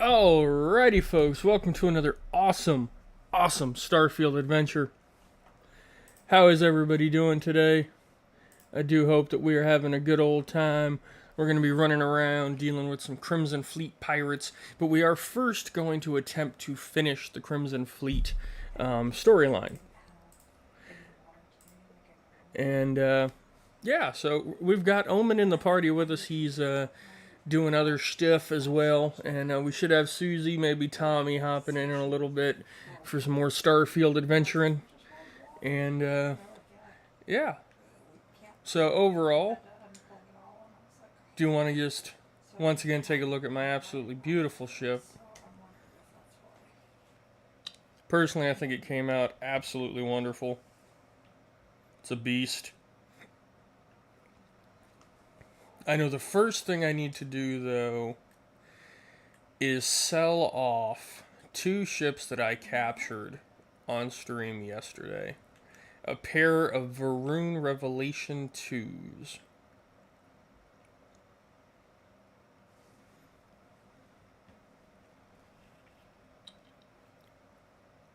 Alrighty, folks, welcome to another awesome Starfield adventure. How is everybody doing today? I do hope that we are having a good old time. We're going to be running around dealing with some Crimson Fleet pirates, but we are first going to attempt to finish the Crimson Fleet storyline. And yeah, so we've got Omen in the party with us. He's doing other stuff as well, and we should have Susie, maybe Tommy hopping in a little bit for some more Starfield adventuring. And yeah, so overall, do you want to just once again take a look at my absolutely beautiful ship? Personally, I think it came out absolutely wonderful. It's a beast. I know the first thing I need to do, though, is sell off 2 ships that I captured on stream yesterday. A pair of Varun Revelation 2s.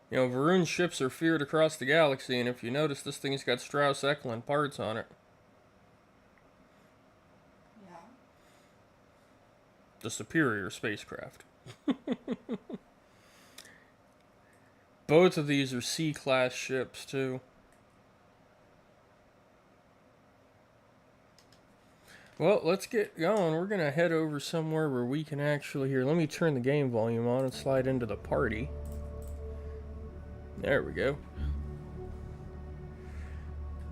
You know, Varun ships are feared across the galaxy, and if you notice, this thing's got Strauss-Ekelund parts on it. The superior spacecraft. Both of these are C-class ships, too. Well, let's get going. We're going to head over somewhere where we can actually hear. Let me turn the game volume on and slide into the party. There we go.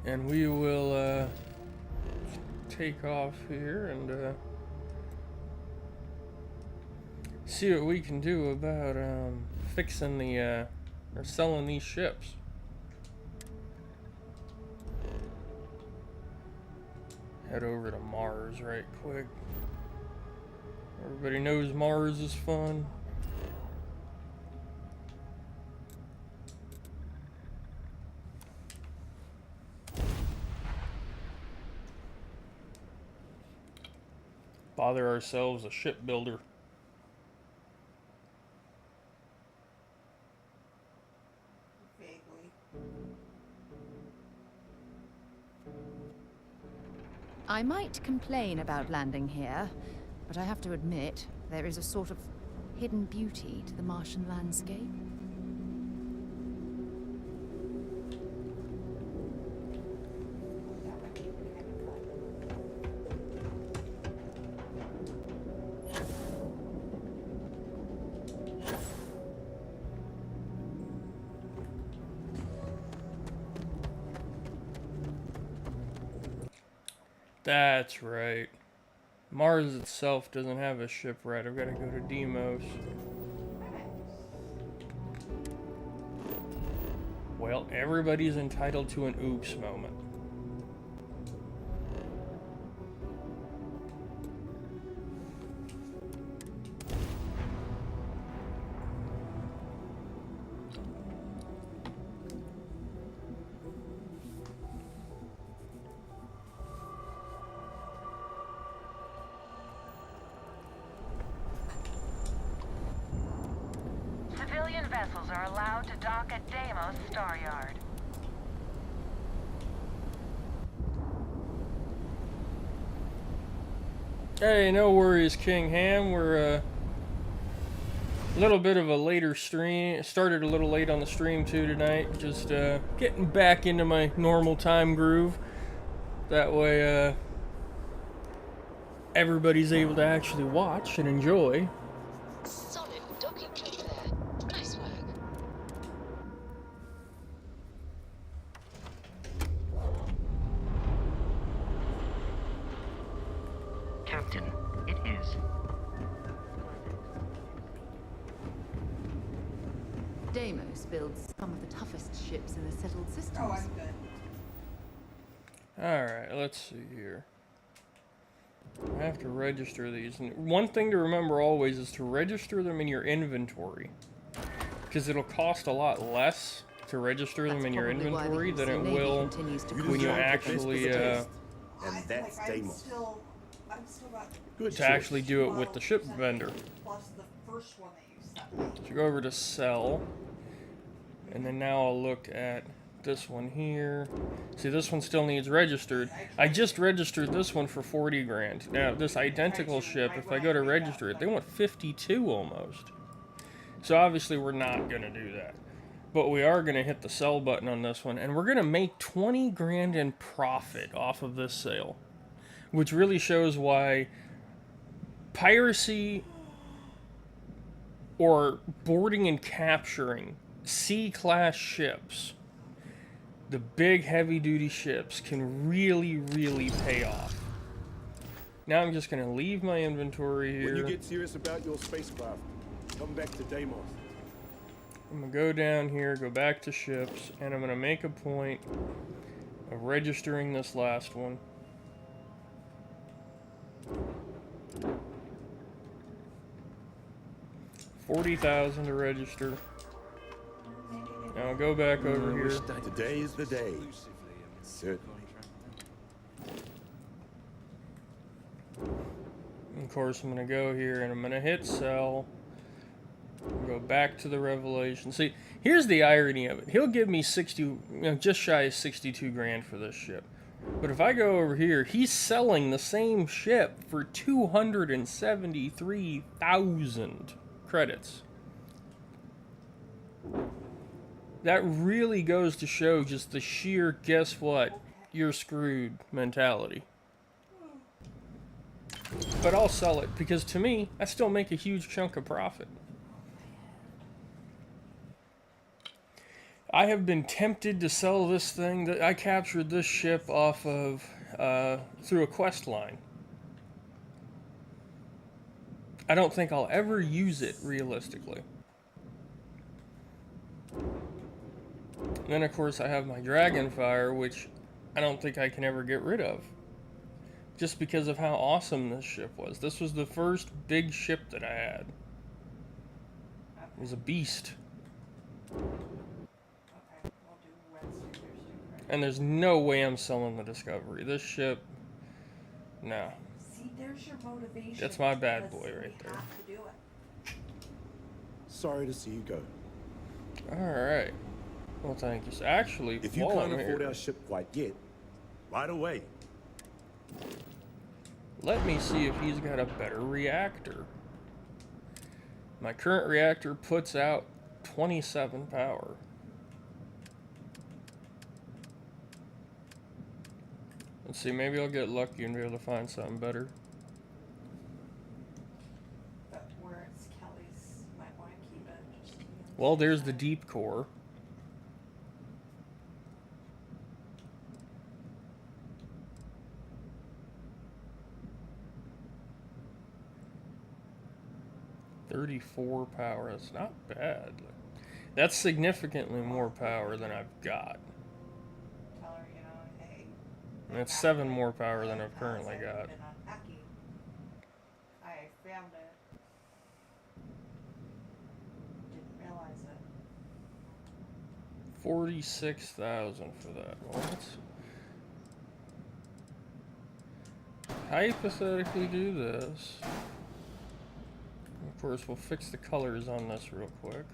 And we will take off here and see what we can do about fixing the or selling these ships. Head over to Mars right quick. Everybody knows Mars is fun. Bother ourselves a shipbuilder. I might complain about landing here, but I have to admit, there is a sort of hidden beauty to the Martian landscape. That's right. Mars itself doesn't have a ship right. I've got to go to Deimos. Well, everybody's entitled to an oops moment. Civilian vessels are allowed to dock at Deimos Star Yard. Hey, no worries, King Ham. We're a little bit of a later stream. Started a little late on the stream too tonight. Just getting back into my normal time groove. That way, everybody's able to actually watch and enjoy. Solid docking clip there. Nice work. Captain, it is. Deimos builds some of the toughest ships in the settled systems. Alright, let's see here. I have to register these. And one thing to remember always is to register them in your inventory. Because it'll cost a lot less to register them in your inventory than it will when you actually And that's Deimos. to actually do it with the ship vendor. So go over to sell. And then now I'll look at this one here. See, this one still needs registered. I just registered this one for 40 grand. Now, this identical ship, if I go to register it, they want 52 almost. So obviously we're not going to do that. But we are going to hit the sell button on this one, and we're going to make 20 grand in profit off of this sale. Which really shows why piracy or boarding and capturing C-class ships, the big heavy-duty ships, can really, really pay off. Now I'm just going to leave my inventory here. When you get serious about your spacecraft, come back to Deimos. I'm going to go down here, go back to ships, and I'm going to make a point of registering this last one. $40,000 to register. Now I'll go back over here. Today is the day. Certainly. Of course, I'm going to go here and I'm going to hit sell. Go back to the Revelation. See, here's the irony of it. He'll give me 60, just shy of 62 grand for this ship. But if I go over here, he's selling the same ship for 273,000 credits. That really goes to show just the sheer guess what, you're screwed mentality. But I'll sell it because to me, I still make a huge chunk of profit. I have been tempted to sell this thing. That I captured this ship off of through a quest line. I don't think I'll ever use it realistically. And then of course I have my Dragonfire, which I don't think I can ever get rid of. Just because of how awesome this ship was. This was the first big ship that I had. It was a beast. And there's no way I'm selling the Discovery. This ship, no. See, there's your motivation. That's my bad boy right there. Have to do it. Sorry to see you go. Alright. Well, thank you. So actually, If you while can't I'm afford here, our ship quite yet, right away. let me see if he's got a better reactor. My current reactor puts out 27 power. Let's see, maybe I'll get lucky and be able to find something better. But where it's Kelly's, you might want to keep it. Just to be on the Well, safe there's the side. deep core. .34 power. That's not bad. That's significantly more power than I've got. Tell her, you know, hey. And that's 7 more power than I've currently got. Been unhacky. I found it. Didn't realize it. 46,000 for that. Well, let's hypothetically do this. Of course, we'll fix the colors on this real quick.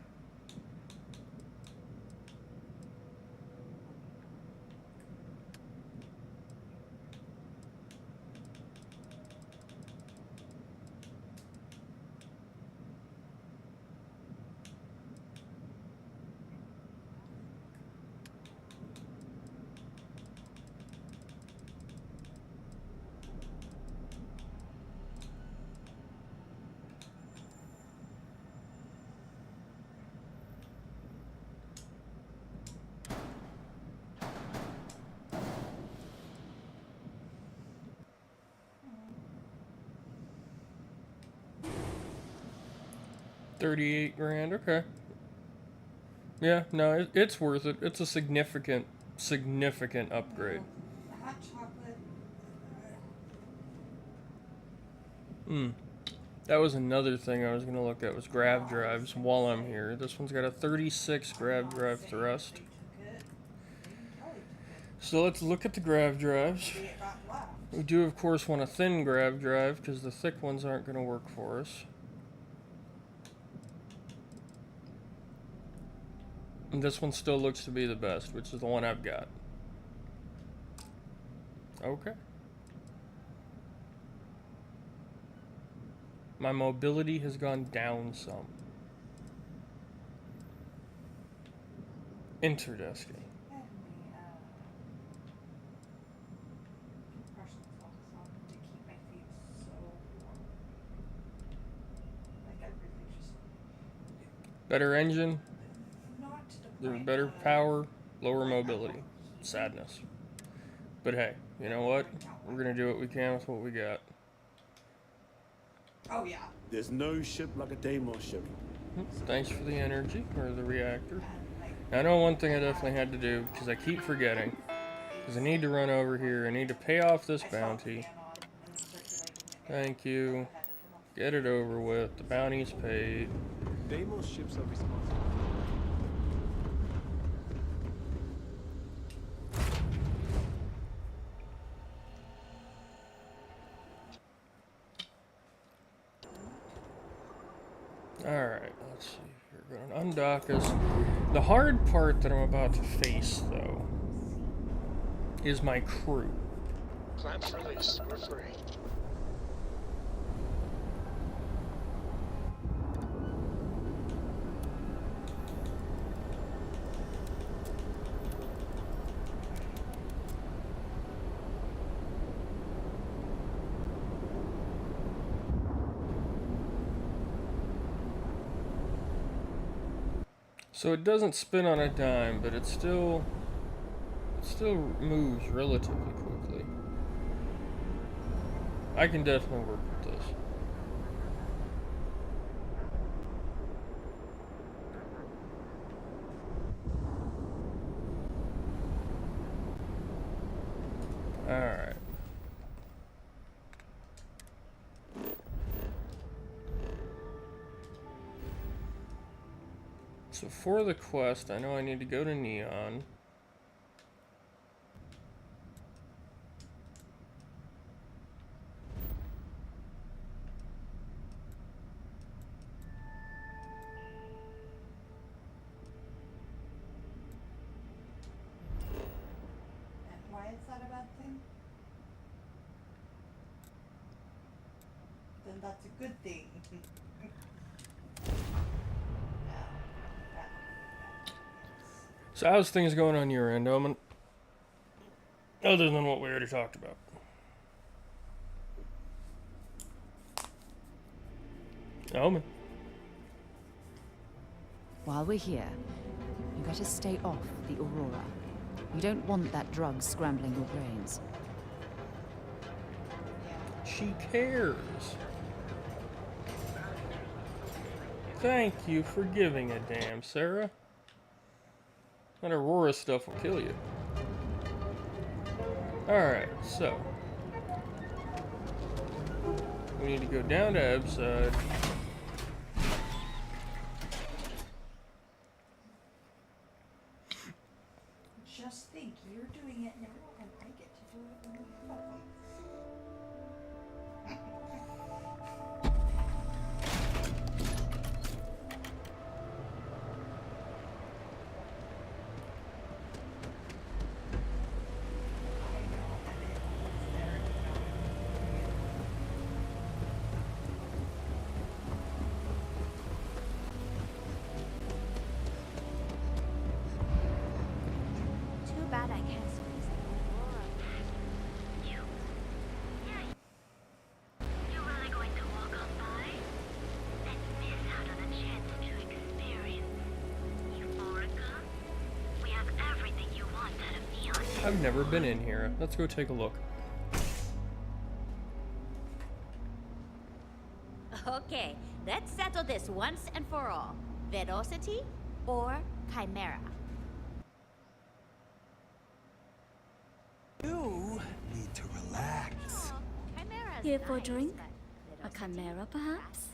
$38 grand, okay. Yeah, no, it's worth it. It's a significant upgrade. Hot chocolate. That was another thing I was going to look at was grav drives while I'm here. This one's got a 36 grav drive thrust. They took it. Maybe Kelly took it. So let's look at the grav drives. Maybe it got left. We do, of course, want a thin grav drive because the thick ones aren't going to work for us. And this one still looks to be the best, which is the one I've got. Okay. My mobility has gone down some. Interesting. And the compression socks on to keep my feet so warm. Like I really just Better engine, not to the point better of power, lower mobility. Sadness. But hey, you know what? We're gonna do what we can with what we got. Oh yeah. There's no ship like a Deimos ship. Thanks for the energy, or the reactor. And like I know one thing I definitely had to do, because I keep forgetting, is I need to run over here. I need to pay off this I saw the bounty. fan on and then circulating again. Thank you. I had to turn off Get it over with. The bounty's paid. Deimos ships are responsible. Alright, let's see. We're going to undock us. The hard part that I'm about to face, though, is my crew. Clamps released. We're free. So it doesn't spin on a dime, but it still moves relatively quickly. I can definitely work with this. Alright. So for the quest, I know I need to go to Neon. And why is that a bad thing? Then that's a good thing. So how's things going on your end, Omen? Other than what we already talked about. Omen. While we're here, you better stay off the Aurora. You don't want that drug scrambling your brains. She cares. Thank you for giving a damn, Sarah. That Aurora stuff will kill you. Alright, so. We need to go down to Ebside. Just think, you're doing it now, and I get to do it when we help them. Too bad I can't squeeze the Aurora. You're really going to walk on by and miss out on a chance to experience Euphorica? We have everything you want out of Neon. I've never been in here. Let's go take a look. Okay, let's settle this once and for all. Velocity or Chimera? You need to relax. Chimera's Here for a nice, drink? but A chimera, velocity perhaps? will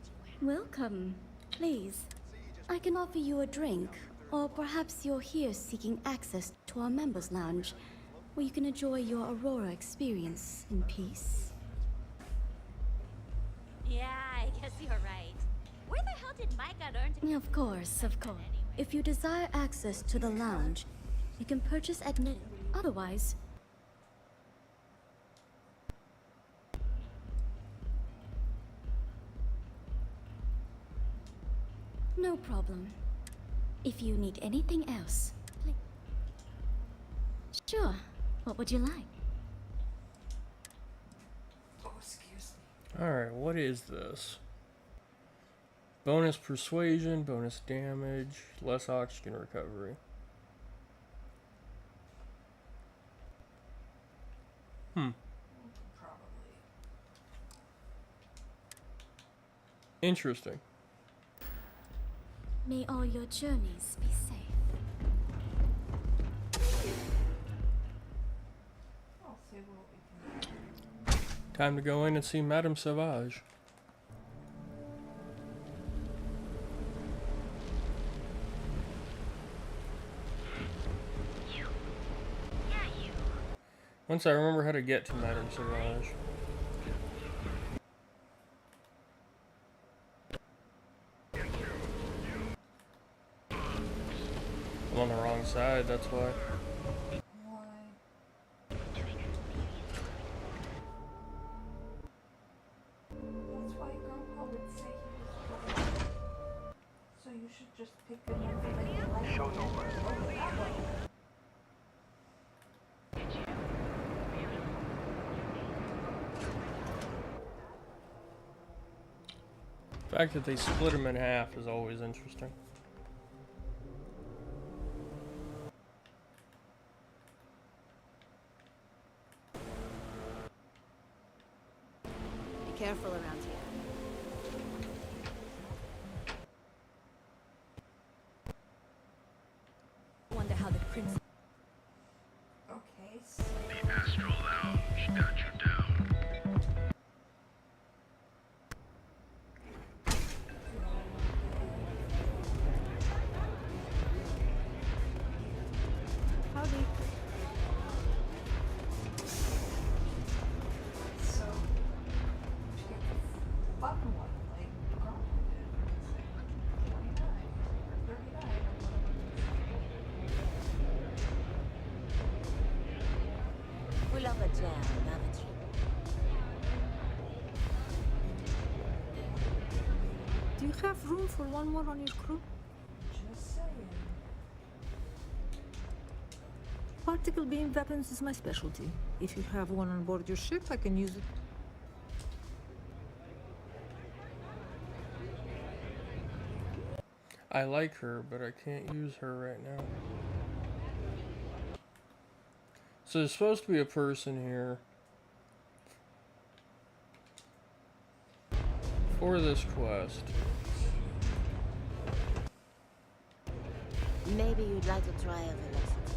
get you where Welcome. Please. I can offer you a drink, or perhaps you're here seeking access to our members' lounge, where you can enjoy your Aurora experience in peace. Yeah, I guess you're right. Where the hell did Micah learn to Of course, of course. anyway? If you desire access to the lounge, you can purchase admit. Otherwise, no problem. If you need anything else, sure. What would you like? Oh, excuse me. Alright, what is this? Bonus persuasion, bonus damage, less oxygen recovery. Probably. Interesting. May all your journeys be safe. I'll see what we can do. Time to go in and see Madame Sauvage. You. Yeah, you. Once I remember how to get to Madame Sauvage. I'm on the wrong side, that's why. Why? That's why Grandpa would say he was wrong. So you should just pick another that you like. Show no mercy. Go that way. The fact that they split them in half is always interesting. Be careful around here. Wonder how the prince. Okay, so The Astral Lounge got you down. Howdy. so you get the fun one, like Grandpa did. It's like 29 or 39 or whatever. We love a jam, haven't you? Do you have room for one more on your crew? Just saying. Particle beam weapons is my specialty. If you have one on board your ship, I can use it. I like her, but I can't use her right now. So there's supposed to be a person here for this quest. Maybe you'd like to try a velocity.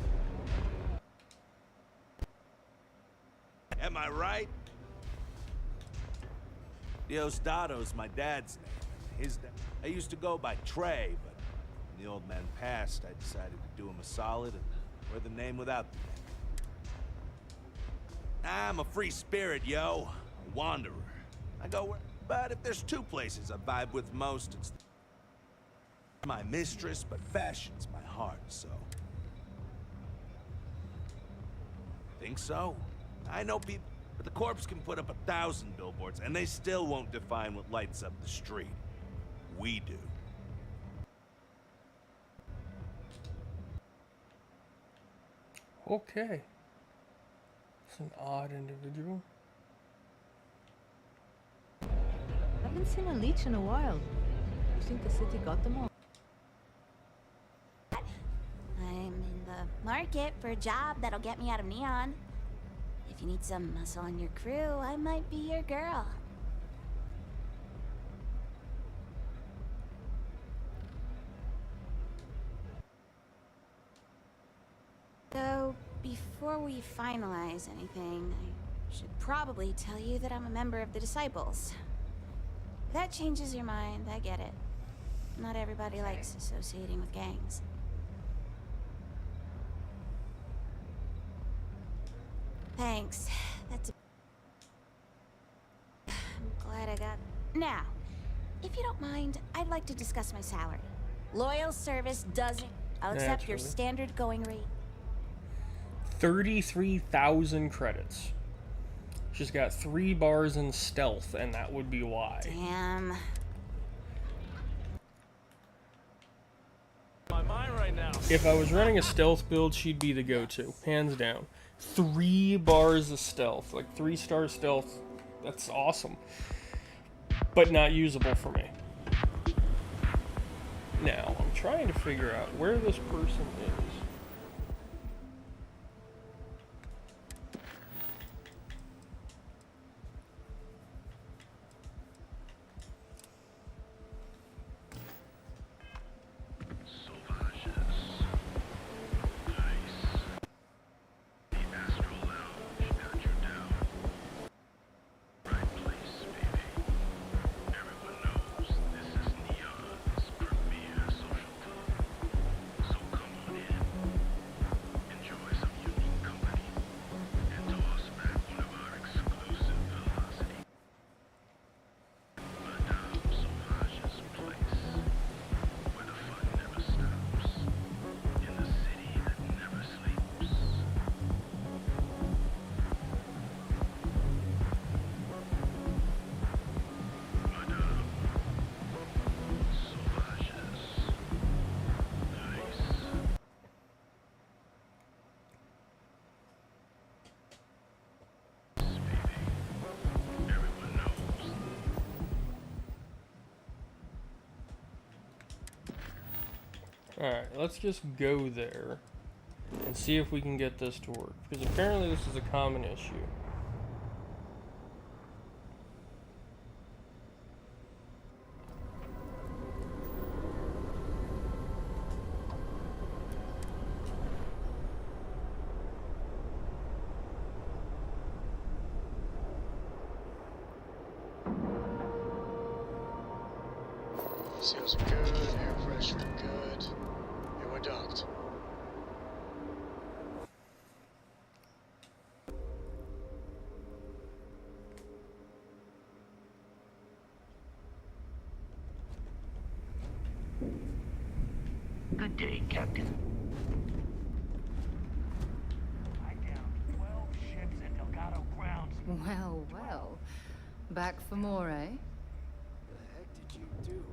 Am I right? Diosdado's my dad's name. I used to go by Trey, but when the old man passed, I decided to do him a solid and wear the name without the name. I'm a free spirit, yo. A wanderer. I go where... But if there's two places I vibe with most, it's my mistress, but fashion's my heart, so... Think so? I know people, but the corpse can put up 1,000 billboards, and they still won't define what lights up the street. We do. Okay. It's an odd individual. Haven't seen a leech in a while. You think the city got them all? I'm in the market for a job that'll get me out of Neon. If you need some muscle on your crew, I might be your girl. So, before we finalize anything, I should probably tell you that I'm a member of the Disciples. If that changes your mind, I get it. Not everybody likes associating with gangs. Thanks. That's I'm glad I got... Now, if you don't mind, I'd like to discuss my salary. Loyal service doesn't. I'll accept your Naturally. standard going rate. 33,000 credits. She's got 3 bars in stealth, and that would be why. Damn. My mind right now. If I was running a stealth build, she'd be the go-to, hands down. 3 bars of stealth, like 3-star stealth, that's awesome. But not usable for me. Now, I'm trying to figure out where this person is. Alright, let's just go there and see if we can get this to work, because apparently this is a common issue. Seals are good, air pressure good. And we're docked. Good day, Captain. I downed 12 ships at Delgado grounds. Well, well. Back for more, eh? What the heck did you do?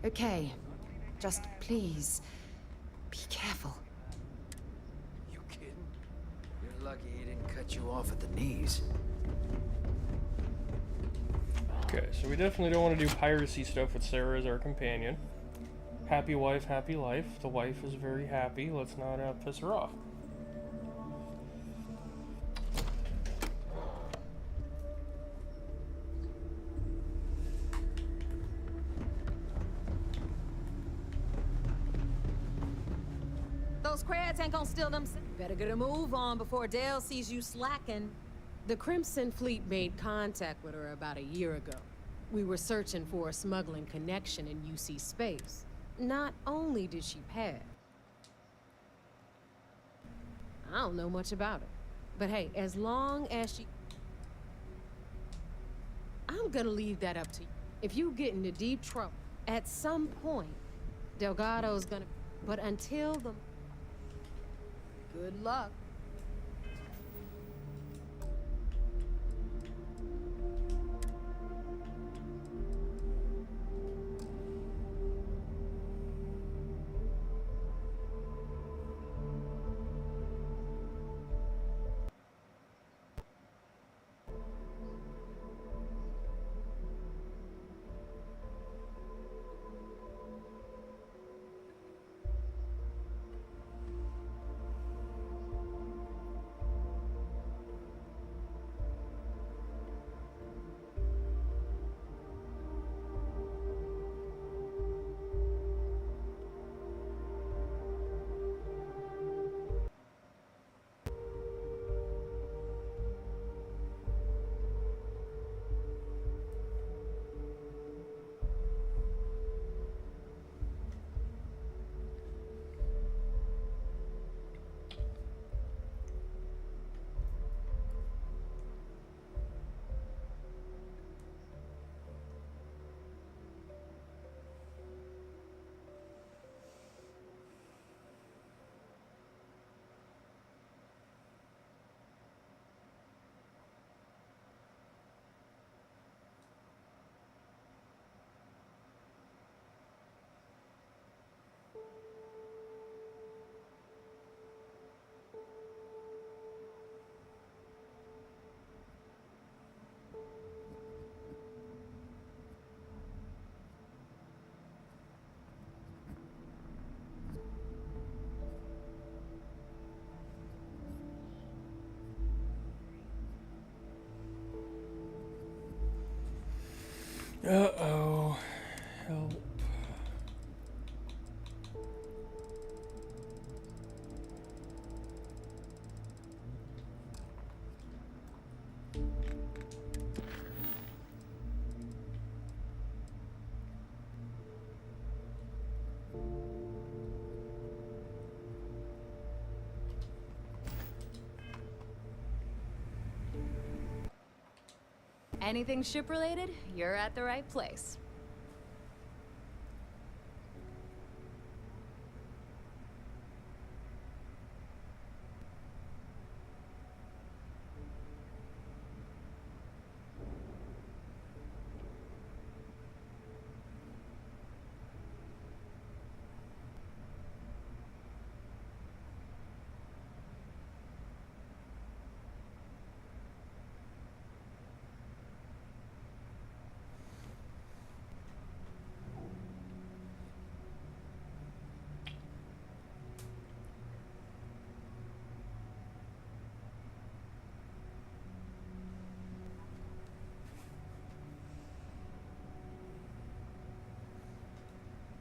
Okay. Just please, be careful. You kidding? You're lucky he didn't cut you off at the knees. Okay, so we definitely don't want to do piracy stuff with Sarah as our companion. Happy wife, happy life. The wife is very happy. Let's not piss her off. Those crabs ain't gonna steal them. Better get a move on before Dale sees you slacking. The Crimson Fleet made contact with her about a year ago. We were searching for a smuggling connection in UC space. Not only did she pass. I don't know much about her. But hey, as long as she... I'm gonna leave that up to you. If you get into deep trouble, at some point, Delgado's gonna... But until the... Good luck. Uh-oh. Help. Anything ship-related, you're at the right place.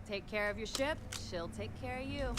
Take care of your ship, she'll take care of you.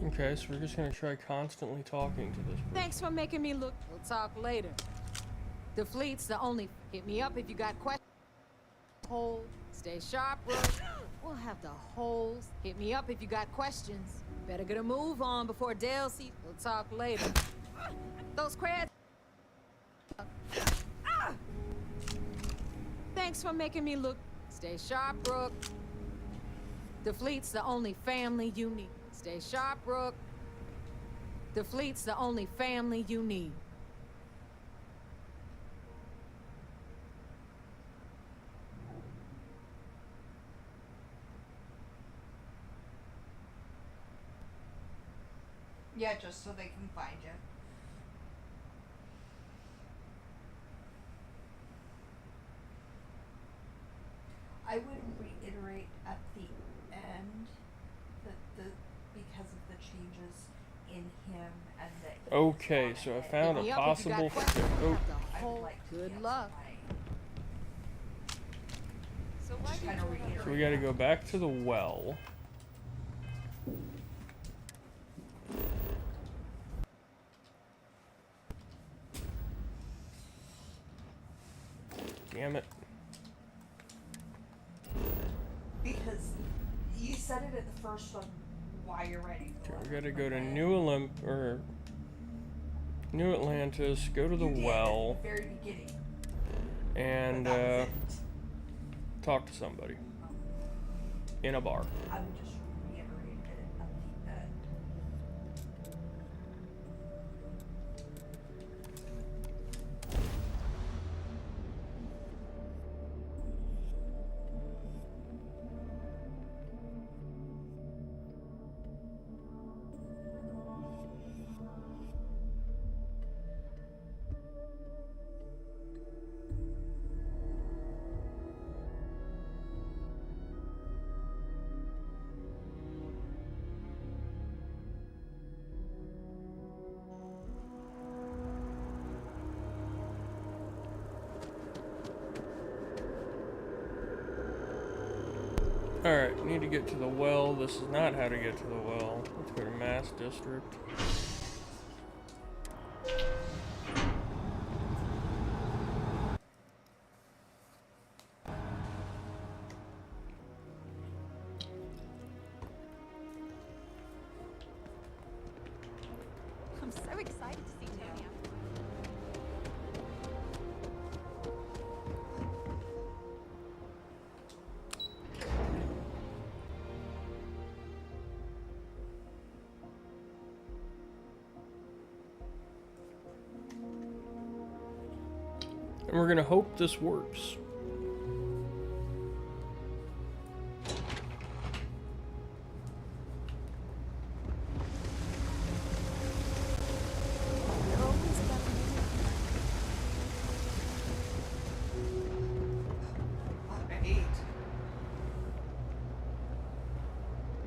Okay, so we're just gonna try constantly talking to this person. Thanks for making me look. We'll talk later. The fleet's the only. Hit me up if you got questions. Hold. Stay sharp, bro. We'll have the holes. Hit me up if you got questions. Better get a move on before Dale sees. We'll talk later. Those creds. Thanks for making me look. Stay sharp, Brooke. The fleet's the only family you need. Stay sharp, Brooke. The fleet's the only family you need. Yeah, just so they can find you. I would reiterate at the end that because of the changes in him and that. Okay, so I found a possible. Oh. Good luck. So we got to go back to the well. Damn it. Because you said it at the first one why you're writing. Okay, we gotta go to New Atlantis, go to the well, at the very beginning. And talk to somebody in a bar. I would just reiterate it at the end. Alright, need to get to the well. This is not how to get to the well. Let's go to Mass District. I'm so excited to see Tony. And we're gonna hope this works.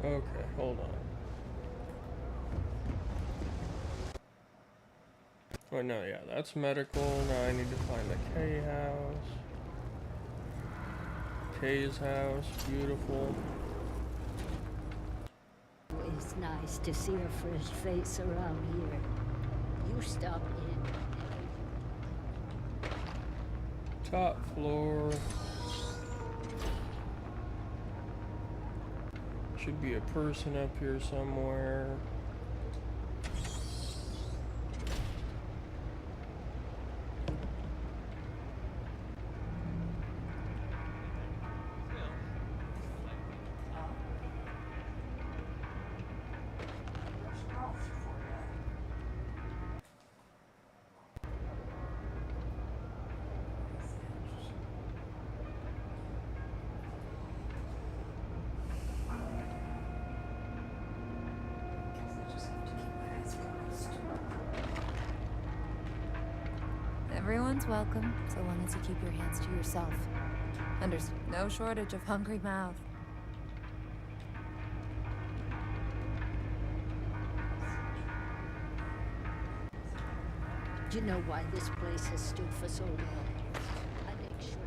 Okay, hold on. Oh no, yeah, that's medical. Now I need to find the K house. K's house, beautiful. It's nice to see a fresh face around here. You stop in. Top floor. Should be a person up here somewhere. Everyone's welcome, so long as you keep your hands to yourself. And there's no shortage of hungry mouths. Do you know why this place has stood for so long? I make sure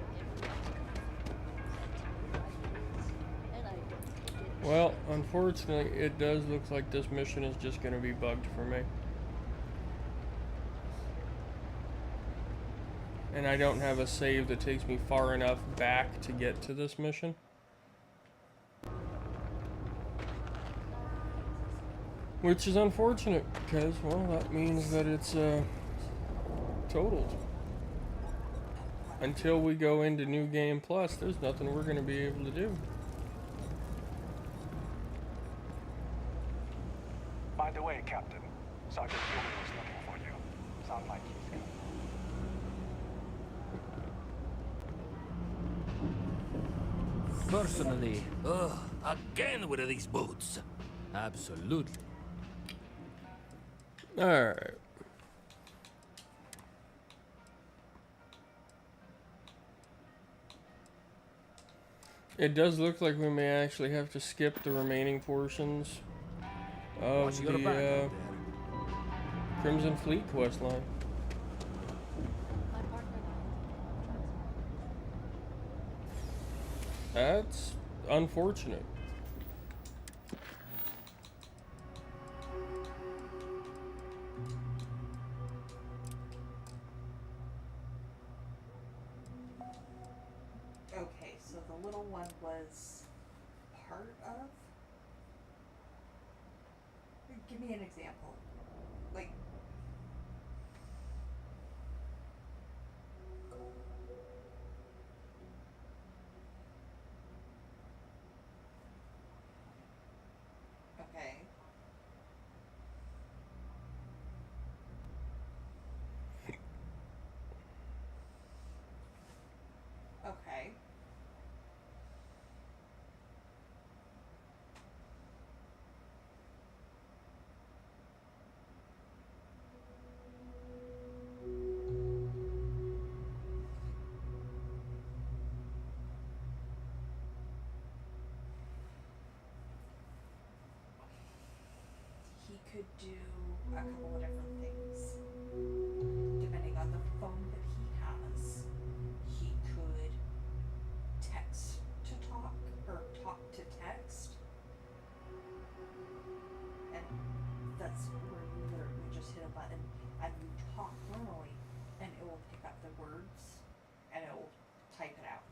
everyone's Well, unfortunately, it does look like this mission is just going to be bugged for me. And I don't have a save that takes me far enough back to get to this mission. Which is unfortunate, because, well, that means that it's, totaled. Until we go into New Game Plus, there's nothing we're going to be able to do. By the way, Captain, Sergeant Gilman was looking for you. Sound like he's coming. Personally, again with these boots. Absolutely. Alright. It does look like we may actually have to skip the remaining portions of the Crimson Fleet questline. That's unfortunate. Okay, so the little one was part of? Give me an example. Like, okay. Okay. He could do a couple of different things. Depending on the phone that he has, he could text to talk or talk to text. And that's where you literally just hit a button and you talk normally and it will pick up the words and it will type it out.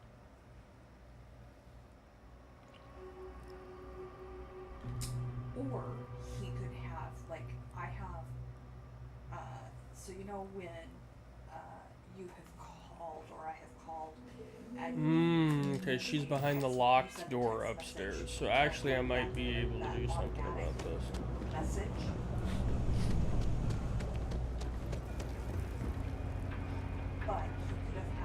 Or he could have, like, I have, so you know when you have called or I have called and Okay, she's behind the locked door upstairs. So actually I might be able to do something about this. message. But he could have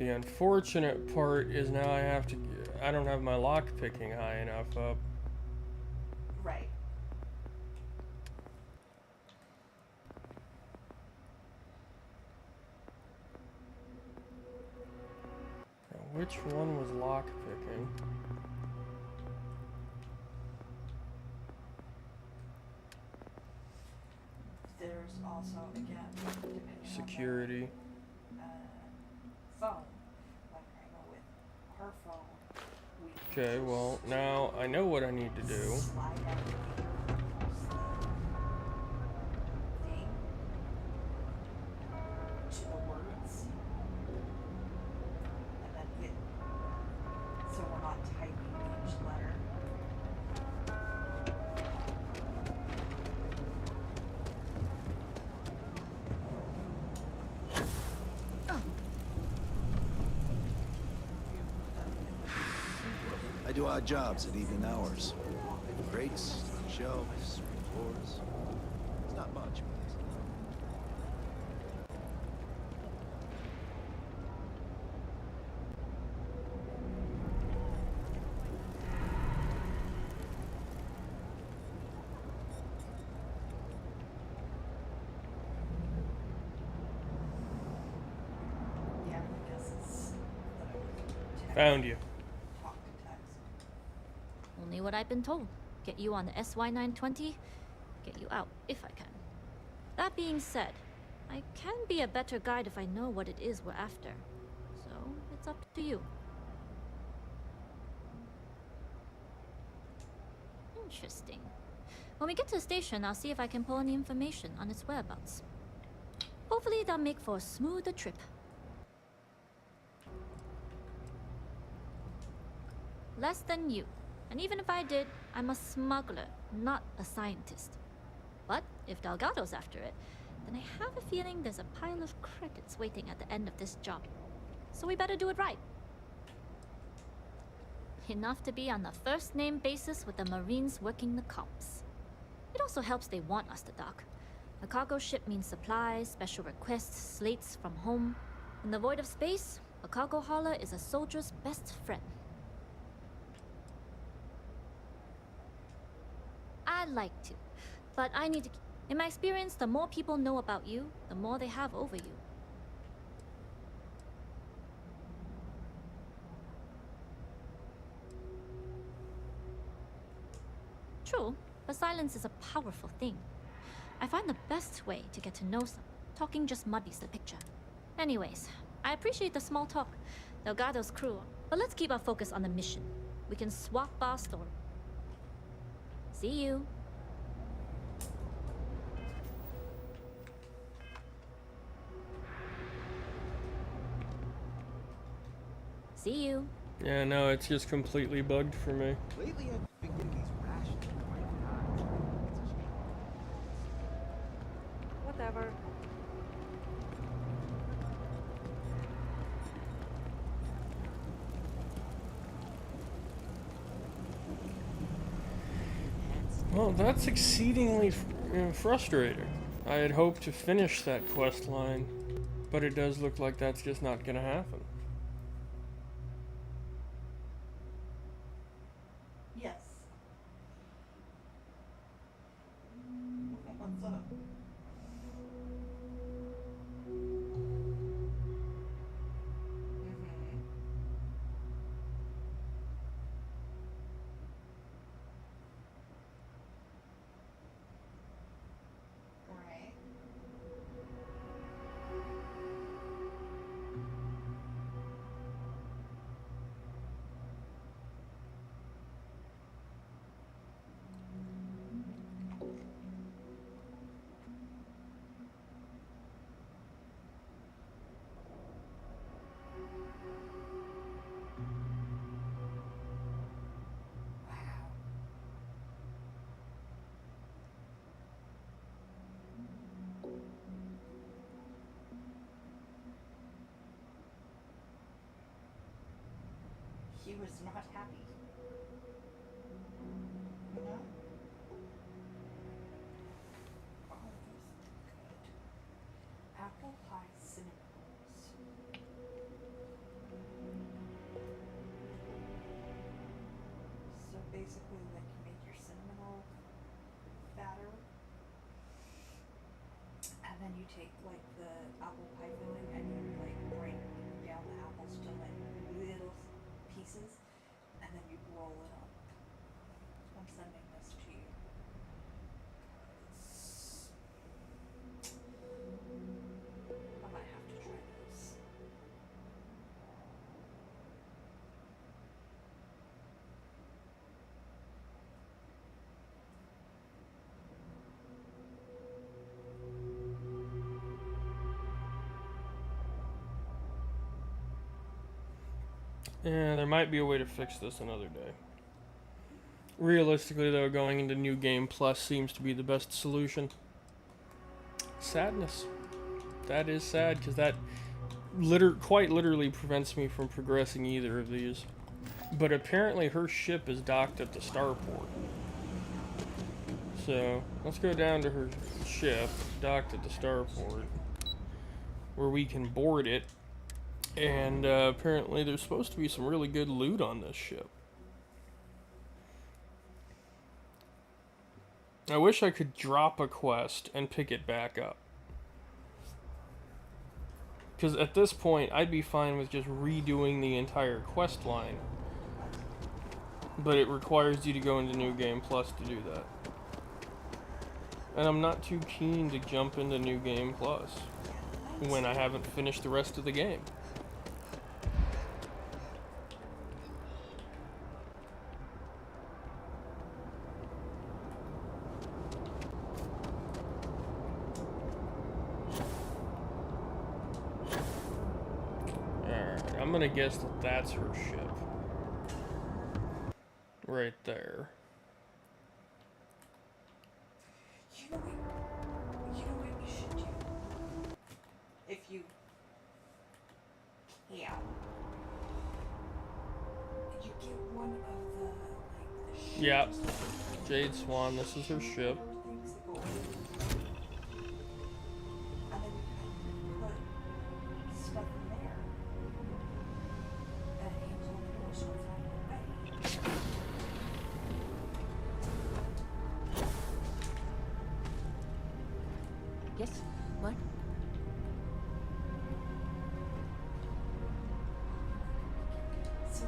The unfortunate part is now I don't have my lock picking high enough up. Right. Now, which one was lock picking? There's also, again, depending Security. on the phone. Like I know with her phone, we can Okay, well, now I know what I need to do. slide everything across the thing to the words, and then hit, so we're not typing each letter. I do odd jobs at evening hours. Crates, shelves, floors. It's not much, but it's enough. Yeah, I guess it's that I would Found you. talk to text. Only what I've been told. Get you on the SY-920, get you out, if I can. That being said, I can be a better guide if I know what it is we're after. So, it's up to you. Interesting. When we get to the station, I'll see if I can pull any information on its whereabouts. Hopefully that'll make for a smoother trip. Less than you. And even if I did, I'm a smuggler, not a scientist. But if Delgado's after it, then I have a feeling there's a pile of credits waiting at the end of this job. So we better do it right. Enough to be on the first-name basis with the Marines working the comps. It also helps they want us to dock. A cargo ship means supplies, special requests, slates from home. In the void of space, a cargo hauler is a soldier's best friend. I'd like to, but I need to. In my experience, the more people know about you, the more they have over you. True, but silence is a powerful thing. I find the best way to get to know someone. Talking just muddies the picture. Anyways, I appreciate the small talk. Delgado's crew, but let's keep our focus on the mission. We can swap our story. See you. See you. Yeah, no, it's just completely bugged for me. Lately, I've been getting these rashes. Whatever. Well, that's exceedingly frustrating. I had hoped to finish that quest line, but it does look like that's just not gonna happen. Yes. What's up? Right. He was not happy. You know? Oh, these look good. Apple pie cinnamon rolls. you take like the apple pie filling and you like break down the apples to like little pieces, and then you roll it up. I'm sending this to you. I might have to try this. Yeah, there might be a way to fix this another day. Realistically, though, going into New Game Plus seems to be the best solution. Sadness. That is sad, because that quite literally prevents me from progressing either of these. But apparently her ship is docked at the starport. So, let's go down to her ship, docked at the starport, where we can board it. And apparently there's supposed to be some really good loot on this ship. I wish I could drop a quest and pick it back up. Because at this point, I'd be fine with just redoing the entire quest line. But it requires you to go into New Game Plus to do that. And I'm not too keen to jump into New Game Plus when I haven't finished the rest of the game. Alright, I'm gonna guess that that's her ship. Right there. You know what you should do? If you can. You get one of the, like, the ships. Yep. Jade Swan, this is her ship. Things that go over. And then you can put stuff in there. And it hangs on the door so it's not in the way. Yes? What? So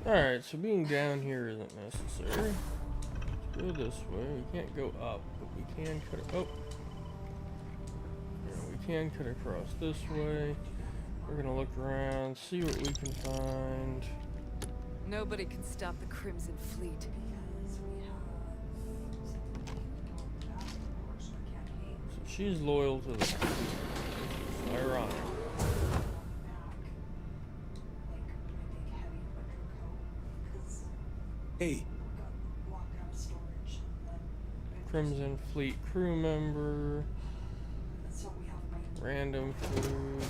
Alright, so being down here isn't necessary. Let's go this way. We can't go up, but we can cut it. Oh! Yeah, we can cut across this way. We're gonna look around, see what we can find. Nobody can stop the Crimson Fleet. So she's loyal to the fleet. Ironic. Hey. Crimson Fleet crew member. Random food.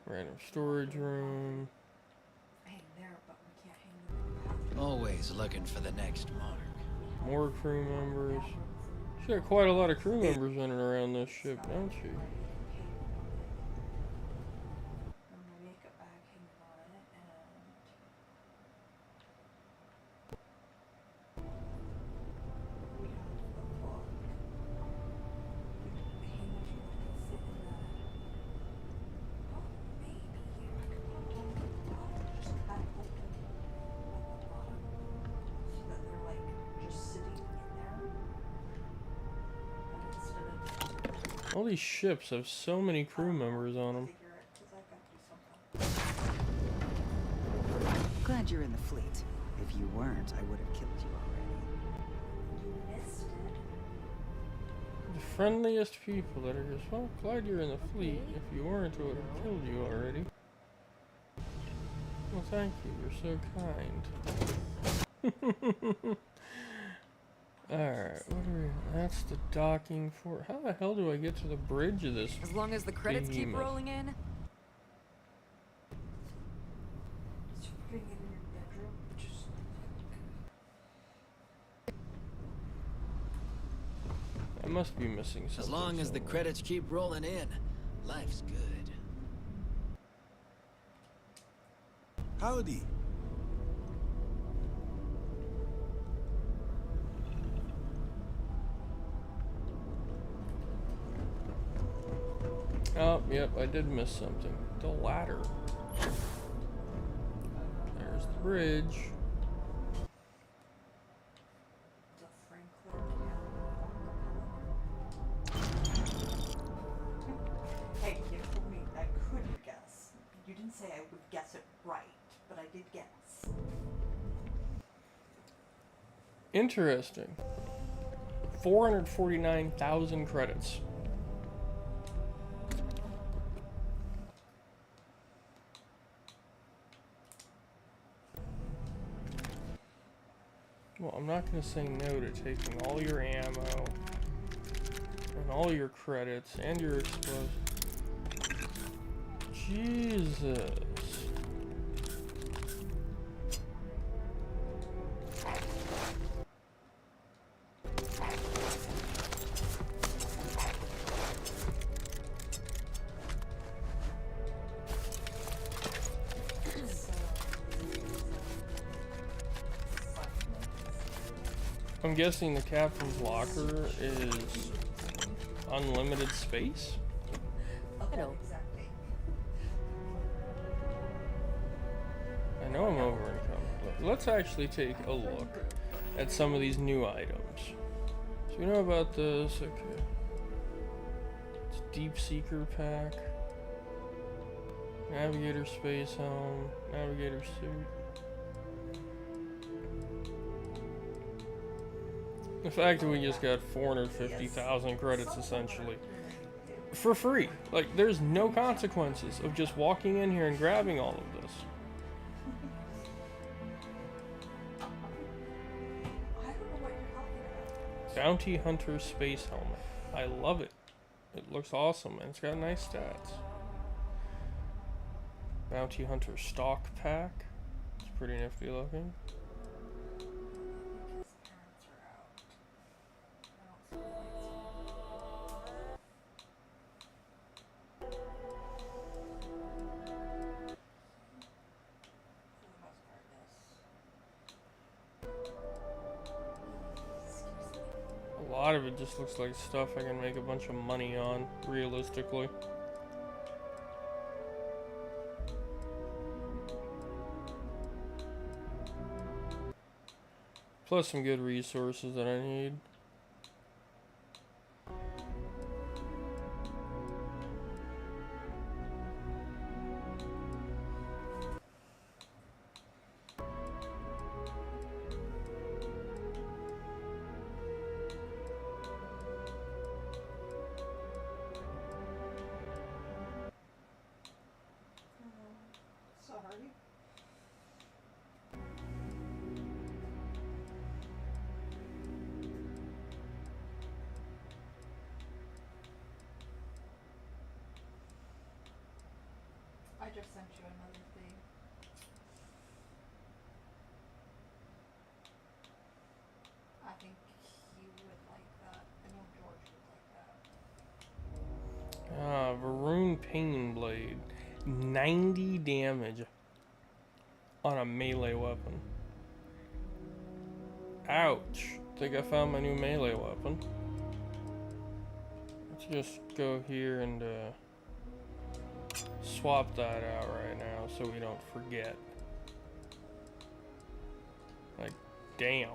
Random storage room. Always looking for the next mark. More crew members. She's got quite a lot of crew members running around this ship, don't she? All these ships have so many crew members on them. Glad you're in the fleet. If you weren't, I would have killed you already. The friendliest people that are just, well, glad you're in the fleet. If you weren't, I would have killed you already. Well, thank you. You're so kind. Alright, what are we... That's the docking for... How the hell do I get to the bridge of this? As long as the credits keep rolling in. I must be missing something. As long as the somewhere. credits keep rolling in, life's good. Howdy. Oh, yep, I did miss something. The ladder. There's the bridge. The Franklin Hey, you told me I couldn't guess. You didn't say I would guess it right, but I did guess. Interesting. 449,000 credits. Well, I'm not going to say no to taking all your ammo and all your credits and your explosives. Jesus. I'm guessing the captain's locker is unlimited space? Hello. Exactly. I know I'm over encumbered. Let's actually take a look at some of these new items. So we know about this, okay. It's Deep Seeker pack. Navigator space helm. Navigator suit. The fact that we just got 450,000 credits essentially for free. Like, there's no consequences of just walking in here and grabbing all of this. Bounty Hunter Space Helmet. I love it. It looks awesome and it's got nice stats. Bounty Hunter Stock Pack. It's pretty nifty looking. A lot of it just looks like stuff I can make a bunch of money on, realistically. Plus some good resources that I need. Sorry. I just sent you another thing. I think you would like that. I know George would like that. Varun Pain Blade. 90 damage on a melee weapon. Ouch. Think I found my new melee weapon. Let's just go here and swap that out right now so we don't forget. Like, damn.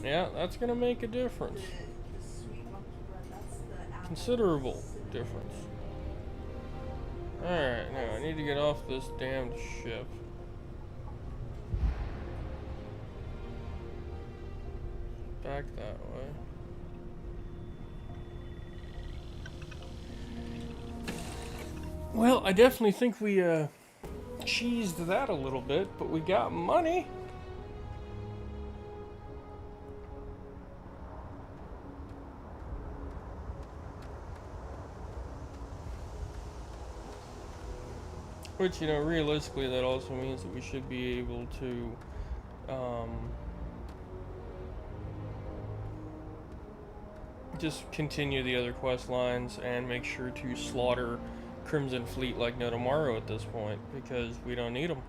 Yeah, that's gonna make a difference. Considerable difference. Alright, now I need to get off this damned ship. Back that way. Well, I definitely think we cheesed that a little bit, but we got money. Which, you know, realistically, that also means that we should be able to, just continue the other quest lines and make sure to slaughter Crimson Fleet like no tomorrow at this point, because we don't need them.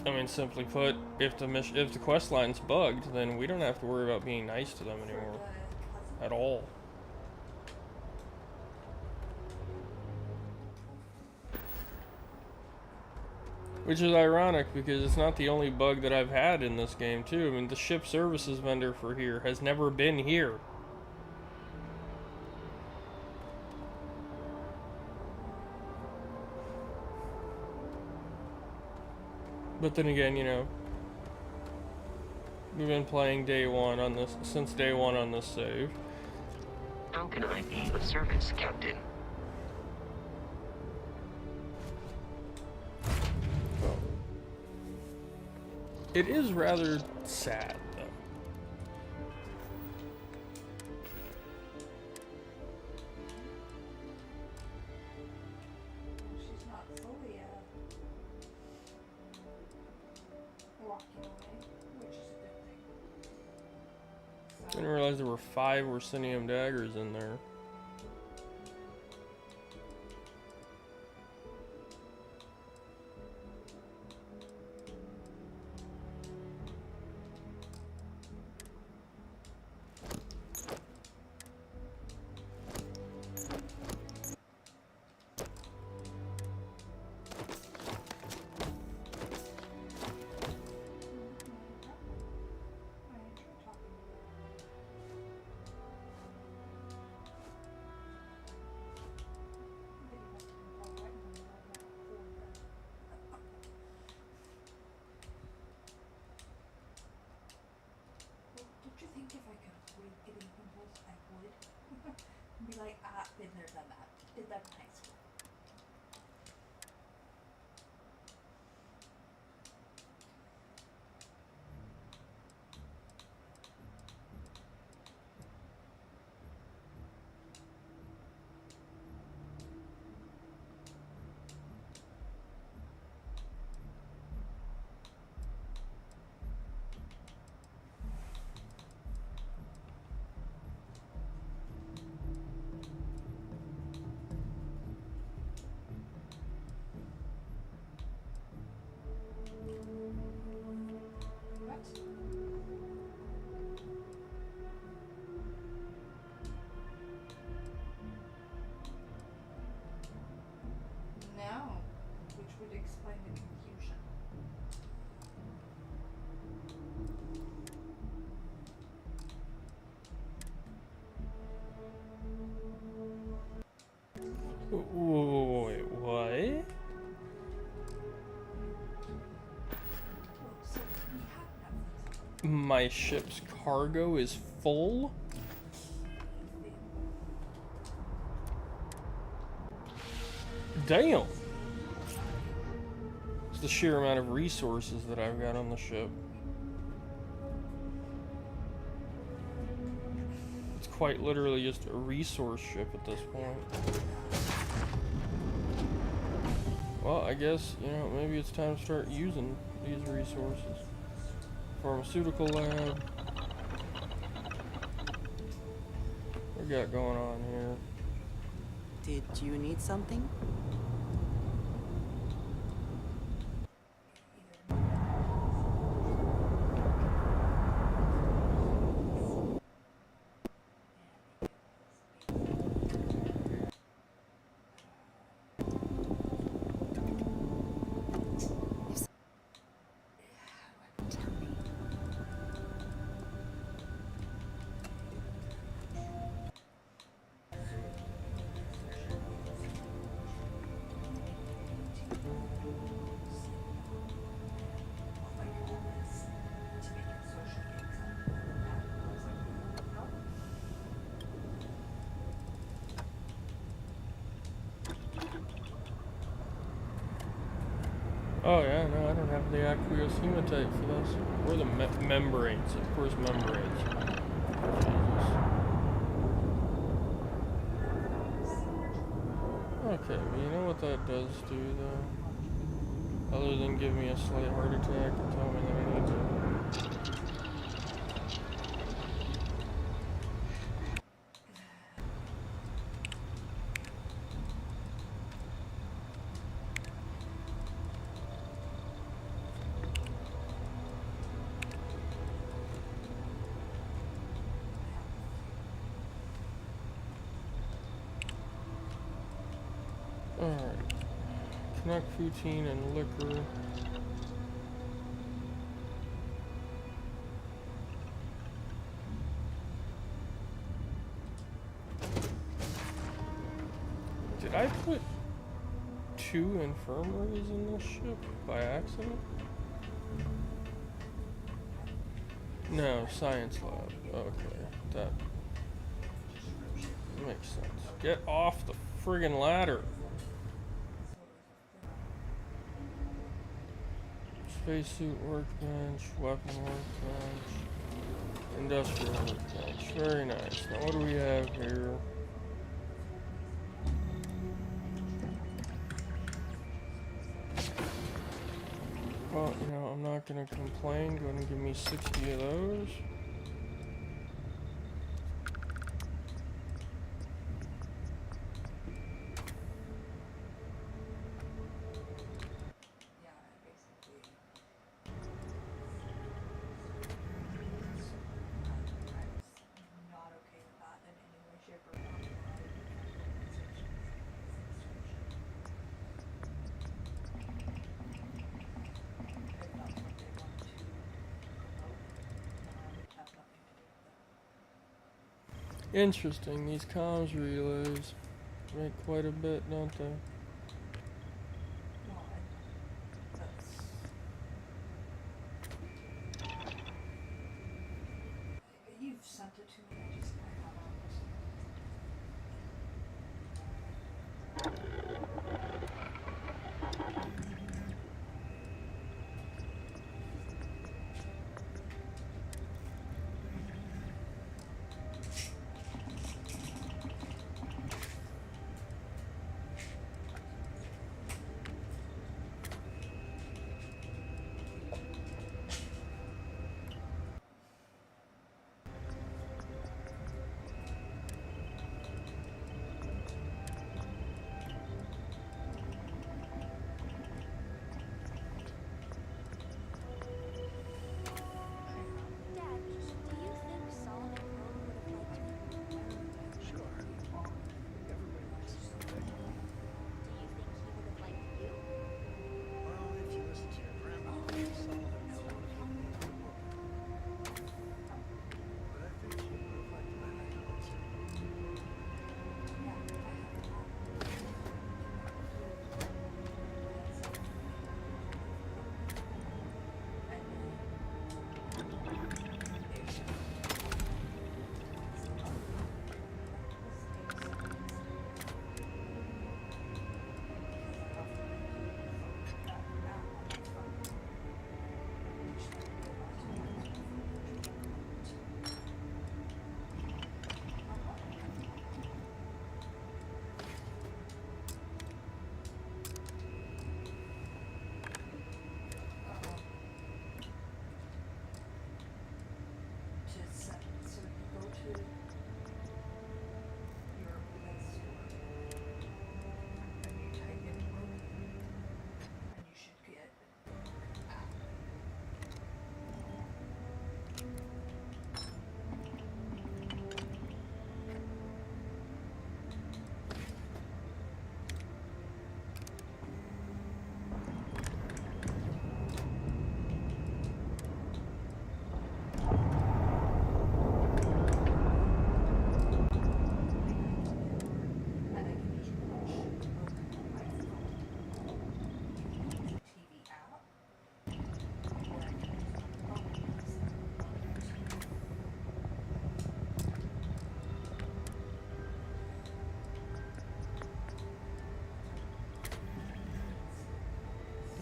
I mean, simply put, if the quest line's bugged, then we don't have to worry about being nice to them anymore. At all. Which is ironic, because it's not the only bug that I've had in this game, too. I mean, the ship services vendor for here has never been here. But then again, you know, we've been playing since day one on this save. How can I be of service, Captain? Well, it is rather sad, though. She's not fully walking away, which is a good thing. I didn't realize there were 5 Orsinium daggers in there. Don't you think if I could avoid getting pimples, I would? Be like, been there, done that. Did that in high school. No, which would explain the confusion. Wait, what? My ship's cargo is full? Damn! It's the sheer amount of resources that I've got on the ship. It's quite literally just a resource ship at this point. Well, I guess, you know, maybe it's time to start using these resources. Pharmaceutical lab. What we got going on here? Did you need something? Oh yeah, no, I don't have the aqueous hematite for this. Or the membranes, of course, membranes. Jesus. Okay, well, you know what that does do, though? Other than give me a slight heart attack and tell me that I need to... Alright. Connect poutine and liquor. Did I put 2 infirmaries in this ship by accident? No, science lab. Okay, that makes sense. Get off the friggin' ladder! Spacesuit workbench, weapon workbench, industrial workbench. Very nice. Now what do we have here? Well, you know, I'm not gonna complain. Go ahead and give me 60 of those. Interesting, these comms relays make quite a bit, don't they? You've sent it to me, I just haven't.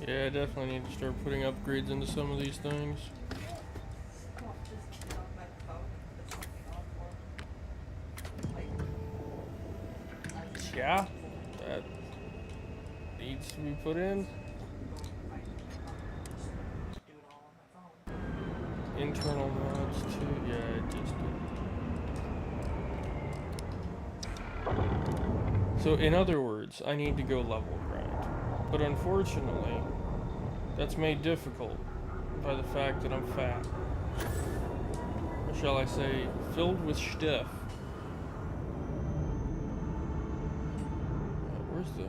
Yeah, I definitely need to start putting upgrades into some of these things. Yeah, that needs to be put in. Internal mods too. Yeah, it just did. So in other words, I need to go level grind. But unfortunately, that's made difficult by the fact that I'm fat. Or shall I say, filled with stuff. Where's the...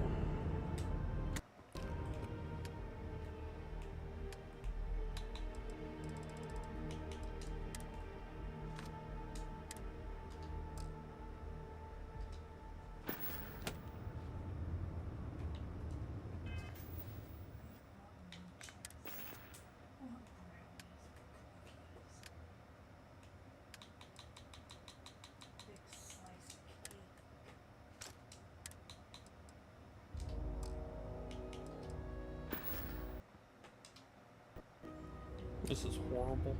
This is horrible.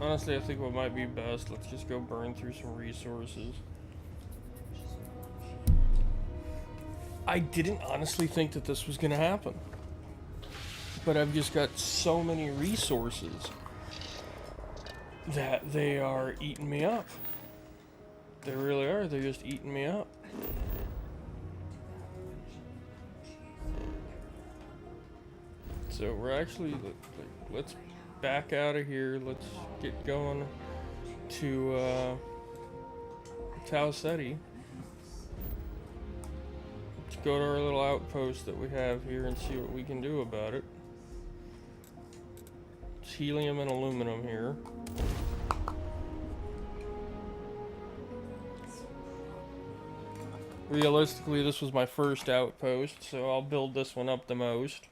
Honestly, I think what might be best, let's just go burn through some resources. I didn't honestly think that this was gonna happen. But I've just got so many resources that they are eating me up. They really are, they're just eating me up. So we're actually, let's back out of here. Let's get going to Tau Ceti. Let's go to our little outpost that we have here and see what we can do about it. It's helium and aluminum here. Realistically, this was my first outpost, so I'll build this one up the most.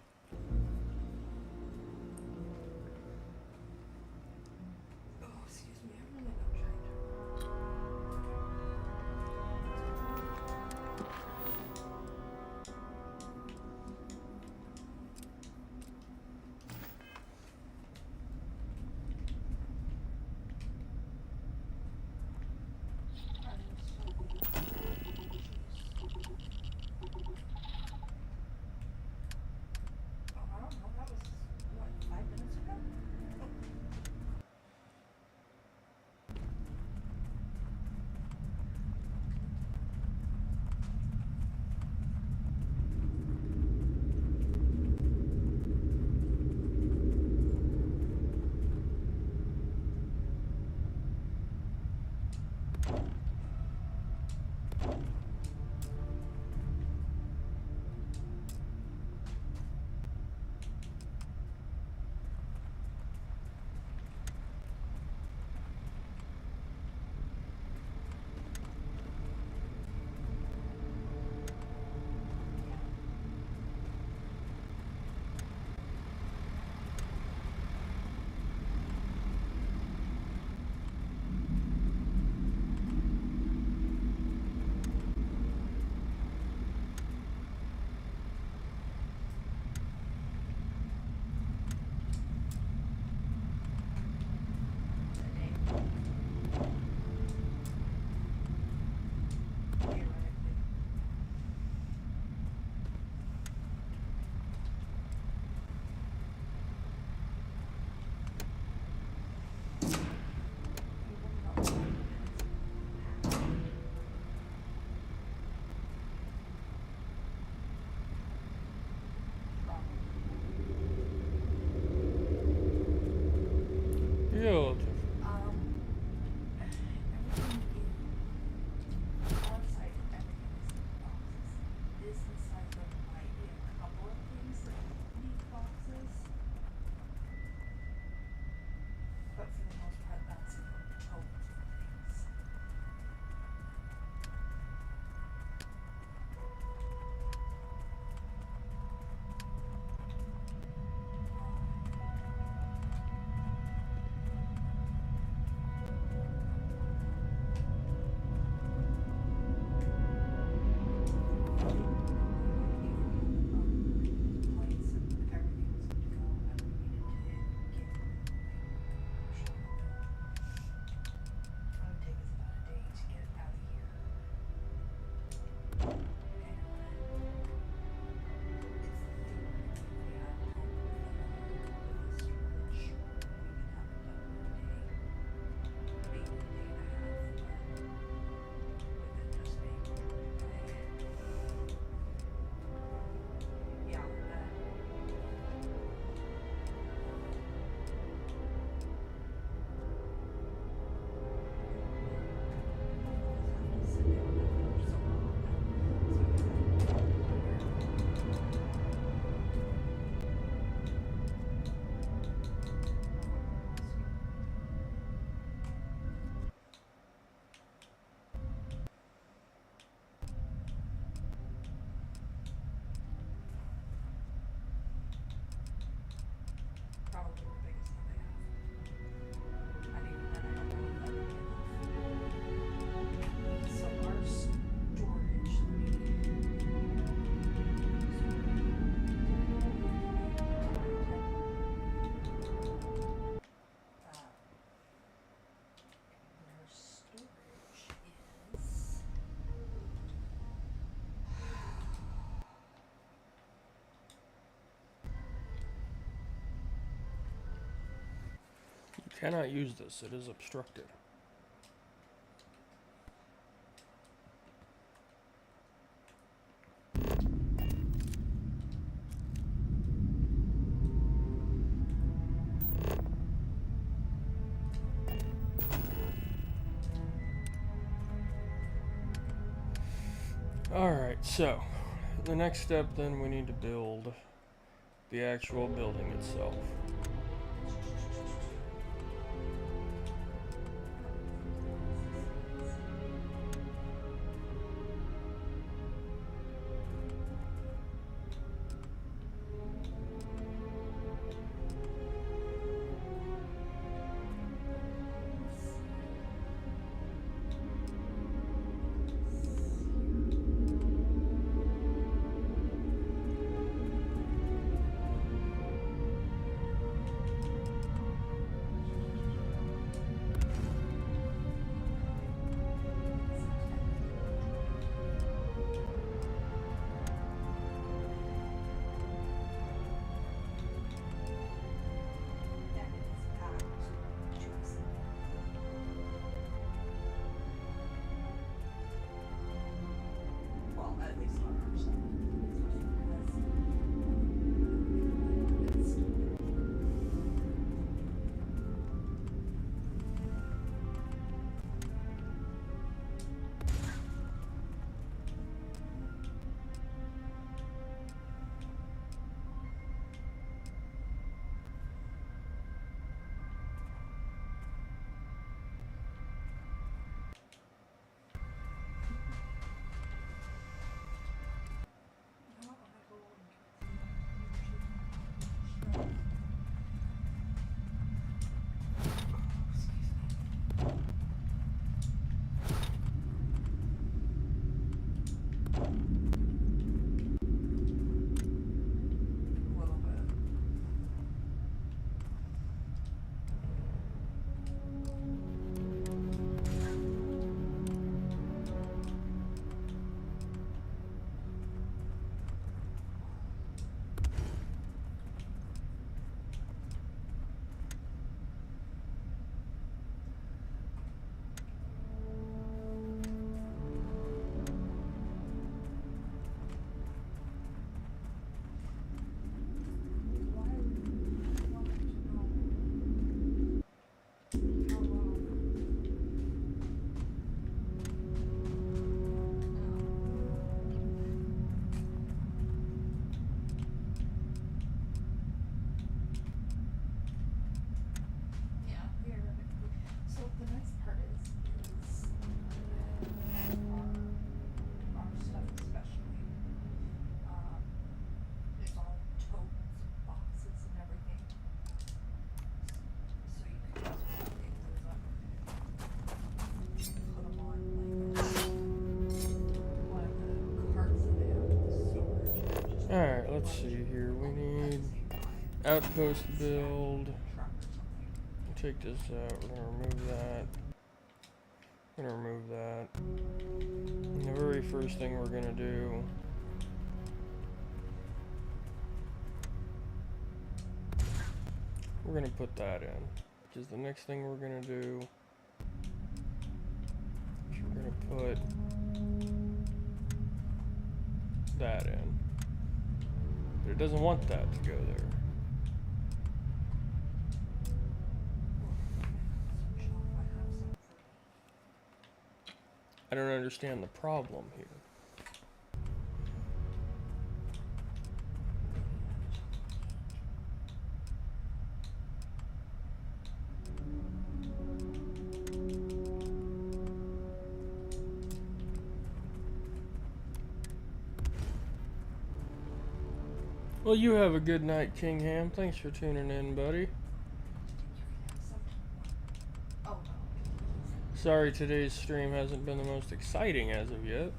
Cannot use this. It is obstructed. Alright, so the next step then we need to build the actual building itself. Well, at least on our side. Alright, let's see here. We need outpost build. Take this out. We're gonna remove that. We're gonna remove that. And the very first thing we're gonna do we're gonna put that in. Because the next thing we're gonna do is we're gonna put that in. But it doesn't want that to go there. I don't understand the problem here. Well, you have a good night, Kingham. Thanks for tuning in, buddy. Sorry today's stream hasn't been the most exciting as of yet.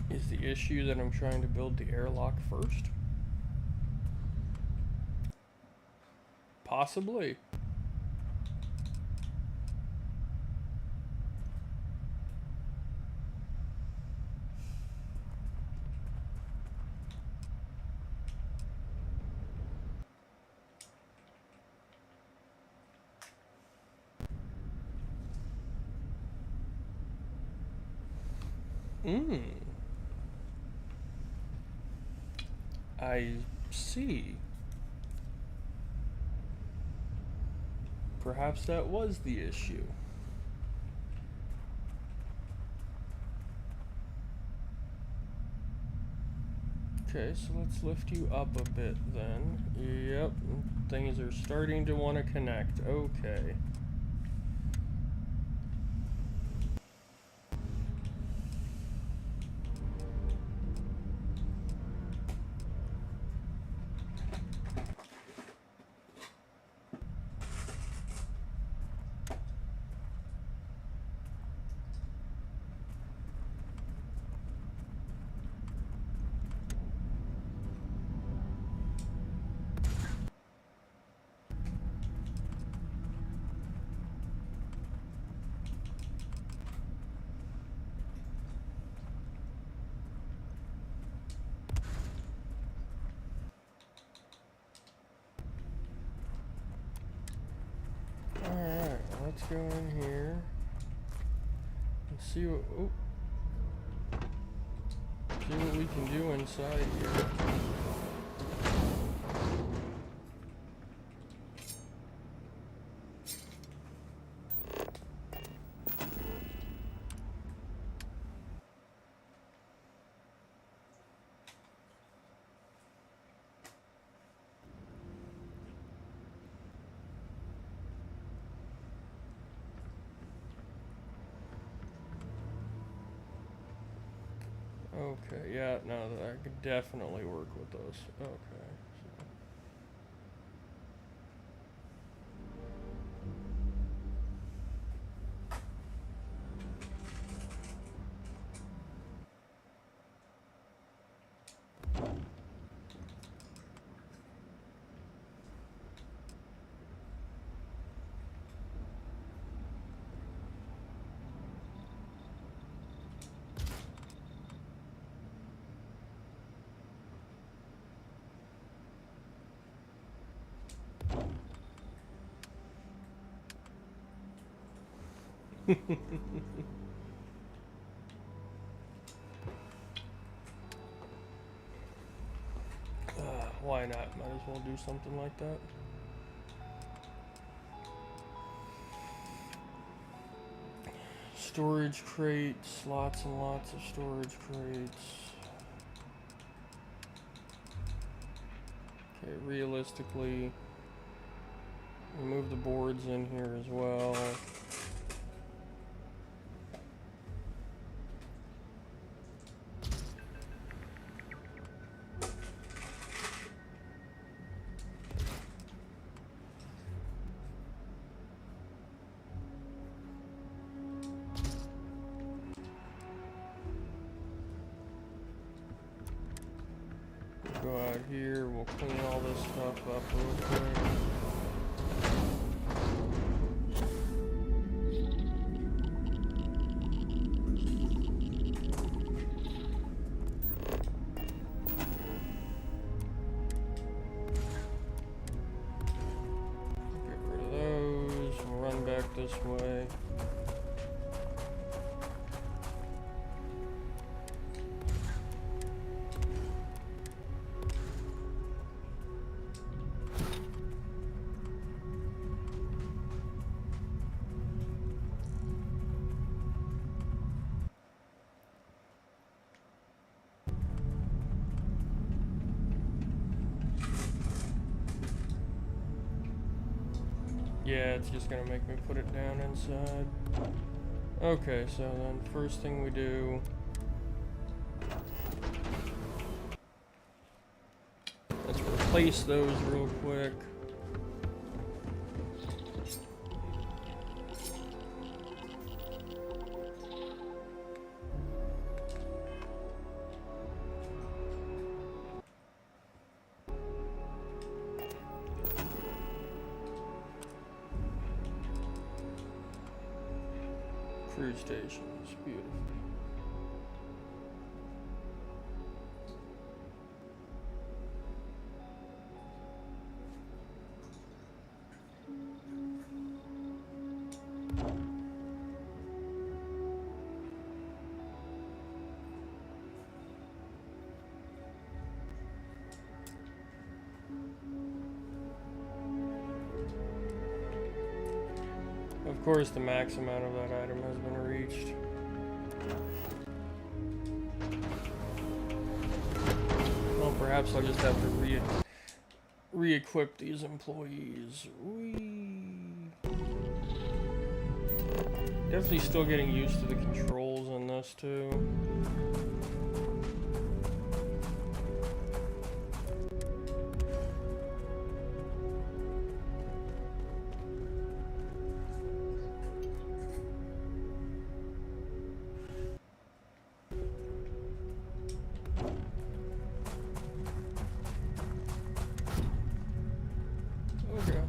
Is the issue that I'm trying to build the airlock first? Possibly. I see. Perhaps that was the issue. Okay, so let's lift you up a bit then. Yep, things are starting to want to connect. Okay. Alright, let's go in here and see what we can do inside here. Okay, yeah, no, I could definitely work with those. Okay. Why not? Might as well do something like that. Storage crates, lots and lots of storage crates. Okay, realistically, remove the boards in here as well. Go out here, we'll clean all this stuff up real quick. Get rid of those, we'll run back this way. Yeah, it's just gonna make me put it down inside. Okay, so then first thing we do, let's replace those real quick. Crew stations, beautiful. Of course, the max amount of that item has been reached. Well, perhaps I'll just have to re-equip these employees. Whee. Definitely still getting used to the controls in this too. Okay.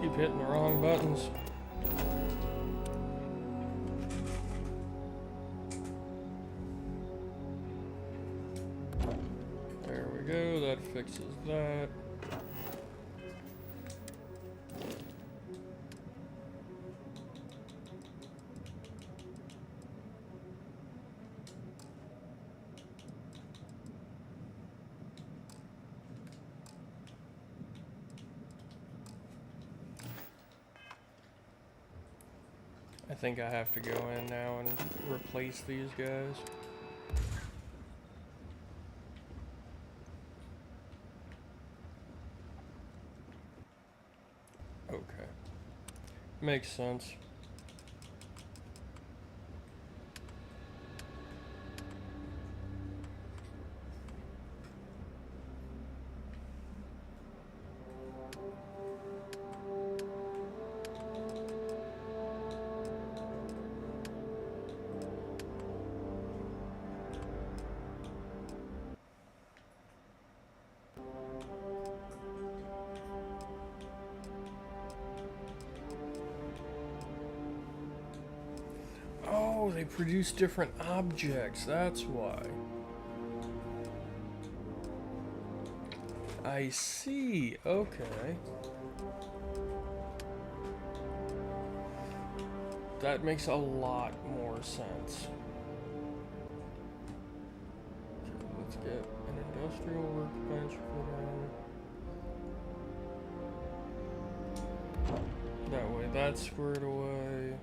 Keep hitting the wrong buttons. There we go, that fixes that. I think I have to go in now and replace these guys. Okay. Makes sense. Oh, they produce different objects, that's why. I see, okay. That makes a lot more sense. Okay, let's get an industrial workbench put in. That way that's squared away.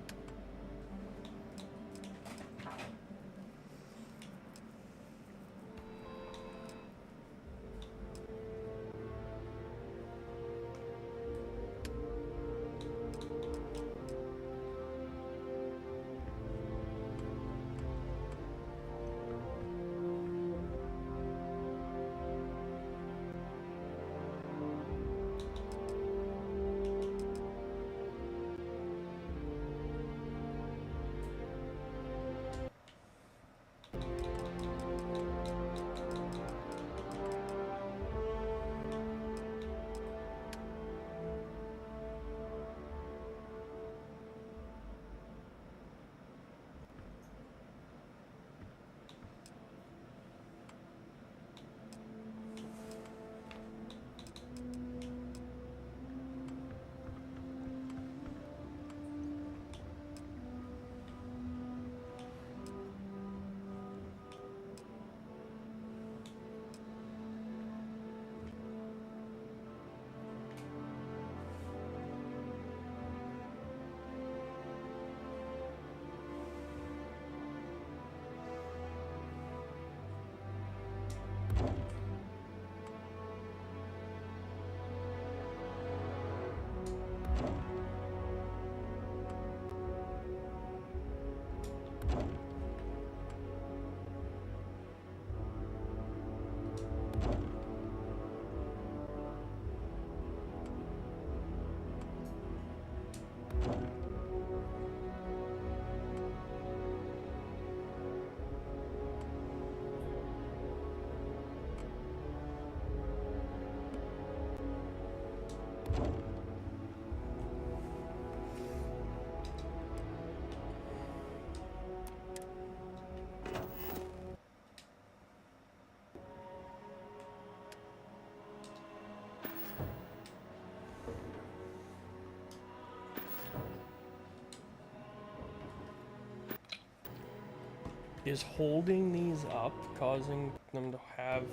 Is holding these up causing them to have...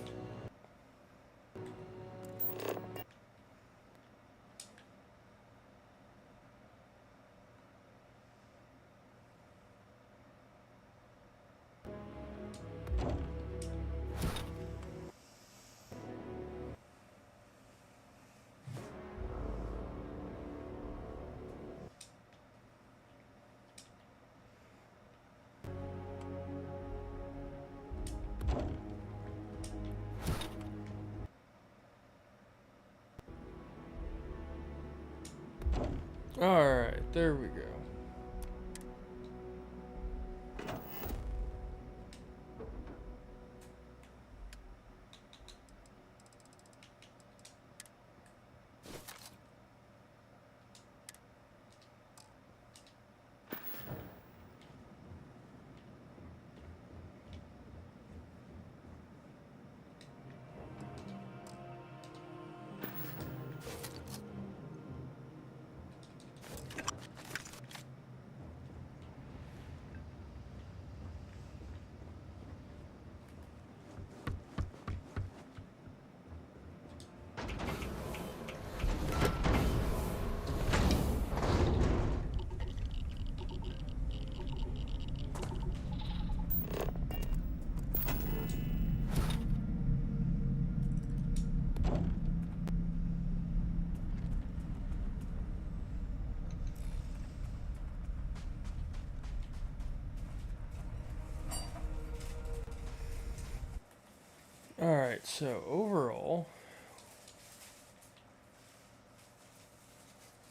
Alright, there we go. Alright, so overall,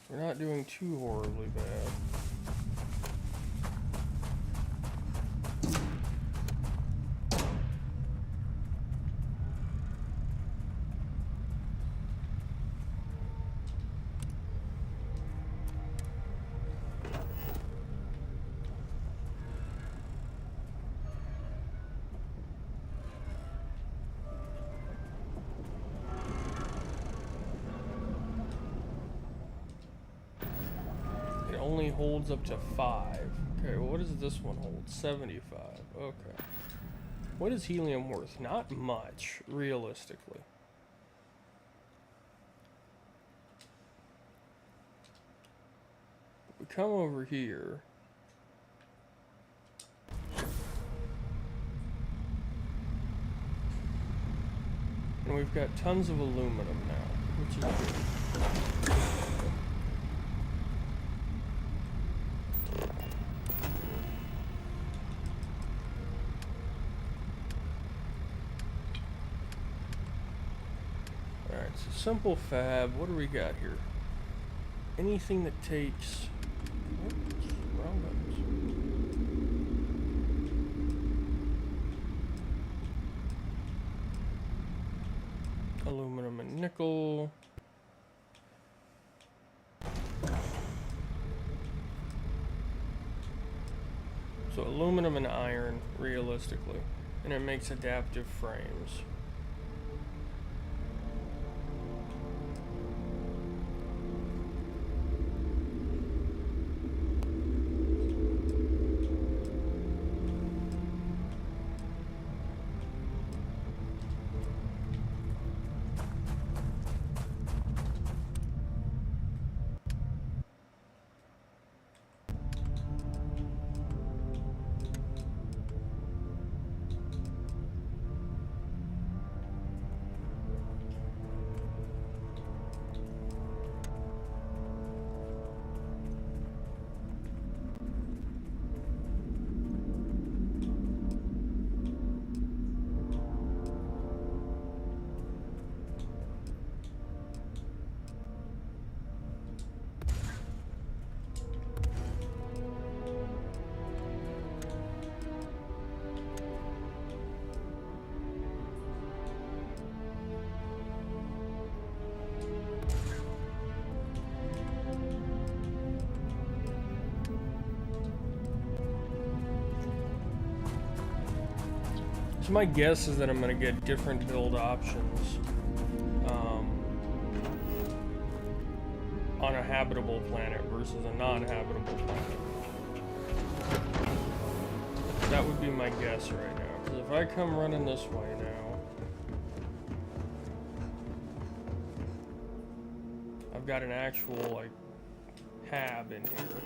we're not doing too horribly bad. Only holds up to 5. Okay, well, what does this one hold? 75. Okay. What is helium worth? Not much, realistically. We come over here. And we've got tons of aluminum now, which is good. Simple fab. What do we got here? Anything that takes... Oops, wrong buttons. Aluminum and nickel. So aluminum and iron, realistically. And it makes adaptive frames. So my guess is that I'm going to get different build options on a habitable planet versus a non-habitable planet. That would be my guess right now. Because if I come running this way now, I've got an actual, like, hab in here.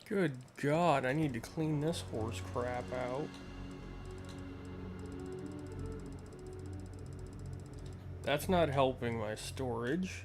Good God, I need to clean this horse crap out. That's not helping my storage.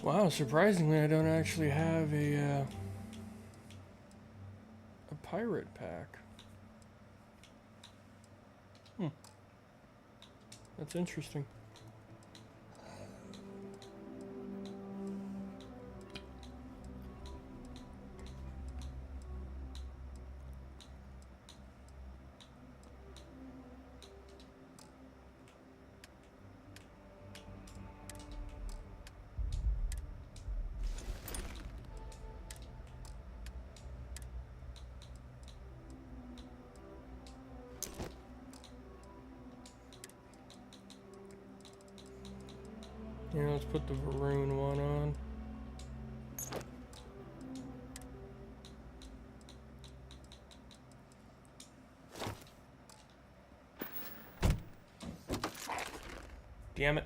Wow, surprisingly, I don't actually have a pirate pack. That's interesting. Yeah, let's put the Varun one on. Damn it.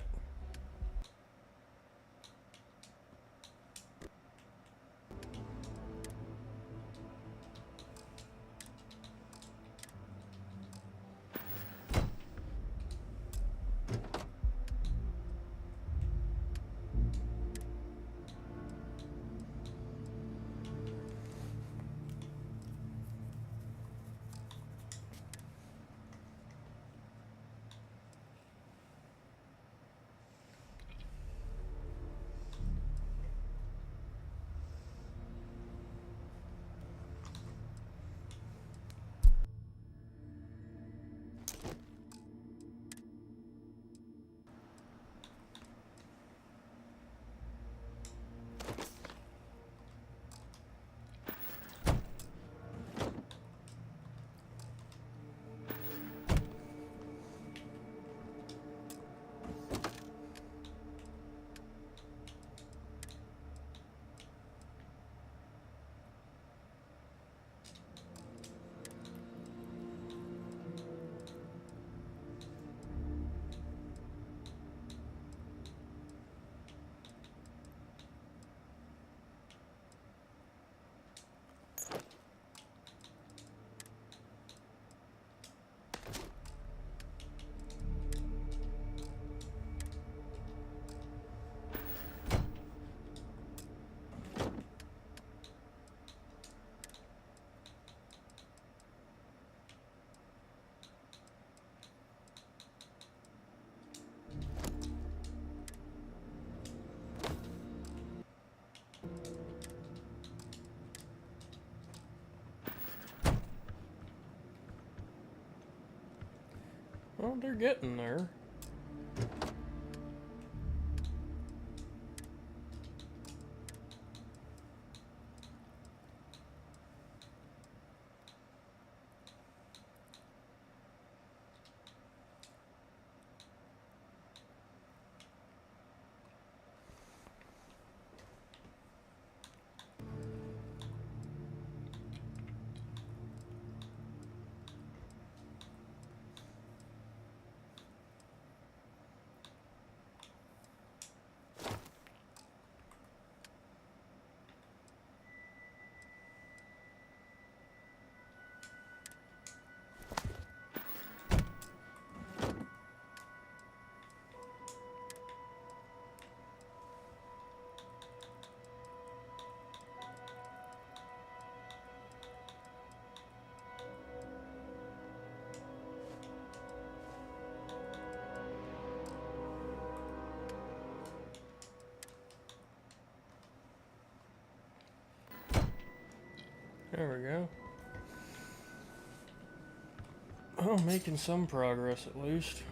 Well, they're getting there. There we go. Oh, making some progress at least.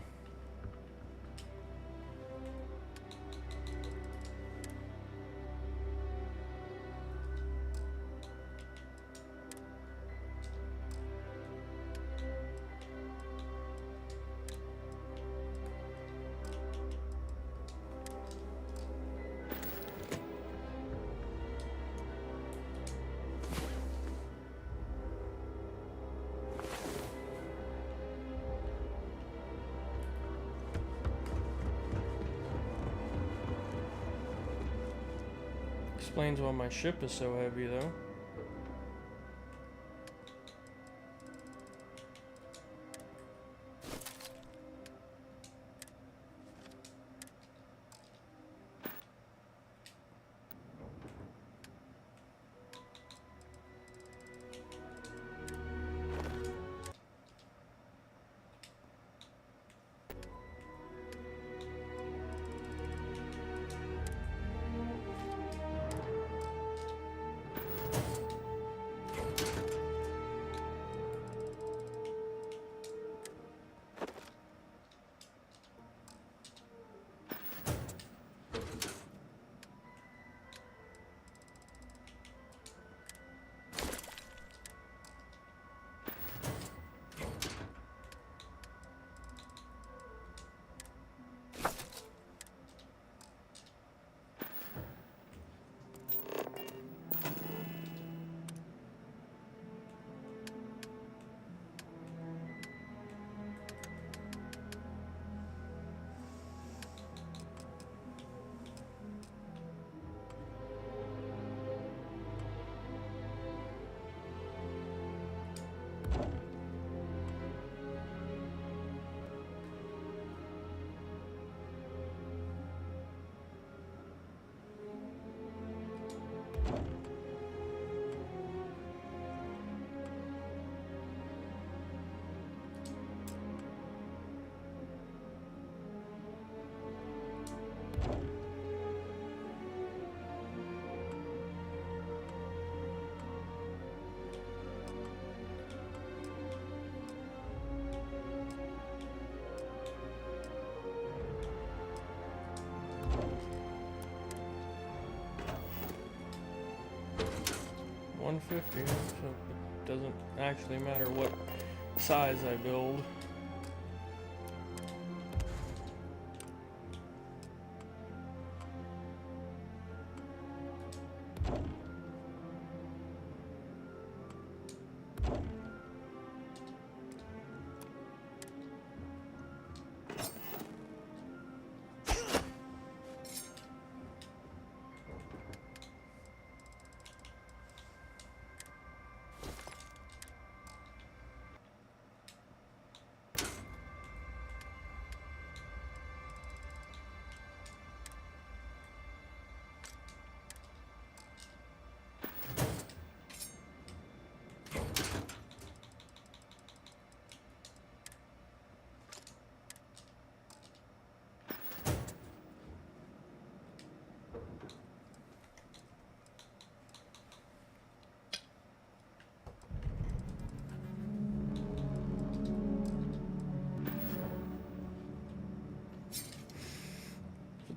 Explains why my ship is so heavy, though. $150, so it doesn't actually matter what size I build.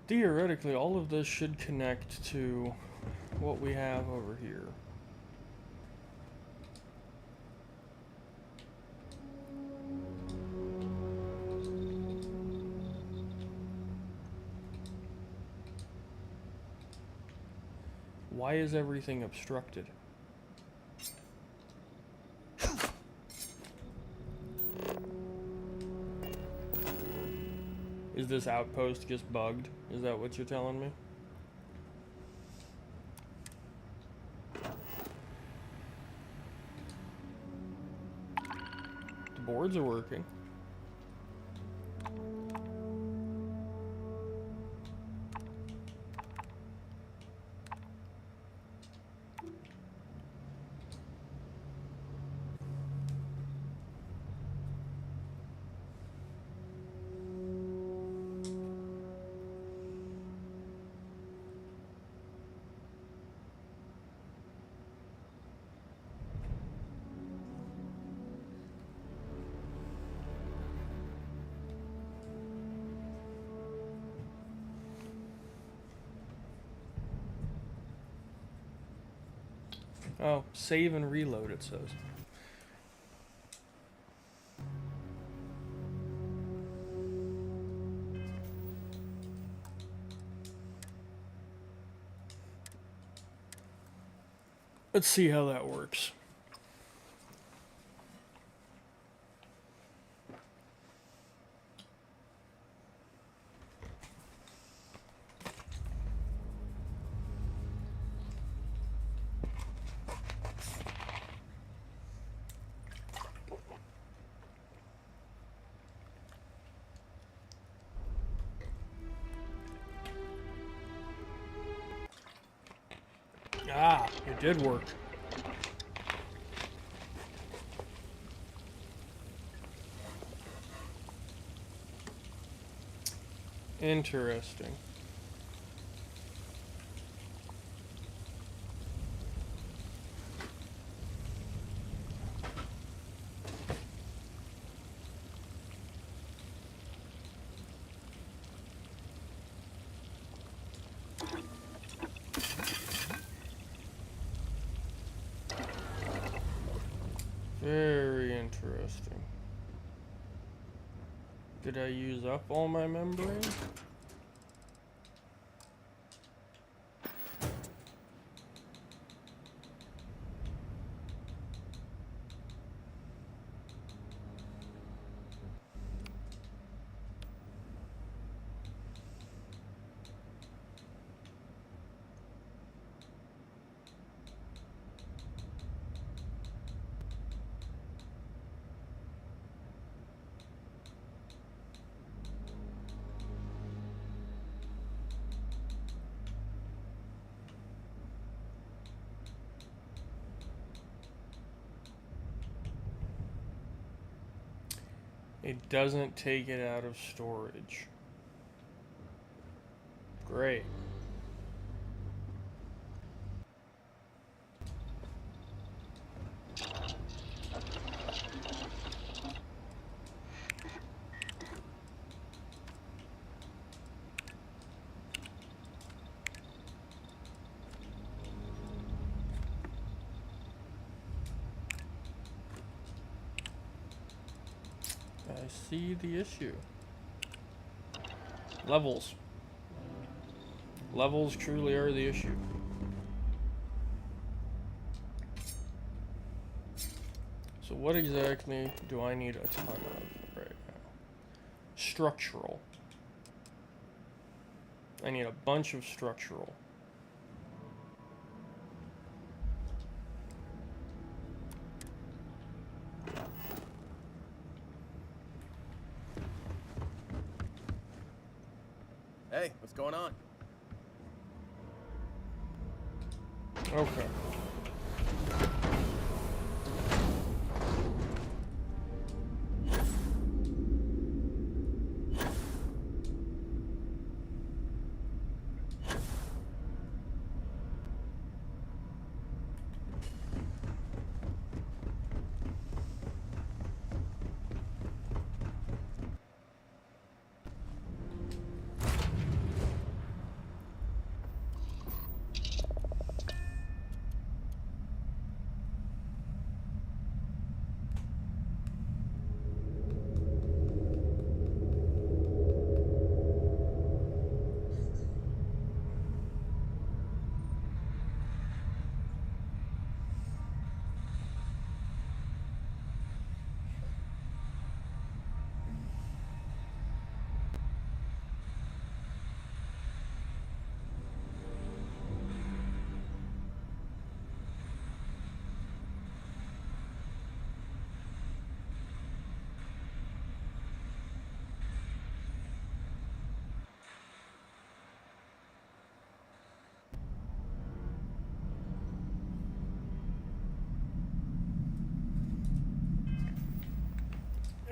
Theoretically, all of this should connect to what we have over here. Why is everything obstructed? Is this outpost just bugged? Is that what you're telling me? The boards are working. Oh, save and reload, it says. Let's see how that works. Ah, it did work. Interesting. Very interesting. Did I use up all my membrane? It doesn't take it out of storage. Great. I see the issue. Levels. Levels truly are the issue. So what exactly do I need a ton of right now? Structural. I need a bunch of structural. Hey, what's going on? Okay.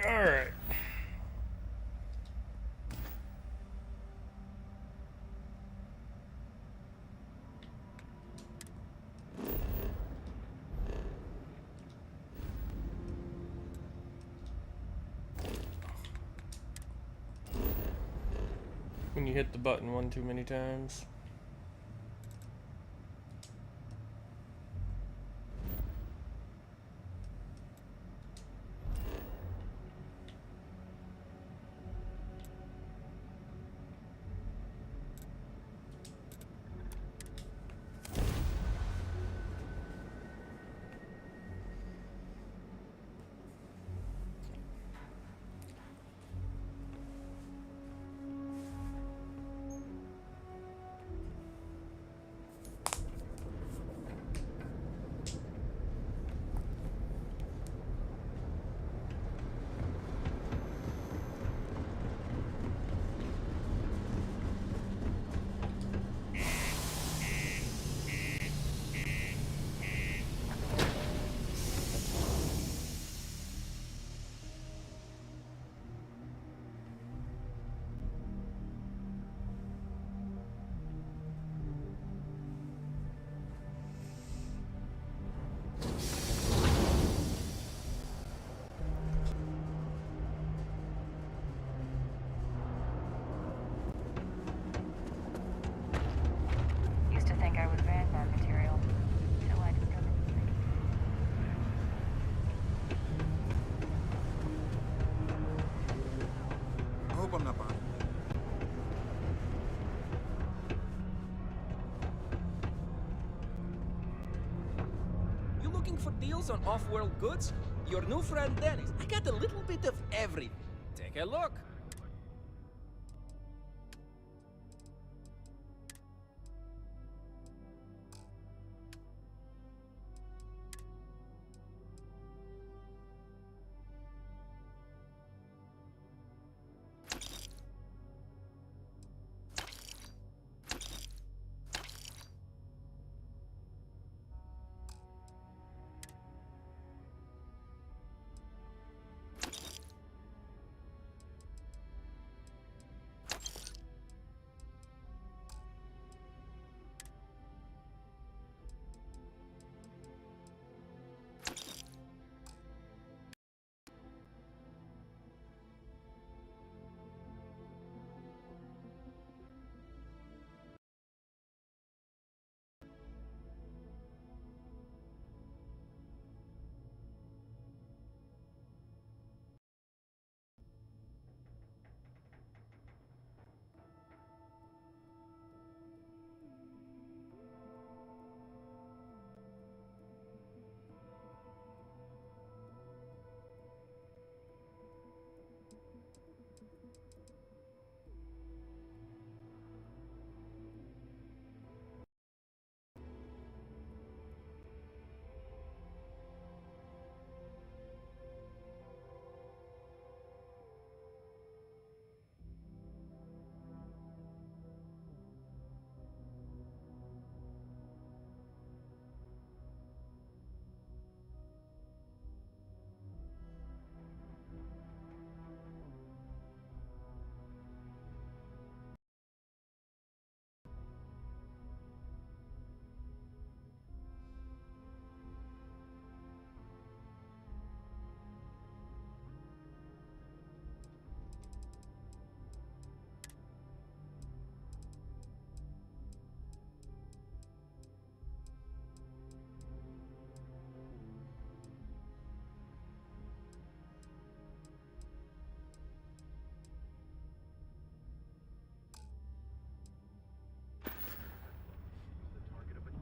Alright. When you hit the button one too many times. Used to think I was Vanguard material. Till I discovered. I hope I'm not bothering. You looking for deals on off-world goods? Your new friend Dennis. I got a little bit of everything. Take a look.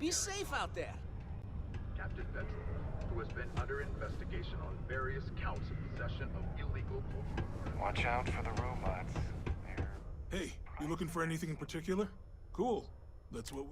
Be safe out there. Captain Vettel, who has been under investigation on various counts of possession of illegal... Watch out for the robots. Hey, you looking for anything in particular? Cool. That's what we...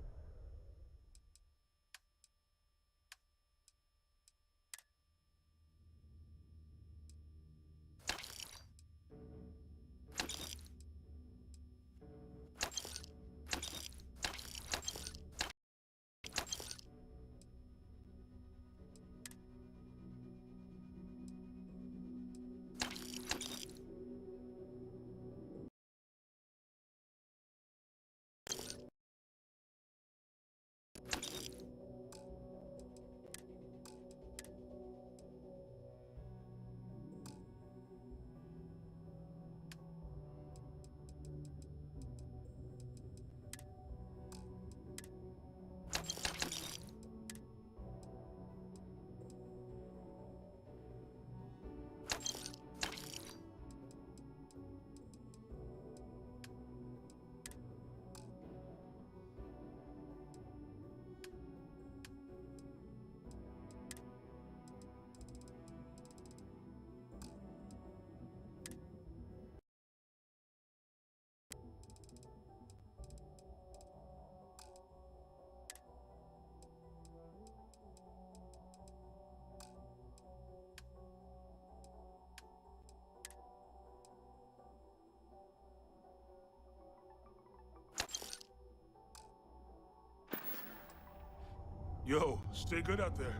Yo, stay good out there.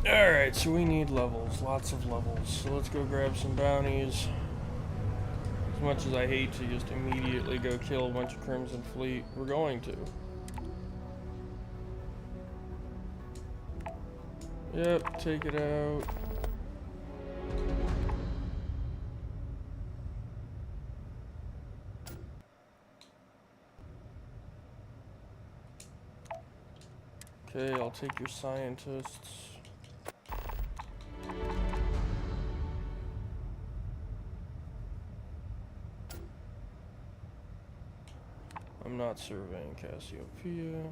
Alright, so we need levels. Lots of levels. So let's go grab some bounties. As much as I hate to just immediately go kill a bunch of Crimson Fleet, we're going to. Yep, take it out. Okay, I'll take your scientists. I'm not surveying Cassiopeia.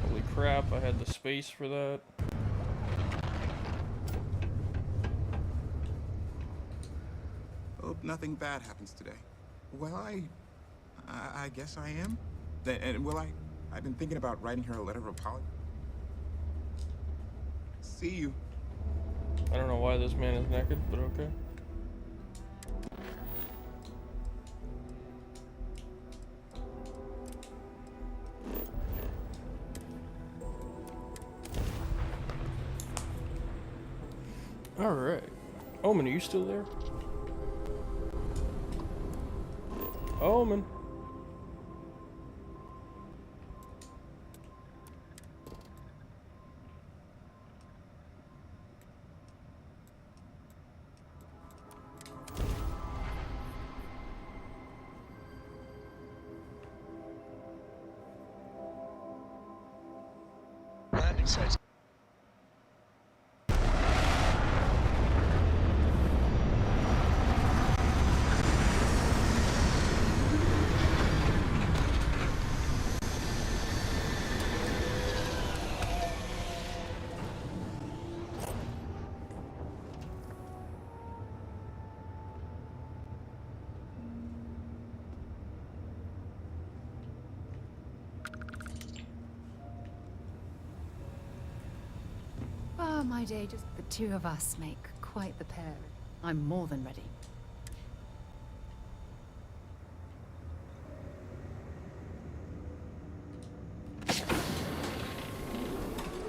Holy crap, I had the space for that. Hope nothing bad happens today. Well, I guess I am. And will I? I've been thinking about writing her a letter of apology. See you. I don't know why this man is naked, but okay. Alright. Omen, are you still there? Omen. Landing sites. Oh, my day, just the two of us make quite the pair. I'm more than ready. I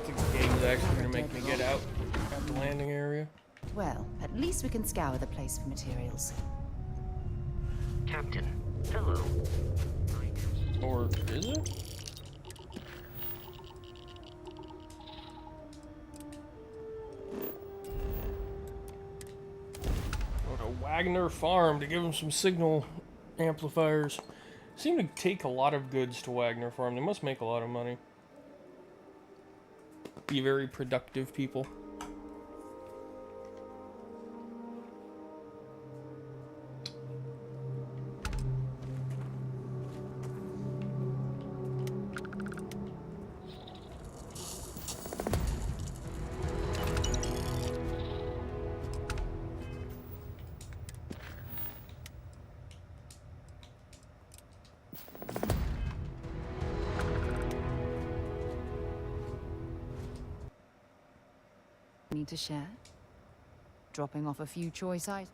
think the game's actually gonna make me get out at the landing area. Well, at least we can scour the place for materials. Captain, hello. Or is it? Wagner Farm to give them some signal amplifiers. Seem to take a lot of goods to Wagner Farm. They must make a lot of money. Be very productive people. Need to share? Dropping off a few choice items?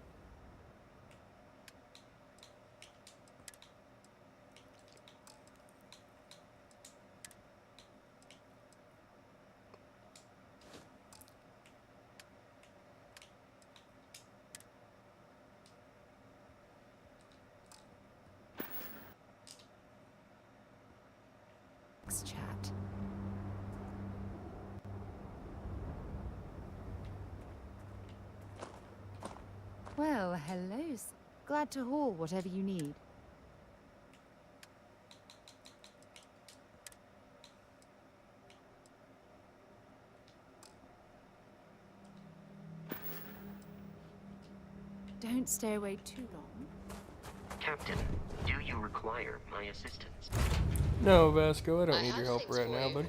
Chat. Well, hello. Glad to haul whatever you need. Don't stay away too long. Captain, do you require my assistance? No, Vasco, I don't need your help right now, buddy.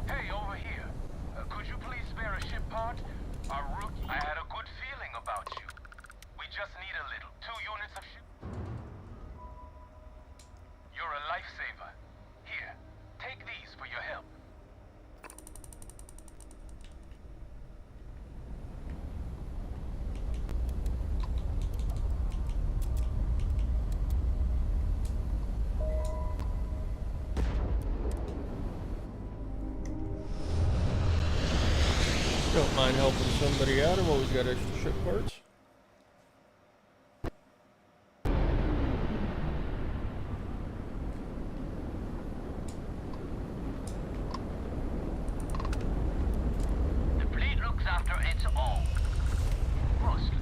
Hey, over here. Could you please spare a ship part? Our route, I had a good feeling about you. We just need a little. 2 units of ship. You're a lifesaver. Here, take these for your help. Don't mind helping somebody out. I've always got extra ship parts. The fleet looks after its own. Mostly.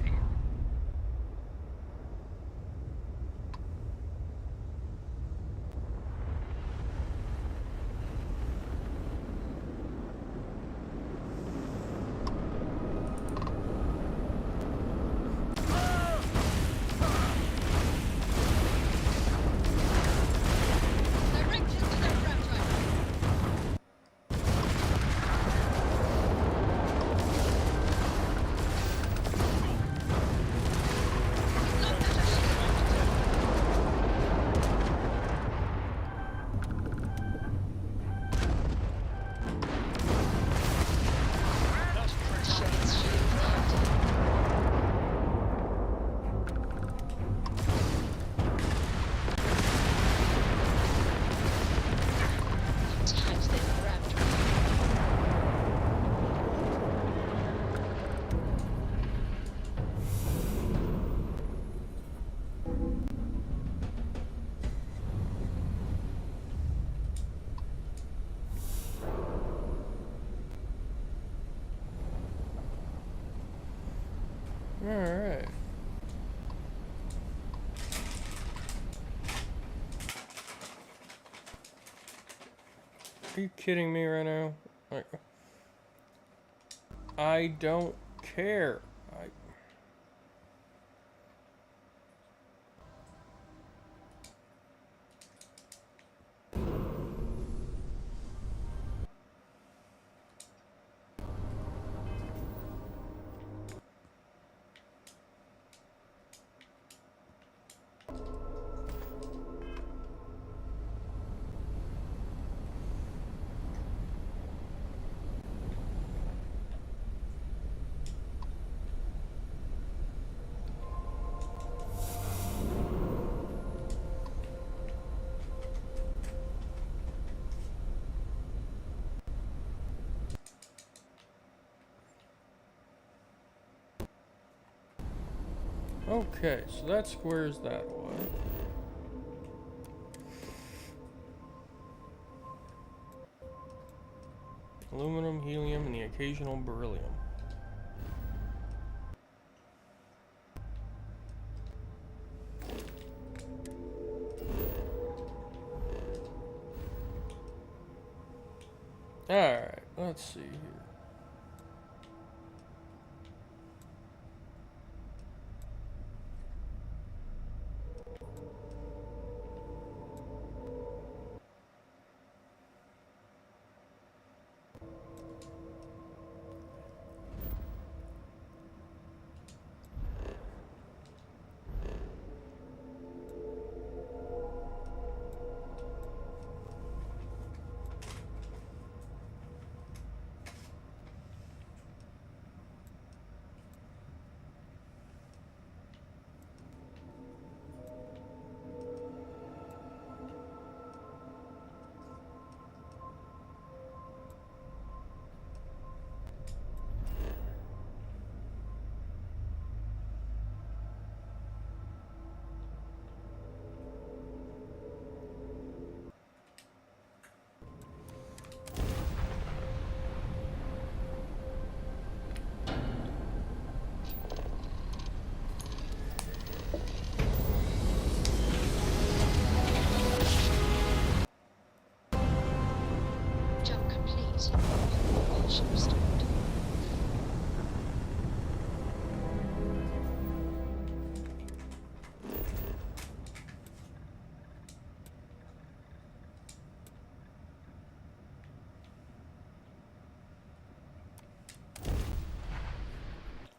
Alright. Are you kidding me right now? Like, I don't care. Okay, so that squares that away. Aluminum, helium, and the occasional beryllium. Alright, let's see here. Jump complete. All ship restored.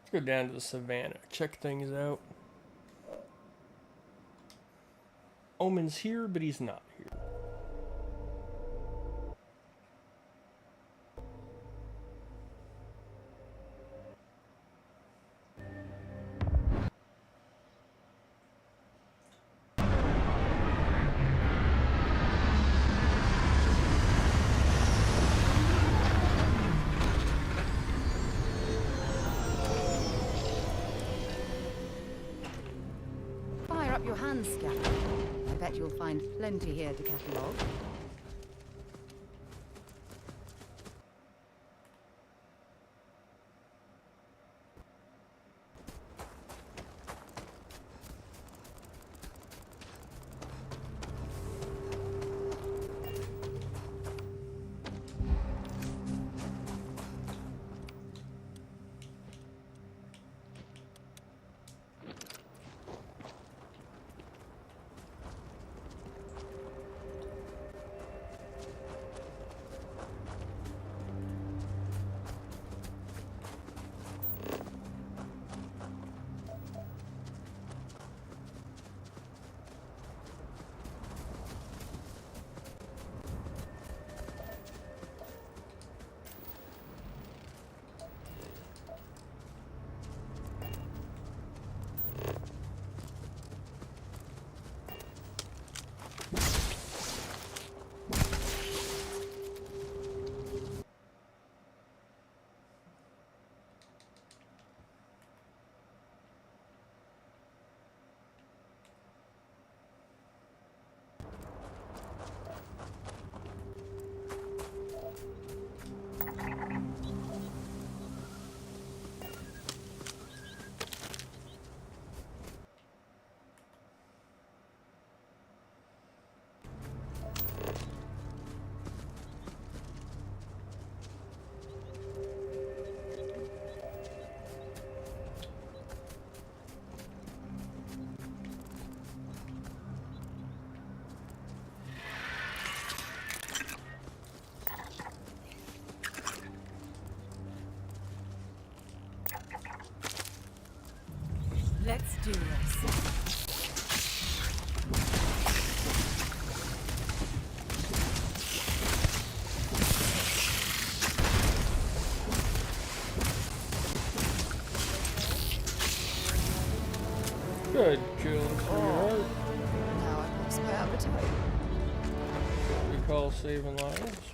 Let's go down to the savannah, check things out. Omen's here, but he's not here. Fire up your hands, Scout. I bet you'll find plenty here to catalogue. Let's do this. Good, Jill. Alright. Now I've lost my appetite. What we call saving lives.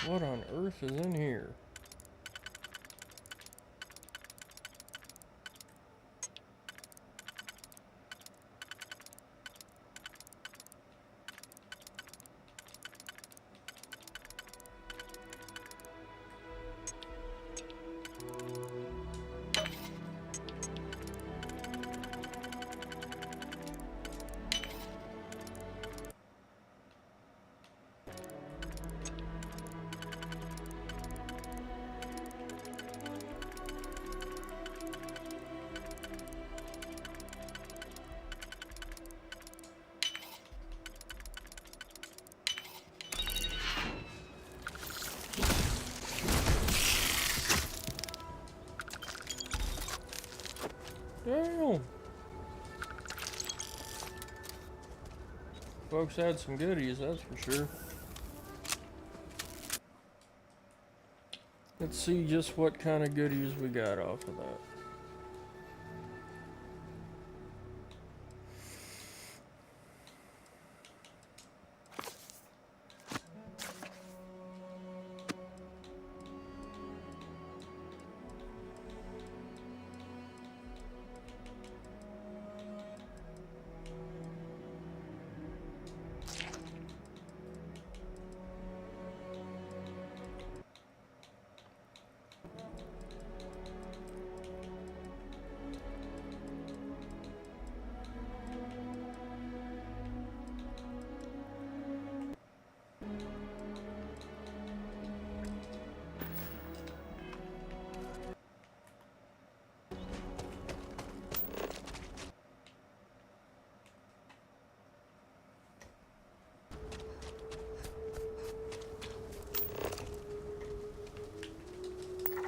What on earth is in here? Damn. Folks had some goodies, that's for sure. Let's see just what kind of goodies we got off of that.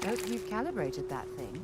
Hope you've calibrated that thing.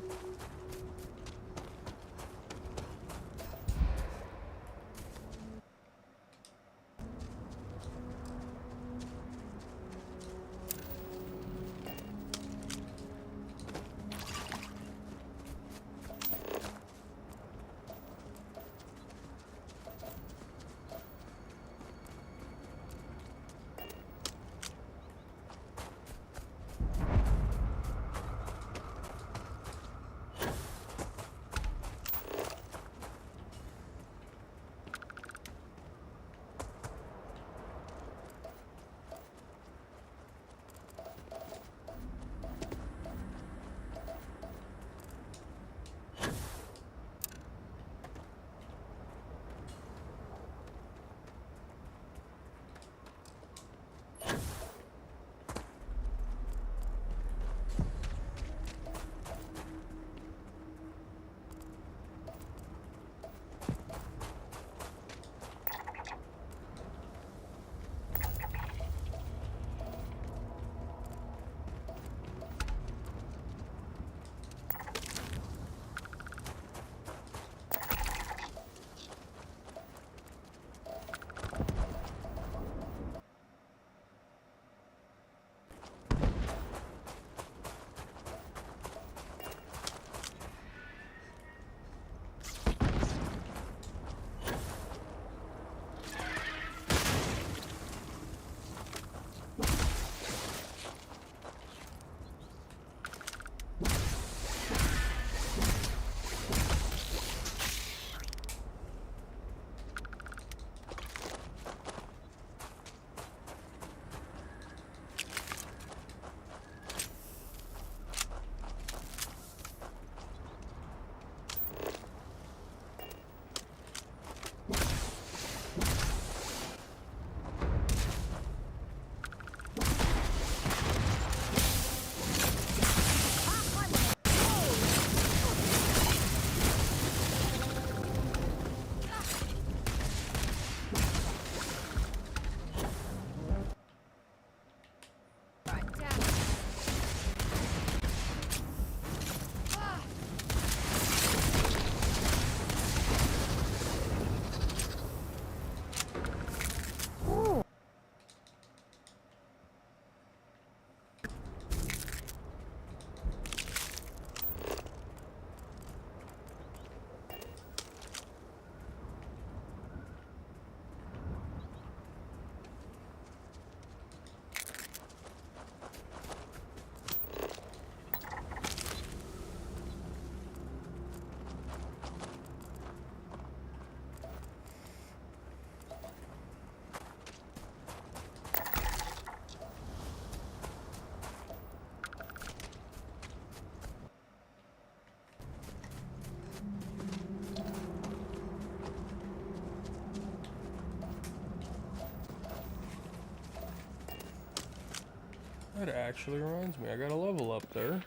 That actually reminds me, I got a level up there.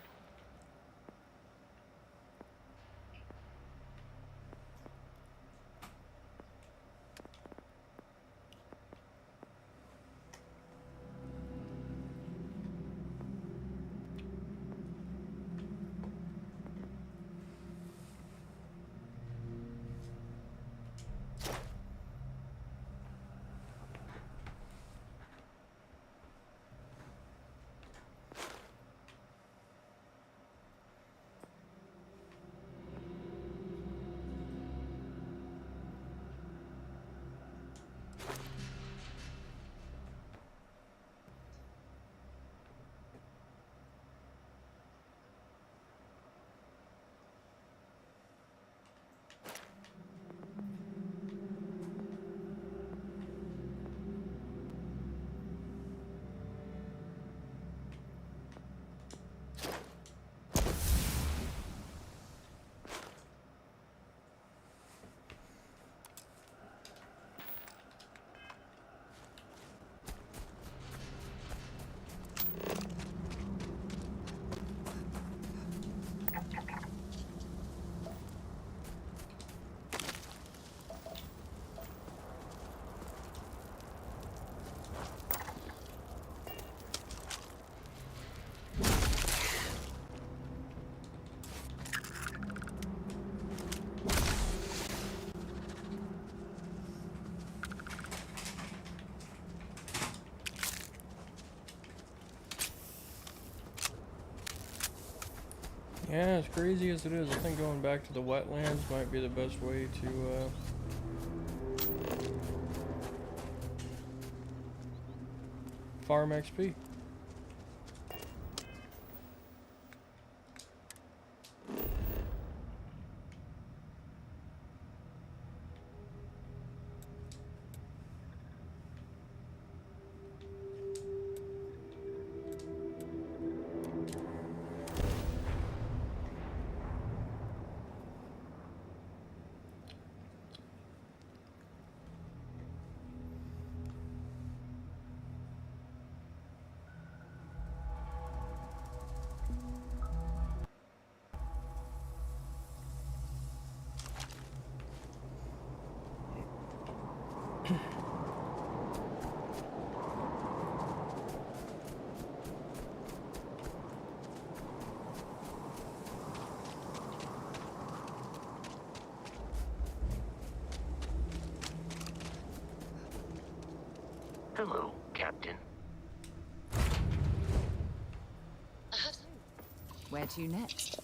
Yeah, as crazy as it is, I think going back to the wetlands might be the best way to farm XP. Hello, Captain. Where to next?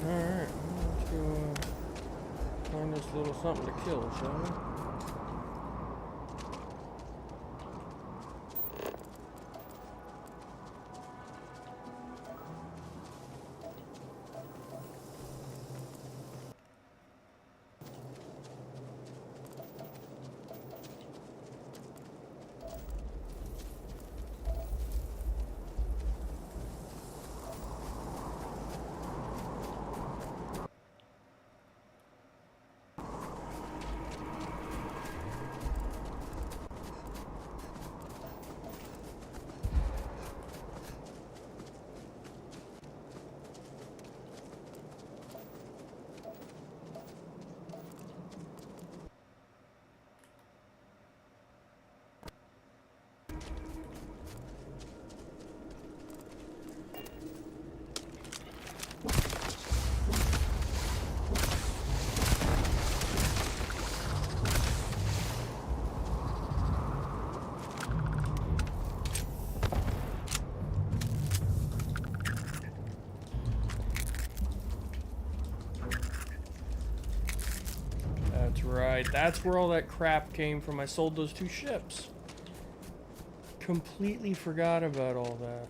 Alright, let's go find this little something to kill, shall we? right. That's where all that crap came from. I sold those 2 ships. Completely forgot about all that.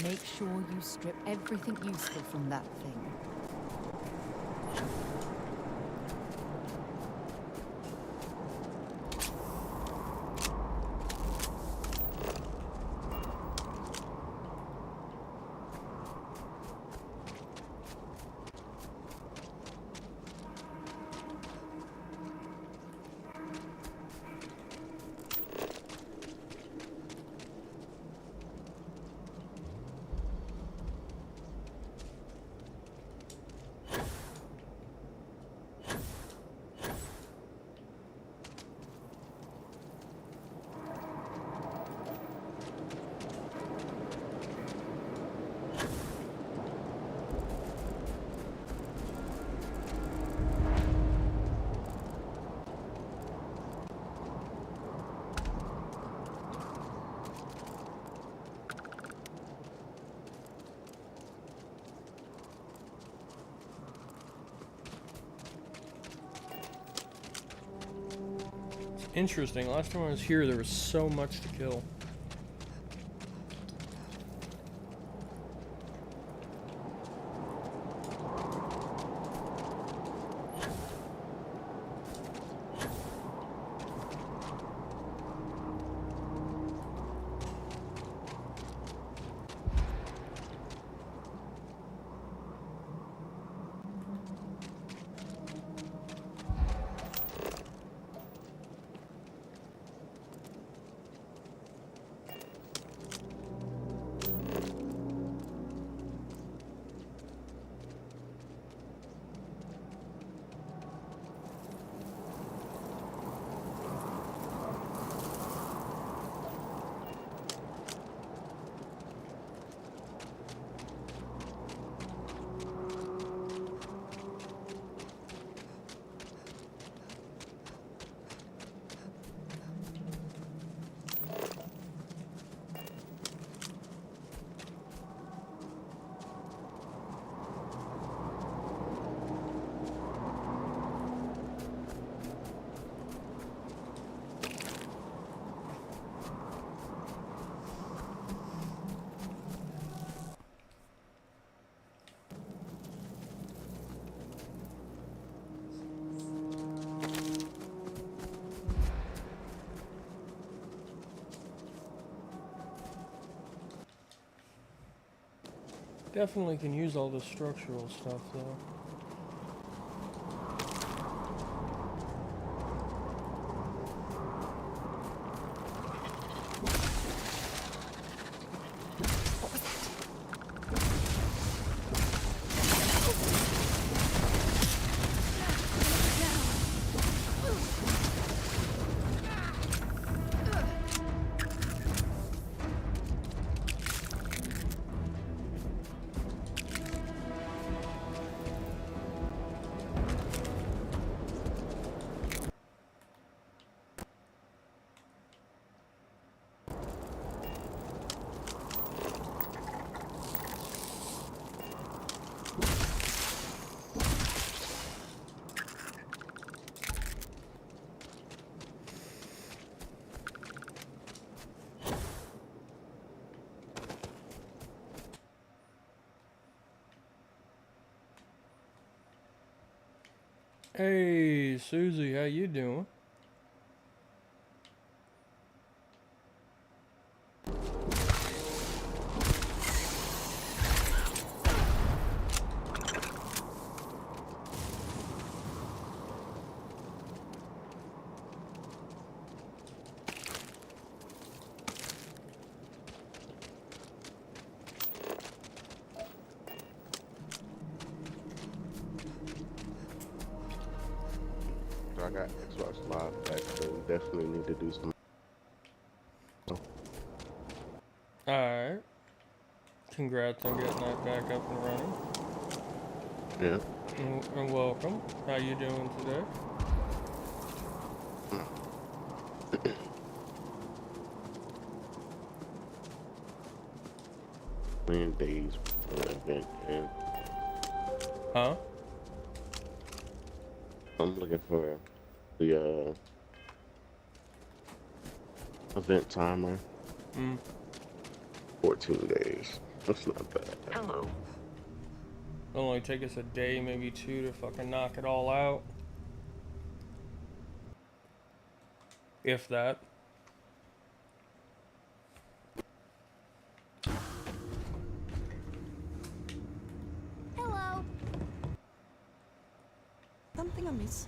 Make sure you strip everything useful from that thing. Interesting. Last time I was here, there was so much to kill. Definitely can use all the structural stuff though. Hey, Susie, how you doing? I got Xbox Live back, so we definitely need to do some. Alright. Congrats on getting that back up and running. Yeah. And welcome. How you doing today? Playing days for an event, and Huh? I'm looking for the event timer. 14 days. That's not bad. Hello. It'll only take us a day, maybe two, to fucking knock it all out. If that. Hello. Something amiss.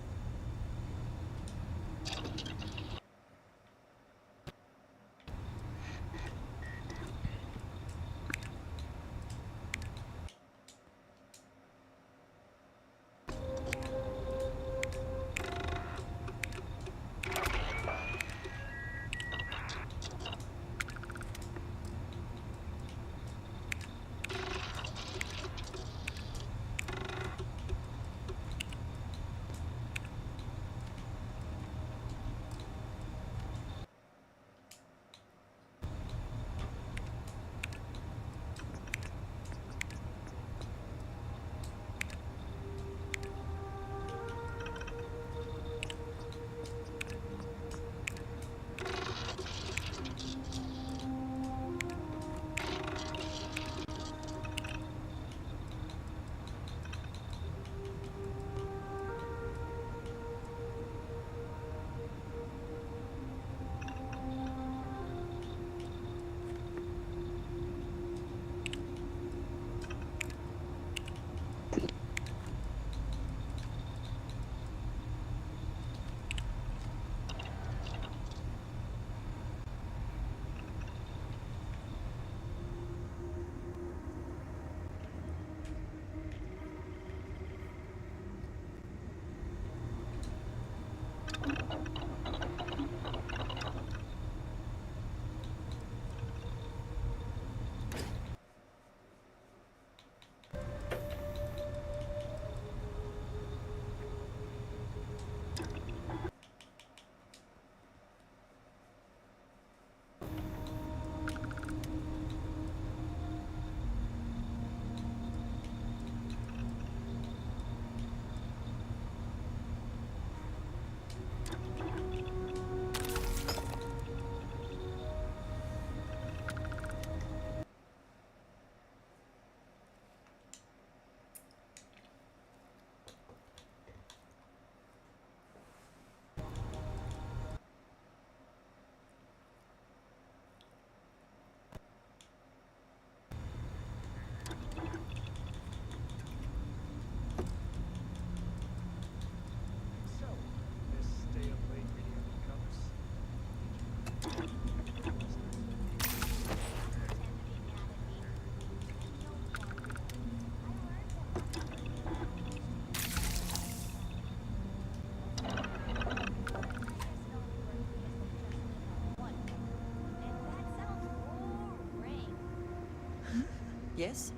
Yes?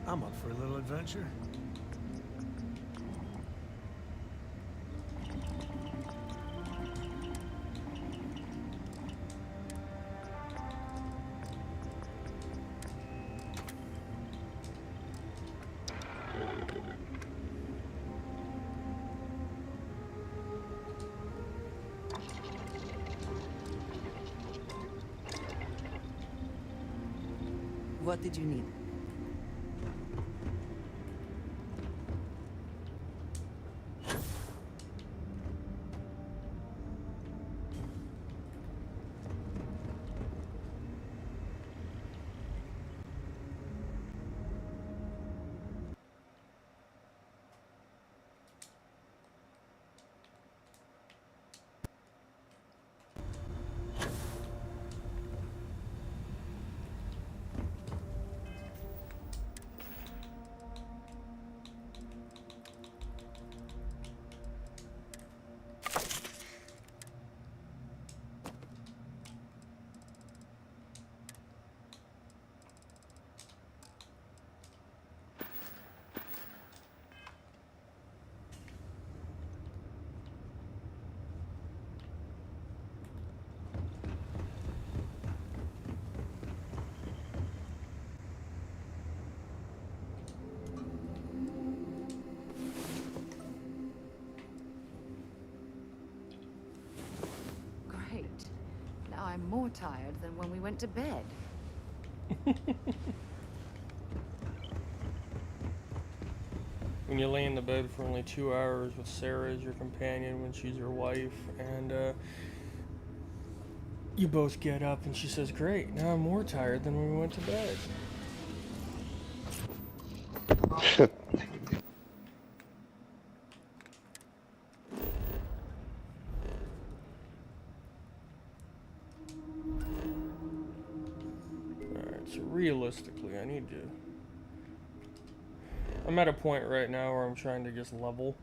I'm up for a little adventure. What did you need? I'm more tired than when we went to bed. When you lay in the bed for only 2 hours with Sarah as your companion when she's your wife, and you both get up and she says, "Great, now I'm more tired than when we went to bed." Alright, so realistically, I'm at a point right now where I'm trying to just level.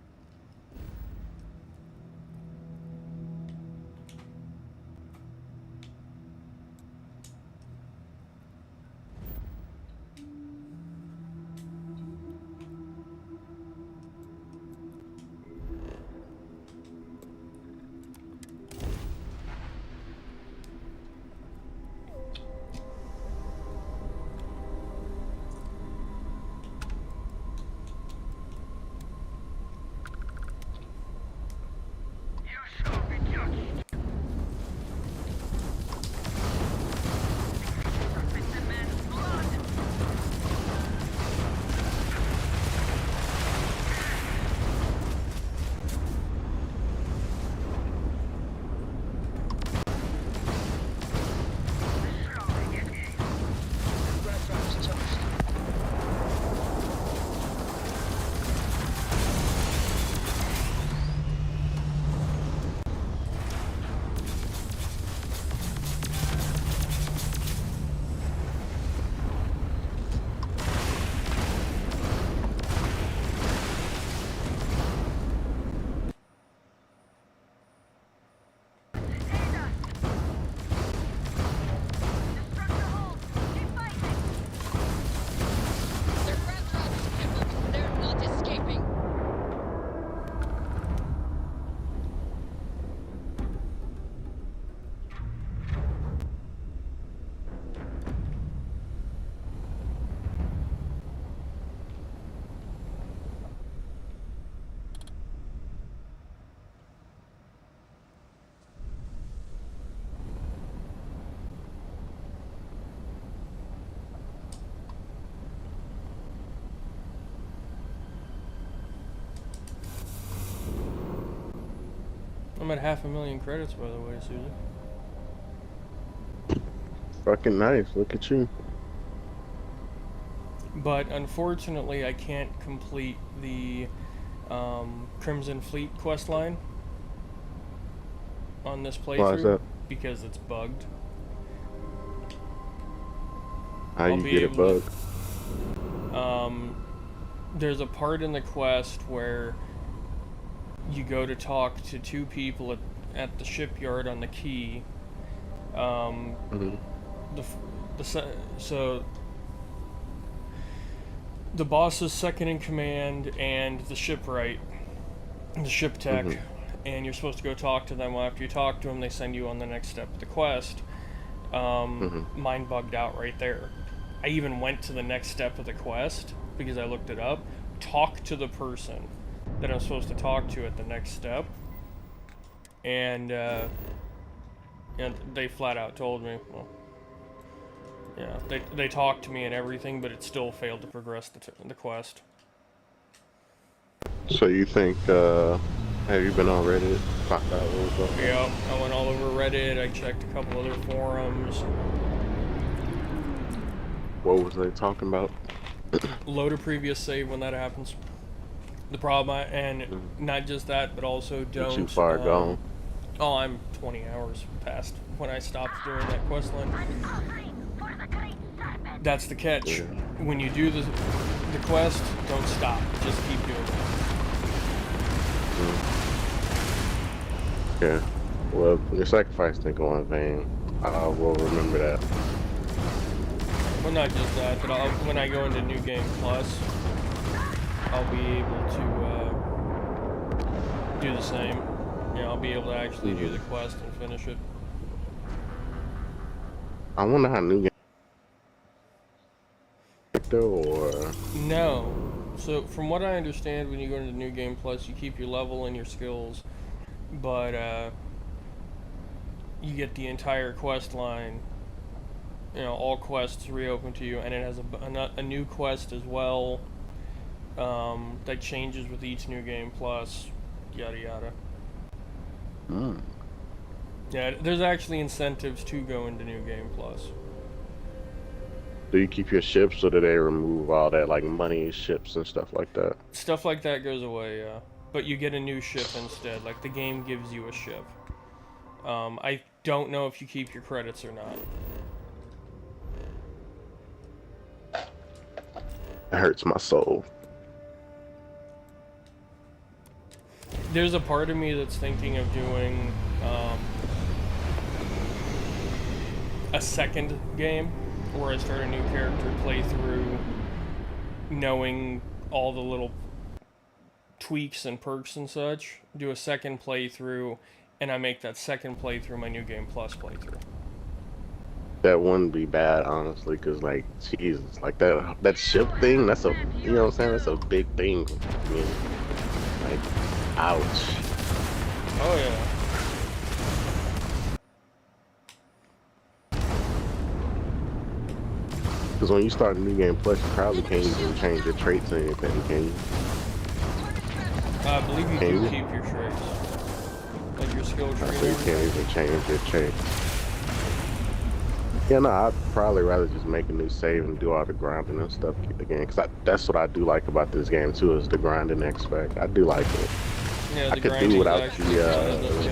I'm at 500,000 credits, by the way, Susan. Fucking nice. Look at you. But unfortunately, I can't complete the Crimson Fleet questline on this Why is playthrough that? because it's bugged. How you get it bugged? There's a part in the quest where you go to talk to two people at the shipyard on the quay. So the boss's second in command and the shipwright, the ship tech, and you're supposed to go talk to them. Well, after you talk to them, they send you on the next step of the quest. Mine bugged out right there. I even went to the next step of the quest because I looked it up. Talk to the person that I'm supposed to talk to at the next step, and they flat out told me, well, yeah, they talked to me and everything, but it still failed to progress the quest. So you think, have you been on Reddit? Found out what was up? Yeah, I went all over Reddit, I checked a couple other forums. What was they talking about? Load a previous save when that happens. The problem, and not just that, but also don't... Too far gone. Oh, I'm 20 hours past when I stopped doing that quest line. That's the catch. Yeah. When you do the quest, don't stop. Just keep doing it. Yeah. Well, your sacrifice didn't go in vain. I will remember that. Well, not just that, but when I go into New Game Plus, I'll be able to do the same. Yeah, I'll be able to actually do the quest and finish it. I wonder how New Game or no. So from what I understand, when you go into New Game Plus, you keep your level and your skills, but you get the entire quest line. You know, all quests reopen to you, and it has a new quest as well that changes with each new game plus, yada yada. Yeah, there's actually incentives to go into New Game Plus. Do you keep your ships, or do they remove all that, like, money, ships, and stuff like that? Stuff like that goes away, yeah. But you get a new ship instead. Like, the game gives you a ship. I don't know if you keep your credits or not. It hurts my soul. There's a part of me that's thinking of doing a second game where I start a new character playthrough, knowing all the little tweaks and perks and such. Do a second playthrough, and I make that second playthrough my New Game Plus playthrough. That wouldn't be bad, honestly, because, like, Jesus, like, that ship thing, that's a, you know what I'm saying, that's a big thing. I mean, like, ouch. Oh, yeah. Because when you start a New Game Plus, you probably can't even change your traits or anything, can you? I believe you do keep your traits. Like your skill tree. So you can't even change your traits. Yeah, no, I'd probably rather just make a new save and do all the grinding and stuff again. Because that's what I do like about this game, too, is the grinding aspect. I do like it. Yeah, I could do without the,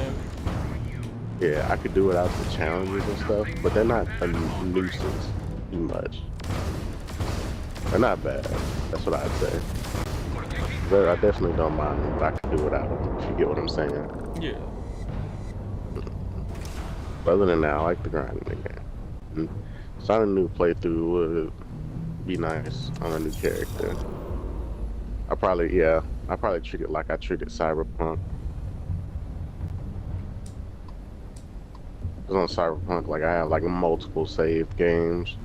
yeah, I could do without the challenges and stuff, but they're not a nuisance too much. They're not bad. That's what I'd say. But I definitely don't mind them, but I could do without them, if you get what I'm saying. Yeah. But other than that, I like the grinding again. Starting a new playthrough would be nice on a new character. I probably treat it like I treated Cyberpunk. Because on Cyberpunk, like, I have, like, multiple saved games.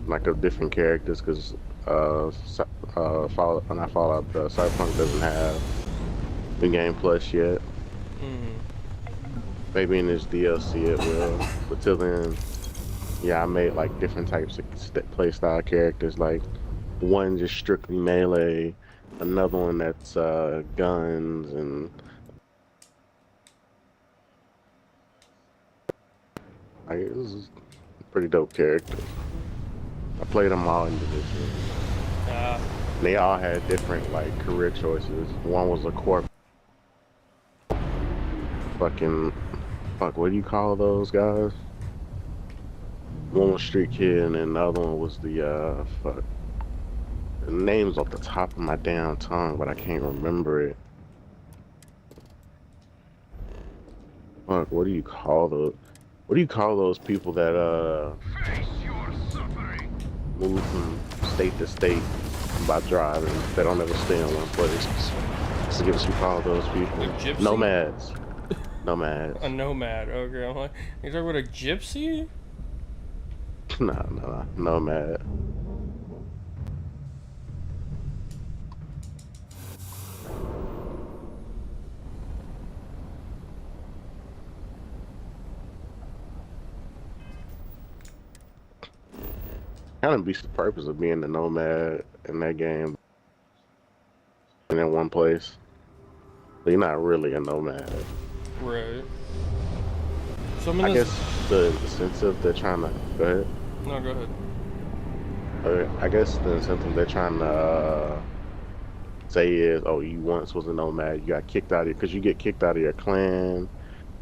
Like, of different characters, because Fallout, Cyberpunk doesn't have the Game Plus yet. Maybe in this DLC it will, but till then, yeah, I made, like, different types of playstyle characters, like, one just strictly melee, another one that's guns, and like, it was a pretty dope character. I played them all individually. They all had different, like, career choices. One was a corp. Fuck, what do you call those guys? One was Street Kid, and then the other one was the, fuck. The name's off the top of my damn tongue, but I can't remember it. Fuck, what do you call those people that, move from state to state by driving? They don't ever stay in one place. I forget what you call those people. Nomads. Nomads. A nomad, okay. I'm like, you talking about a gypsy? No, nomad. Kind of beats the purpose of being the nomad in that game. And in one place. But you're not really a nomad. Right. So I guess the incentive they're trying to... Go ahead. No, go ahead. I guess the incentive they're trying to say is, oh, you once was a nomad, you got kicked out of because you get kicked out of your clan,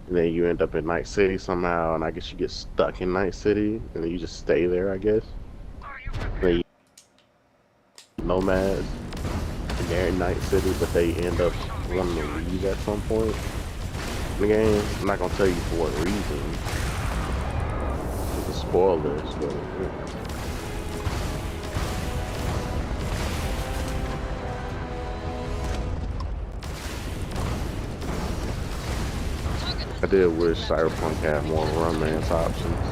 and then you end up in Night City somehow, and I guess you get stuck in Night City, and then you just stay there, I guess. Then nomads, and they're in Night City, but they end up wanting to leave at some point in the game. I'm not gonna tell you for what reason. It's a spoiler, but yeah. I did wish Cyberpunk had more romance options.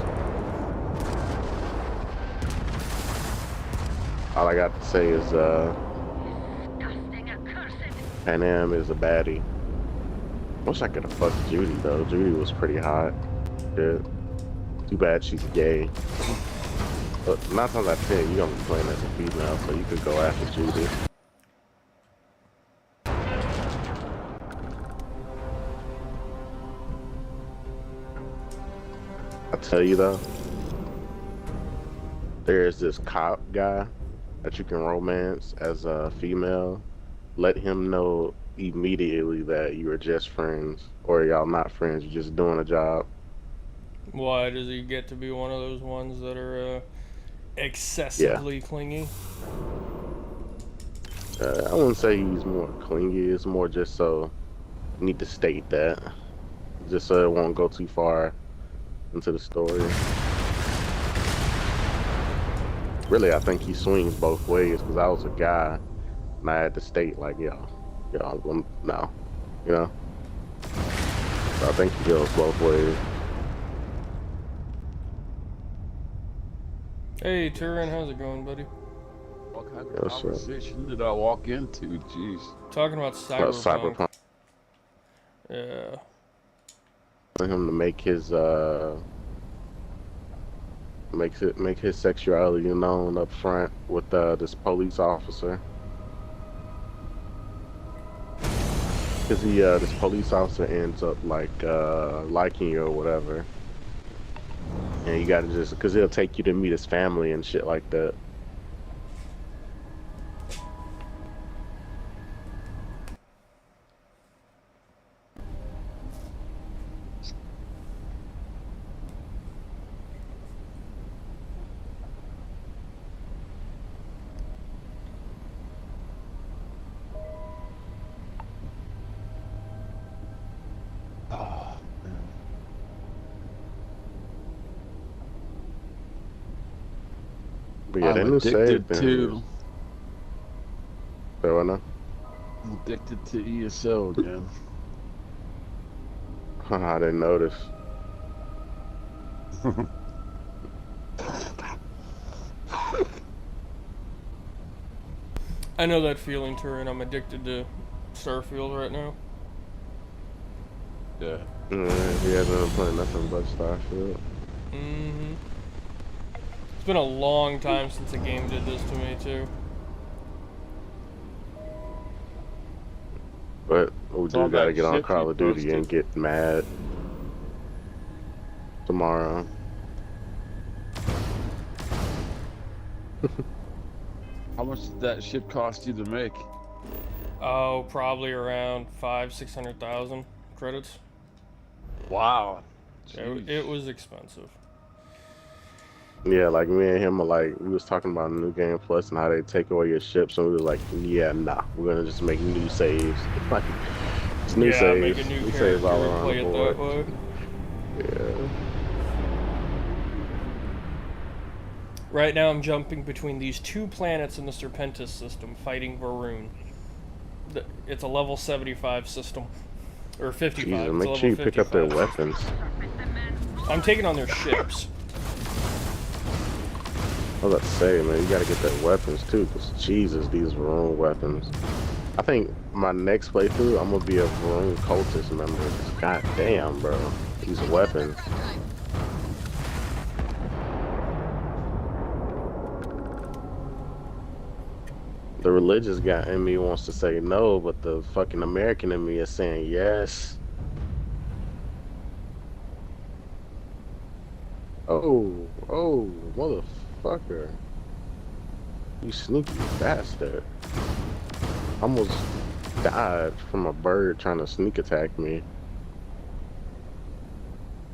All I got to say is, Pan Am is a baddie. Wish I could have fucked Judy though. Judy was pretty hot. Yeah. Too bad she's gay. But 9 times out of 10, you're gonna be playing as a female, so you could go after Judy. I tell you though, there's this cop guy that you can romance as a female. Let him know immediately that you are just friends, or y'all not friends. You're just doing a job. Why does he get to be one of those ones that are excessively clingy? I wouldn't say he's more clingy. It's more just so you need to state that, just so it won't go too far into the story. Really, I think he swings both ways because I was a guy and I had to state like, yo, no, you know. So I think he goes both ways. Hey, Turin, how's it going, buddy? What kind of conversation did I walk into? Jeez. Talking about Cyberpunk. Yeah. For him to make his make his sexuality known up front with this police officer. Cause this police officer ends up like liking you or whatever, and you gotta just, cause he'll take you to meet his family and shit like that. But yeah, I'm addicted to. Fair enough. I'm addicted to ESO again. I didn't notice. I know that feeling, Turin. I'm addicted to Starfield right now. Yeah. He hasn't been playing nothing but Starfield. Mm-hmm. It's been a long time since a game did this to me, too. But we do gotta get on Call of Duty and get mad tomorrow. How much did that ship cost you to make? Oh, probably around 500,000-600,000 credits. Wow. It was expensive. Yeah, like me and him are like, we was talking about New Game Plus and how they take away your ships, and we was like, yeah, nah, we're gonna just make new saves. Like, it's new saves. Make a new saves all around play the it board. that way. Yeah. Right now, I'm jumping between these two planets in the Serpentis system, fighting Varun. It's a level 75 system, or 55. Jesus, make sure you pick up their weapons. I'm taking on their ships. I was about to say, man, you gotta get their weapons too, because Jesus, these Varun weapons. I think my next playthrough, I'm gonna be a Varun cultist member. God damn, bro, these weapons. The religious guy in me wants to say no, but the fucking American in me is saying yes. Oh, motherfucker. You sneaky bastard. Almost died from a bird trying to sneak attack me.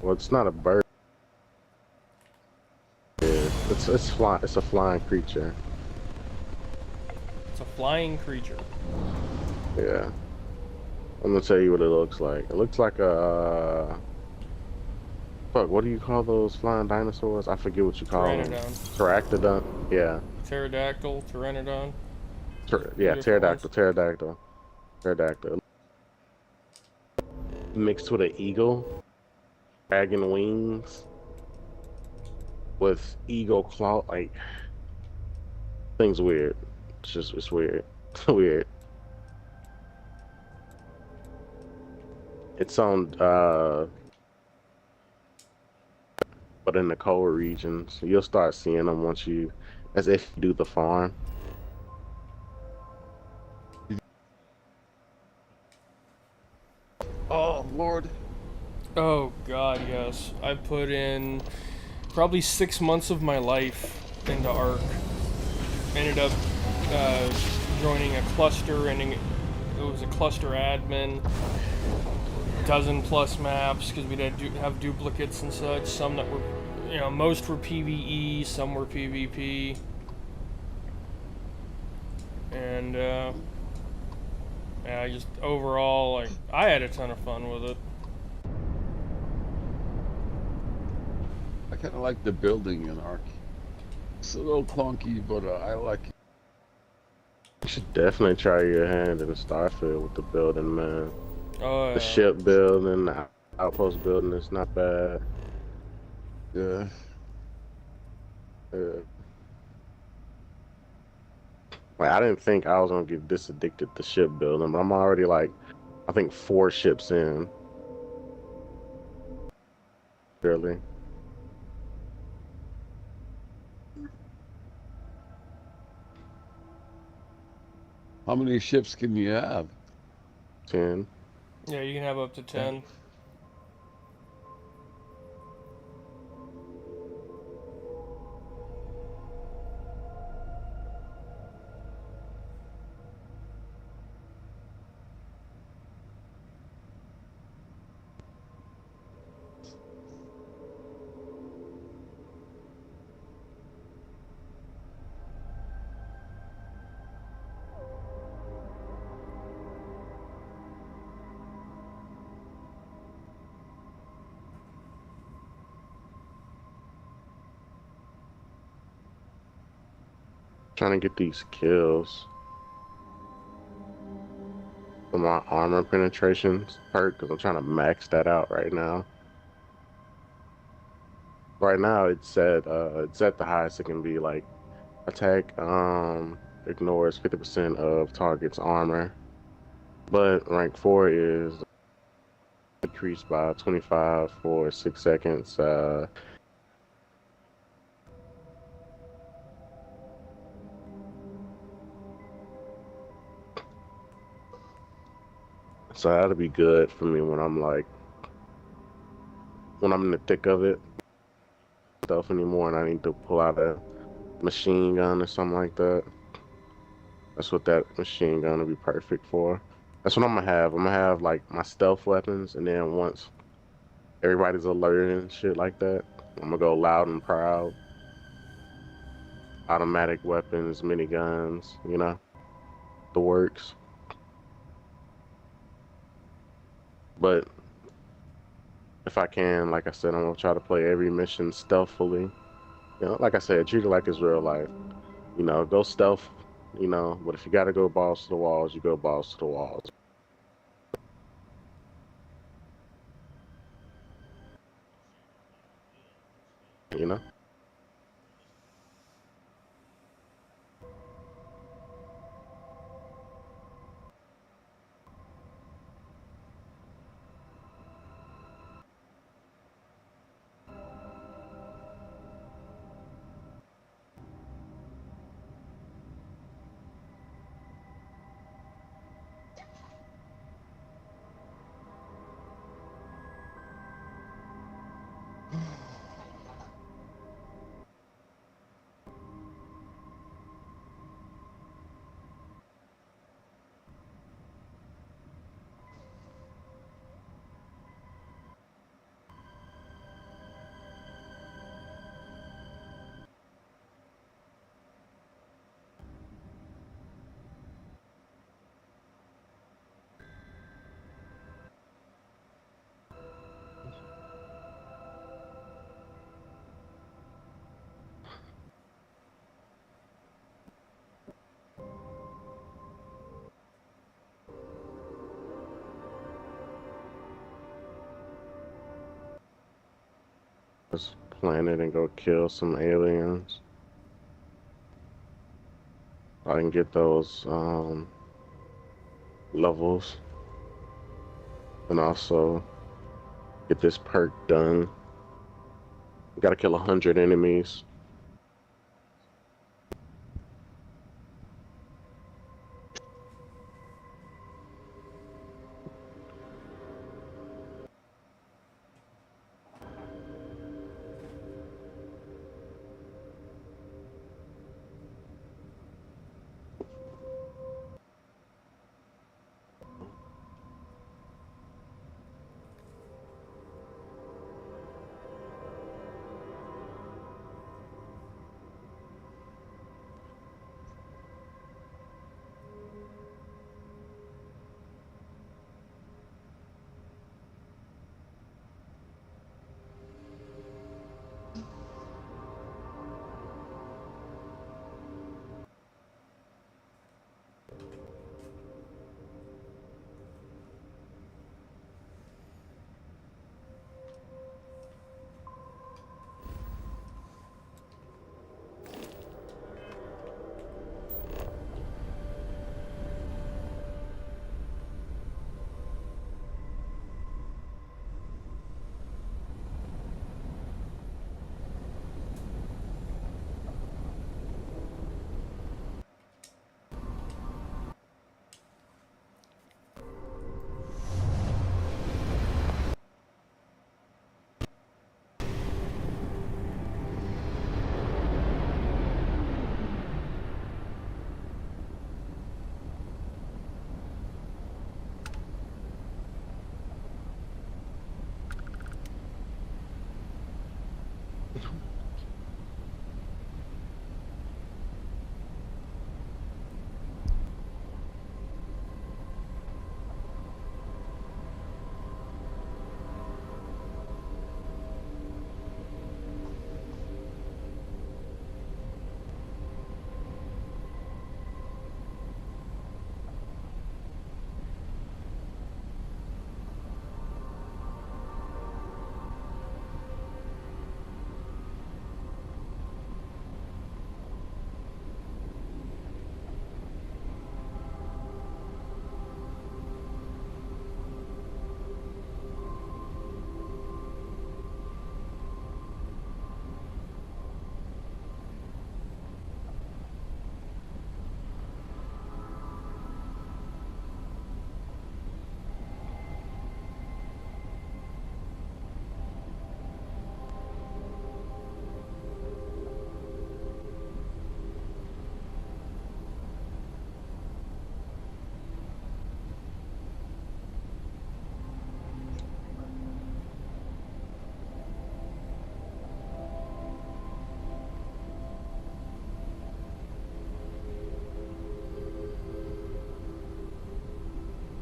Well, it's not a bird. It's a flying creature. It's a flying creature. Yeah. I'm gonna tell you what it looks like. It looks like a fuck, what do you call those flying dinosaurs? I forget what you call them. Pteranodon. Yeah. Pterodactyl, Pteranodon. Yeah, pterodactyl. Mixed with an eagle, dragon wings, with eagle claw. Like, thing's weird. It's weird. Weird. It's on, but in the cold regions, you'll start seeing them once you, as if you do the farm. Oh, Lord. Oh, God, yes. I put in probably 6 months of my life into Ark. Ended up joining a cluster, and it was a cluster admin. Dozen plus maps, because we'd have duplicates and such. Some that were, most were PvE, some were PvP. And, yeah, just overall, like, I had a ton of fun with it. I kind of like the building in Ark. It's a little clunky, but I like it. You should definitely try your hand in Starfield with the building, man. Oh, yeah. The ship building, the outpost building is not bad. Yeah. Like, I didn't think I was gonna get this addicted to ship building, but I'm already like, I think 4 ships in. Really. How many ships can you have? 10. Yeah, you can have up to 10. Trying to get these kills for my armor penetrations perk, because I'm trying to max that out right now. Right now it's at the highest it can be. Like, attack ignores 50% of target's armor, but rank 4 is decreased by 25 for 6 seconds. So that'll be good for me when I'm in the thick of it stuff anymore, and I need to pull out a machine gun or something like that. That's what that machine gun will be perfect for. That's what I'm gonna have. I'm gonna have like my stealth weapons, and then once everybody's alerted and shit like that, I'm gonna go loud and proud. Automatic weapons, miniguns, the works. But if I can, like I said, I'm gonna try to play every mission stealthily. Like I said, treat it like it's real life. Go stealth, but if you gotta go balls to the walls, you go balls to the walls. You know? Just planet and go kill some aliens. I can get those levels. and also get this perk done. Got to kill 100 enemies.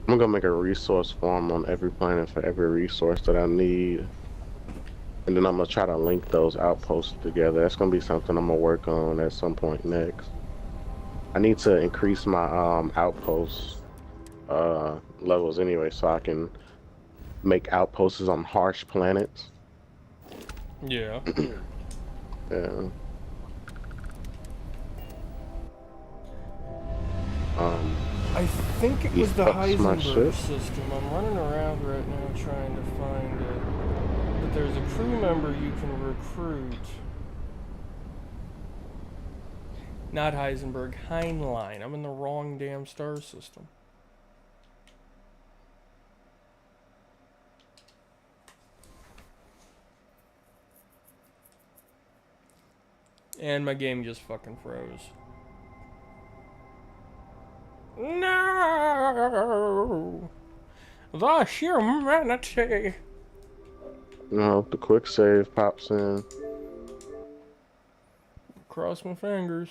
I'm gonna make a resource farm on every planet for every resource that I need. And then I'm gonna try to link those outposts together. That's gonna be something I'm gonna work on at some point next. I need to increase my outpost levels anyway, so I can make outposts on harsh planets. Yeah. Yeah. I think it was the ups my Heisenberg ship. system. I'm running around right now trying to find it. But there's a crew member you can recruit. Not Heisenberg, Heinlein. I'm in the wrong damn star system. And my game just fucking froze. No! The humanity! No, the quick save pops in. Cross my fingers.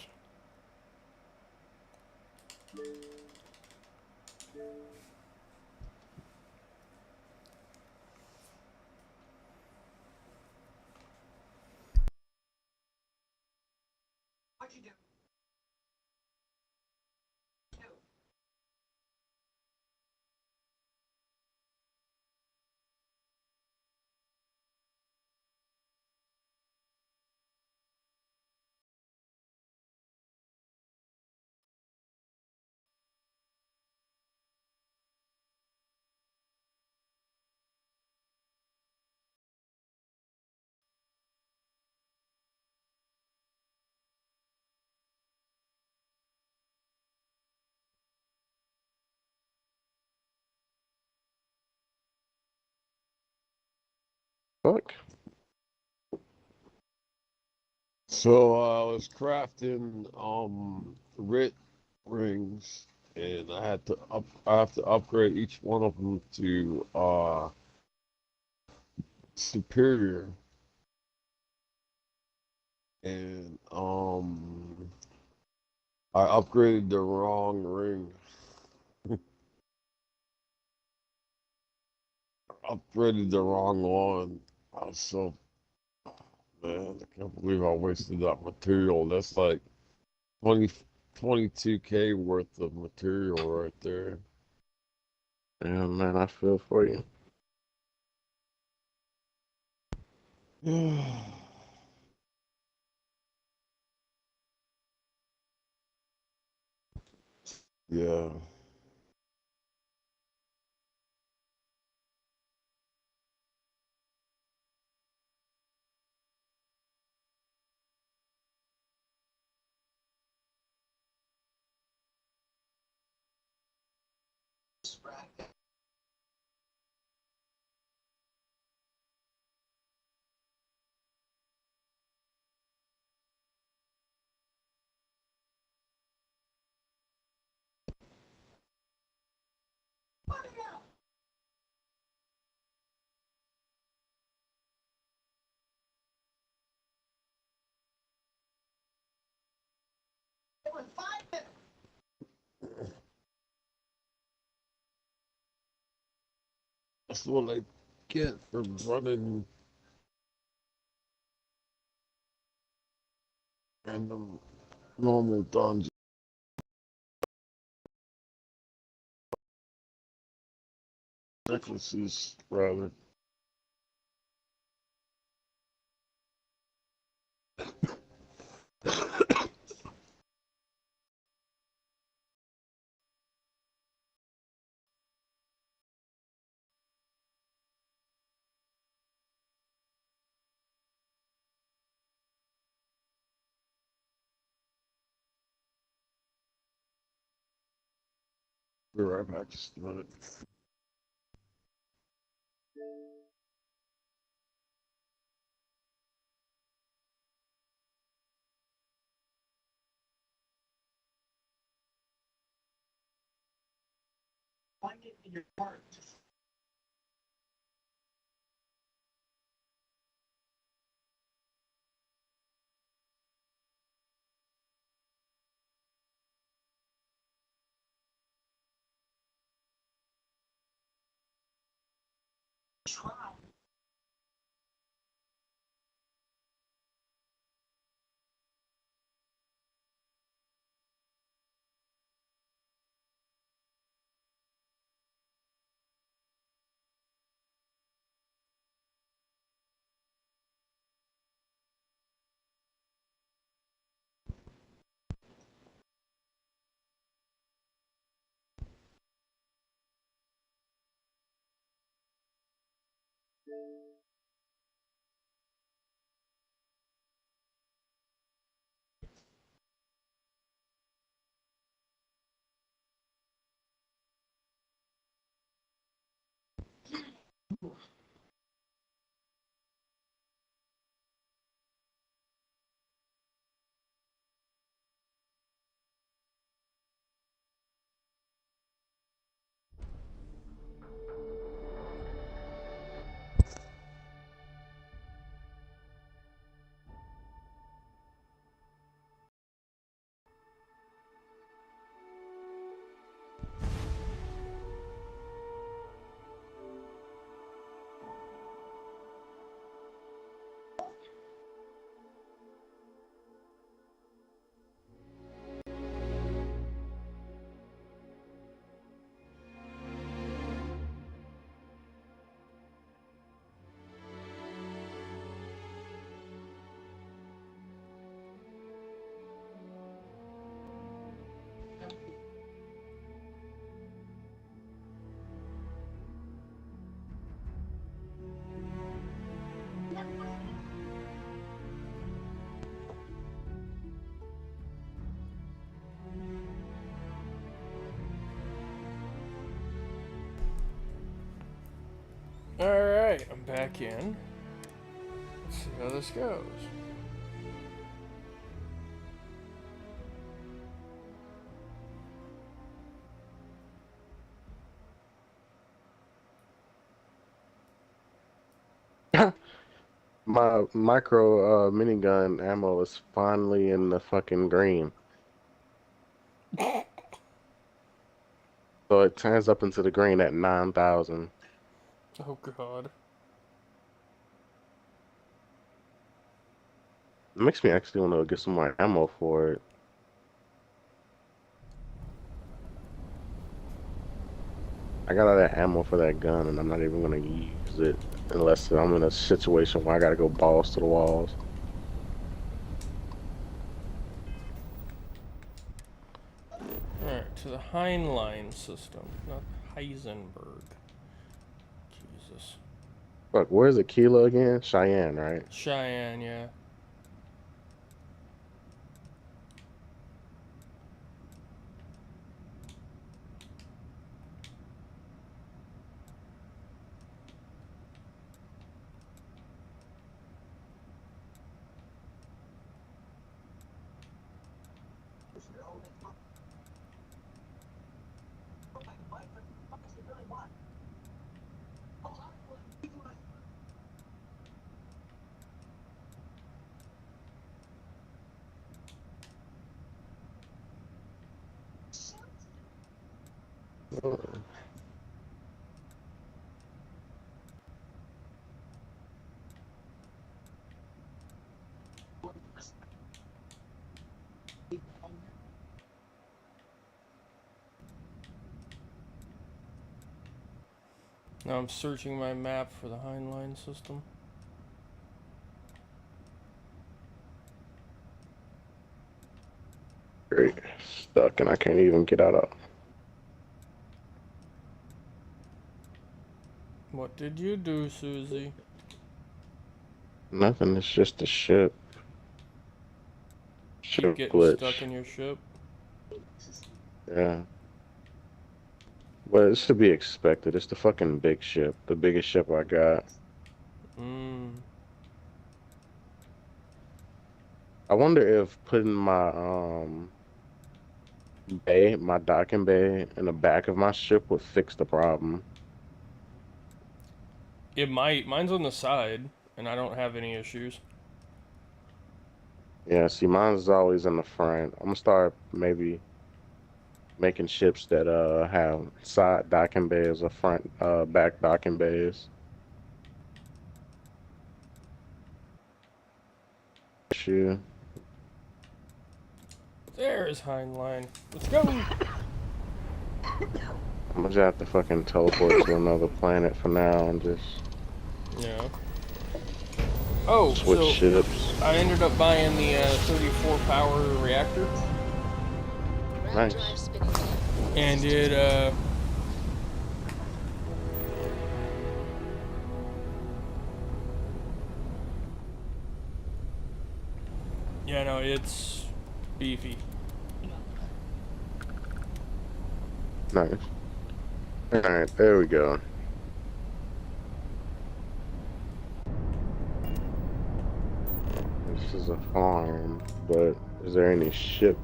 fuck? So I was crafting writ rings, and I have to upgrade each one of them to superior, and I upgraded the wrong ring. Upgraded the wrong one. I was so, man, I can't believe I wasted that material. That's like 22K worth of material right there. Damn, man, I feel for you. Yeah. That's what I get for running random normal dungeons. Necklaces, rather. Be right back, just a minute. Alright, I'm back in. see how this goes. My micro minigun ammo is finally in the fucking green. So it turns up into the green at 9,000. Oh god. It makes me actually want to get some more ammo for it. I got all that ammo for that gun, and I'm not even gonna use it unless I'm in a situation where I gotta go balls to the walls. Alright, to the Heinlein system, not Heisenberg. Jesus. Fuck, where's Aquila again? Cheyenne, right? Cheyenne, yeah. Now I'm searching my map for the Heinlein system. Great. Stuck, and I can't even get out of. What did you do, Susie? Nothing, it's just a ship. Keep Ship getting glitch. stuck in your ship? Yeah. But it's to be expected. It's the fucking big ship. The biggest ship I got. I wonder if putting my my docking bay in the back of my ship would fix the problem. It might. Mine's on the side, and I don't have any issues. Yeah, see, mine's always in the front. I'm gonna start maybe making ships that have side docking bays or front back docking bays. Sure. There's Heinlein. Let's go! I'm gonna just have to fucking teleport to another planet for now and just Yeah. Oh, switch so ships. I ended up buying the 34 power reactor. Nice. And it, yeah, no, it's beefy. Nice. Alright, there we go. This is a farm, but is there any ship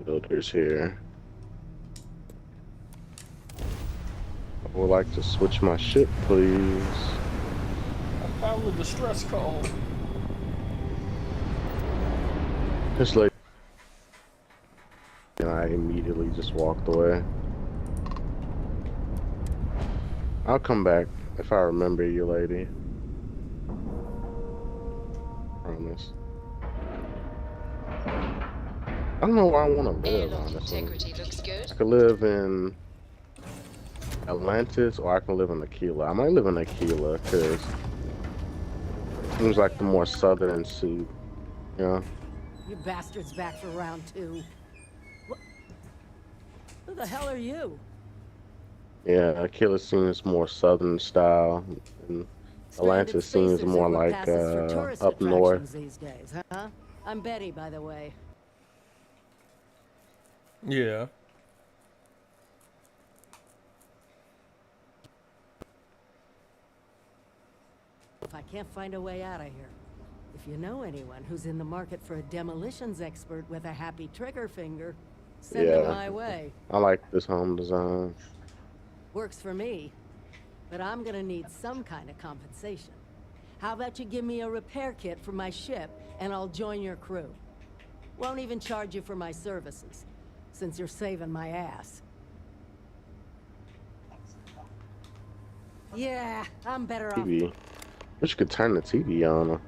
builders here? I would like to switch my ship, please. I found the distress call. Just like, and I immediately just walked away. I'll come back if I remember you, lady. Promise. I don't know where I want to live, honestly. I could live in Atlantis or I can live in Aquila. I might live in Aquila because it seems like the more southern suit, you know? You bastards back for round 2. Who the hell are you? Yeah, Aquila seems more southern style, and Atlantis seems more like up north. These days, huh? I'm Betty, by the way. Yeah. if I can't find a way out of here. If you know anyone who's in the market for a demolitions expert with a happy trigger finger, send them my way. I like this home design. Works for me. But I'm gonna need some kind of compensation. How about you give me a repair kit for my ship, and I'll join your crew. Won't even charge you for my services, since you're saving my ass. Yeah, I'm better off. TV. Wish you could turn the TV on.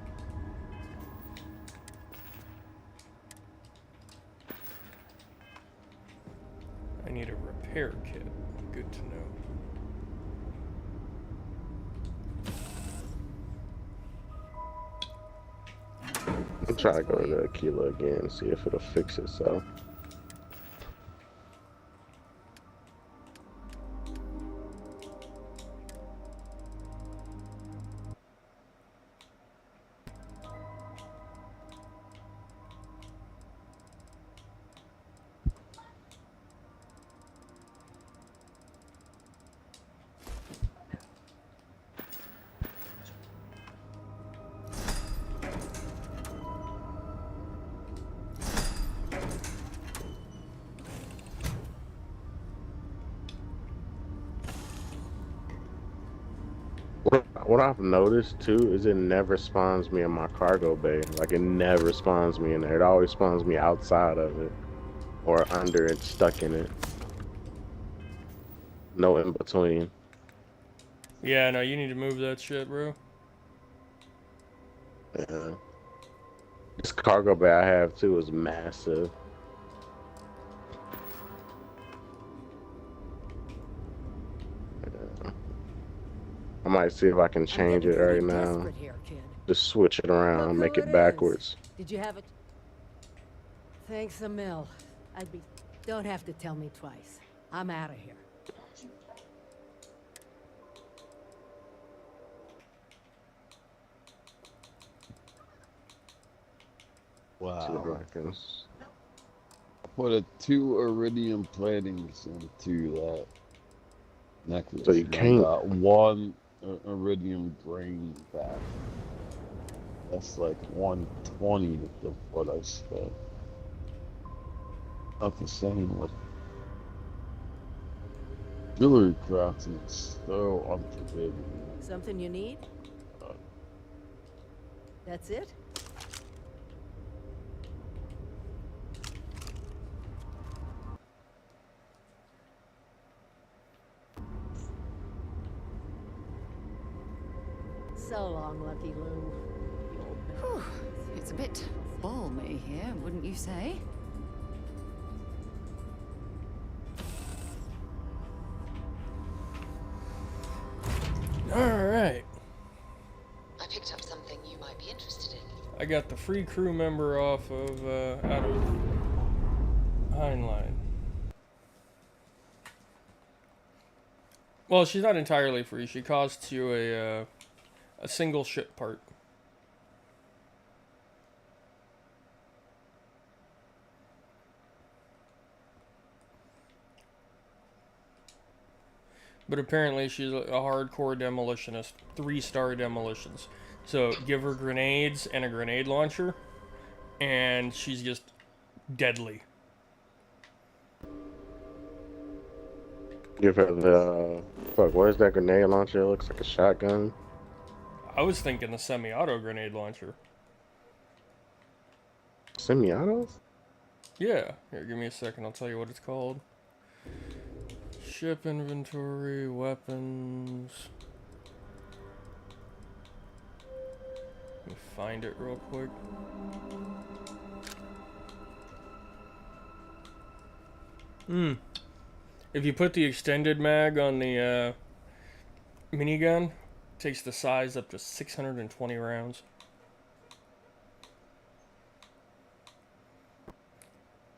I need a repair kit. Good to know. I'll try to go to Aquila again and see if it'll fix itself. What I've noticed too is it never spawns me in my cargo bay. Like it never spawns me in there. It always spawns me outside of it or under it, stuck in it. No in between. Yeah, no, you need to move that shit, bro. Yeah. This cargo bay I have too is massive. I might see if I can change it right now. Just switch it around, make it backwards. Did you have it? Thanks a mil. Don't have to tell me twice. I'm out of here. Wow. Put 2 iridium plantings into that necklace. So you can't. Got 1 iridium grain back. That's like 120 of what I spent. Not the same with jewelry crafting. It's so unforgiving. Something you need? That's it? So long, Lucky Lou. Whew. It's a bit balmy here, wouldn't you say? Alright. I picked up something you might be interested in. I got the free crew member off of, out of Heinlein. Well, she's not entirely free. She costs you a single ship part. But apparently she's a hardcore demolitionist. 3-star demolitions. So give her grenades and a grenade launcher, and she's just deadly. Give her the... Fuck, what is that grenade launcher? It looks like a shotgun. I was thinking the semi-auto grenade launcher. Semi-auto? Yeah. Here, give me a second. I'll tell you what it's called. Ship inventory, weapons. Let me find it real quick. If you put the extended mag on the minigun, it takes the size up to 620 rounds.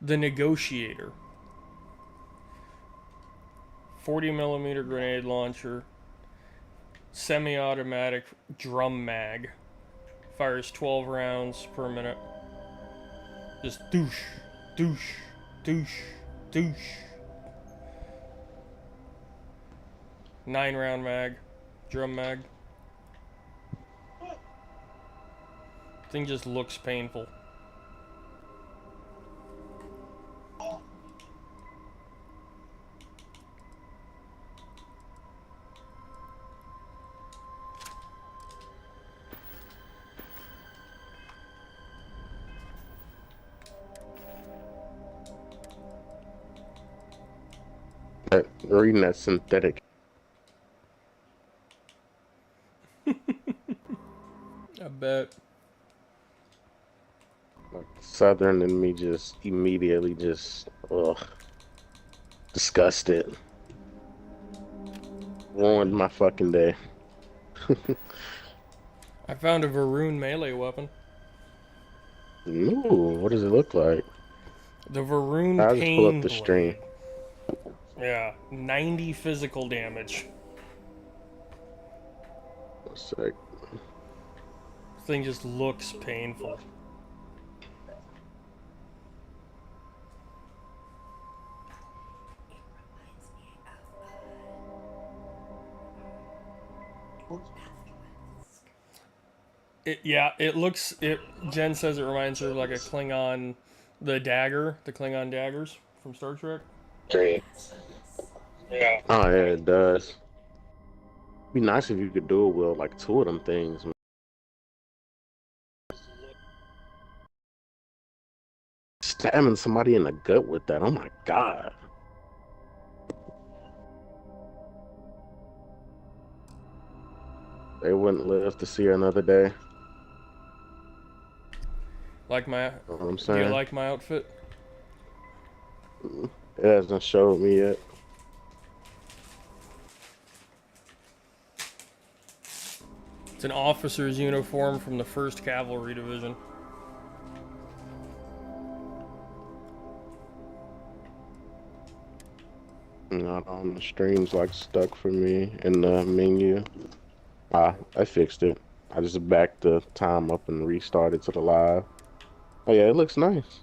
The Negotiator. 40mm grenade launcher. Semi-automatic drum mag. Fires 12 rounds per minute. Just douche, douche, douche, douche. 9-round mag. Drum mag. Thing just looks painful. Reading that synthetic. I bet. Like Southern and me just immediately just disgusted. Ruined my fucking day. I found a Varun melee weapon. Ooh, what does it look like? The Varun I'll just pull up Pain the stream. Blade. Yeah, 90 physical damage. One sec. This thing just looks painful. It looks. Jen says it reminds her of like a Klingon, the Klingon daggers from Star Trek. Yeah. Oh yeah, it does. Be nice if you could do it with like two of them things. Stabbing somebody in the gut with that. Oh my god. They wouldn't live to see another day. Like my. You know what I'm Do saying? you like my outfit? It hasn't showed me yet. It's an officer's uniform from the 1st Cavalry Division. Not on the streams like stuck for me in the menu. I fixed it. I just backed the time up and restarted to the live. Oh yeah, it looks nice.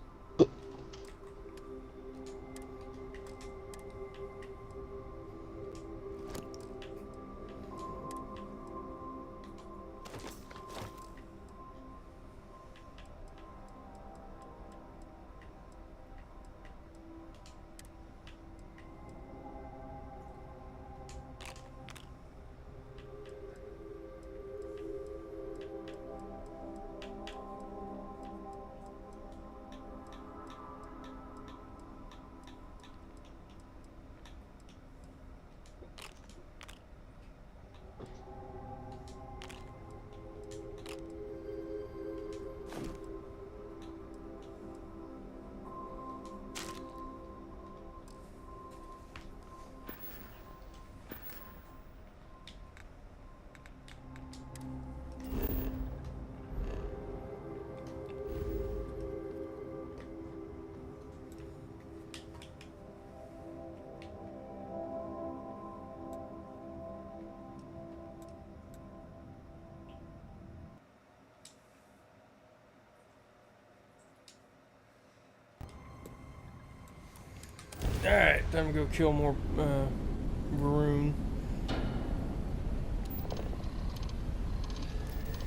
Alright, time to go kill more Varun.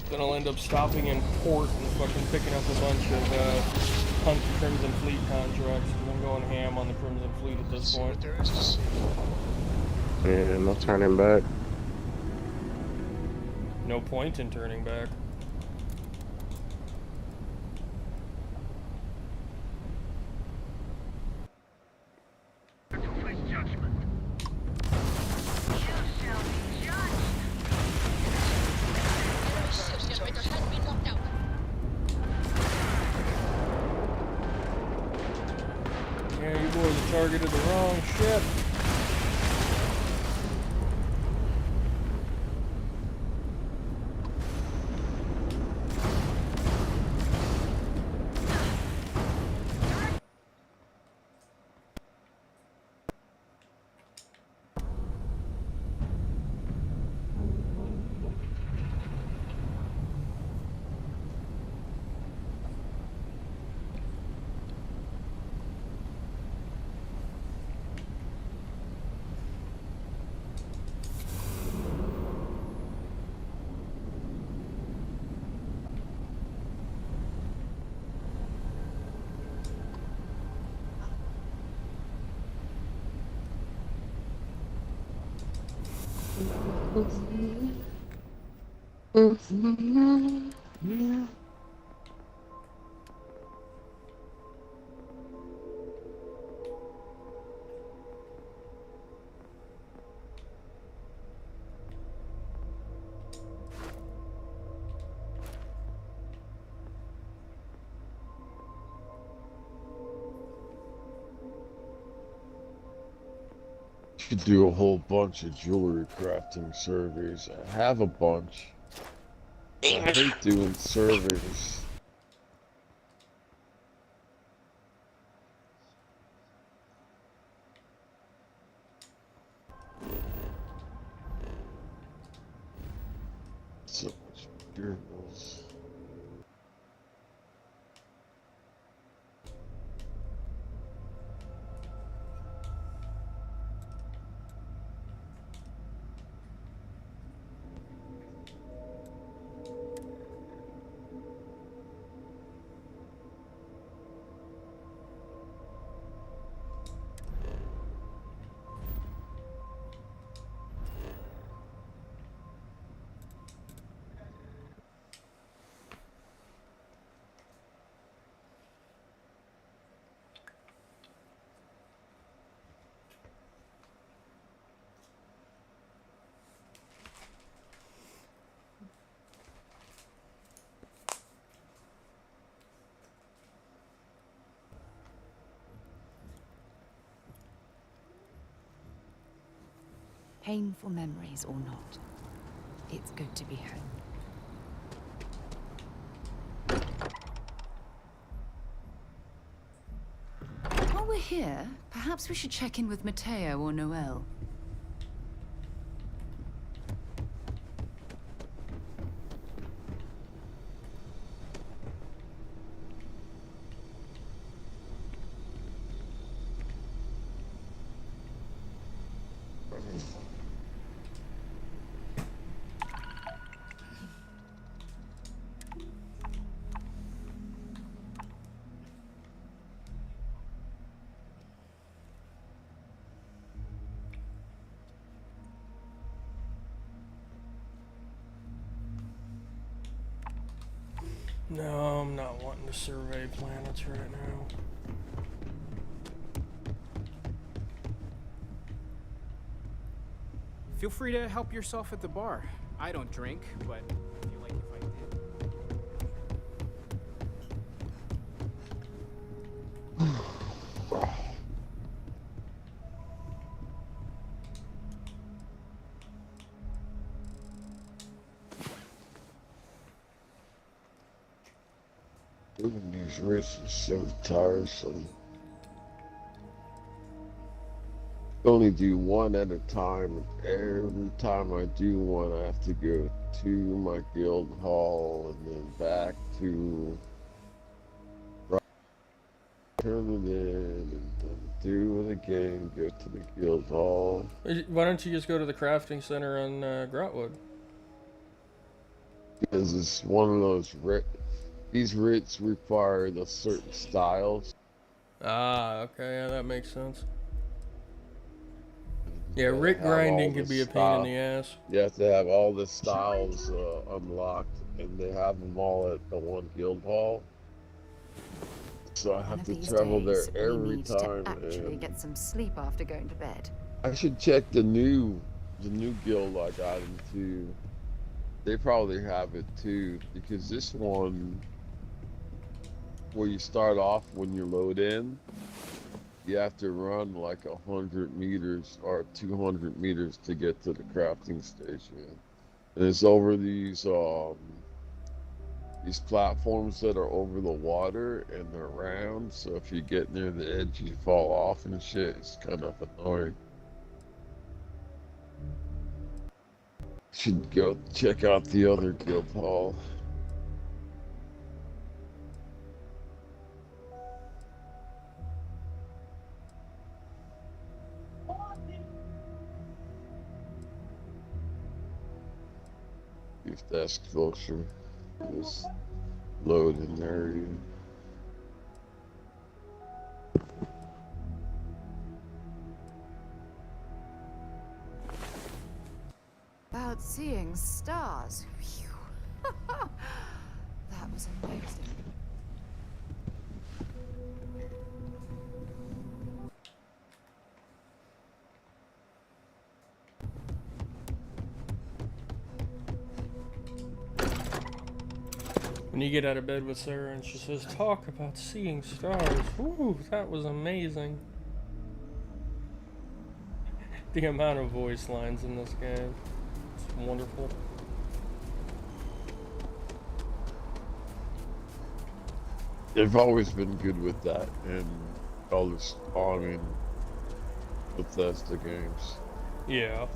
Then I'll end up stopping in port and fucking picking up a bunch of Hunt Crimson Fleet contracts, because I'm going ham on the Crimson Fleet at this point. Yeah, no turning back. No point in turning back. Yeah, you boys have targeted the wrong ship. Could do a whole bunch of jewelry crafting surveys. I have a bunch. I hate doing surveys. So much materials. Painful memories or not, it's good to be home. While we're here, perhaps we should check in with Mateo or Noel. No, I'm not wanting to survey planets right now. Feel free to help yourself at the bar. I don't drink, but I feel like if I did. Doing these risks is so tiresome. Only do one at a time. Every time I do one, I have to go to my guild hall and then back to turn it in and then do it again. Go to the guild hall. Why don't you just go to the crafting center on Grotwood? Because it's one of those these writs require the certain styles. Ah, okay, yeah, that makes sense. Yeah, writ grinding could be a pain in the ass. You have to have all the styles unlocked, and they have them all at the one guild hall. So I have to travel there every time. To actually get some sleep after going to bed. I should check the new guild I got into. They probably have it too, because this one, where you start off when you load in, you have to run like 100 meters or 200 meters to get to the crafting station. And it's over these platforms that are over the water and they're round. So if you get near the edge, you fall off and shit. It's kind of annoying. Should go check out the other guild hall. If that's closer, just load in area. About Seeing stars. Phew. That was amazing. When you get out of bed with Sarah and she says, talk about seeing stars. Woo, that was amazing. The amount of voice lines in this game. It's wonderful. They've always been good with that in all this, I mean, Bethesda games. Yeah.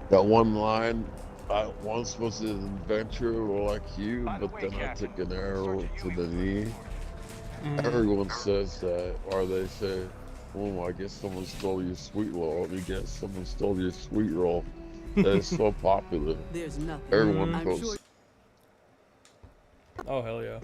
That one line, I once was an adventurer like you, but then I took an arrow to the knee. Everyone says that, or they say, oh, I guess someone stole your sweet roll. I guess someone stole your sweet roll. That is so popular. There's nothing. Everyone quotes. Sure. Oh, hell yeah.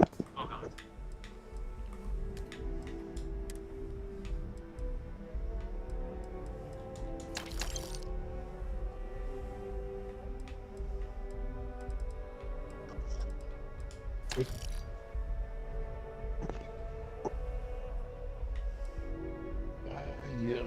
Yeah.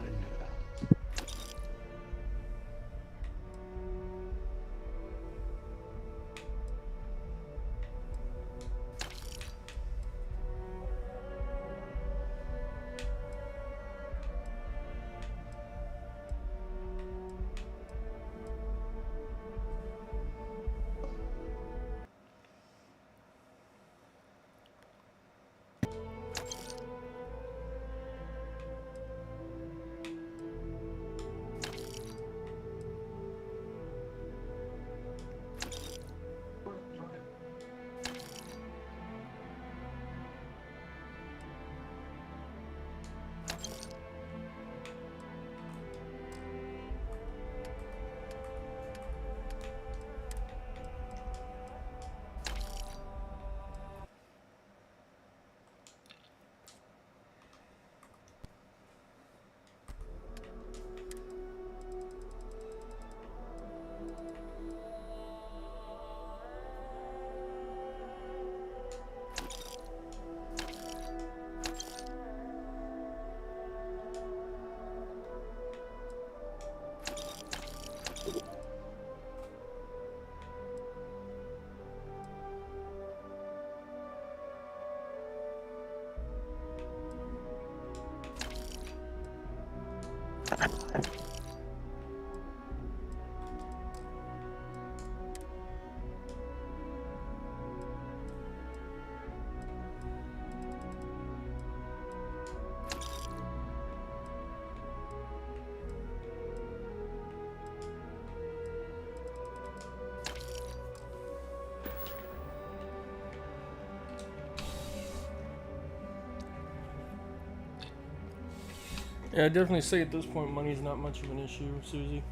Yeah, I definitely say at this point money's not much of an issue, Susie.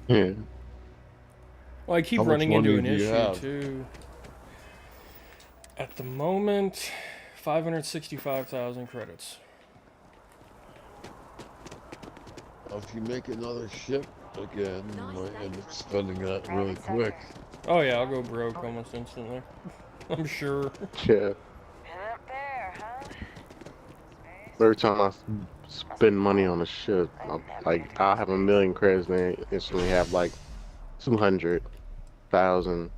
Yeah. Well, I keep How much running into money an do you issue have? too. At the moment, 565,000 credits. If you make another ship again, you might end up spending that really quick. Oh yeah, I'll go broke almost instantly. I'm sure. Yeah. Every time I spend money on a ship, I'll have 1,000,000 credits and then instantly have like 200,000.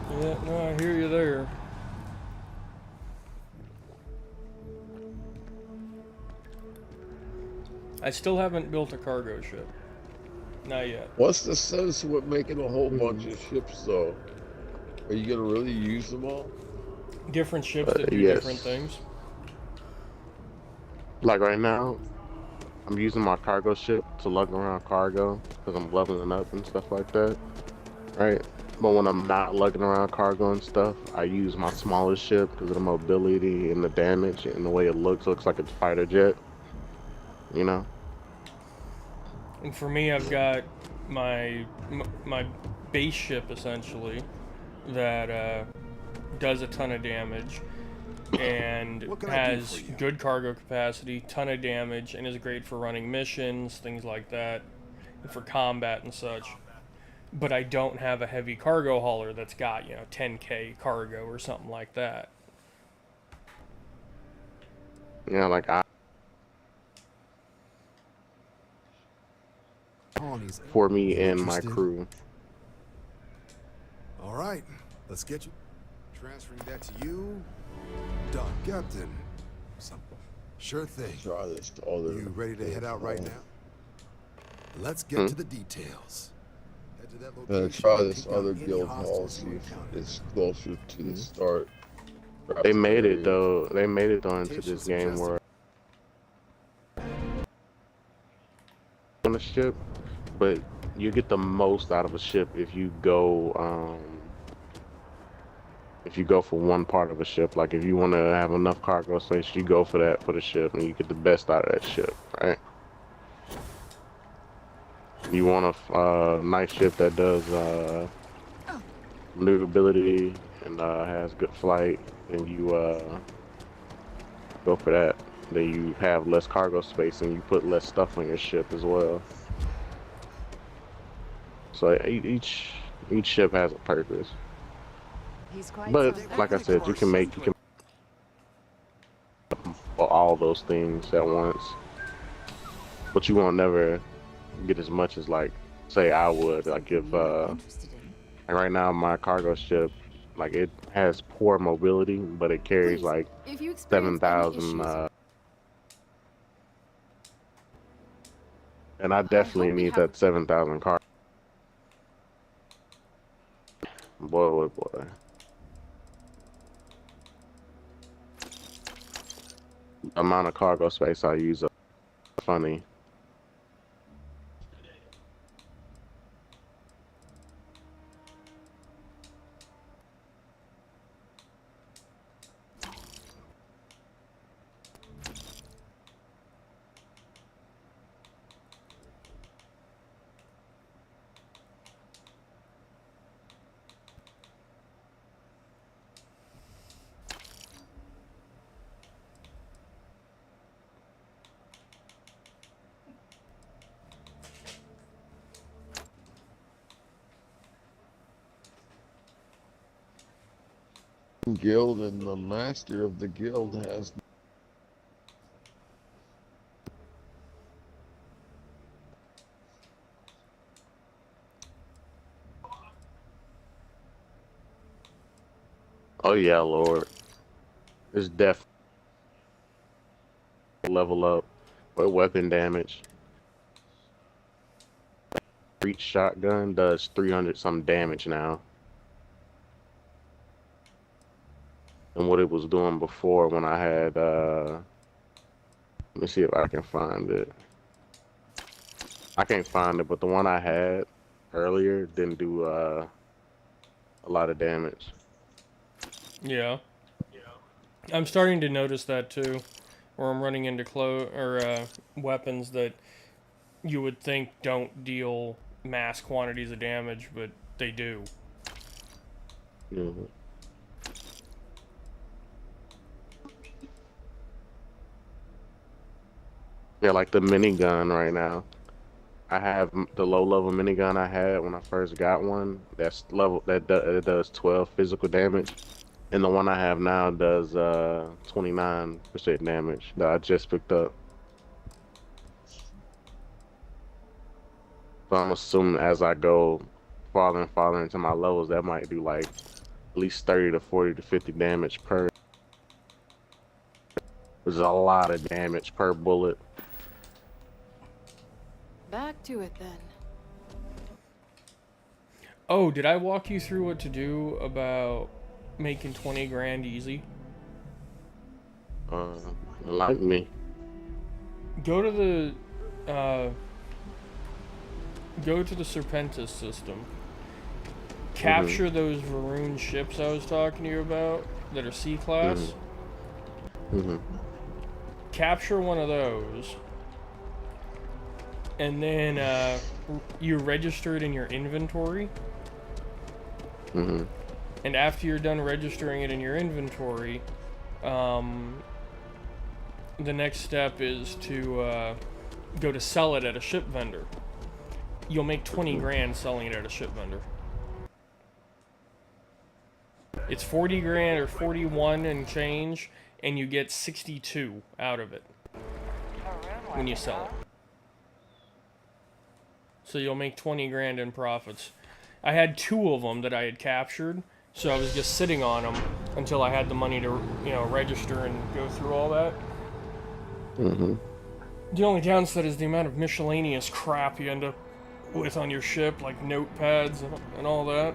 Yeah, no, I hear you there. I still haven't built a cargo ship. Not yet. What's the sense with making a whole bunch of ships, though? Are you gonna really use them all? Different ships that do Yes. different things. Like right now, I'm using my cargo ship to lug around cargo because I'm leveling up and stuff like that. right? But when I'm not lugging around cargo and stuff, I use my smallest ship because of the mobility and the damage and the way it looks like a fighter jet. You know. And for me, I've got my base ship essentially that does a ton of damage and What can I do has for you? good cargo capacity, ton of damage, and is great for running missions, things like that, and for combat and such. But I don't have a heavy cargo hauler that's got, 10K cargo or something like that. Yeah, like Colonies. for me You and my interested? crew. All right, let's get you. Transferring that to you. Done, Captain. Some. Sure thing. Try this other. You ready to head out right now? Let's get to the details. Head to that location. Try and this take down other any guild hostiles hall, see you if encounter. it's closer to the start. They Perhaps made it area. though. They made it though into Location this game suggested. where on a ship, but you get the most out of a ship if you go for one part of a ship. Like if you want to have enough cargo space, you go for that for the ship, and you get the best out of that ship, right? You want a nice ship that does maneuverability and has good flight, and you go for that. Then you have less cargo space and you put less stuff on your ship as well. So each ship has a purpose. He's quite But something. like I said, you can for all those things at once. But you won't never get as much as like say I would. Like if like right now my cargo ship, like it has poor mobility, but it carries Please, like if you experience any 7,000 issues, and I definitely hope we need have that 7,000 car. Boy, boy. The amount of cargo space I use funny. Guild and the master of the guild has. Oh yeah, Lord. It's definitely level up with weapon damage. Reach shotgun does 300 some damage now. And what it was doing before when I had let me see if I can find it. I can't find it, but the one I had earlier didn't do a lot of damage. Yeah. I'm starting to notice that too, where I'm running into weapons that you would think don't deal mass quantities of damage, but they do. Mm-hmm. Yeah, like the minigun right now. I have the low level minigun I had when I first got one. That's level that it does 12 physical damage, and the one I have now does 29% damage that I just picked up. So I'm assuming as I go farther and farther into my levels, that might do like at least 30 to 40 to 50 damage per. There's a lot of damage per bullet. Back to it then. Oh, did I walk you through what to do about making 20 grand easy? Like me. Go to the Serpentis system, capture those Varun ships I was talking to you about that are C-class. Capture one of those, and then you register it in your inventory. And after you're done registering it in your inventory, the next step is to go to sell it at a ship vendor. You'll make 20 grand selling it at a ship vendor. It's 40 grand or 41 and change, and you get 62 out of it when you sell it. So you'll make 20 grand in profits. I had 2 of them that I had captured, so I was just sitting on them until I had the money to, register and go through all that. The only downside is the amount of miscellaneous crap you end up with on your ship, like notepads and all that.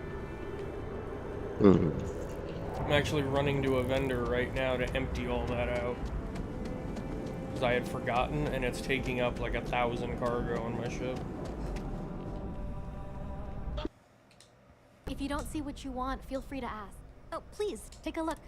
I'm actually running to a vendor right now to empty all that out. Because I had forgotten, and it's taking up like 1,000 cargo on my ship. If you don't see what you want, feel free to ask. Oh, please, take a look.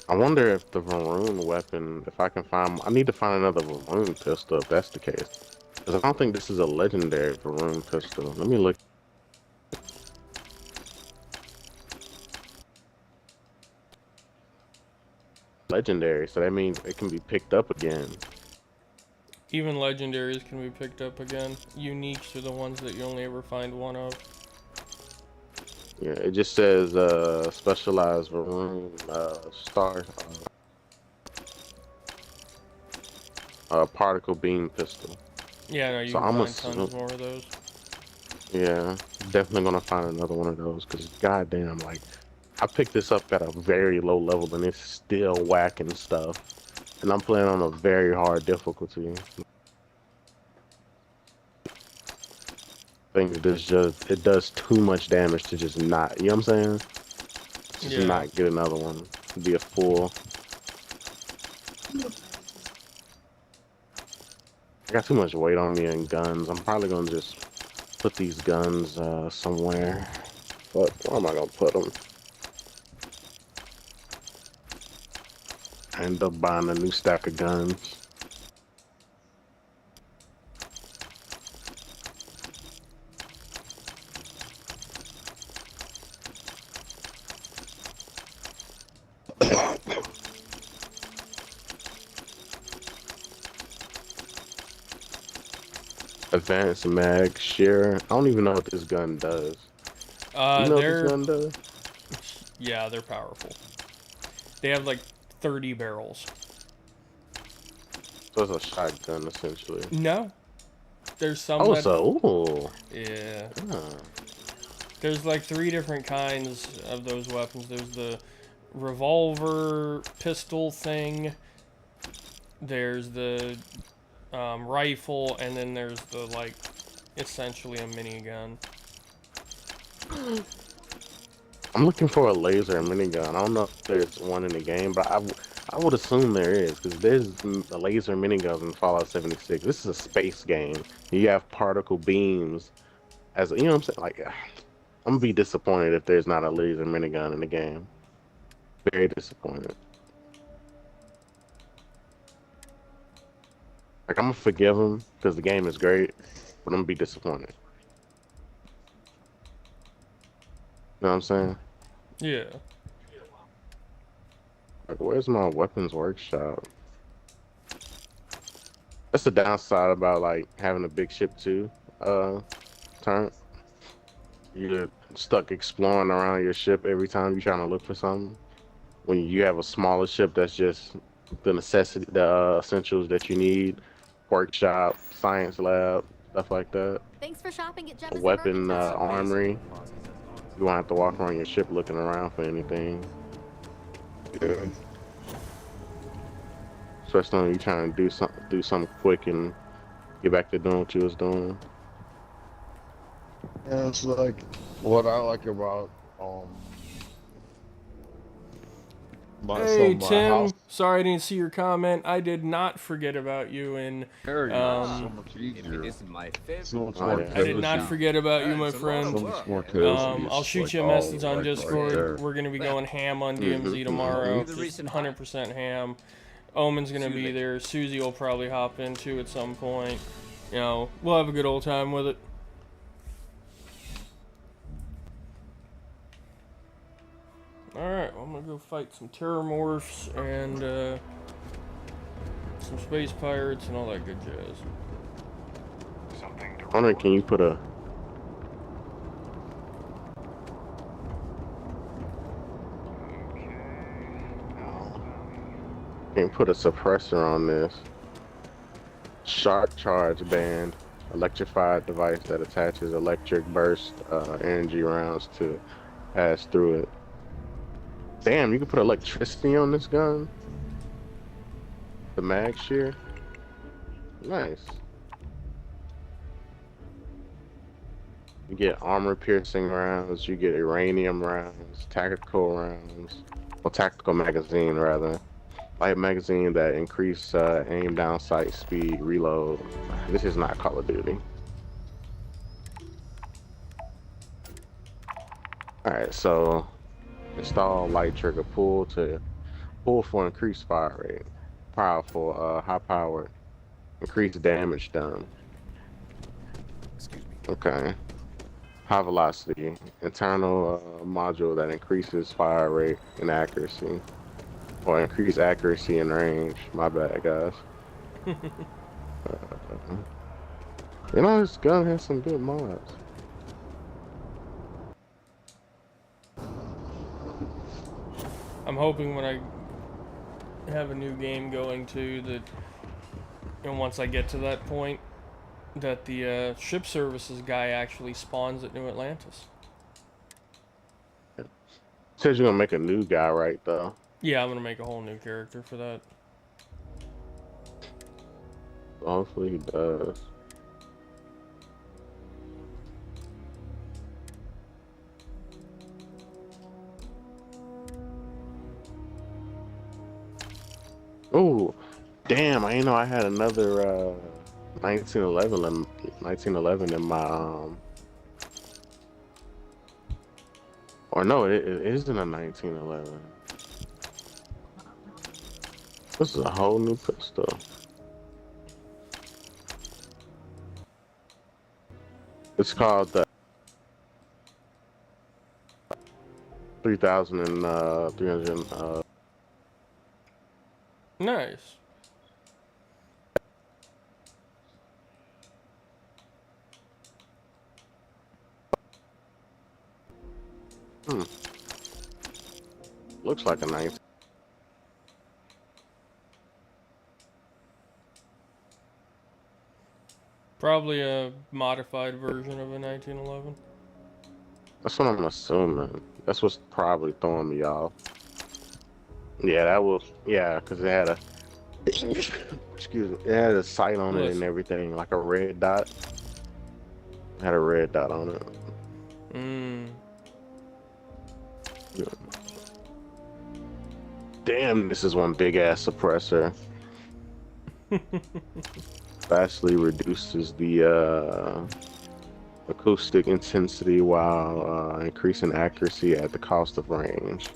I wonder if the Varun weapon, if I can find, I need to find another Varun pistol if that's the case. Because I don't think this is a legendary Varun pistol. Let me look. Legendary, so that means it can be picked up again. Even legendaries can be picked up again. Uniques are the ones that you only ever find one of. Yeah, it just says specialized Varun star particle beam pistol. Yeah, no, you so can I'm find tons more of those. Yeah, definitely gonna find another one of those because goddamn, like I picked this up at a very low level and it's still whacking stuff, and I'm playing on a very hard difficulty. I think it does too much damage to just not, you know what I'm saying? Just not get another one. Be a fool. I got too much weight on me and guns. I'm probably gonna just put these guns somewhere. But where am I gonna put them? I end up buying a new stack of guns. Advanced mag shear. I don't even know what this gun does. You know what this gun does? Yeah, they're powerful. They have like 30 barrels. So it's a shotgun essentially. No. There's some Yeah. There's like 3 different kinds of those weapons. There's the revolver pistol thing. There's the rifle, and then there's the like essentially a minigun. I'm looking for a laser minigun. I don't know if there's one in the game, but I would assume there is because there's a laser minigun in Fallout 76. This is a space game. You have particle beams as you know what I'm saying. Like I'm gonna be disappointed if there's not a laser minigun in the game. Very disappointed. Like I'm gonna forgive him because the game is great, but I'm gonna be disappointed. You know what I'm saying? Yeah. Like, where's my weapons workshop? That's the downside about like having a big ship too. Turn. You're stuck exploring around your ship every time you're trying to look for something. When you have a smaller ship, that's just the necessity, the essentials that you need. Workshop, science lab, stuff like that. Thanks for shopping at Jefferson Weapon armory. You won't have to walk around your ship looking around for anything. Yeah. Especially when you're trying to do something quick and Get back to doing what you was doing. Yeah, it's like what I like about Hey my house. Tim, sorry I didn't see your comment. I did not forget about you in There you go. So much If it easier. isn't my favorite So much Oh, more yeah. I did not cozy. forget about you, my It's a lot friend. of So much work. more cozy. I'll It's shoot like you a all message on like right Discord. there. We're gonna be Well, going ham on Mhm, DMZ mhm. tomorrow. The Just reason 100% ham. Omen's gonna See you be later. there. Susie will probably hop into at some point. You know, we'll have a good old time with it. Alright, well, I'm gonna go fight some terramorphs and some space pirates and all that good jazz. Wondering, can you put a suppressor on this? Shark charge band, electrified device that attaches electric burst energy rounds to pass through it. Damn, you can put electricity on this gun? The mag shear? Nice. You get armor piercing rounds, you get uranium rounds, tactical rounds, well, tactical magazine rather. Light magazine that increase aim down sight speed, reload. This is not Call of Duty. Alright, so install light trigger pull for increased fire rate. Powerful, high powered, increased damage done. Excuse me. Okay. High velocity, internal module that increases fire rate and accuracy. Or increase accuracy and range. My bad, guys. You know, this gun has some good mods. I'm hoping when I have a new game going too that, and once I get to that point, that the ship services guy actually spawns at New Atlantis. Says you're gonna make a new guy, right? Though. Yeah, I'm gonna make a whole new character for that. Hopefully he does. Oh, damn! I didn't know I had another 1911 in my Or no, it isn't a 1911. This is a whole new pistol. It's called the 3,300. Nice. Looks like a 19. Probably a modified version of a 1911. That's what I'm assuming. That's what's probably throwing me off. Yeah, that was, yeah, because it had a, excuse me, it had a sight on it and everything, like a red dot. It had a red dot on it. Damn, this is one big ass suppressor. Vastly reduces the acoustic intensity while increasing accuracy at the cost of range.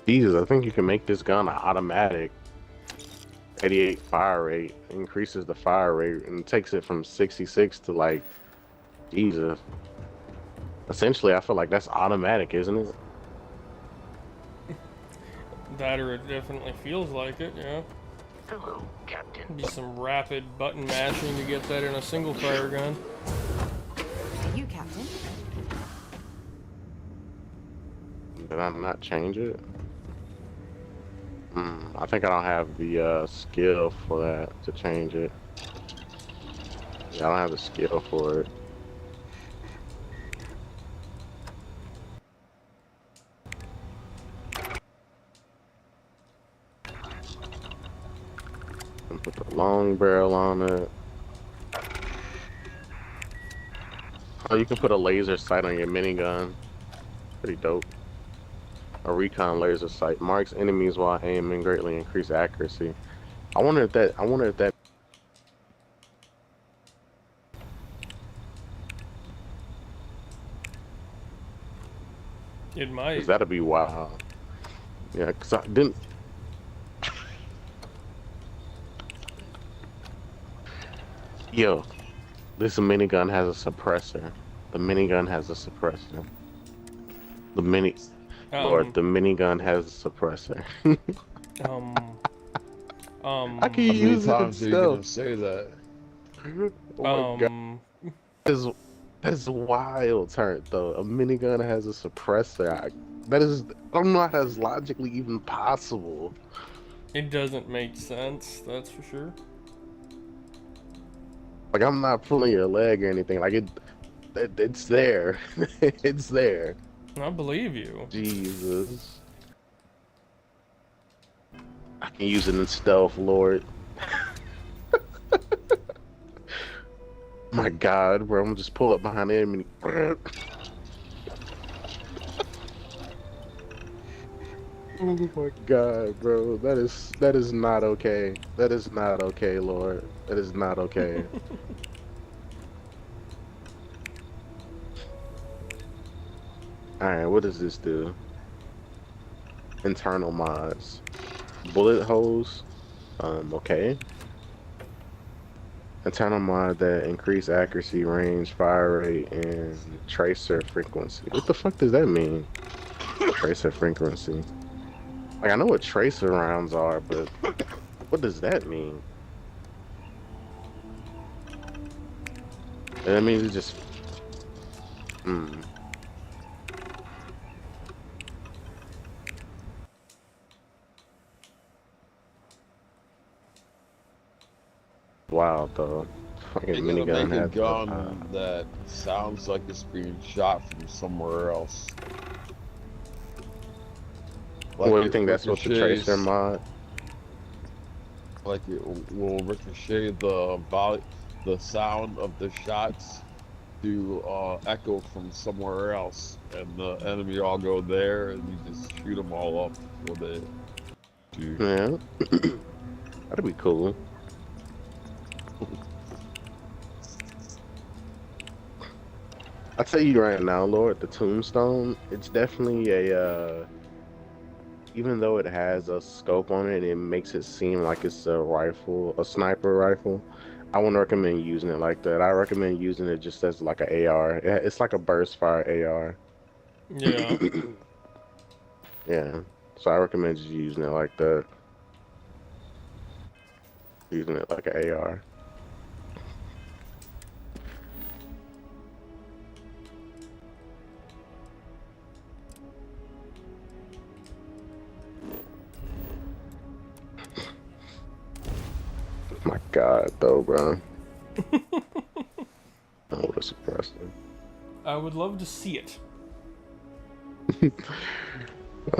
Jesus, I think you can make this gun an automatic. 88 fire rate, increases the fire rate and takes it from 66 to like Jesus. Essentially, I feel like that's automatic, isn't it? That or it definitely feels like it, yeah. Hello, Captain. Be some rapid button mashing to get that in a single fire gun. You, Captain. Did I not change it? I think I don't have the skill for that to change it. Yeah, I don't have the skill for it. And put the long barrel on it. Oh, you can put a laser sight on your minigun. Pretty dope. A recon laser sight marks enemies while aiming, greatly increase accuracy. I wonder if that. It might. 'Cause that'd be wild. Yeah, cause I didn't. Yo, this minigun has a suppressor. The minigun has a suppressor. Lord, the minigun has a suppressor. I can use it How many in times are you gonna stealth. say that? Oh my god. That is wild, turn though. A minigun has a suppressor. I don't know how that's logically even possible. It doesn't make sense, that's for sure. Like, I'm not pulling your leg or anything. Like, it's there. It's there. I believe you. Jesus. I can use it in stealth, Lord. My God, bro, I'm gonna just pull up behind the enemy. Oh my God, bro, that is not okay. That is not okay, Lord. That is not okay. All right, what does this do? Internal mods. Bullet holes. Okay. Internal mod that increase accuracy, range, fire rate, and tracer frequency. What the fuck does that mean? Tracer frequency. Like, I know what tracer rounds are, but what does that mean? That means it just... Wow, though. Fucking You're gonna minigun make a has gun that sounds like it's being shot from somewhere else. Like what do you think that's what the tracer mod? Like it will ricochet the sound of the shots to echo from somewhere else, and the enemy all go there, and you just shoot them all up with it. Yeah, that'd be cool. I'll tell you right now, Lord, the tombstone, it's definitely a, even though it has a scope on it, it makes it seem like it's a rifle, a sniper rifle. I wouldn't recommend using it like that. I recommend using it just as like an AR. It's like a burst fire AR. Yeah. Yeah. So I recommend just using it like that. Using it like an AR. My God, though, bro. Oh, what a suppressor. I would love to see it.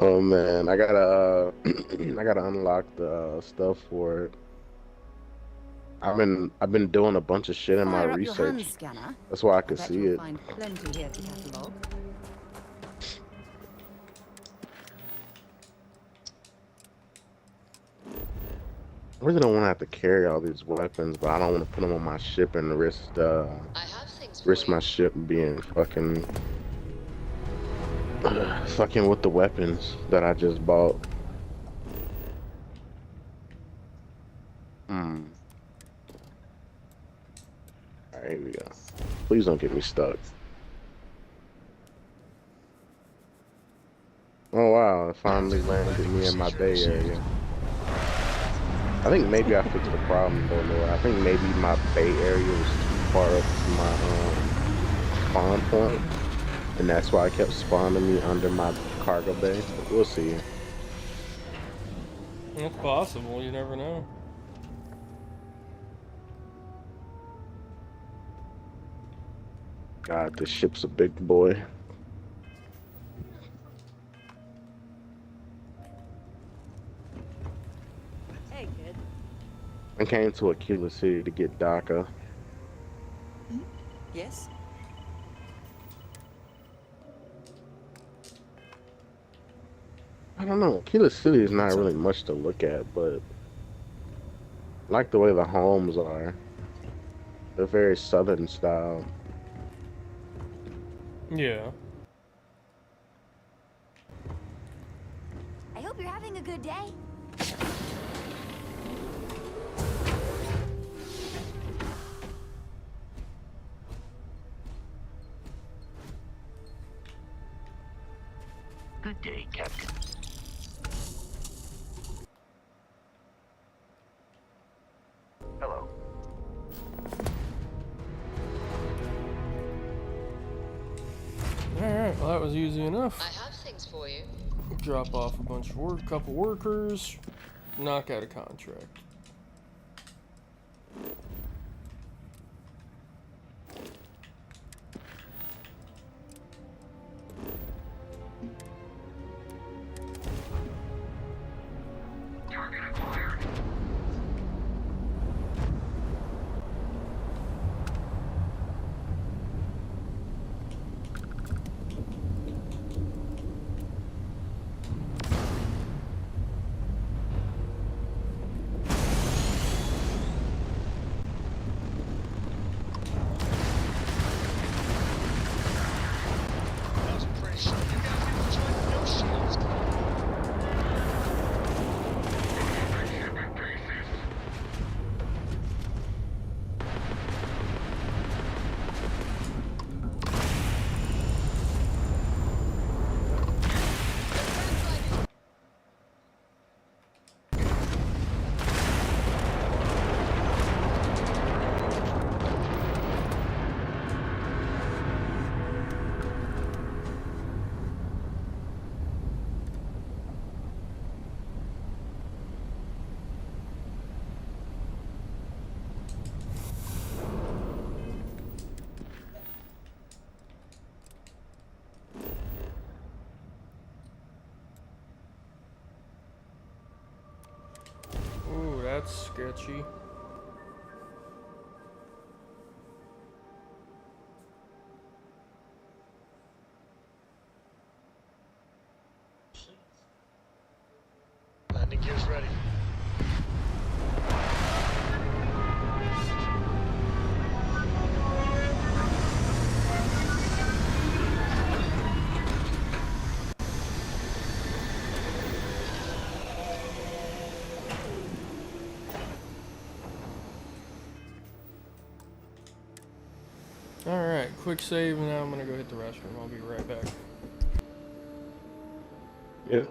Oh man, I gotta I gotta unlock the stuff for it. I've been doing a bunch of shit in my Fire up your hand research. scanner. That's why I I could bet see you'll it. find plenty here to catalogue. I really don't want to have to carry all these weapons, but I don't want to put them on my ship and risk my ship being fucking fucking with the weapons that I just bought. There we go. Please don't get me stuck. Oh wow, it finally landed me in my bay area. I think maybe I fixed the problem though, Lord. I think maybe my bay area was too far up from my spawn point, and that's why I kept spawning me under my cargo bay. But we'll see. It's possible. You never know. God, this ship's a big boy. Hey, kid. I came to Aquila City to get DACA. Yes? I don't know. Aquila City is not What's up? really much to look at, but I like the way the homes are. They're very southern style. Yeah. I hope you're having a good day. Good day, Captain. Hello. Alright, well that was easy enough. I have things for you. Drop off a bunch of couple workers, knock out a contract. Target acquired. I was pretty sure you guys didn't join no shields. Ooh, that's sketchy. Landing gear's ready. Alright, quick save, and now I'm gonna go hit the restroom. I'll be right back. Yeah.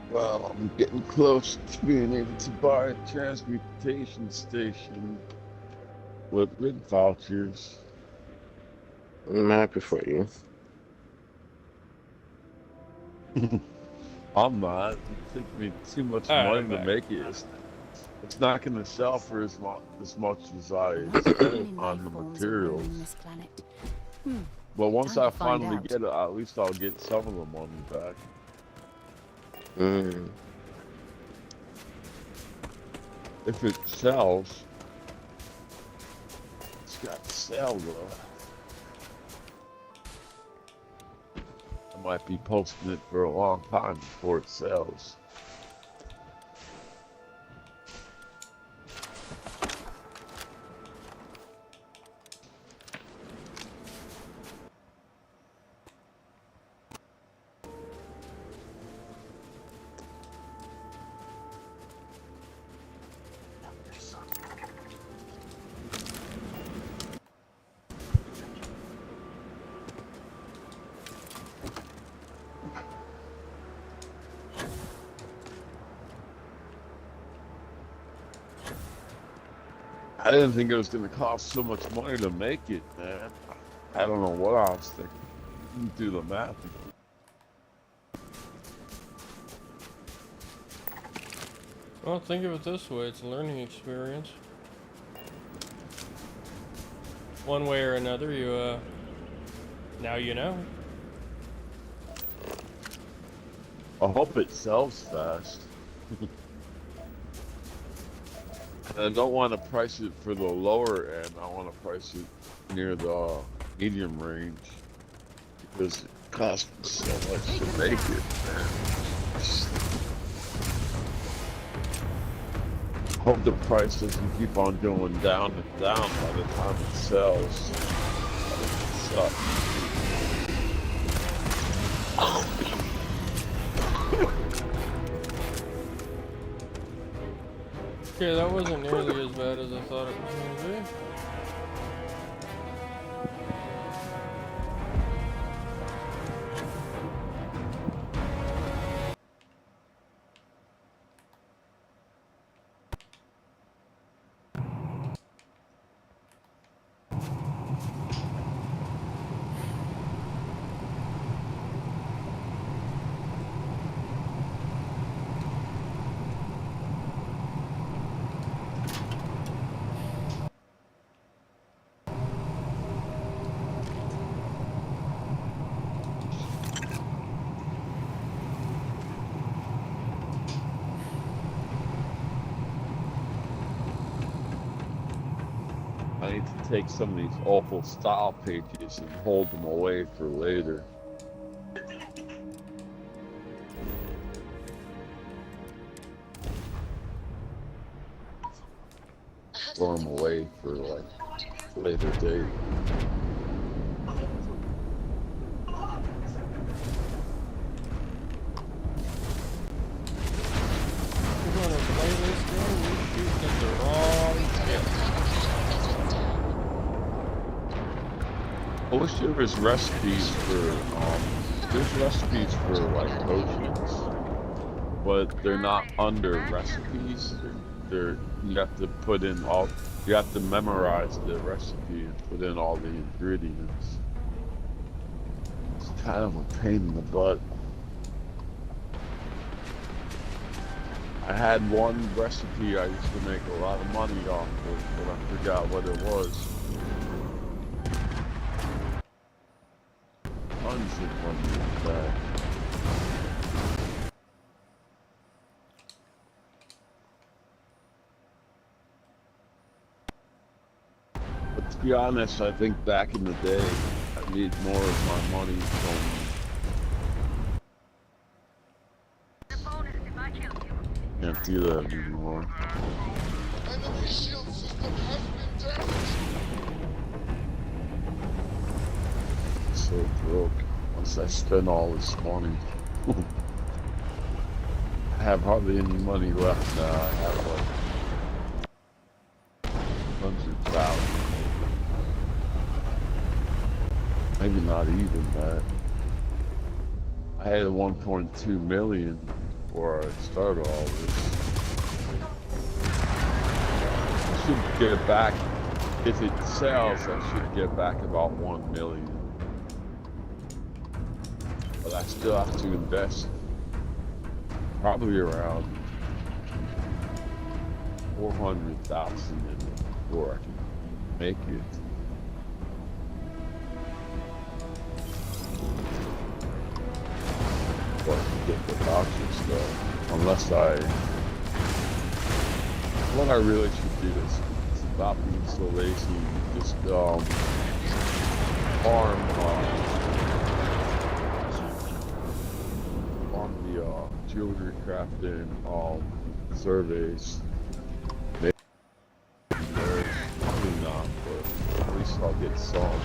Well, I'm getting close to being able to buy a transportation station with rig vouchers. I'm happy for you. I'm not. It takes me too much All right, money I'm to back. make it. It's not going to sell for as much as I What spent alien on life the forms are roaming materials. this planet? But once Time I to find finally out. get it, at least I'll get some of the money back. Mm. If it sells, it's got to sell though. I might be posting it for a long time before it sells. I didn't think it was going to cost so much money to make it, man. I don't know what I was thinking. Didn't do the math. Well, think of it this way. It's a learning experience. One way or another, you, now you know. I hope it sells fast. I don't want to price it for the lower end. I want to price it near the medium range because it costs me so much to make it, man. Hope the price doesn't keep on going down and down by the time it sells. That would suck. Okay, that wasn't nearly as bad as I thought it was going to be. I need to take some of these awful style pages and hold them away for later. Store them away for like later date. We're going to play this game. We shoot at the wrong tip. I wish there was recipes for there's recipes for like potions, but they're not under recipes. They're you have to put in all you have to memorize the recipe and put in all the ingredients. It's kind of a pain in the butt. I had one recipe I used to make a lot of money off of, but I forgot what it was. Tons of money with that. But to be honest, I think back in the day, I made more of my money from can't do that anymore. Enemy shield system has been damaged. So broke. Once I spent all this money. I have hardly any money left now. I have like Maybe not even that. I had 1.2 million before I started all this. I should get back, if it sells, I should get back about 1 million. But I still have to invest probably around 400,000 in it before I can make it. Before I can get the doctor stuff. Unless what I really should do is stop being so lazy, just farm the jewelry crafting surveys. Maybe there's probably not, but at least I'll get some.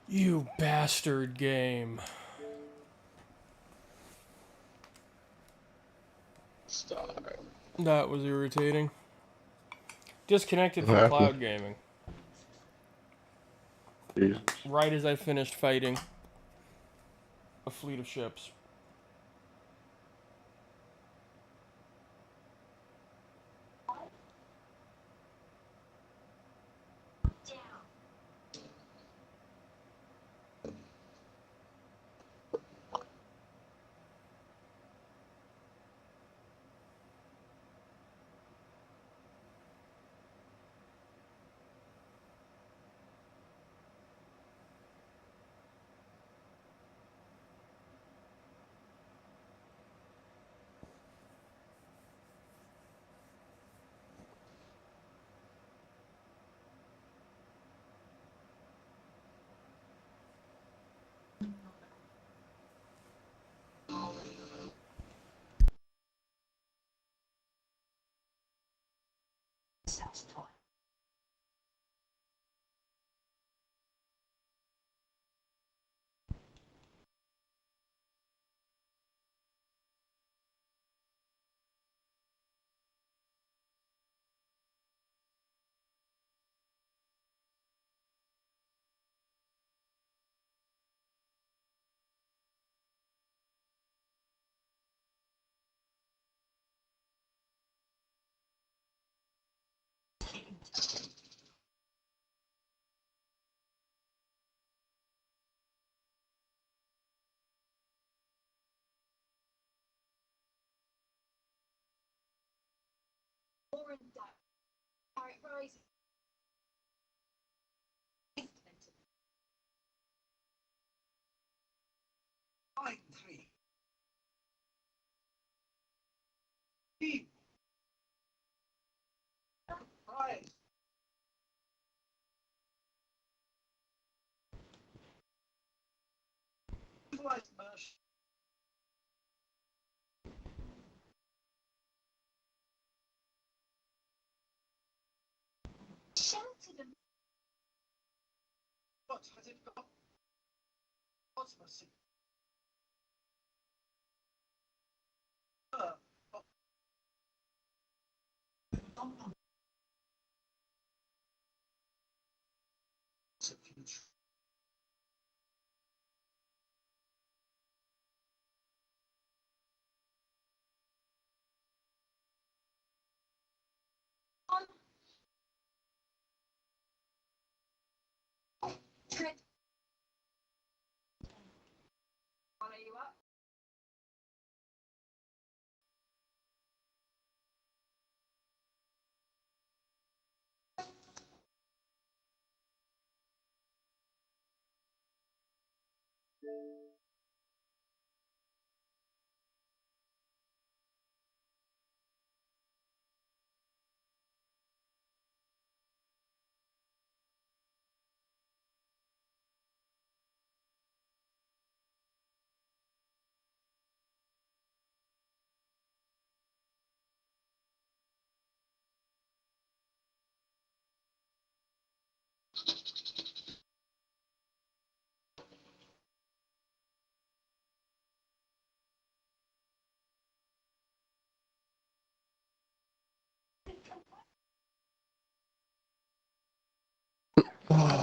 You bastard game. Stop. That was irritating. Disconnected What from happened? cloud gaming. Yeah. Right as I finished fighting a fleet of ships.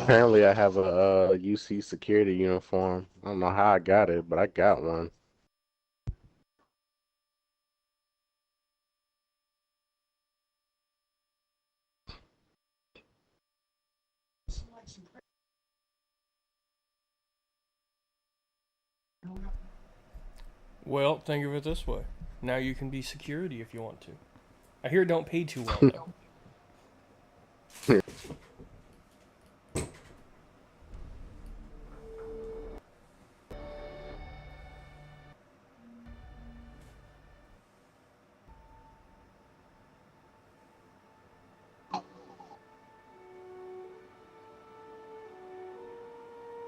Apparently, I have a UC security uniform. I don't know how I got it, but I got one. Well, think of it this way. Now you can be security if you want to. I hear it don't pay too well, though.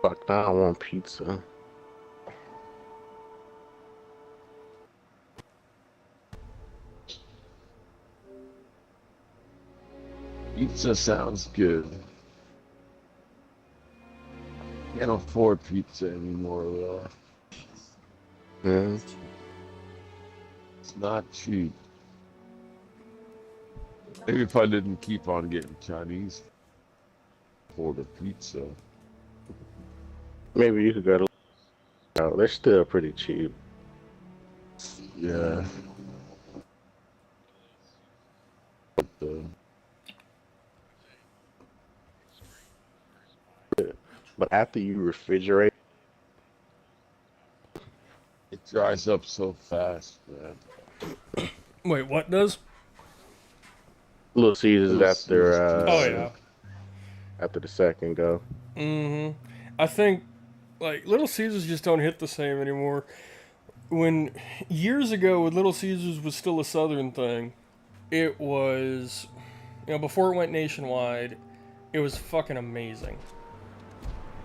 Fuck, now I want pizza. Pizza sounds good. Can't afford pizza anymore, though. Yeah. It's not cheap. Maybe if I didn't keep on getting Chinese for the pizza. Maybe you could go to. Oh, they're still pretty cheap. Yeah. But after you refrigerate, it dries up so fast, man. Wait, what does? Little Caesars Little after Caesars. Oh yeah. after the second go. Mm-hmm. I think like Little Caesars just don't hit the same anymore. When years ago, when Little Caesars was still a Southern thing, it was, before it went nationwide, it was fucking amazing.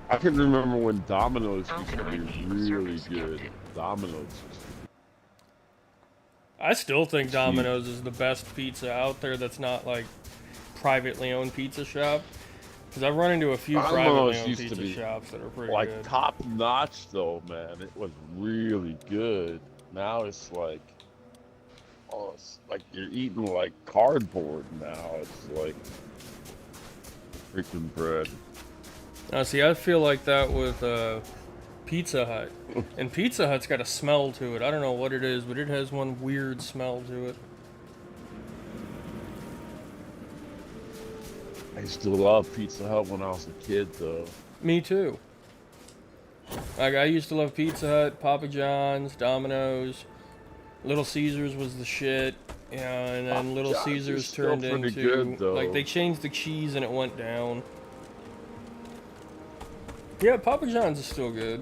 I can remember when Domino's used to be really good. Domino's. I still think Domino's is the best pizza out there that's not like privately owned pizza shop. Because I've run into a few privately owned pizza shops that are pretty like good. top notch though, man. It was really good. Now it's like, oh, it's like you're eating like cardboard now. It's like freaking bread. Now, see, I feel like that with Pizza Hut. And Pizza Hut's got a smell to it. I don't know what it is, but it has one weird smell to it. I used to love Pizza Hut when I was a kid, though. Me too. Like, I used to love Pizza Hut, Papa John's, Domino's. Little Caesars was the shit. And then Little Caesars turned into... good, though. Like, they changed the cheese and it went down. Yeah, Papa John's is still good.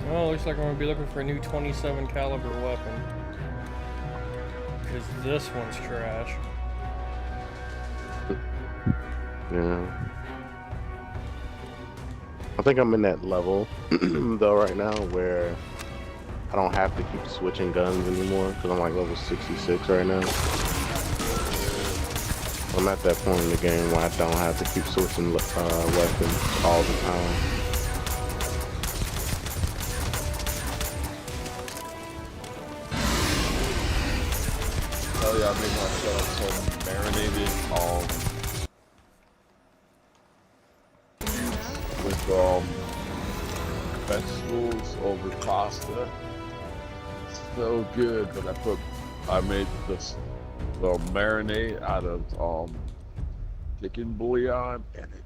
Well, looks like I'm gonna be looking for a new 27 caliber weapon. Because this one's trash. Yeah. I think I'm in that level though right now where I don't have to keep switching guns anymore because I'm like level 66 right now. I'm at that point in the game where I don't have to keep switching weapons all the time. Oh yeah, I made myself some marinated with vegetables over pasta. So good, but I made the marinade out of chicken bouillon, and it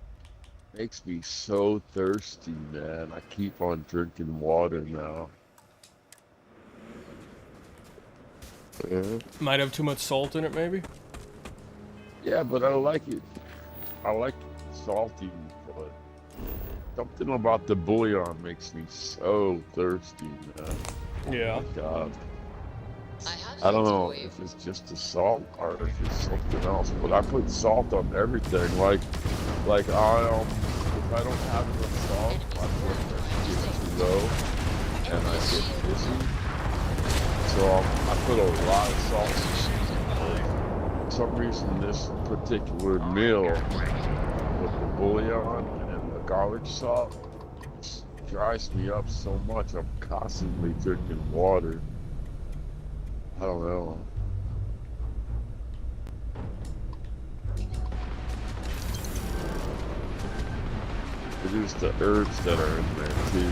makes me so thirsty, man. I keep on drinking water now. Yeah. Might have too much salt in it, maybe? Yeah, but I like it. I like it salty, but something about the bouillon makes me so thirsty, man. Yeah. Oh my God. I don't know if it's just the salt or if it's something else, but I put salt on everything. Like if I don't have enough salt, my blood pressure gets too low and I get dizzy. So I put a lot of salt some reason this particular meal with the bouillon and the garlic salt dries me up so much. I'm constantly drinking water. I don't know. It is the herbs that are in there too.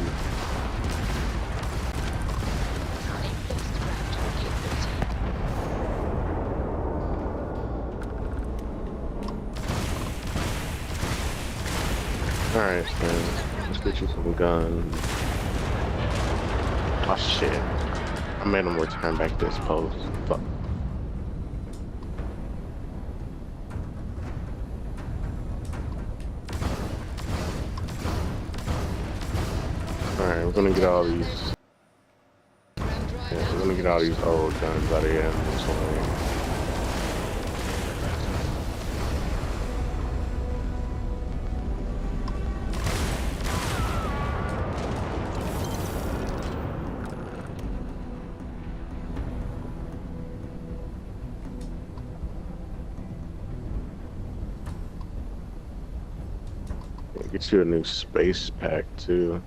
Alright, man. Let's get you some guns. Oh shit. I made him return back this post. Fuck. Alright, we're gonna get all these. Yeah, we're gonna get all these old guns out of here this way. Get you a new space pack too.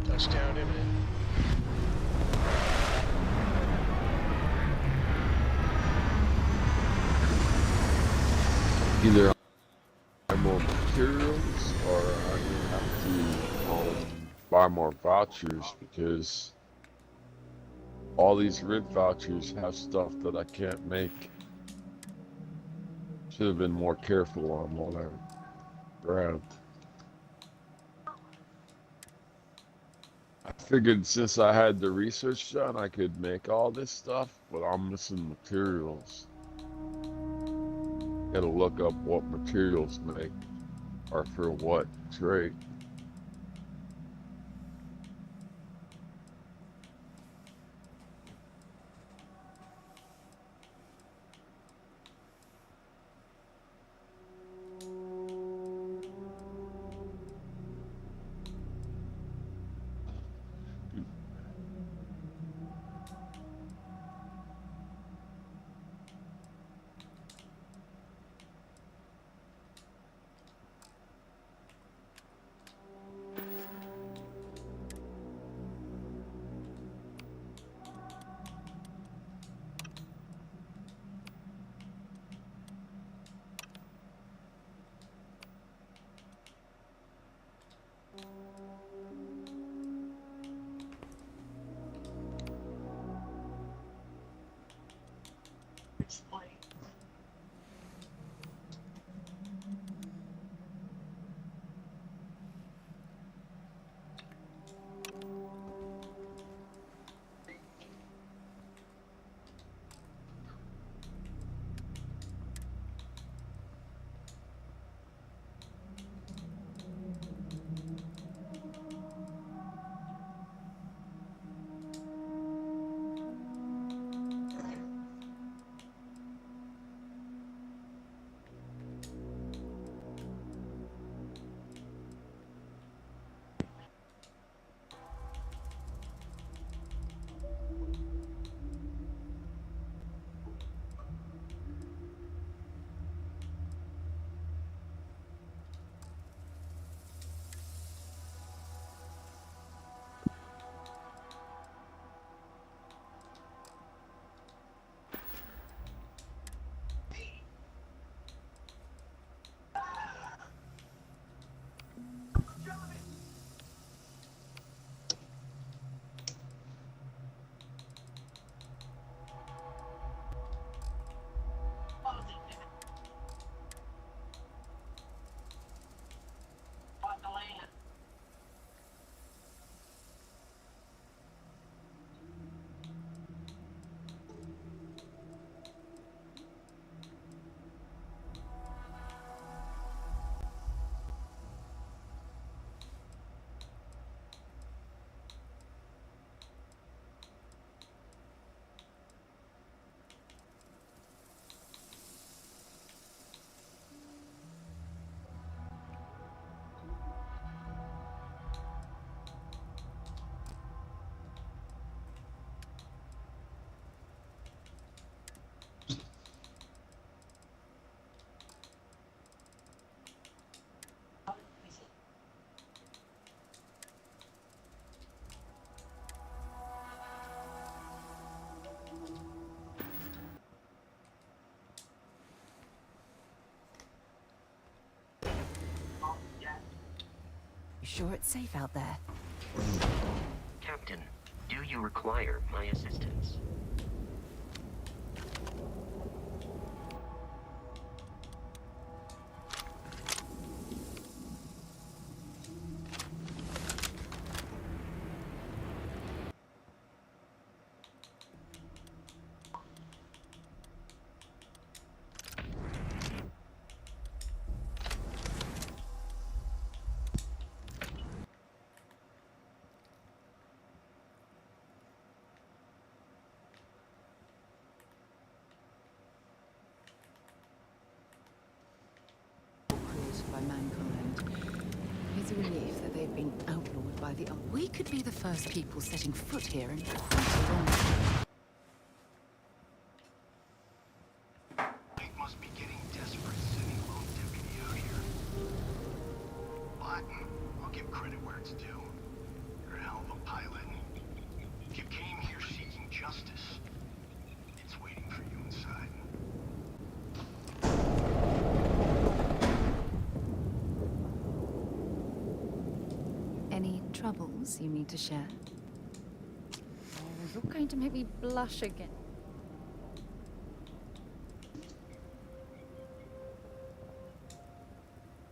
Touchdown imminent. Either I'm more materials or I'm gonna have to buy more vouchers because all these red vouchers have stuff that I can't make. Should have been more careful on what I grabbed. I figured since I had the research done, I could make all this stuff, but I'm missing materials. Gotta look up what materials make or for what trait. You sure it's safe out there? Captain, do you require my assistance? Created by mankind. It's a relief that they've been outlawed by the... We could be the first people setting foot here in quite a long time. It must be getting desperate sending a lone deputy out here. But I'll give credit where it's due. You're a hell of a pilot. You came here seeking justice. It's waiting for you inside. Any troubles you need to share? Oh, you're going to make me blush again.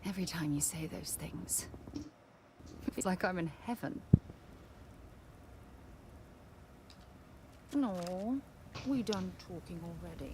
Every time you say those things, it's like I'm in heaven. No, we done talking already.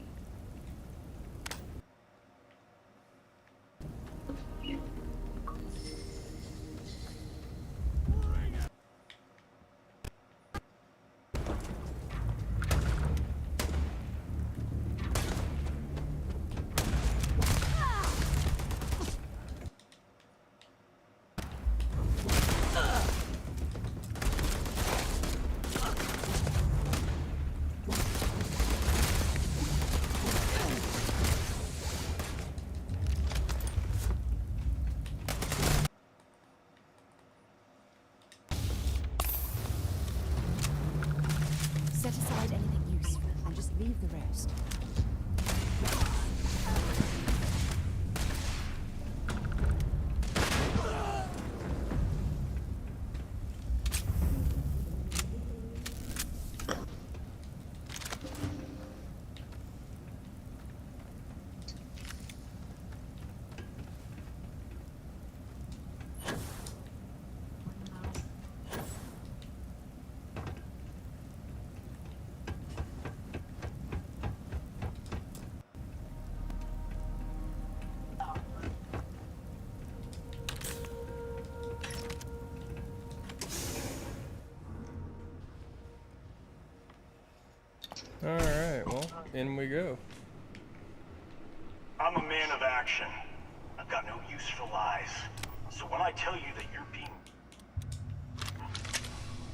Set aside anything useful and just leave the rest. Alright, well, in we go. I'm a man of action. I've got no use for lies. So when I tell you that you're being...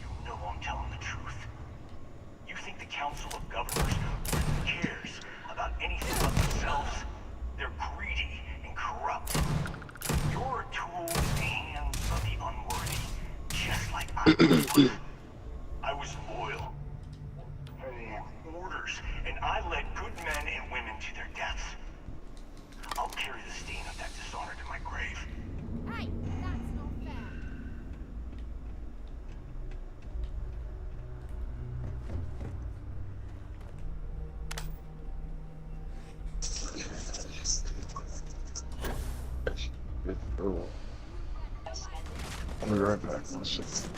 You know I'm telling the truth. You think the Council of Governors cares about anything but themselves? They're greedy and corrupt. You're a tool in the hands of the unworthy, just like I was. I was loyal. Orders, and I led good men and women to their deaths. I'll carry the stain of that dishonor to my grave. Hey, that's not fair. I'll be right back. Let's just...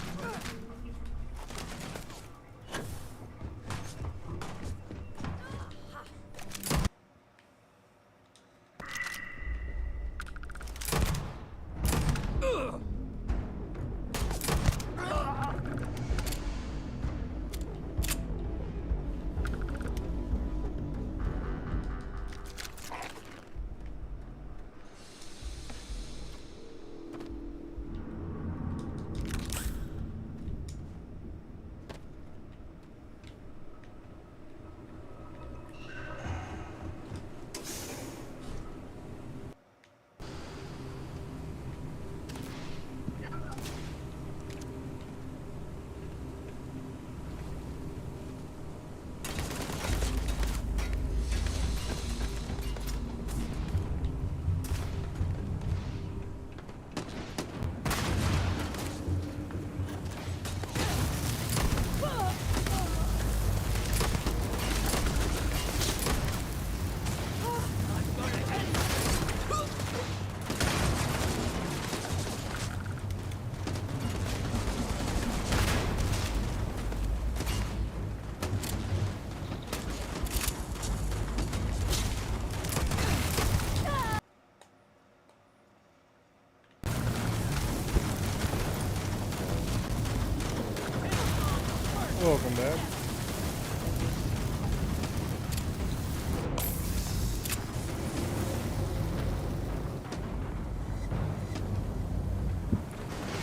Welcome back.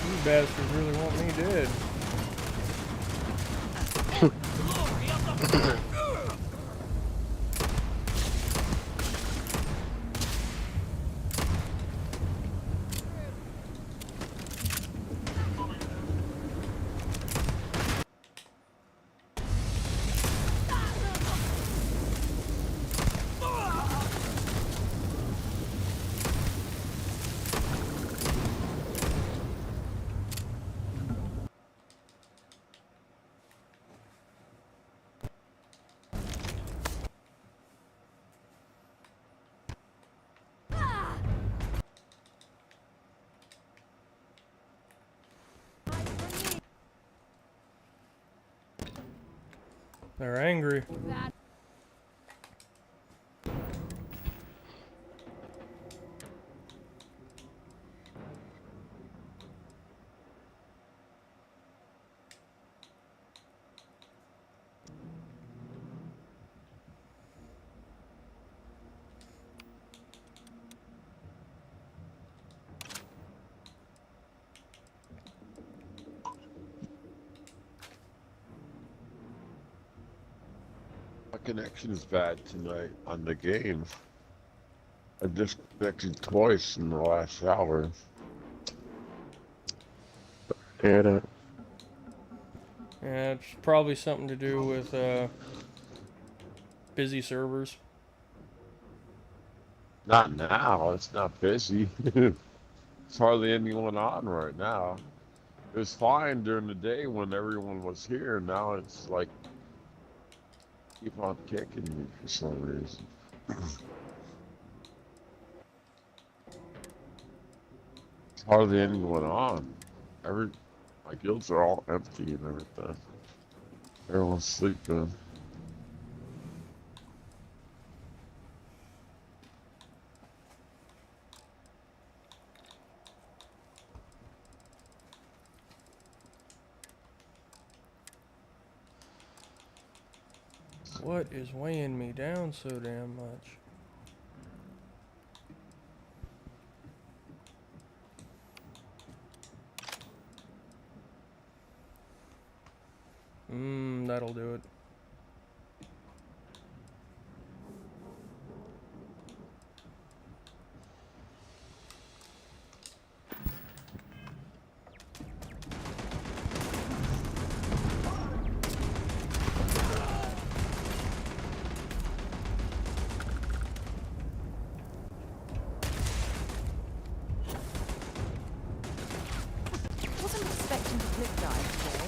You bastards really want me dead. They're angry. My connection is bad tonight on the game. I disconnected twice in the last hour. Yeah, Yeah, it's probably something to do with busy servers. Not now. It's not busy. There's hardly anyone on right now. It was fine during the day when everyone was here. Now it's like keep on kicking me for some reason. There's hardly anyone on. My guilds are all empty and everything. Everyone's sleeping. What is weighing me down so damn much? That'll do it. Wasn't expecting to cliff dive today.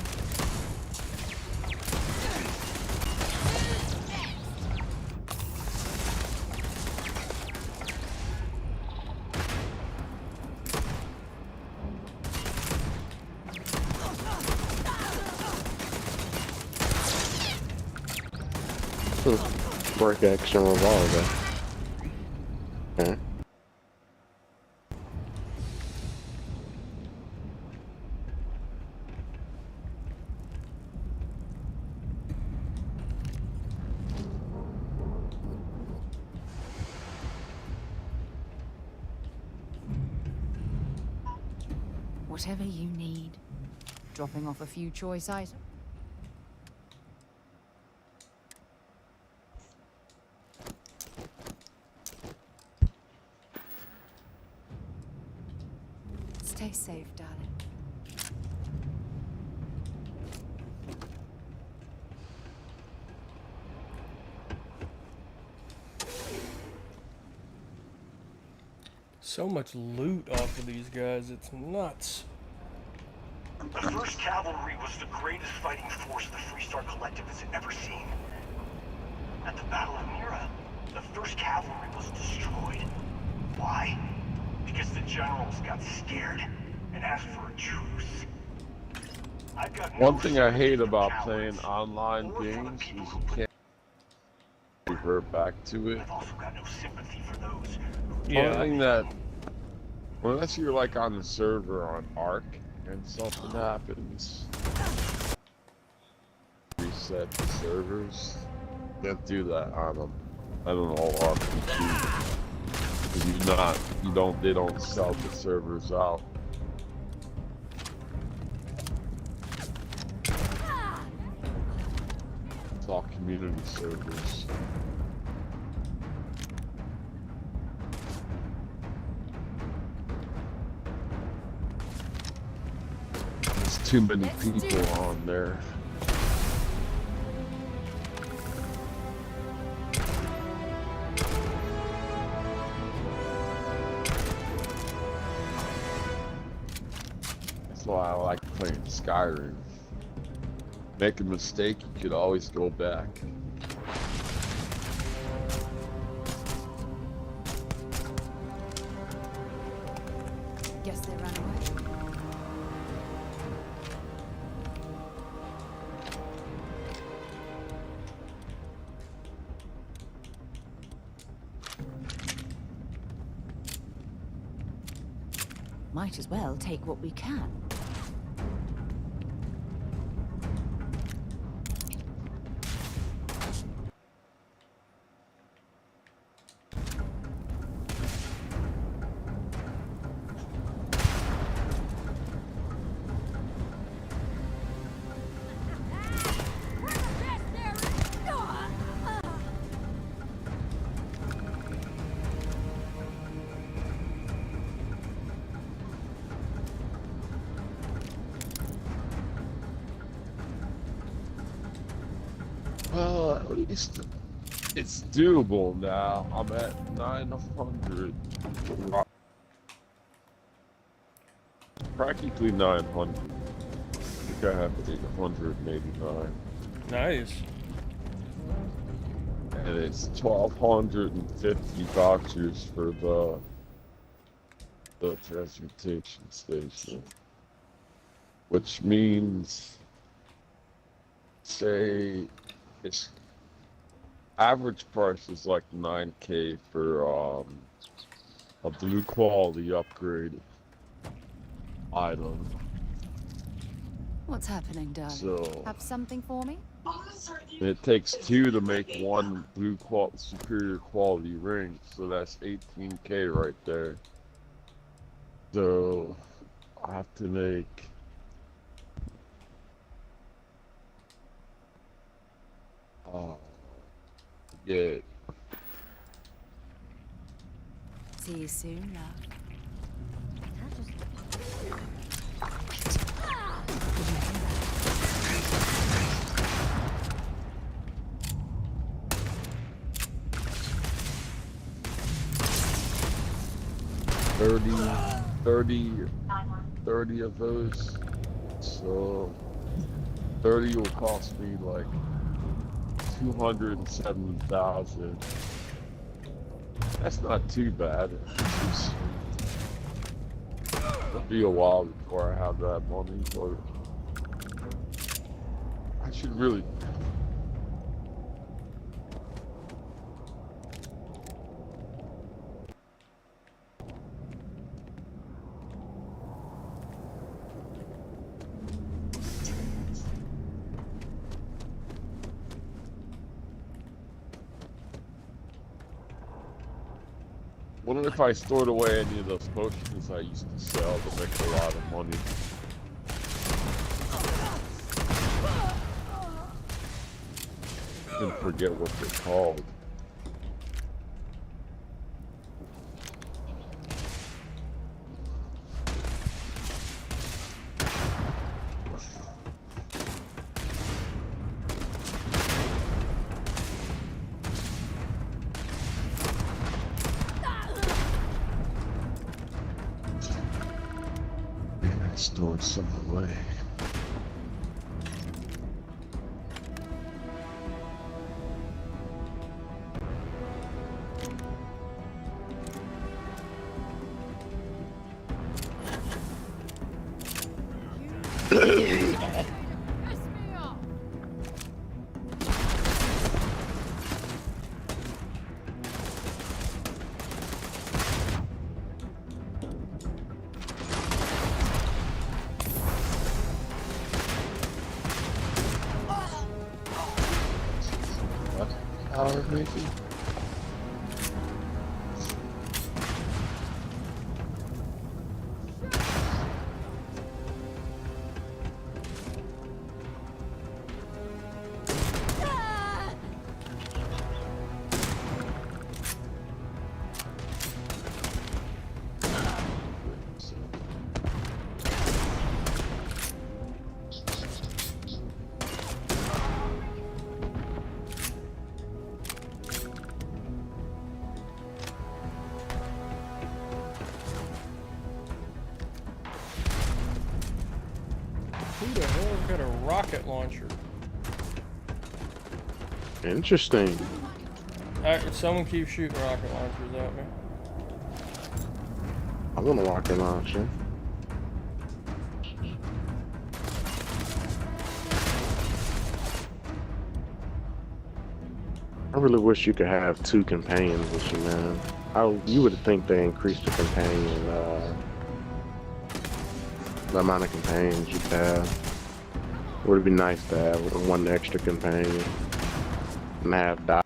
Break action revolver. Okay. Whatever you need. Dropping off a few choice items. Stay safe, darling. So much loot off of these guys, it's nuts. The 1st Cavalry was the greatest fighting force the Freestar Collective has ever seen. At the Battle of Mira, the 1st Cavalry was destroyed. Why? Because the generals got scared and asked for a truce. I've got no One thing I hate about cowards. playing online games is you can't revert back to it. I've also got no sympathy for those. Yeah. One thing that, unless you're like on the server on Arc and something happens, reset the servers. Can't do that on them. I don't know, RPG. Because they don't sell the servers out. It's all community servers. There's too many people on there. That's why I like playing Skyrim. Make a mistake, you could always go back. Guess they ran away. Might as well take what we can. Well, at least it's doable now. I'm at 900. Practically 900. I think I have 889. Nice. And it's 1,250 vouchers for the transportation station. Which means, say, its average price is like 9K for a blue quality upgrade item. What's happening, darling? So Have something for me? it takes 2 to make one superior quality ring, so that's 18K right there. So I have to make get. See you soon, love. Thirty of those. So 30 will cost me like 207,000. That's not too bad. It'll be a while before I have that money, but I should really Wonder if I stored away any of those potions I used to sell to make a lot of money. I forget what they're called. I stored some away. Power maybe? Who the hell's got a rocket launcher? Interesting. Someone keeps shooting rocket launchers at me. I want a rocket launcher. I really wish you could have 2 companions with you, man. You would think they increased the companion, the amount of companions you could have. It would be nice to have 1 extra companion and have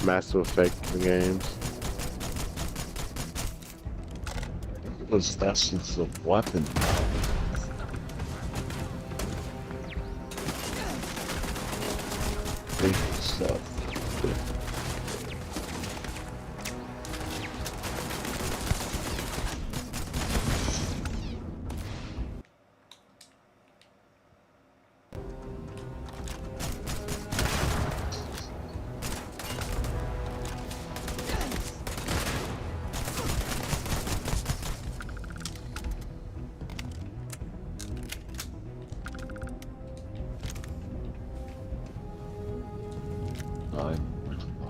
Massive Effect games. What's the essence of weapon? Stuff.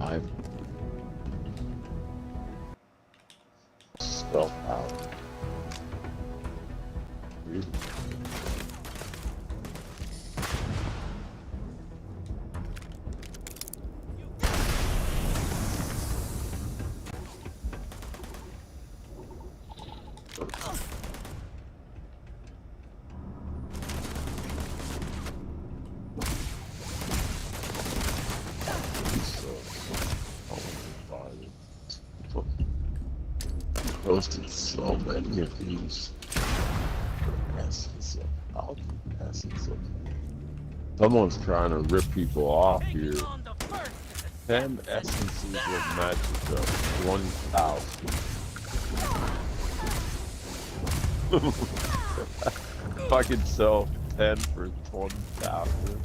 I've spelled out. Posted so many of these. Essence of essence of. Someone's trying to rip people off here. 10 essences of magic of 20,000. If I could sell 10 for 20,000,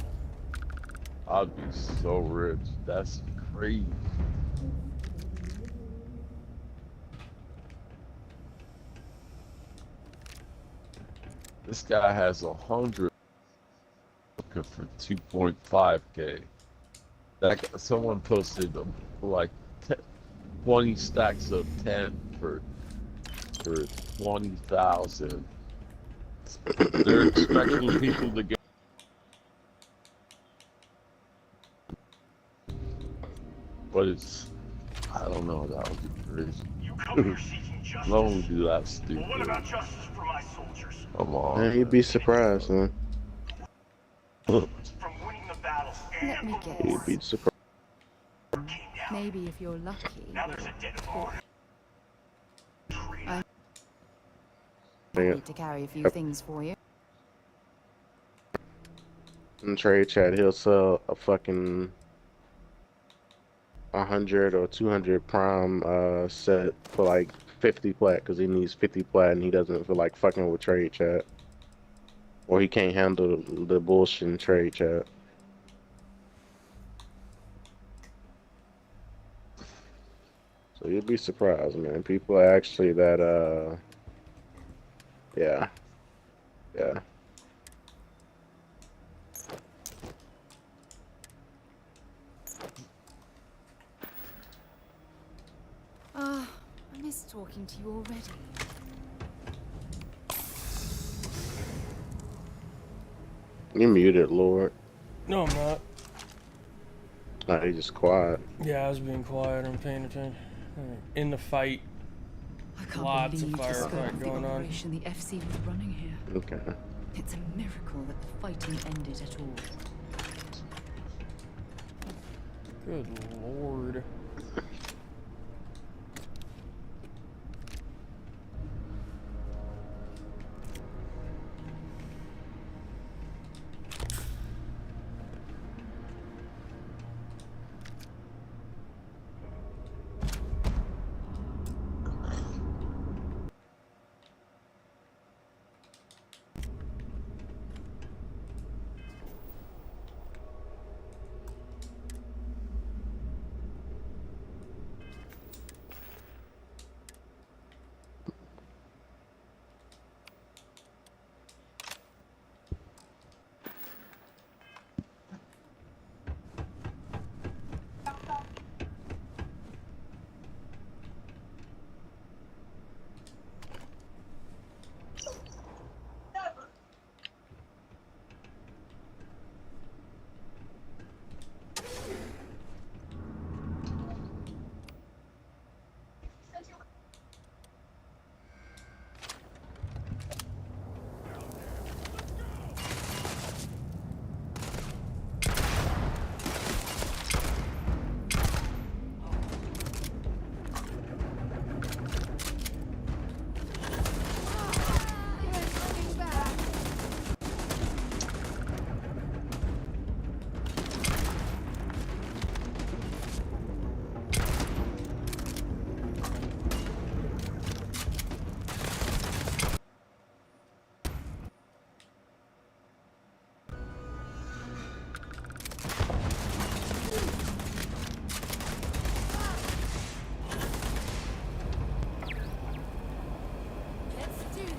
I'd be so rich. That's crazy. This guy has 100 for 2.5K. Someone posted like 20 stacks of 10 for 20,000. They're expecting people to get. But it's, I don't know, that would be crazy. You come here seeking justice. No one would do that stupid. Well, what about justice for my soldiers? Come on. Man, you'd be surprised, man. From winning the battles and Let me guess. You'd be surprised. came Maybe if you're lucky. Now there's a dead bar. I'm Yeah. happy to carry a few things for you. In trade chat, he'll sell a fucking 100 or 200 prime set for like 50 plat because he needs 50 plat and he doesn't feel like fucking with trade chat, or he can't handle the bullshit in trade chat. So you'd be surprised, man. People are actually that yeah. Ah, I miss talking to you already. You muted, Lord. No, I'm not. Nah, he's just quiet. Yeah, I was being quiet. I'm paying attention. In the fight, I can't lots of believe the scope firefight of the going on. operation the FC was running here. Okay. It's a miracle that the fighting ended at all. Good lord.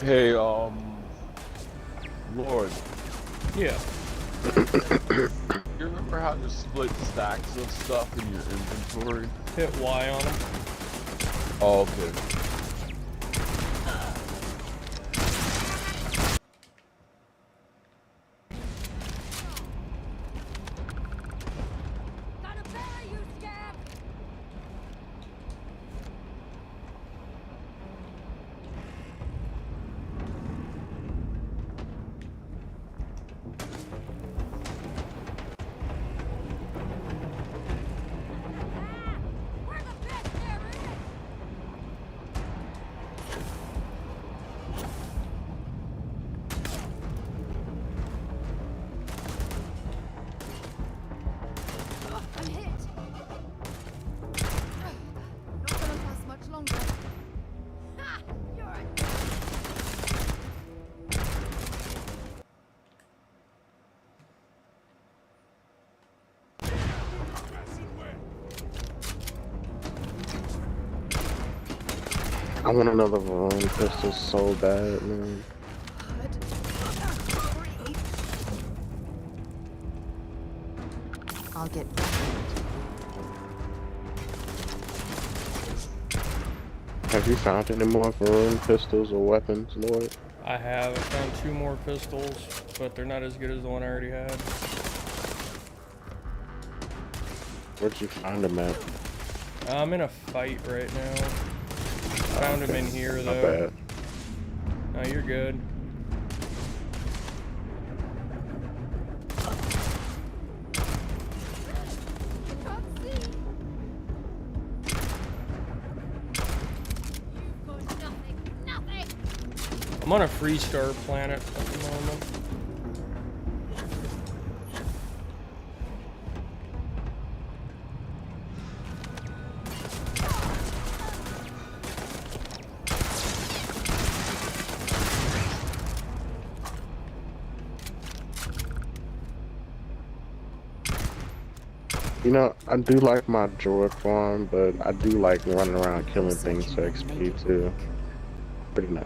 Hey, Lord. Yeah. You remember how to split stacks of stuff in your inventory? Hit Y on them. Oh, okay. I'm hit. Not gonna last much longer. Ha! You're a... I want another Varone pistol so bad, man. I'll get... Have you found any more Varone pistols or weapons, Lord? I have. I found 2 more pistols, but they're not as good as the one I already had. Where'd you find them at? I'm in a fight right now. Found him in here, Not though. bad. No, you're good. I'm on a Freestar planet at the moment. You know, I do like my droid farm, but I do like running around killing things for XP too. Pretty nice.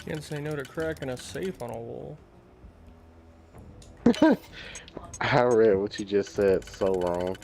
Can't say no to cracking a safe on a wall. I read what you just said so wrong.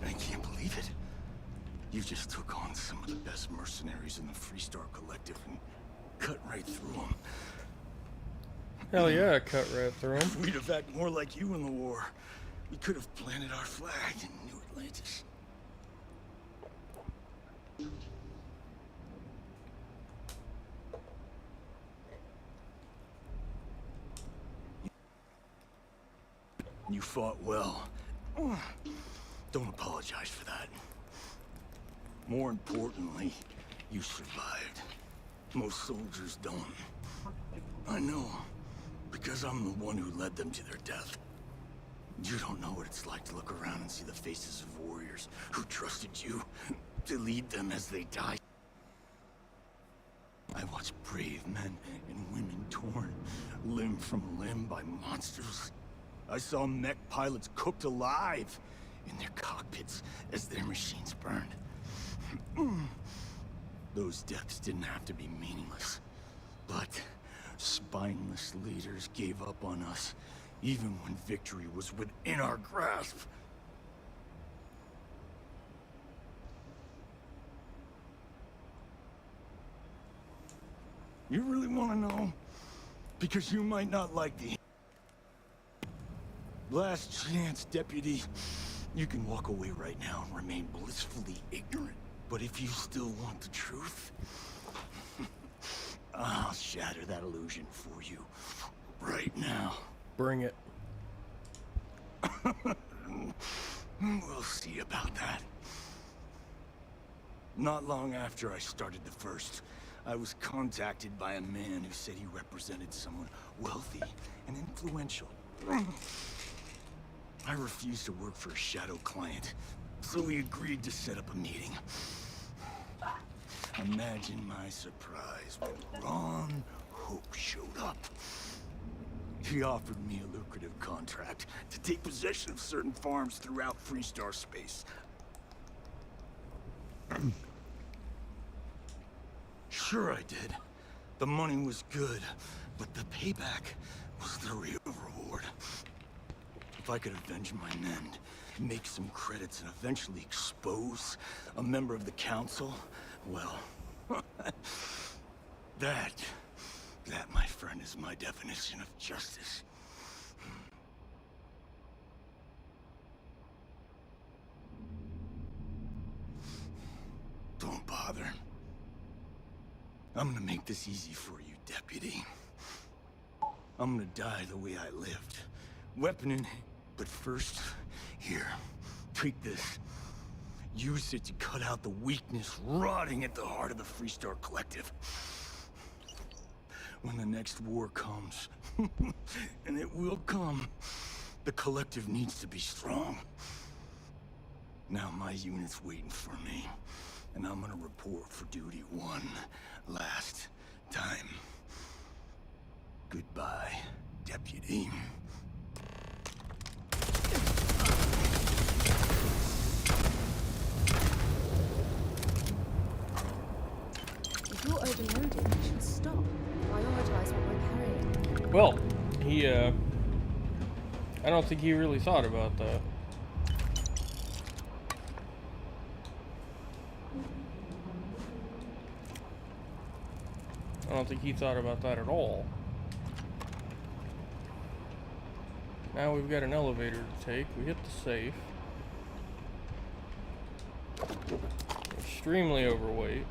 I can't believe it. You just took on some of the best mercenaries in the Freestar Collective and cut right through them. Hell yeah, I cut right through him. We'd have acted more like you in the war. We could have planted our flag in New Atlantis. You fought well. Don't apologize for that. More importantly, you survived. Most soldiers don't. I know, because I'm the one who led them to their death. You don't know what it's like to look around and see the faces of warriors who trusted you to lead them as they died. I watched brave men and women torn limb from limb by monsters. I saw mech pilots cooked alive in their cockpits as their machines burned. Those deaths didn't have to be meaningless, but spineless leaders gave up on us, even when victory was within our grasp. You really want to know? Because you might not like the last chance, Deputy. You can walk away right now and remain blissfully ignorant. But if you still want the truth, I'll shatter that illusion for you right now. Bring it. We'll see about that. Not long after I started the First, I was contacted by a man who said he represented someone wealthy and influential. I refused to work for a shadow client, so we agreed to set up a meeting. Imagine my surprise when Ron Hope showed up. He offered me a lucrative contract to take possession of certain farms throughout Freestar space. Sure I did. The money was good, but the payback was the real reward. Lord. If I could avenge my men, make some credits, and eventually expose a member of the council, well, that, my friend, is my definition of justice. Don't bother. I'm gonna make this easy for you, Deputy. I'm gonna die the way I lived. Weapon in hand. But first, here, take this. Use it to cut out the weakness rotting at the heart of the Freestar Collective. When the next war comes, and it will come, the Collective needs to be strong. Now my unit's waiting for me, and I'm gonna report for duty one last time. Goodbye, Deputy. If you're overloaded, you should stop. Prioritize what we're carrying. Well, he, I don't think he really thought about that. I don't think he thought about that at all. Now we've got an elevator to take. We hit the safe. Extremely overweight.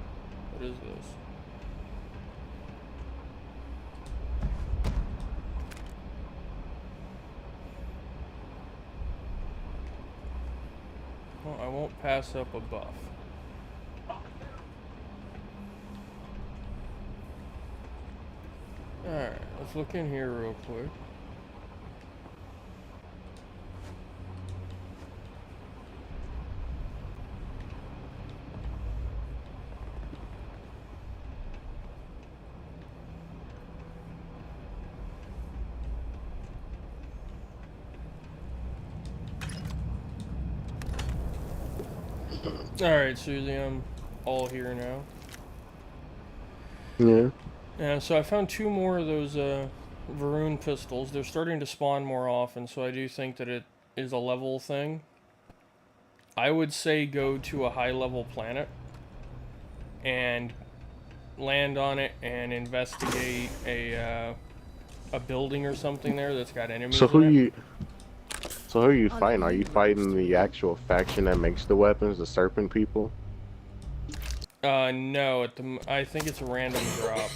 What is this? Well, I won't pass up a buff. Alright, let's look in here real quick. Alright, Susie, I'm all here now. Yeah. Yeah, so I found 2 more of those Varun pistols. They're starting to spawn more often, so I do think that it is a level thing. I would say go to a high-level planet and land on it and investigate a building or something there that's got enemies So who in it. who are you fighting? Are you fighting the actual faction that makes the weapons, the Serpent people? No, I think it's a random drop.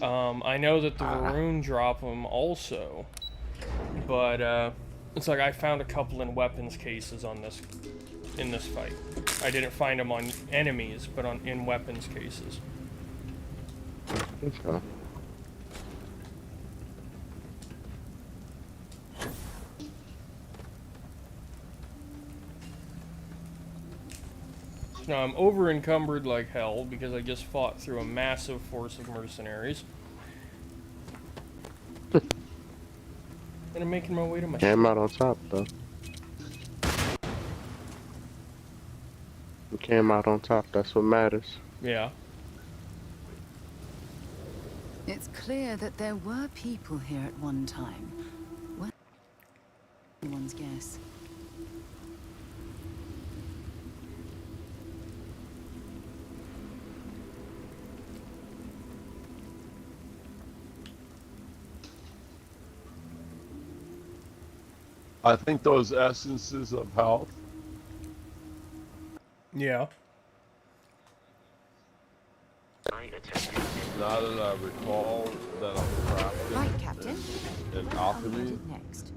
I know that the Varun drop them also, but it's like I found a couple in weapons cases on in this fight. I didn't find them on enemies, but in weapons cases. Okay. Now I'm over encumbered like hell because I just fought through a massive force of mercenaries. And I'm making my way to my Came ship. out on top though. You came out on top, that's what matters. Yeah. It's clear that there were people here at one time. Well, anyone's guess. I think those essences of health. Yeah. Now that I recall that I'm crafting Right, Captain. in Where alchemy, are we headed next?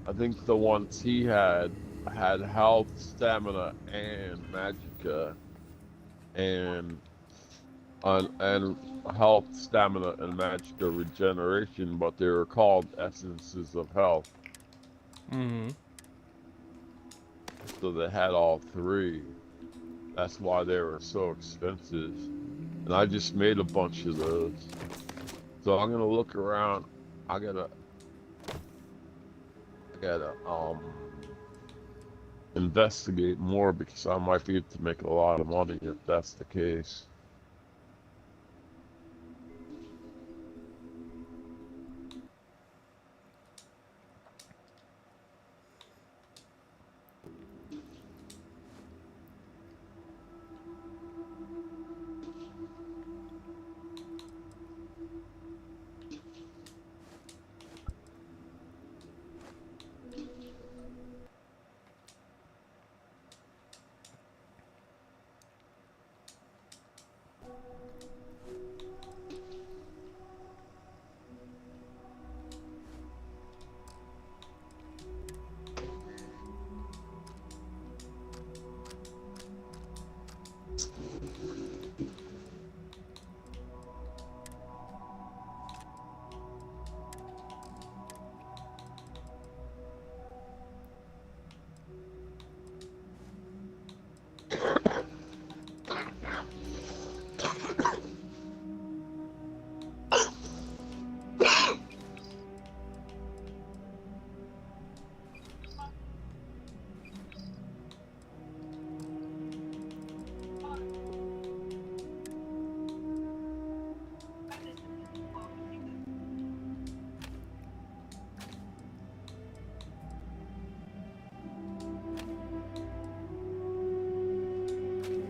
I think the ones he had health, stamina, and magicka, and health, stamina, and magicka regeneration, but they were called essences of health. Mm-hmm. So they had all 3. That's why they were so expensive. And I just made a bunch of those. So I'm gonna look around. I gotta investigate more because I might be able to make a lot of money if that's the case.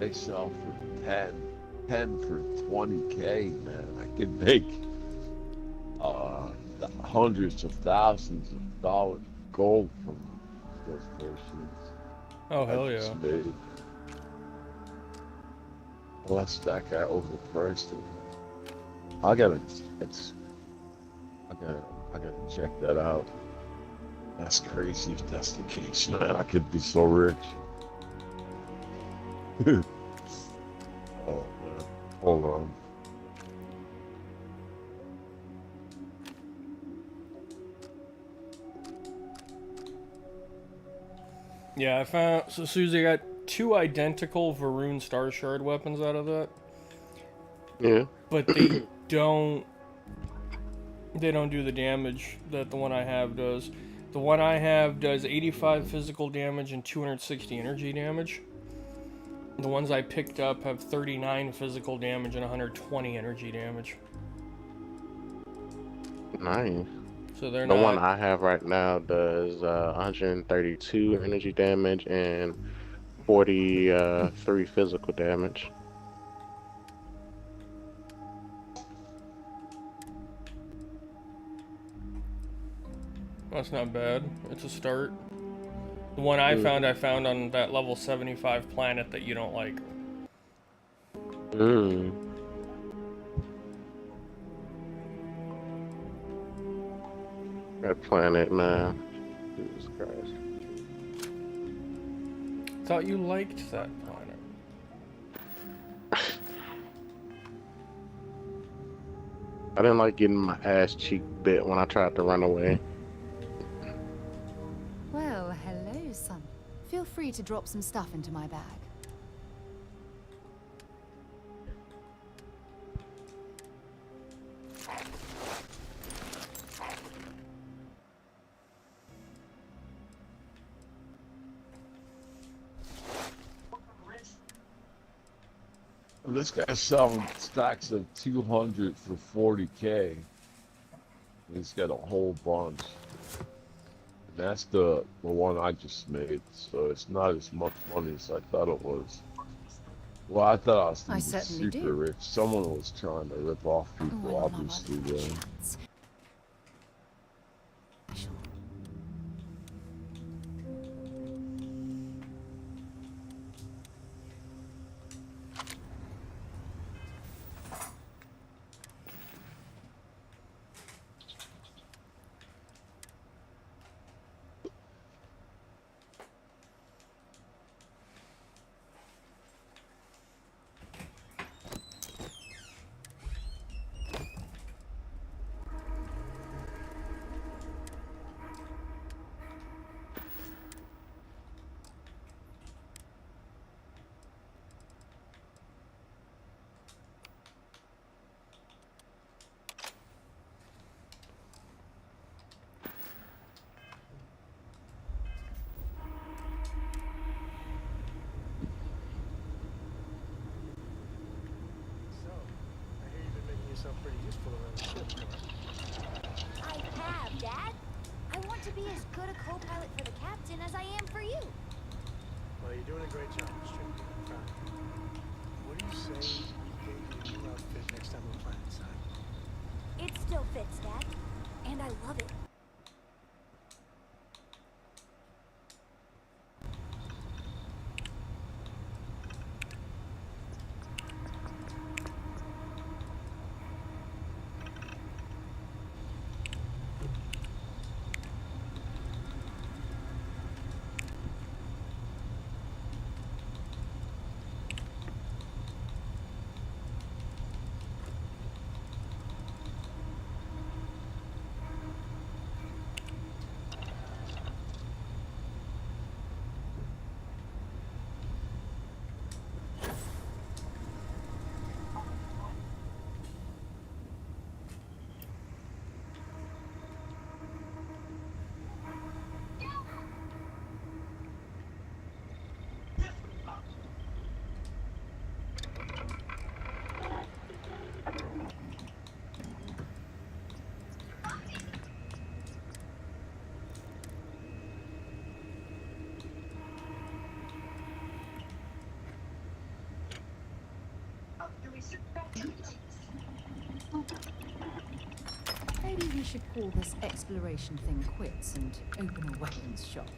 They sell for 10 for 20K, man. I could make hundreds of thousands of dollars gold from those portions. Oh, I hell yeah. just made. Unless that guy overpriced it. I gotta check that out. That's crazy if that's the case, man. I could be so rich. Oh man. Hold on. Yeah, I found. So, Susie, got 2 identical Varun Star Shard weapons out of that. Yeah. But they don't. They don't do the damage that the one I have does. The one I have does 85 physical damage and 260 energy damage. The ones I picked up have 39 physical damage and 120 energy damage. Nice. So they're The not... one I have right now does 132 energy damage and 43 physical damage. That's not bad. It's a start. The one I found on that level 75 planet that you don't like. That planet, man. Jesus Christ. Thought you liked that planet. I didn't like getting my ass cheek bit when I tried to run away. Well, hello, son. Feel free to drop some stuff into my bag. This guy's selling stacks of 200 for 40K. He's got a whole bunch. And that's the one I just made, so it's not as much money as I thought it was. Well, I thought I was gonna be super rich. Someone was trying to rip off people, obviously. Pretty useful around the ship, I have, Dad. I want to be as good a co-pilot for the captain as I am for you. Well, you're doing a great job, Strickland. What do you say we get you a new outfit next time we plan, son? It still fits, Dad. And I love it. Maybe we should call this exploration thing quits and open a weapons shop.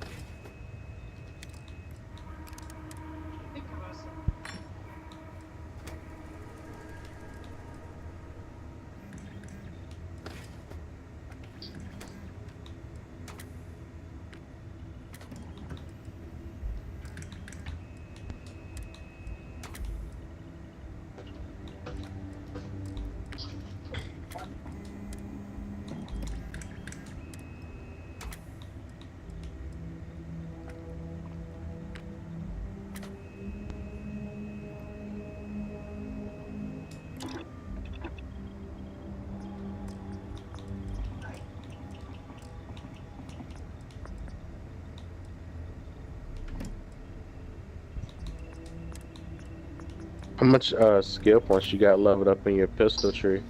How much skill points you got leveled up in your pistol tree?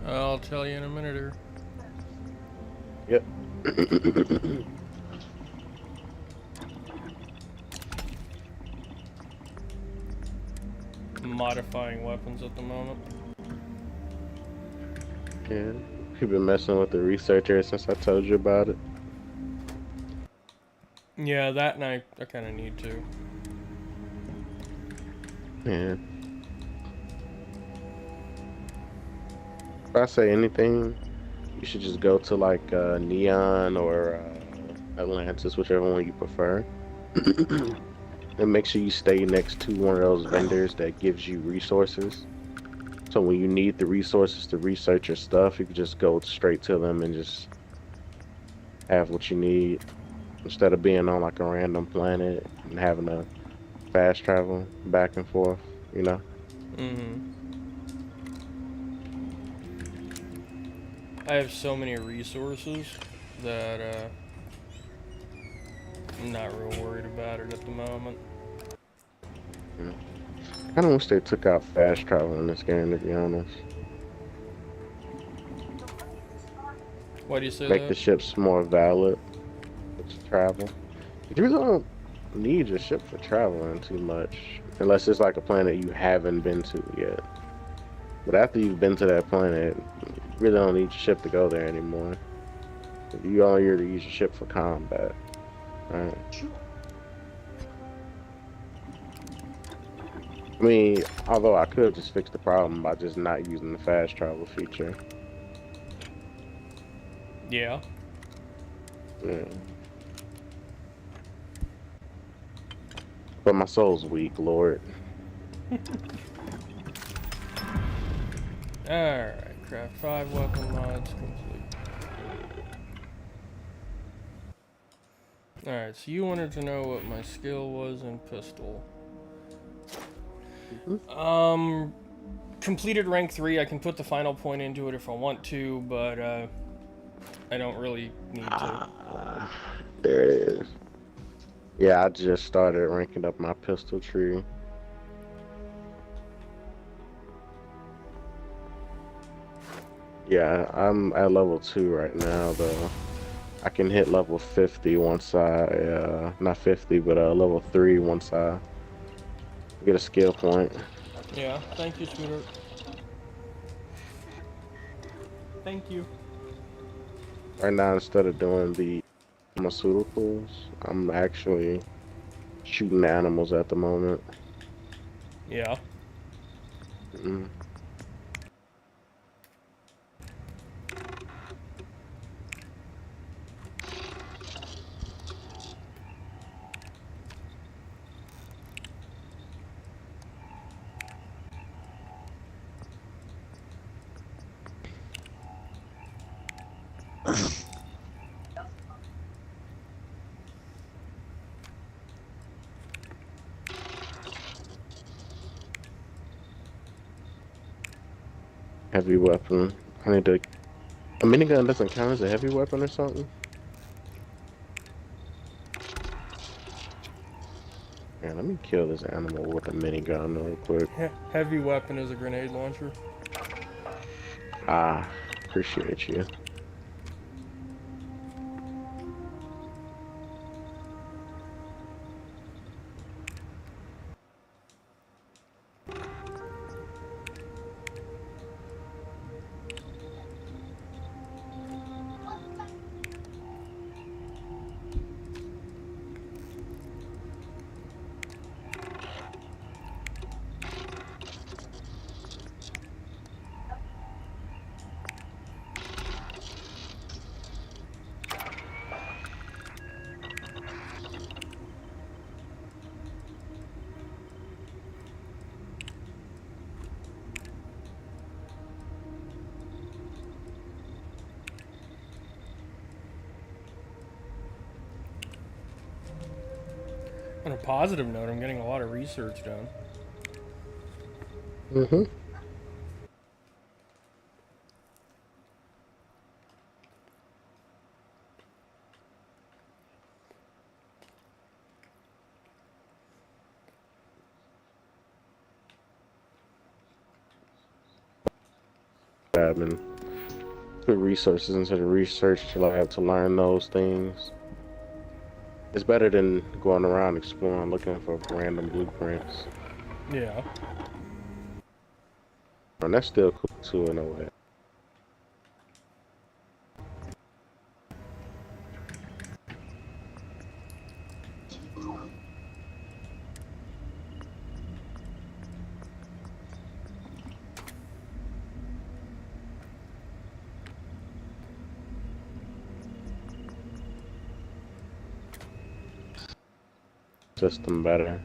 I'll tell you in a minute here. Yep. Modifying weapons at the moment. Yeah, you've been messing with the researcher since I told you about it. Yeah, that and I kind of need to. Yeah. If I say anything, you should just go to like Neon or Atlantis, whichever one you prefer. And make sure you stay next to one of those vendors that gives you resources. So when you need the resources to research your stuff, you can just go straight to them and just have what you need instead of being on like a random planet and having to fast travel back and forth, you know? I have so many resources that I'm not real worried about it at the moment. I kind of wish they took out fast travel in this game, to be honest. Why do you say Make that? the ships more valid to travel. You really don't need your ship for traveling too much, unless it's like a planet you haven't been to yet. But after you've been to that planet, you really don't need your ship to go there anymore. You only here to use your ship for combat. Right? I mean, although I could just fix the problem by just not using the fast travel feature. Yeah. Yeah. But my soul's weak, Lord. Alright, craft 5 weapon mods complete. Alright, so you wanted to know what my skill was in pistol. Completed rank 3. I can put the final point into it if I want to, but I don't really need to. There it is. Yeah, I just started ranking up my pistol tree. Yeah, I'm at level 2 right now, though. I can hit level 50 once I, not 50, but level 3 once I get a skill point. Yeah, thank you, sweetheart. Thank you. Right now, instead of doing the pharmaceuticals, I'm actually shooting animals at the moment. Yeah. Heavy weapon. I need to. A minigun doesn't count as a heavy weapon or something? Yeah, let me kill this animal with a minigun real quick. Heavy weapon is a grenade launcher. Ah, appreciate you. On a positive note, I'm getting a lot of research done. Mm-hmm. Admin. Put resources into the research lab to learn those things. It's better than going around exploring looking for random blueprints. Yeah. And that's still cool too in a way. System better.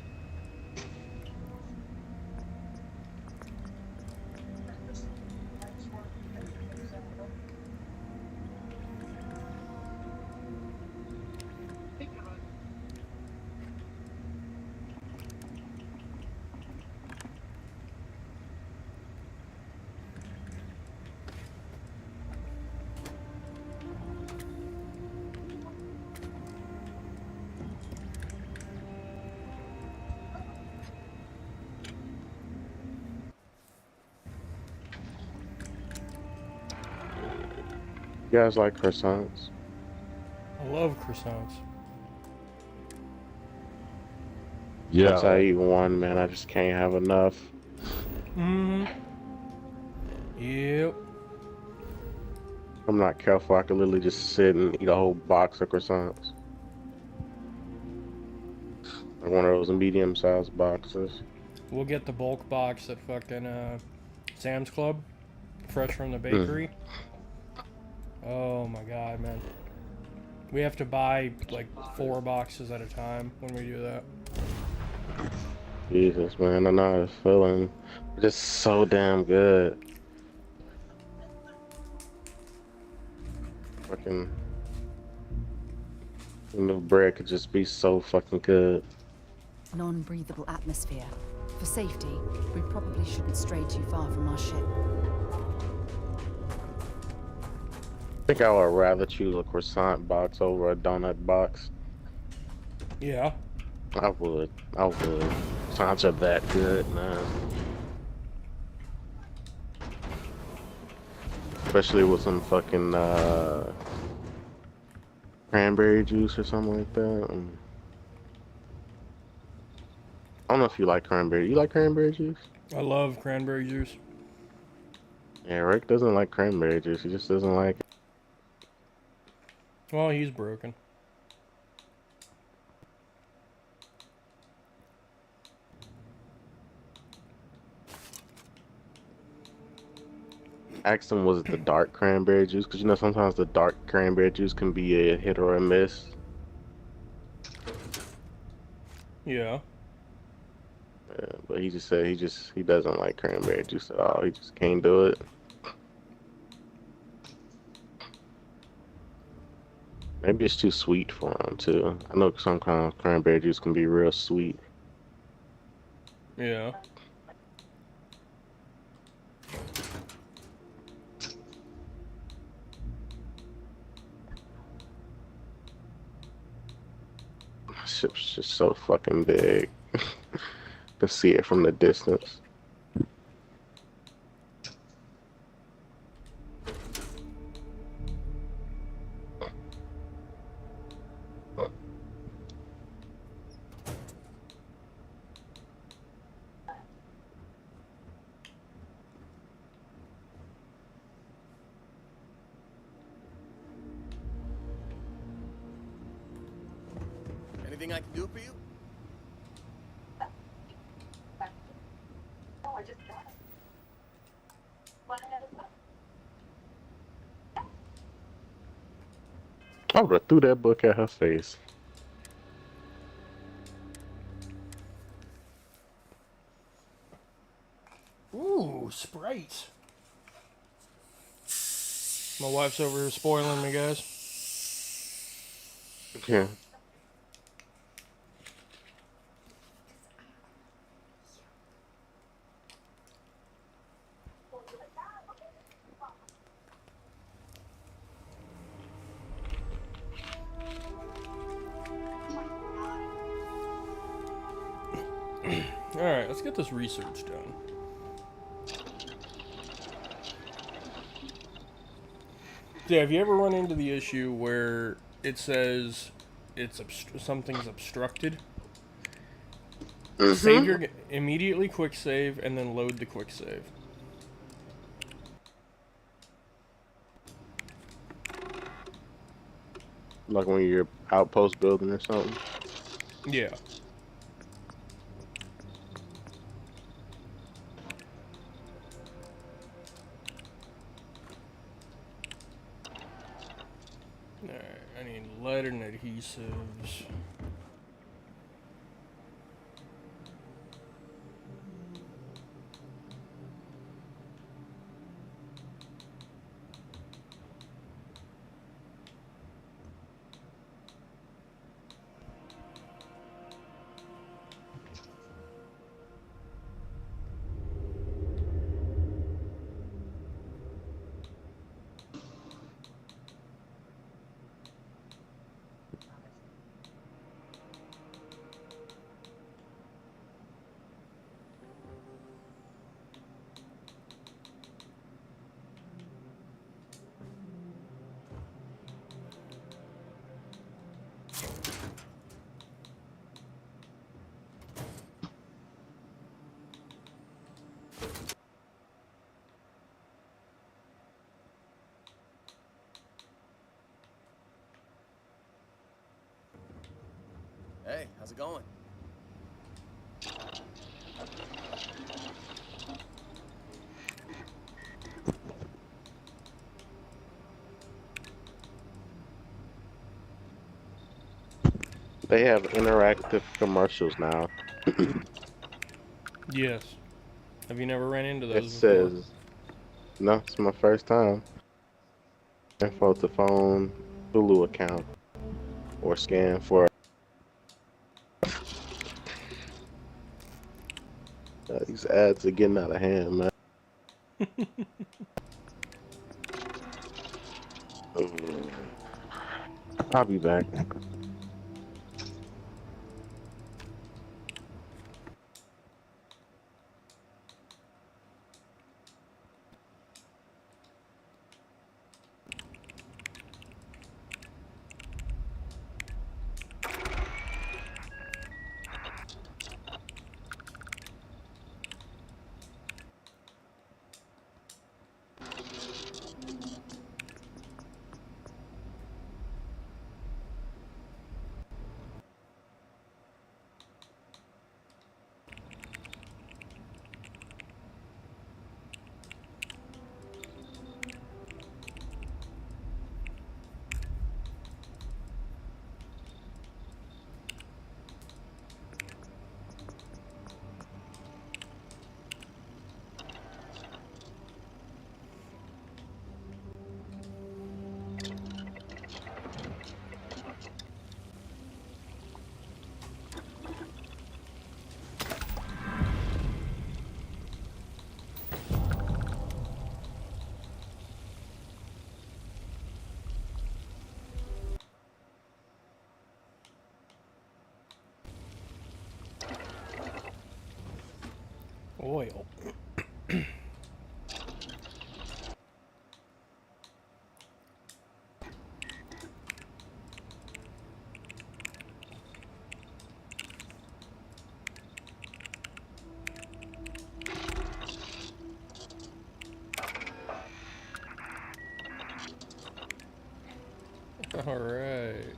You guys like croissants? I love croissants. Yeah. Once I eat one, man, I just can't have enough. Mm-hmm. Yep. I'm not careful, I could literally just sit and eat a whole box of croissants. Like one of those medium-sized boxes. We'll get the bulk box at fucking Sam's Club, fresh from the Mm. bakery. Oh my god, man. We have to buy like 4 boxes at a time when we do that. Jesus, man, I know how it's feeling. It's just so damn good. Fucking, the bread could just be so fucking good. Non-breathable atmosphere. For safety, we probably shouldn't stray too far from our ship. I think I would rather choose a croissant box over a donut box. Yeah. I would. Croissants are that good, man. Especially with some fucking cranberry juice or something like that. I don't know if you like cranberry. You like cranberry juice? I love cranberry juice. Yeah, Rick doesn't like cranberry juice. He just doesn't like it. Well, he's broken. Asked him, was it the dark cranberry juice? Because you know sometimes the dark cranberry juice can be a hit or a miss. Yeah. But he just said he doesn't like cranberry juice at all. He just can't do it. Maybe it's too sweet for him too. I know some kind of cranberry juice can be real sweet. Yeah. My ship's just so fucking big. To see it from the distance. Anything I can do for you? I would have threw that book at her face. Ooh, Sprite. My wife's over here spoiling me, guys. Yeah. let's get this research done. Yeah, have you ever run into the issue where it says something's obstructed? Save your immediately quick save and then load the quick save. Like when you're outpost building or something. Yeah. Alright, I need lead and adhesives. Hey, how's it going? They have interactive commercials now. Yes. Have you never ran into It those before? says, no, it's my first time. Info to phone Hulu account or scan for. These ads are getting out of hand, man. I'll be back. Oil. All right.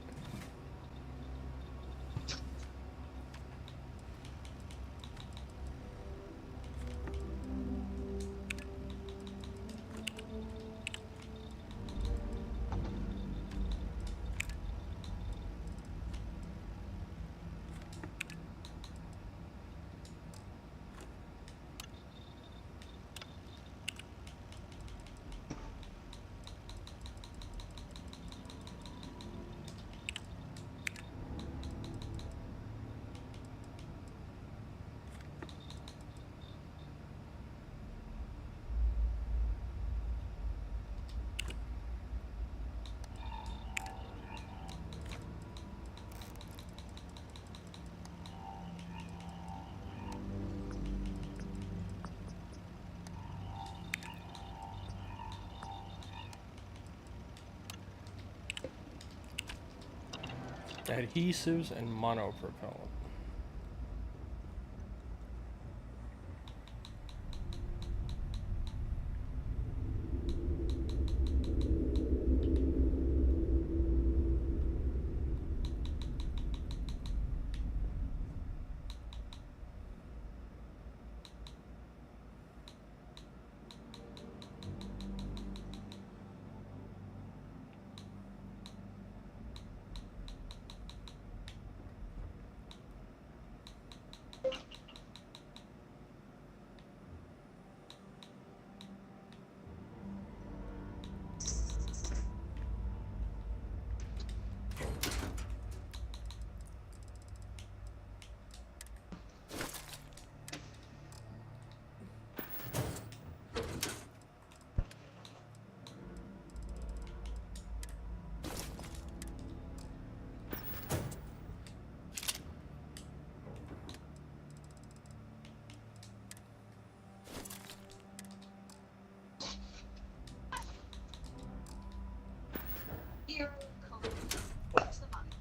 Adhesives and monopropellant. Here comes. Where's the money?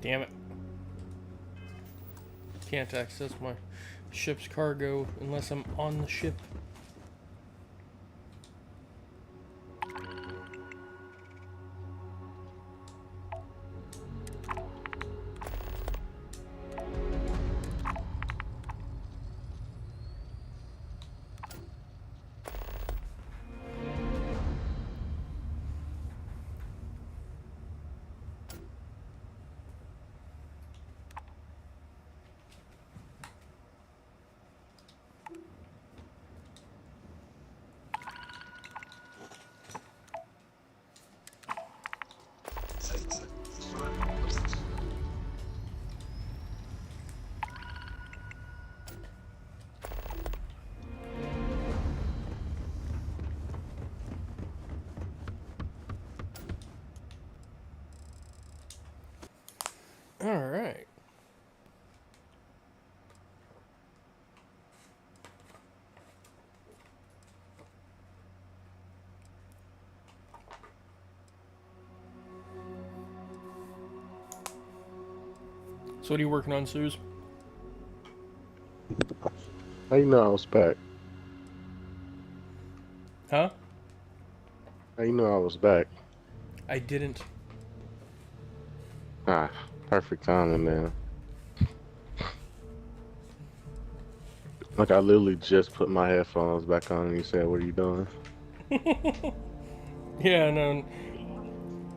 Damn it. Can't access my ship's cargo unless I'm on the ship. All right. So what are you working on, Suze? How you know I was back? Huh? How you know I was back? I didn't. Ah, perfect timing, man. Like, I literally just put my headphones back on and you said, what are you doing? Yeah, no.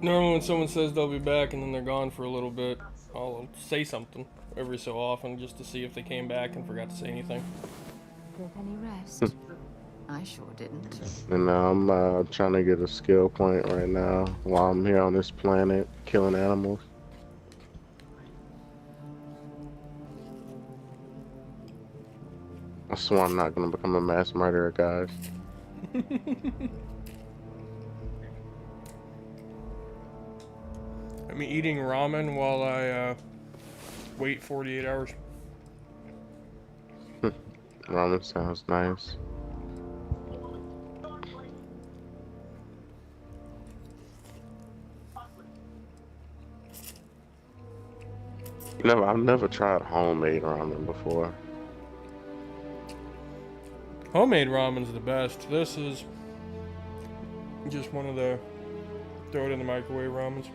Normally when someone says they'll be back and then they're gone for a little bit, I'll say something every so often just to see if they came back and forgot to say anything. Get any rest? I sure didn't. And now I'm trying to get a skill point right now while I'm here on this planet killing animals. I swear I'm not gonna become a mass murderer, guys. I'm eating ramen while I wait 48 hours. Ramen sounds nice. I've never tried homemade ramen before. Homemade ramen's the best. This is just one of the Throw it in the microwave ramens.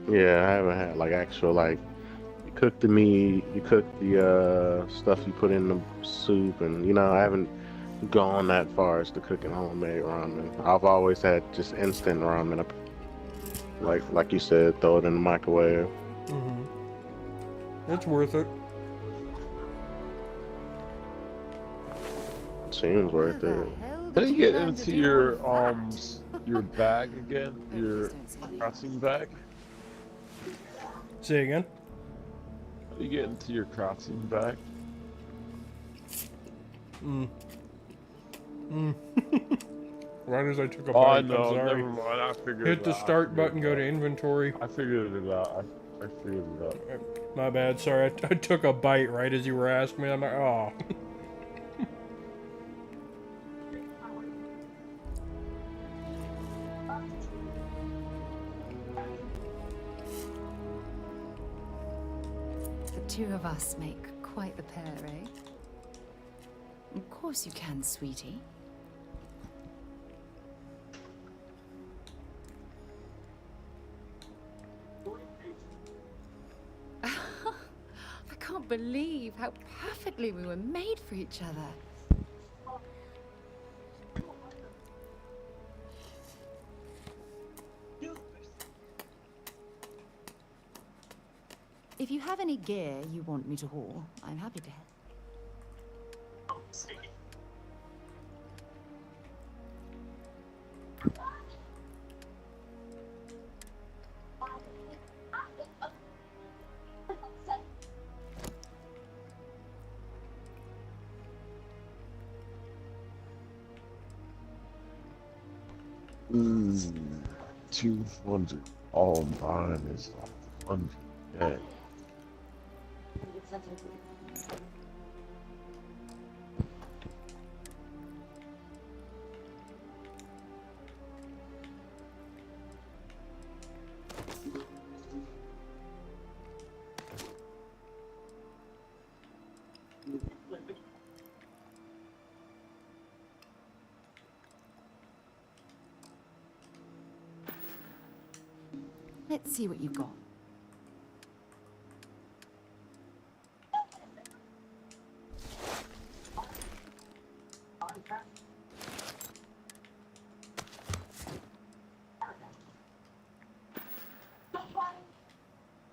Yeah, I haven't had like actual like you cook the meat, you cook the stuff you put in the soup, and I haven't gone that far as to cooking homemade ramen. I've always had just instant ramen, like you said, throw it in the microwave. It's worth it. Seems worth it. How do you get into your bag again? Your crossing bag? Say again? How do you get into your crossing bag? Right as I took a Oh, I bite. know. I'm sorry. Never mind. I figured Hit it the out. start button, go to inventory. I figured it out. I figured it out. My bad. Sorry, I took a bite right as you were asking me. I'm like, oh. The two of us make quite the pair, eh? Of course you can, sweetie. I can't believe how perfectly we were made for each other. If you have any gear you want me to haul, I'm happy to help. Ooh, 200. All mine is 100. Yeah. Let's see what you've got.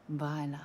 Bye, love.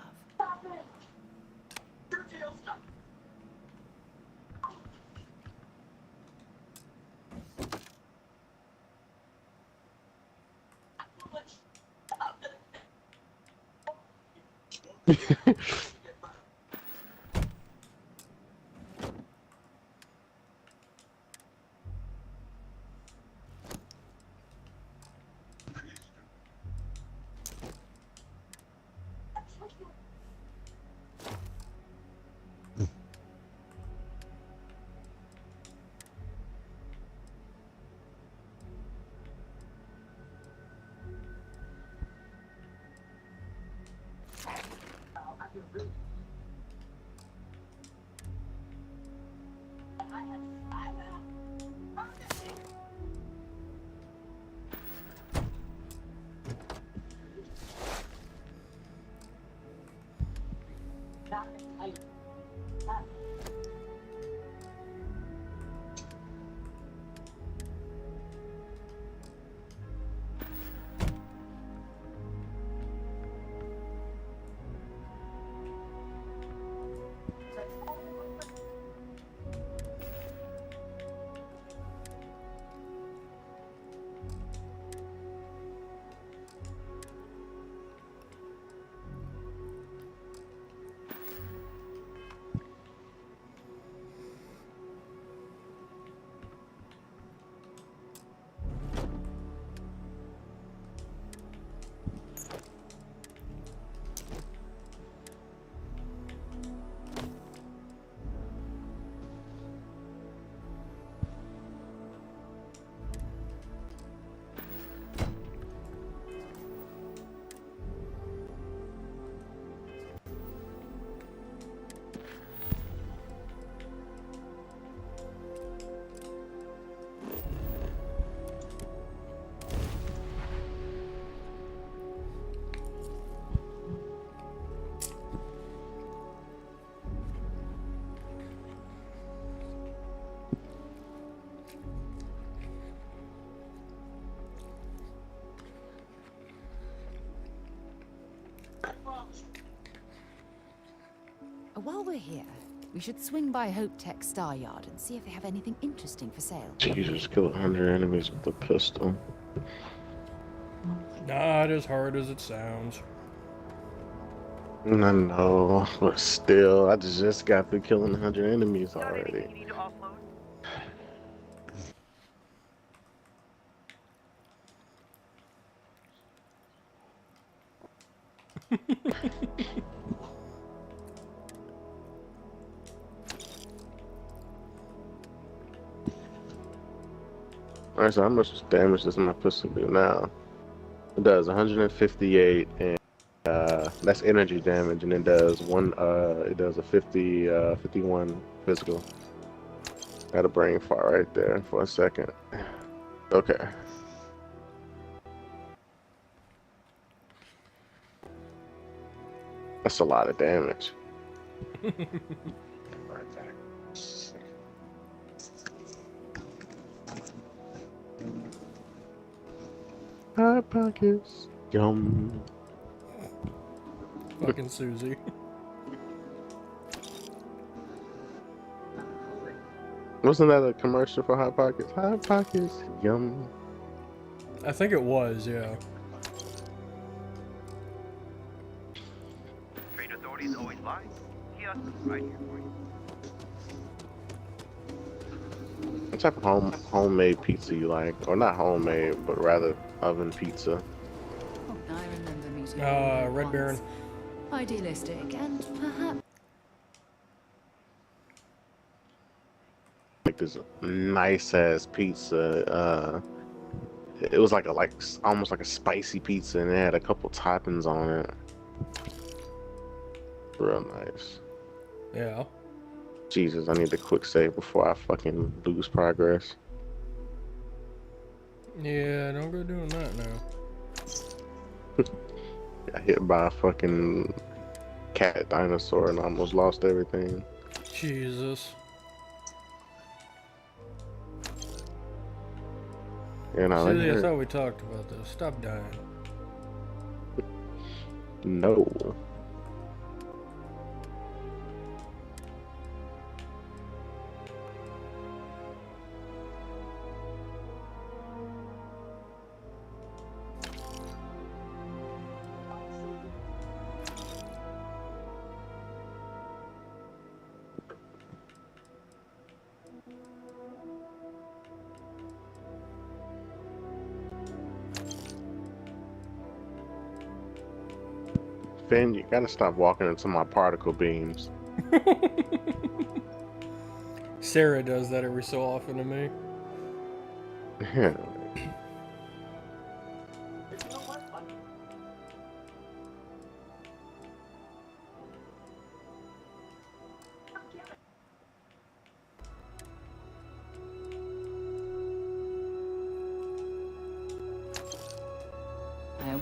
While we're here, we should swing by Hope Tech Star Yard and see if they have anything interesting for sale. Jesus, kill 100 enemies with a pistol. Not as hard as it sounds. I know, but still, I just got through killing 100 enemies already. Alright, so how much damage does my pistol do now? It does 158, and that's energy damage, and it does a 51 physical. Got a brain fart right there for a second. Okay. That's a lot of damage. Hot pockets, yum. Fucking Susie. Wasn't that a commercial for Hot Pockets? Hot Pockets, yum. I think it was, yeah. Trade authorities always lie. Kiosk right here for you. What type of homemade pizza you like? Or not homemade, but rather oven pizza? Oh, I remember meeting Red Baron. Idealistic and perhaps Like this nice ass pizza. It was like almost like a spicy pizza, and it had a couple toppings on it. Real nice. Yeah. Jesus, I need a quick save before I fucking lose progress. Yeah, don't go doing that now. Got hit by a fucking cat dinosaur and almost lost everything. Jesus. You know, See, I thought we talked about this. Stop dying. No. Finn, you gotta stop walking into my particle beams. Sarah does that every so often to me. Yeah.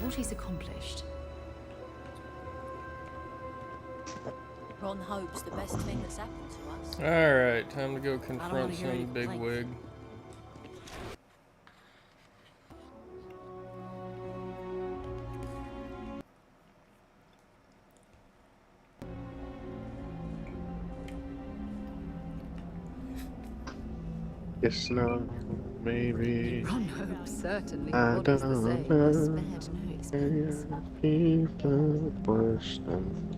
what he's accomplished. Ron hopes the best thing that's happened to us. Alright, time to go I don't wanna confront hear any some bigwig. Yes, no, maybe. Ron Hope certainly I embodies the don't saying, know. spared no expense.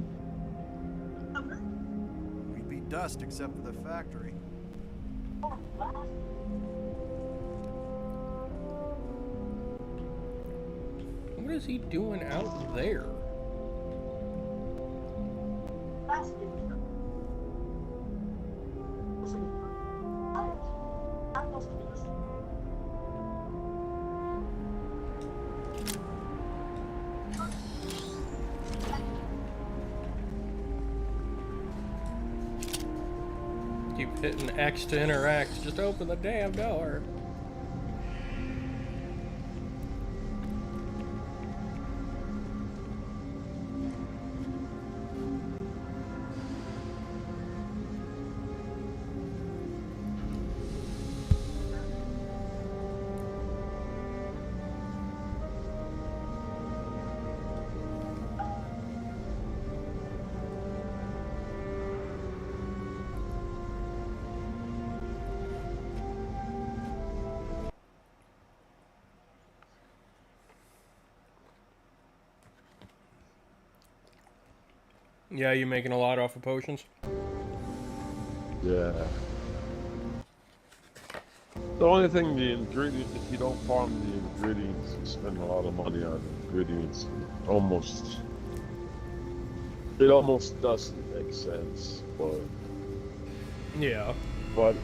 We'd be dust except for the factory. What is he doing out there? Keep hitting X to interact. Just open the damn door. Yeah, you making a lot off of potions? Yeah. The only thing, the ingredient, if you don't farm the ingredients, you spend a lot of money on ingredients. It almost doesn't make sense, but yeah. But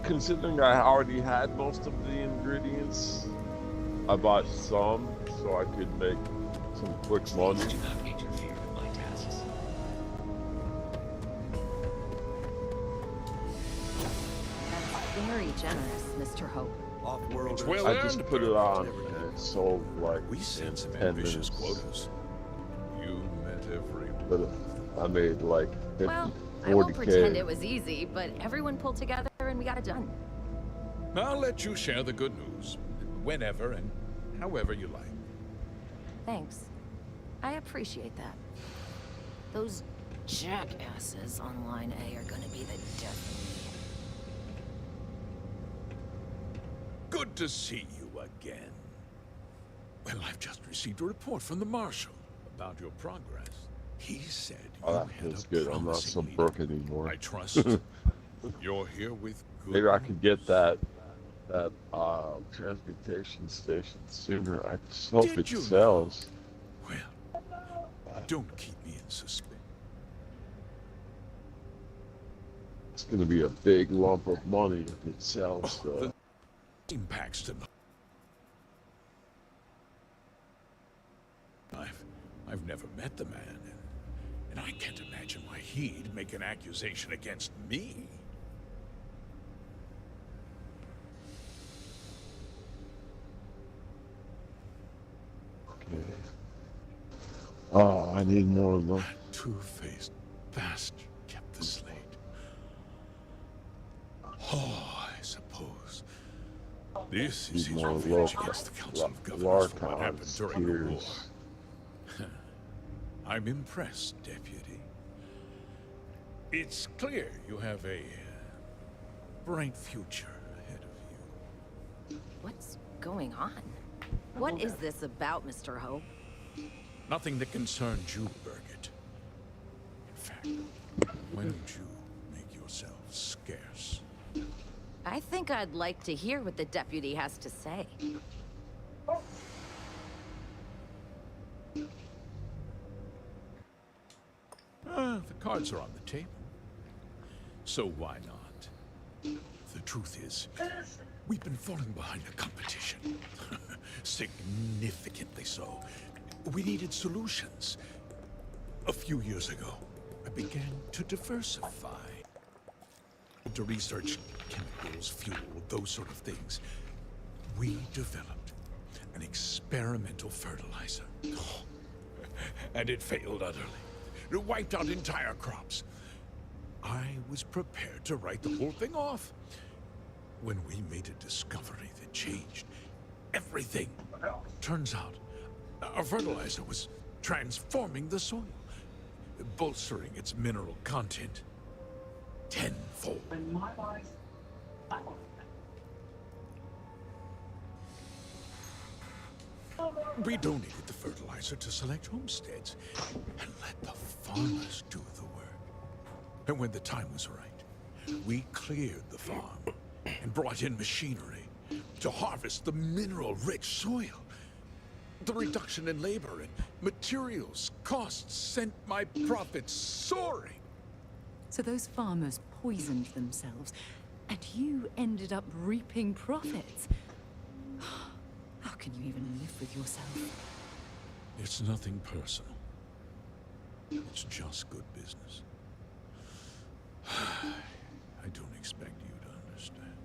considering I already had most of the ingredients, I bought some so I could make some quick money. Do not interfere with my tasks. That's very generous, Mr. Hope. Off-world. I just put it on and it sold like We set some 10 ambitious minutes. quotas. You met every. But I made like 50, Well, 40K. I won't pretend it was easy, but everyone pulled together and we got it done. I'll let you share the good news whenever and however you like. Thanks. I appreciate that. Those jackasses on Line A are gonna be the death Good to see you again. Well, I've just received a report from the Marshal about your progress. He said Oh, you that had feels a good. I'm not promising so leader. broke anymore. I trust you're here with good Maybe I could get that transportation station sooner. I just hope Did it you sells. Well, don't keep me in suspense. It's gonna be a big lump of money if it sells. The team Paxton. I've never met the man, and I can't imagine why he'd make an accusation against me. Okay. Oh, I need more of them. Two-faced bastard kept the slate. Oh, I suppose. This is his More revenge local, against the Council of Governors for what happened Larkons, during the war. Tears. I'm impressed, Deputy. It's clear you have a bright future ahead of you. What's going on? What is this about, Mr. Hope? Nothing that concerns you, Birgit. In fact, why don't you make yourself scarce? I think I'd like to hear what the deputy has to say. The cards are on the table. So why not? The truth is, we've been falling behind the competition. Significantly so. We needed solutions. A few years ago, I began to diversify. To research chemicals, fuel, those sort of things. We developed an experimental fertilizer. And it failed utterly. It wiped out entire crops. I was prepared to write the whole thing off when we made a discovery that changed everything. Turns out, our fertilizer was transforming the soil, bolstering its mineral content tenfold. We donated the fertilizer to select homesteads and let the farmers do the work. And when the time was right, we cleared the farm and brought in machinery to harvest the mineral-rich soil. The reduction in labor and materials costs sent my profits soaring. So those farmers poisoned themselves, and you ended up reaping profits. How can you even live with yourself? It's nothing personal. It's just good business. I don't expect you to understand.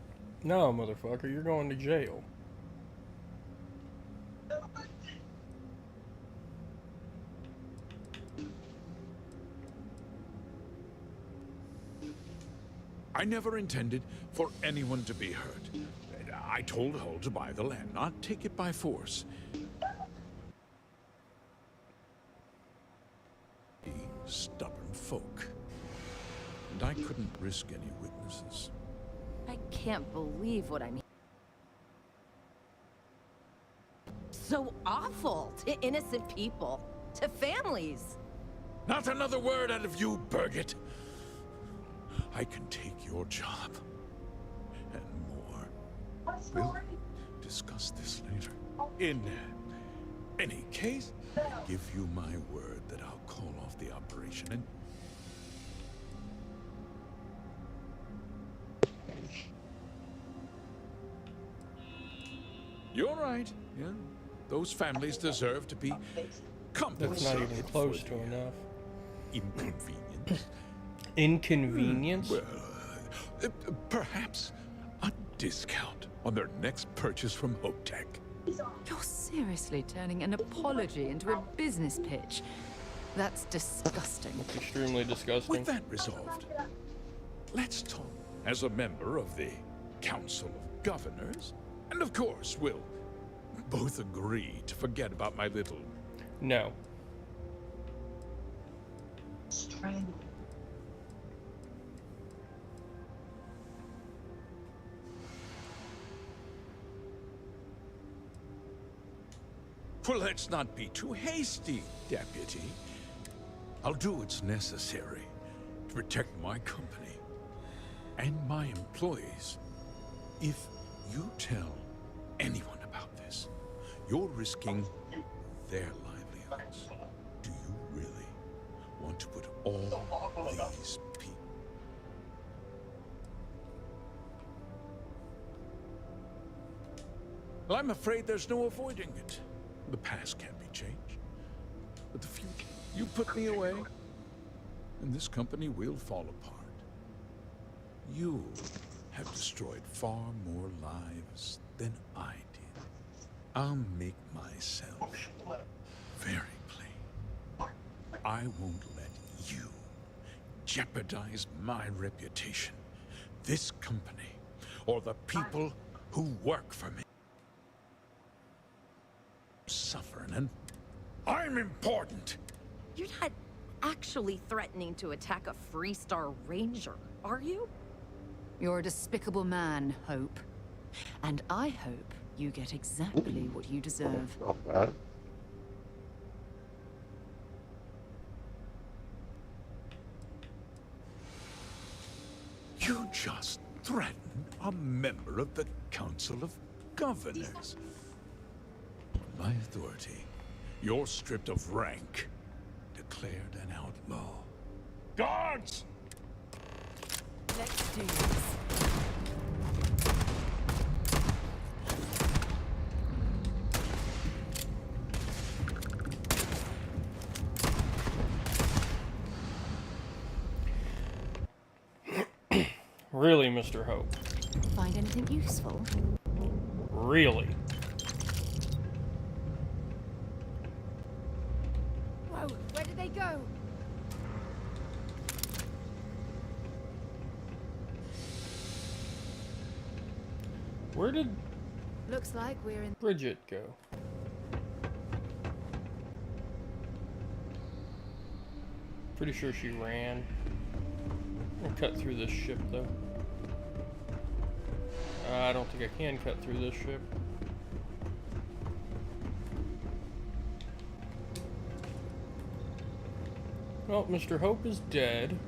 No, motherfucker, you're going to jail. I never intended for anyone to be hurt. I told Hull to buy the land, not take it by force. Stubborn folk. And I couldn't risk any witnesses. I can't believe what I'm hearing. So awful to innocent people, to families. Not another word out of you, Birgit. I can take your job. And more. We'll discuss this later. In any case, I give you my word that I'll call off the operation and... You're right, yeah. Those families deserve to be compensated. That's not even close to enough. Inconvenience. Inconvenience? Well, perhaps a discount on their next purchase from Hotech. You're seriously turning an apology into a business pitch. That's disgusting. Extremely disgusting. With that resolved, let's talk. As a member of the Council of Governors, and of course, we'll both agree to forget about my little... No. Strangle. Well, let's not be too hasty, Deputy. I'll do what's necessary to protect my company and my employees. If you tell anyone about this, you're risking their livelihoods. Do you really want to put all these people... Well, I'm afraid there's no avoiding it. The past can't be changed. But the future... You put me away, and this company will fall apart. You have destroyed far more lives than I did. I'll make myself very plain. I won't let you jeopardize my reputation, this company, or the people who work for me. Suffering, and I'm important. You're not actually threatening to attack a Freestar Ranger, are you? You're a despicable man, Hope. And I hope you get exactly what you deserve. Not bad. You just threatened a member of the Council of Governors. On my authority, you're stripped of rank, declared an outlaw. Guards! Let's do this. Really, Mr. Hope? Find anything useful? Really? Whoa, where did they go? Where did Looks like we're in... Bridget go? Pretty sure she ran. I'm gonna cut through this ship, though. I don't think I can cut through this ship. Well, Mr. Hope is dead.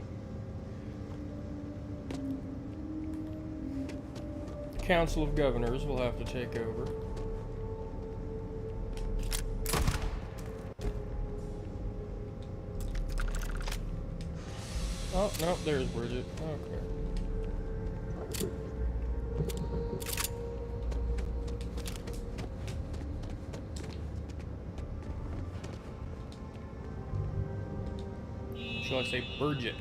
Council of Governors will have to take over. Oh, no, there's Bridget. Okay. Shall I say Bridget?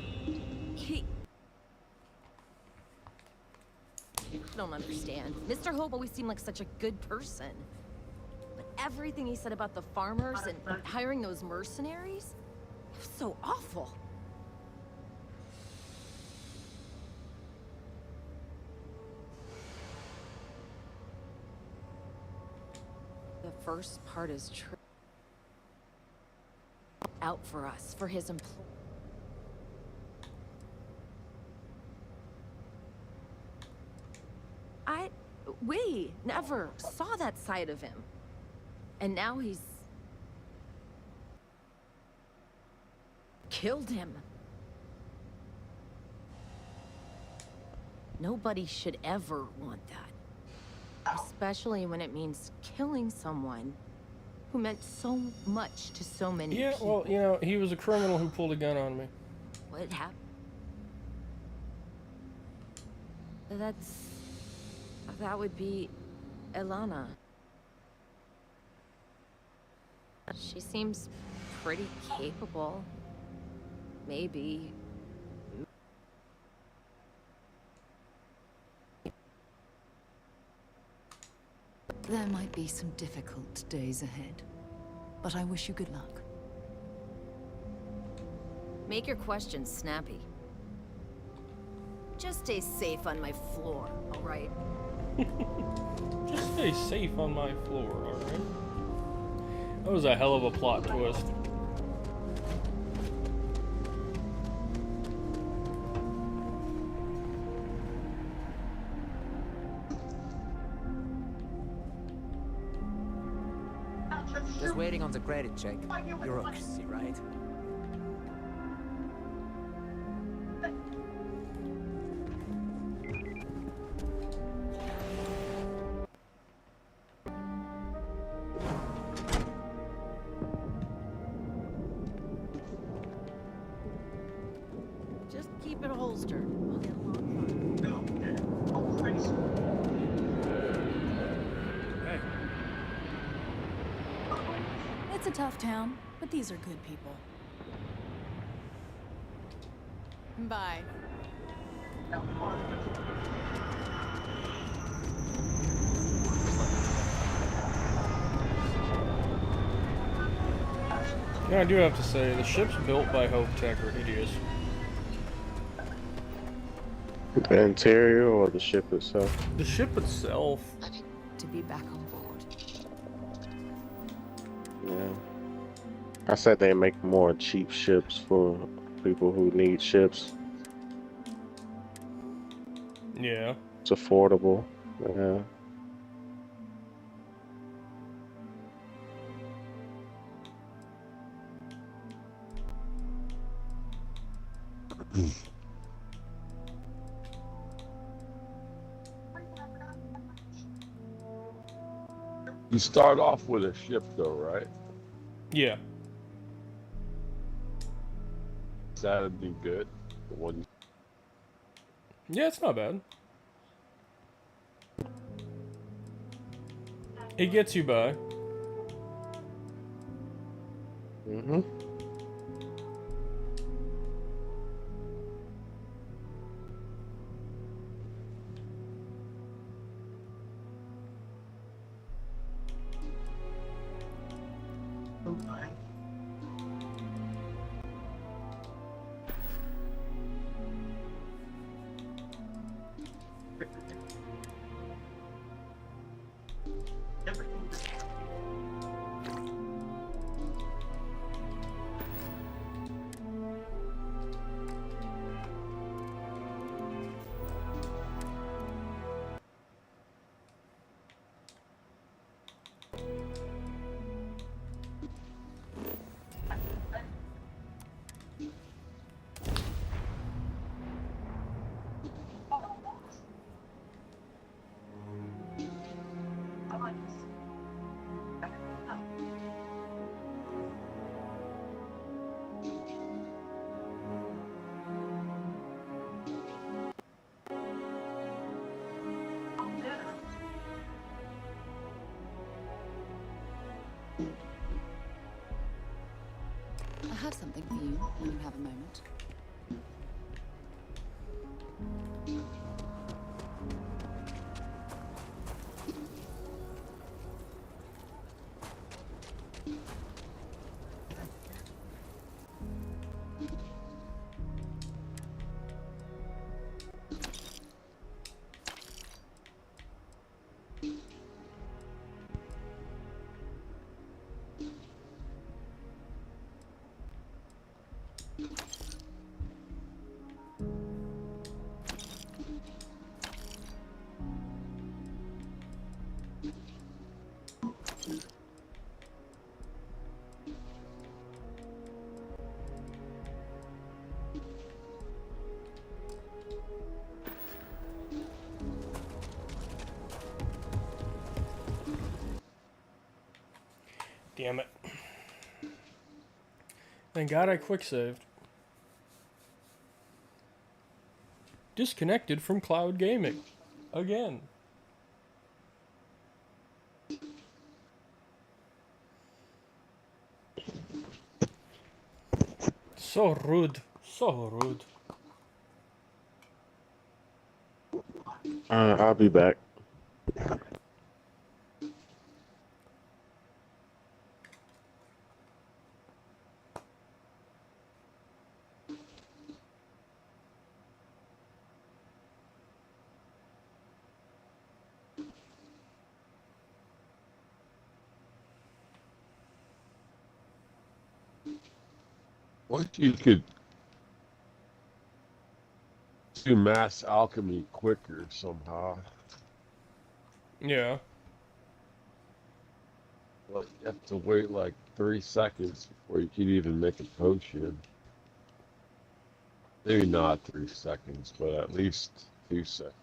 I don't understand. Mr. Hope always seemed like such a good person. But everything he said about the farmers and hiring those mercenaries, it was so awful. The first part is true. Out for us, for his employees. We never saw that side of him. And now he's killed him. Nobody should ever want that. Especially when it means killing someone who meant so much to so many Yeah, people. well, you know, he was a criminal who pulled a gun on me. What happened? That would be Elana. She seems pretty capable. Maybe. There might be some difficult days ahead, but I wish you good luck. Make your questions snappy. Just stay safe on my floor, all right? Just stay safe on my floor, alright? That was a hell of a plot twist. Just waiting on the credit check. Bureaucracy, right? Just keep it holstered. We'll get along fine. Hey. It's a tough town, but these are good people. Bye. Yeah, I do have to say, the ship's built by Hope Tech are hideous. The interior or the ship itself? The ship itself. To be back on board. Yeah. I said they make more cheap ships for people who need ships. Yeah. It's affordable. Yeah. You start off with a ship, though, right? Yeah. Is that any good? The one. Yeah, it's not bad. It gets you by. Mm-hmm. I have something for you when you have a moment. Damn it. Thank God I quick saved. Disconnected from cloud gaming. Again. So rude. So rude. I'll be back. What you could do mass alchemy quicker somehow. Yeah. Like you have to wait like 3 seconds before you can even make a potion. Maybe not 3 seconds, but at least 2 seconds.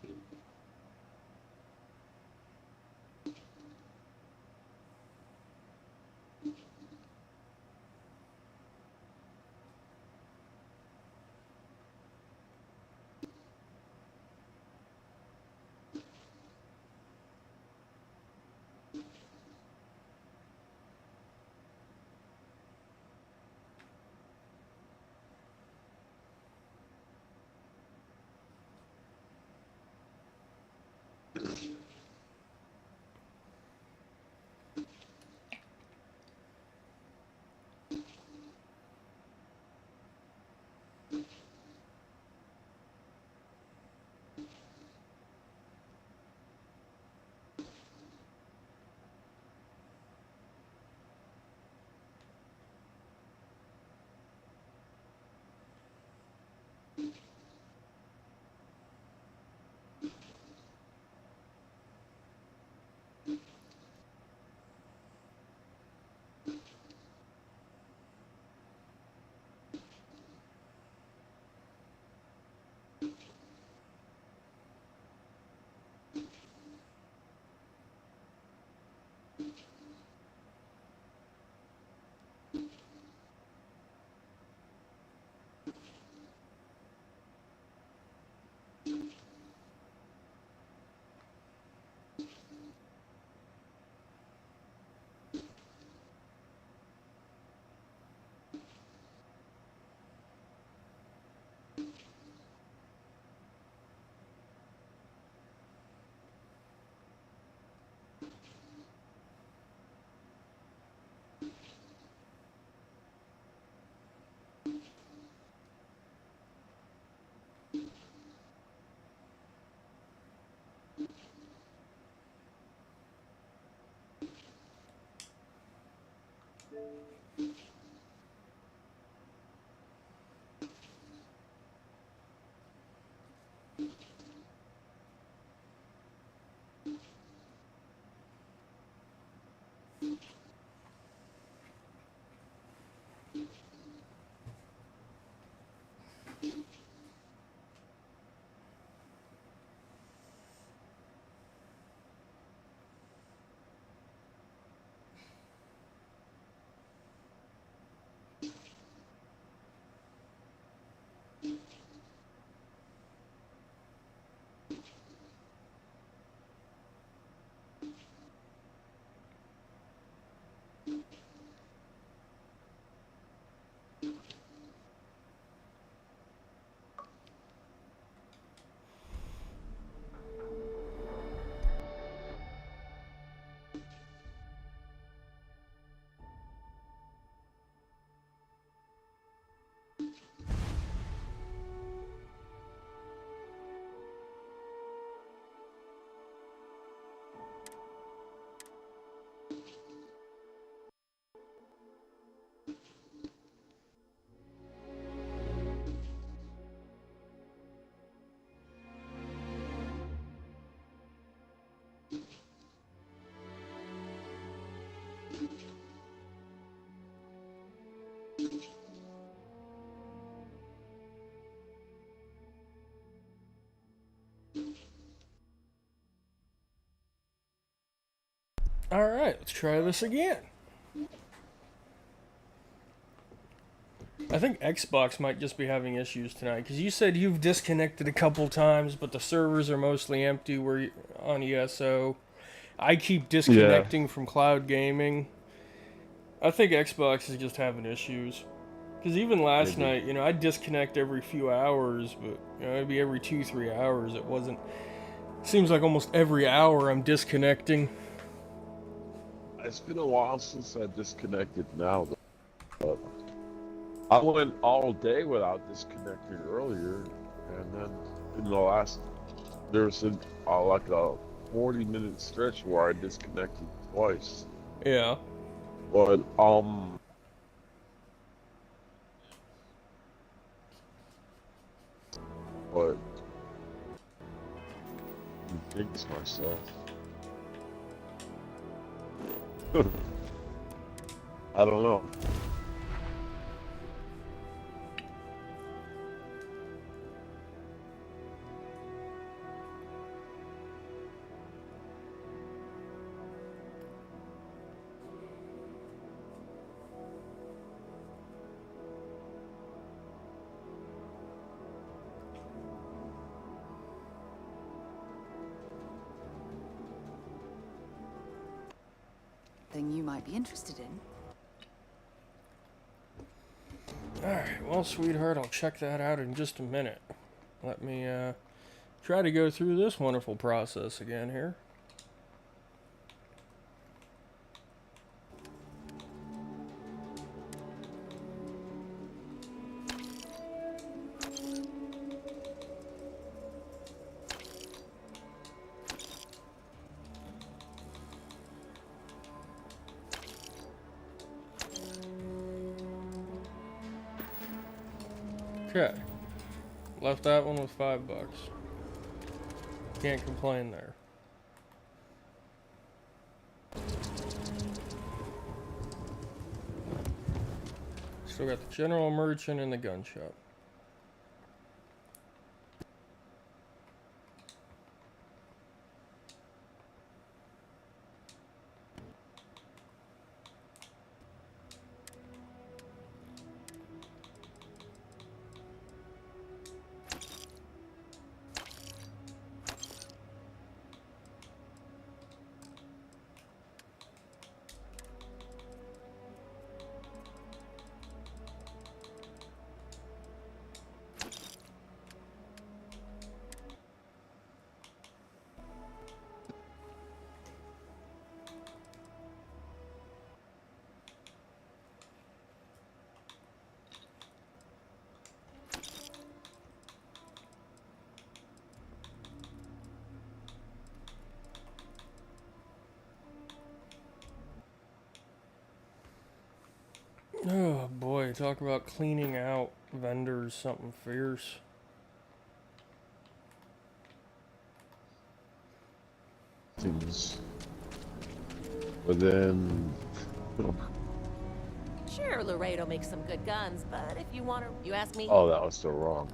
Alright, let's try this again. I think Xbox might just be having issues tonight, because you said you've disconnected a couple times, but the servers are mostly empty on ESO. I keep disconnecting from cloud gaming. I think Xbox is just having issues. Because even last night, you know, I disconnect every few hours, but you know, maybe every 2-3 hours. It wasn't. Seems like almost every hour I'm disconnecting. It's been a while since I disconnected now, but I went all day without disconnecting earlier, and then in the last, there was like a 40-minute stretch where I disconnected twice. Yeah. But but I jinxed myself. I don't know. Thing you might be interested in. Alright, well, sweetheart, I'll check that out in just a minute. Let me try to go through this wonderful process again here. Okay. Left that one with $5. Can't complain there. Still got the general merchant and the gun shop. Oh boy, talk about cleaning out vendors, something fierce. But then Sure, Laredo makes some good guns, but if you want to, you ask me. oh, that was still wrong.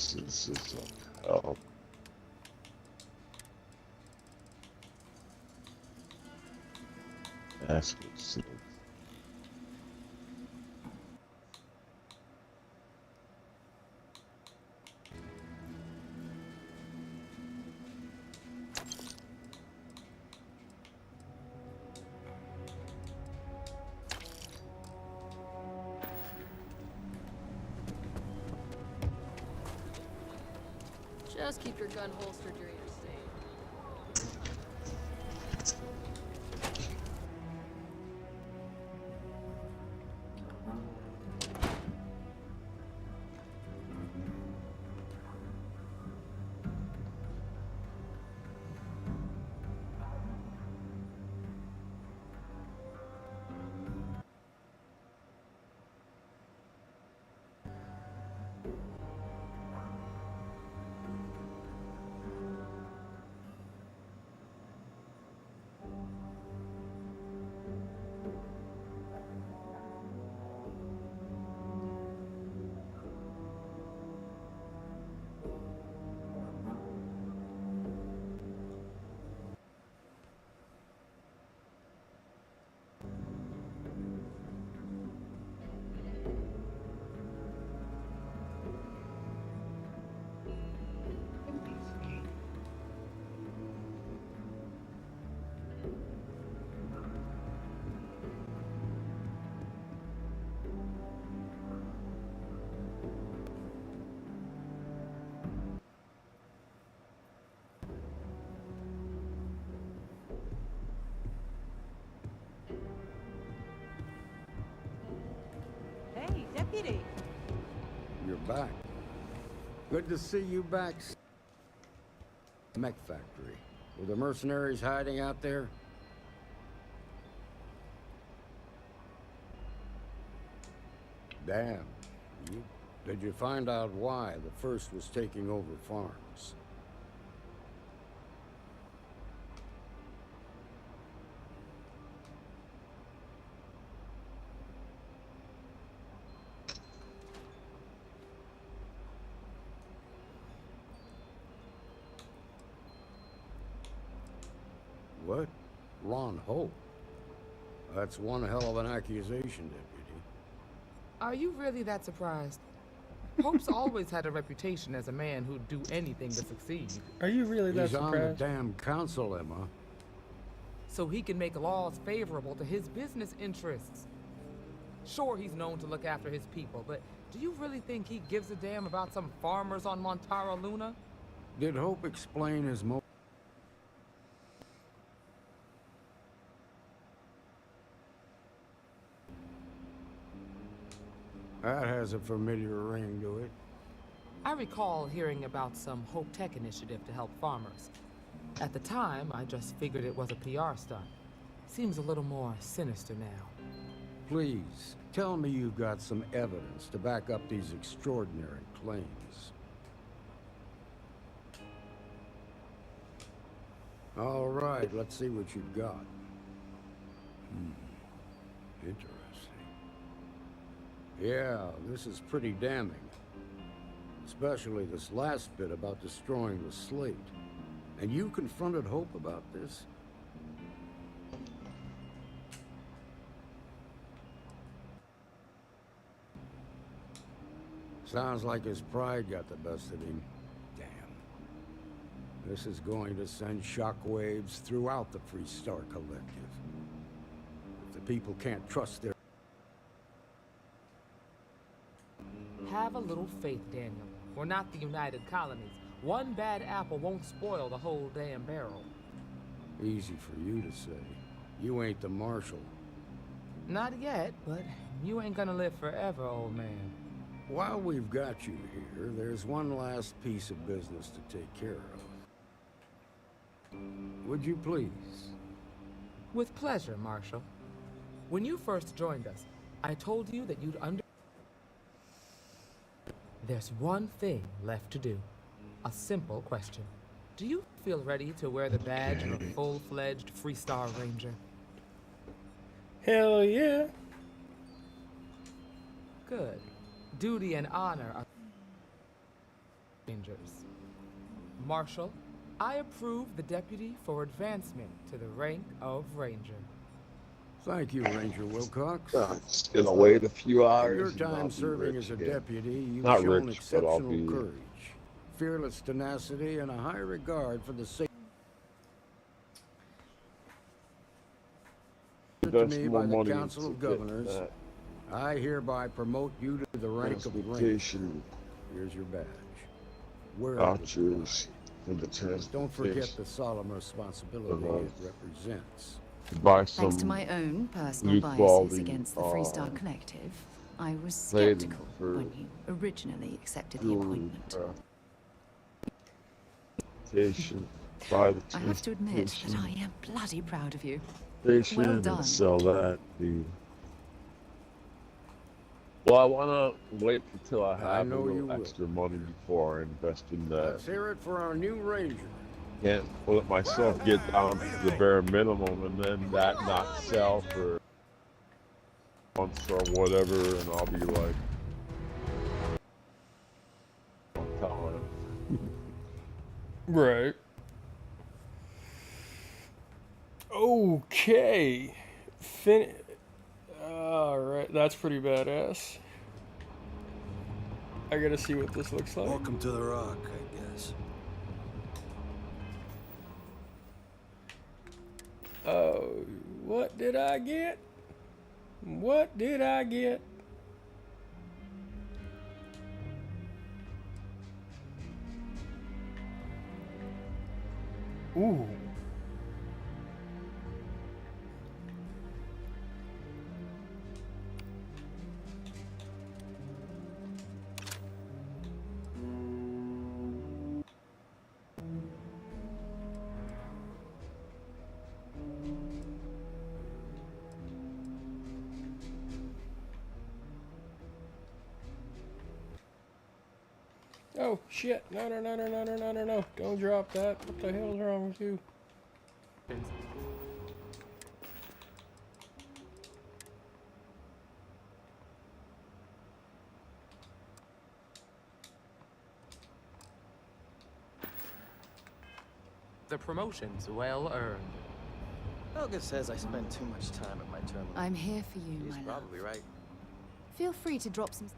This is hell. That's what's Just keep your gun holstered during your stay. Deputy. You're back. Good to see you back. Mech factory. Were the mercenaries hiding out there? Damn. Did you find out why the first was taking over farms? What? Ron Hope? That's one hell of an accusation, Deputy. Are you really that surprised? Hope's always had a reputation as a man who'd do anything to succeed. Are you really that He's on the surprised? damn council, Emma. So he can make laws favorable to his business interests. Sure, he's known to look after his people, but do you really think he gives a damn about some farmers on Montara Luna? Did Hope explain his motive? That has a familiar ring to it. I recall hearing about some Hope Tech initiative to help farmers. At the time, I just figured it was a PR stunt. Seems a little more sinister now. Please, tell me you've got some evidence to back up these extraordinary claims. All right, let's see what you've got. Interesting. Yeah, this is pretty damning. Especially this last bit about destroying the slate. And you confronted Hope about this? Sounds like his pride got the best of him. Damn. This is going to send shockwaves throughout the Free Star Collective. If the people can't trust their... Have a little faith, Daniel. We're not the United Colonies. One bad apple won't spoil the whole damn barrel. Easy for you to say. You ain't the marshal. Not yet, but you ain't gonna live forever, old man. While we've got you here, there's one last piece of business to take care of. Would you please? With pleasure, Marshal. When you first joined us, I told you that you'd There's one thing left to do. A simple question. Do you feel ready to wear the badge of a full-fledged Free Star Ranger? Hell yeah. Good. Duty and honor are rangers. Marshal, I approve the deputy for advancement to the rank of Ranger. Thank you, Ranger Wilcox. Just gonna wait a few hours. Your and time I'll be serving rich as a again. deputy, you've Not shown rich, but I'll exceptional be... courage, fearless tenacity, and a high regard for the safety to Invest me more by the money Council of into Governors. that. I hereby promote you to the rank of Ranger. Transportation Here's your badge. Wear it. vouchers for the Don't forget transportation. the solemn responsibility it represents. To buy some Thanks to my own personal new biases quality, against the Free Star Collective, I was clothing skeptical for when you originally accepted the jewelry, appointment. transportation, buy the I have to admit that transportation, I am bloody proud of you. station, Well and done. sell that. Well, I want to wait until I have a know you little will. extra money before I invest in that. Let's hear it for our new Ranger. Can't let myself get down to the bare minimum and then that not sell for months or whatever, and I'll be like, I'm telling him. Right. Okay. Alright, that's pretty badass. I gotta see what this looks like. Welcome to the Rock, I guess. Oh, what did I get? What did I get? Ooh. No, shit. No, no, no, no, no, no, no, no, no. Don't drop that. What the hell's wrong with you? The promotion's well earned. Helga says I spend too much time at my terminal. I'm here for you, She's my love. probably right. Feel free to drop some...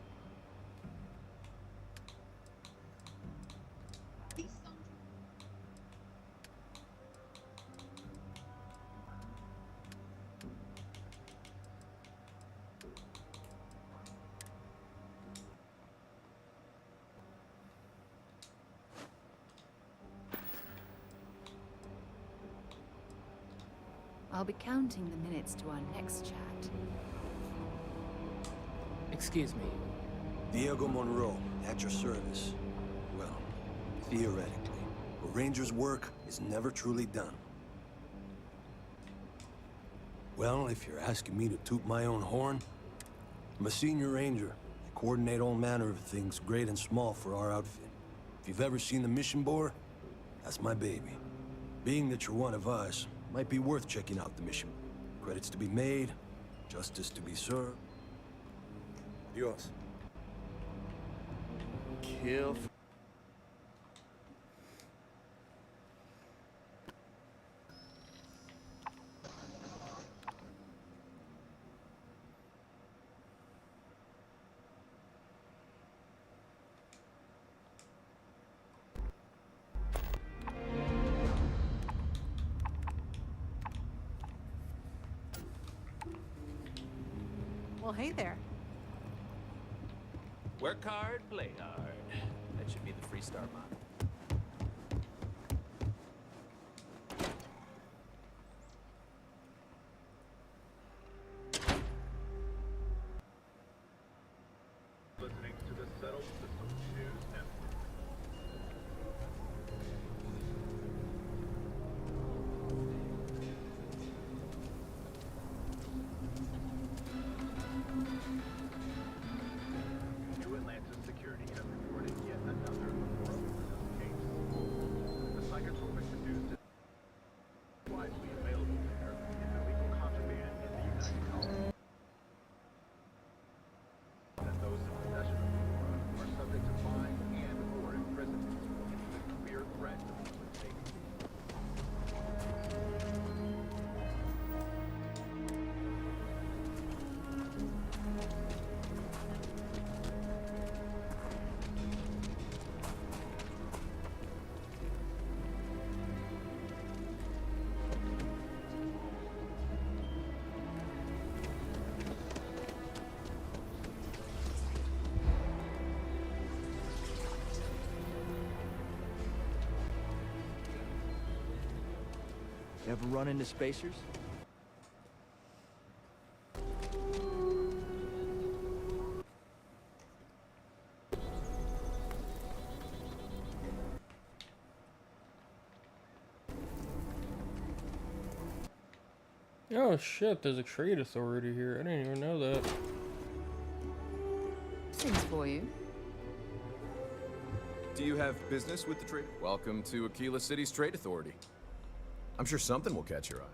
I'll be counting the minutes to our next chat. Excuse me. Diego Monroe, at your service. Well, theoretically, a ranger's work is never truly done. Well, if you're asking me to toot my own horn, I'm a senior ranger. I coordinate all manner of things, great and small, for our outfit. If you've ever seen the mission board, that's my baby. Being that you're one of us, might be worth checking out the mission. Credits to be made, justice to be served. Adios. Kill. Well, hey there. Work hard, play hard. That should be the Freestar motto. Listening to the Settled Systems News Network. New Atlantis Security has reported yet another horrible case. The psychotropic produced is widely available there is illegal contraband in the United States. That those in possession of the drug are subject to fine and/or imprisonment. It's a clear threat to public safety. Ever run into spacers? Oh shit, there's a trade authority here. I didn't even know that. Things for you. Do you have business with the trade? Welcome to Aquila City's Trade Authority. I'm sure something will catch your eye.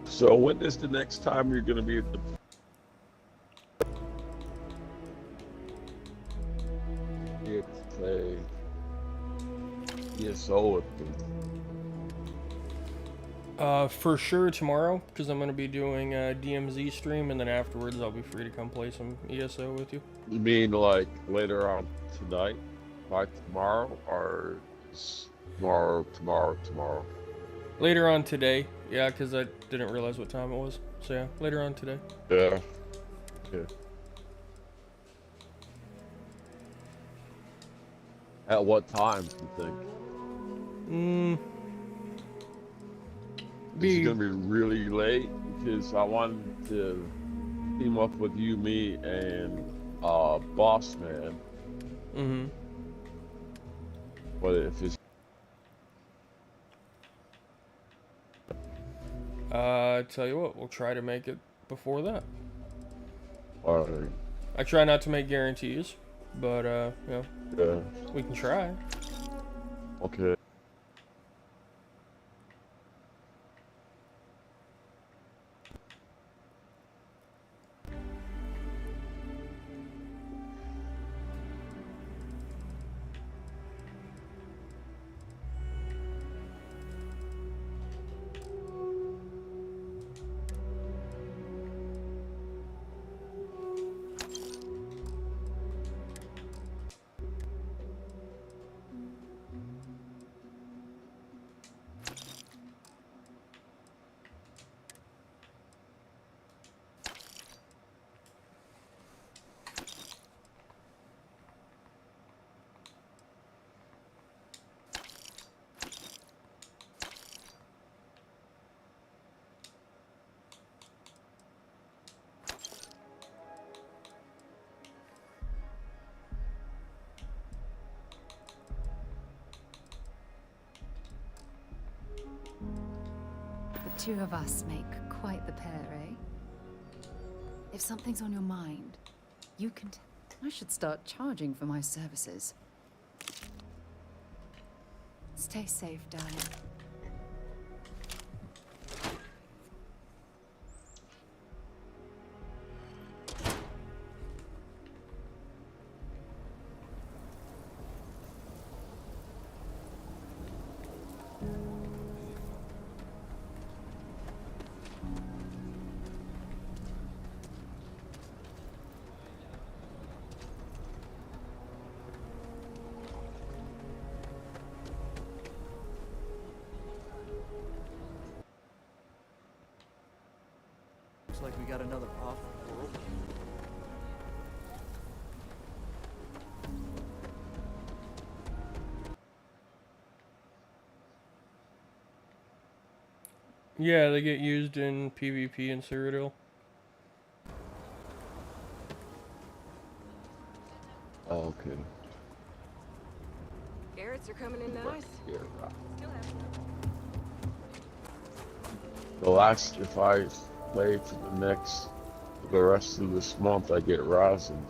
So when is the next time you're going to be at the... It's a ESO at the... For sure tomorrow, because I'm going to be doing a DMZ stream, and then afterwards I'll be free to come play some ESO with you. You mean like later on tonight, by tomorrow, or tomorrow? Later on today, yeah, because I didn't realize what time it was. So yeah, later on today. Yeah. Okay. At what time do you think? Is it gonna be really late? Because I wanted to team up with you, me, and Boss Man. Mm-hmm. But if it's Tell you what, we'll try to make it before that. Alright. I try not to make guarantees, but, you know, Yeah. we can try. Okay. The two of us make quite the pair, eh? If something's on your mind, you can I should start charging for my services. Stay safe, darling. Looks like we got another profitable. Yeah, they get used in PvP and Cyrodiil. Oh, okay. Garrett's are coming in nice. Yeah. Still have The last, if I play for the rest of this month, I get Rosin.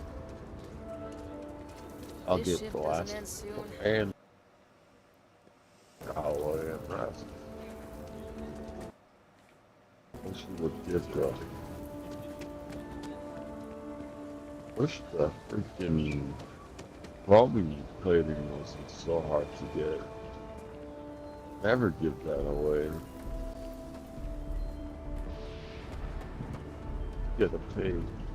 I'll This get shift the doesn't last end soon. and alloy and Rosin. Wish you would get wish the freaking plumbing plating wasn't so hard to get. Never give that away. Get a pay.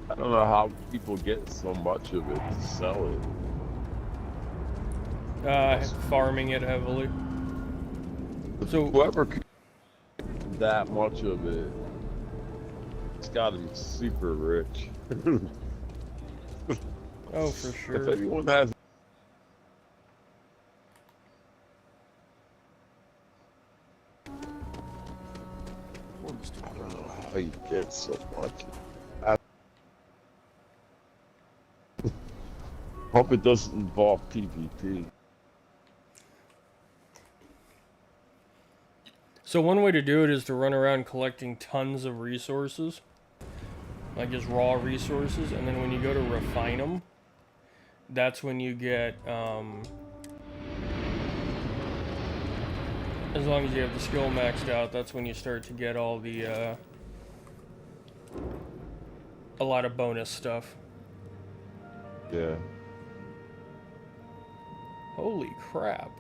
I don't know how people get so much of it to sell it. Farming it heavily. So whoever could that much of it, it's got to be super rich. Oh, for sure. If anyone has. I don't know how you get so much. I hope it doesn't involve PvP. So one way to do it is to run around collecting tons of resources, like just raw resources, and then when you go to refine them, that's when you get, as long as you have the skill maxed out, that's when you start to get all the, a lot of bonus stuff. Yeah. Holy crap.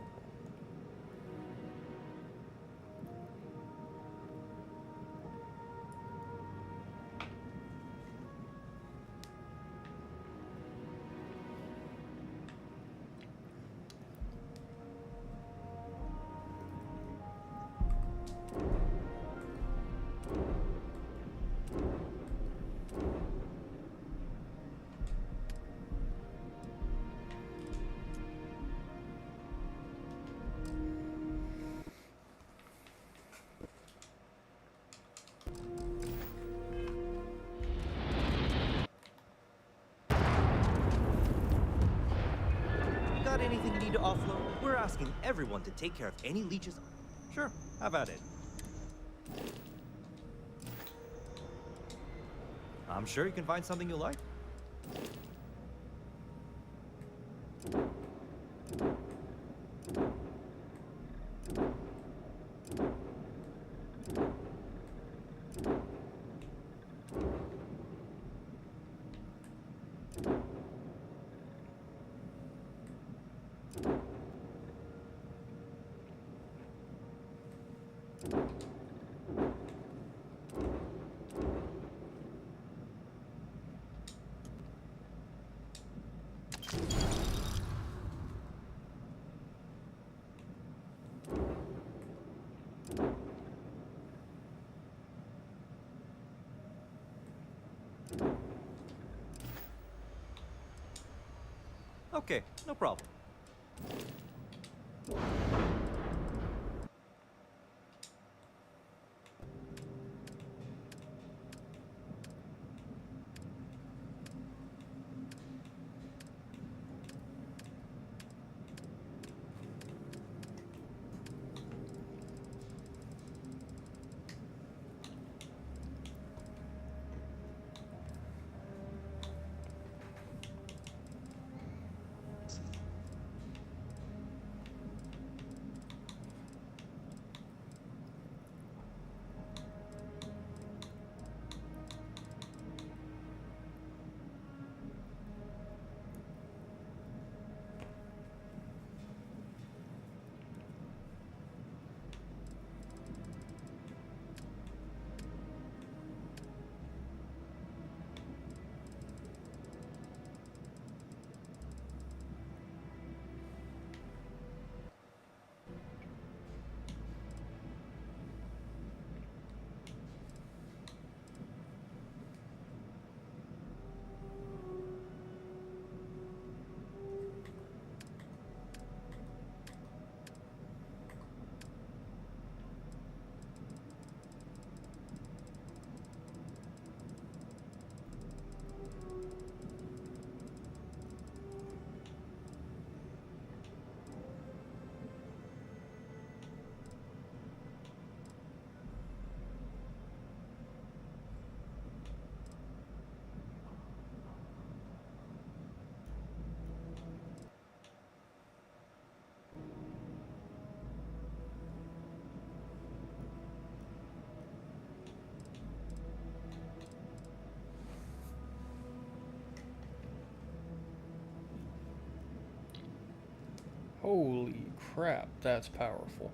Got anything you need to offload? We're asking everyone to take care of any leeches. Sure, how about it? I'm sure you can find something you like. Okay, no problem. Holy crap, that's powerful.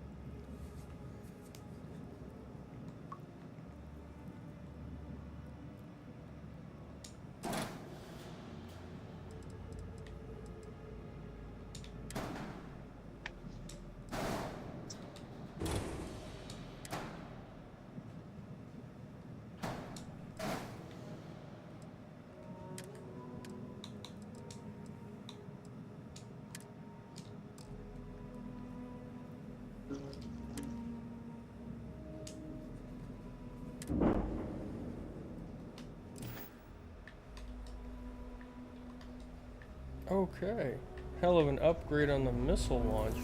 Okay, hell of an upgrade on the missile launcher.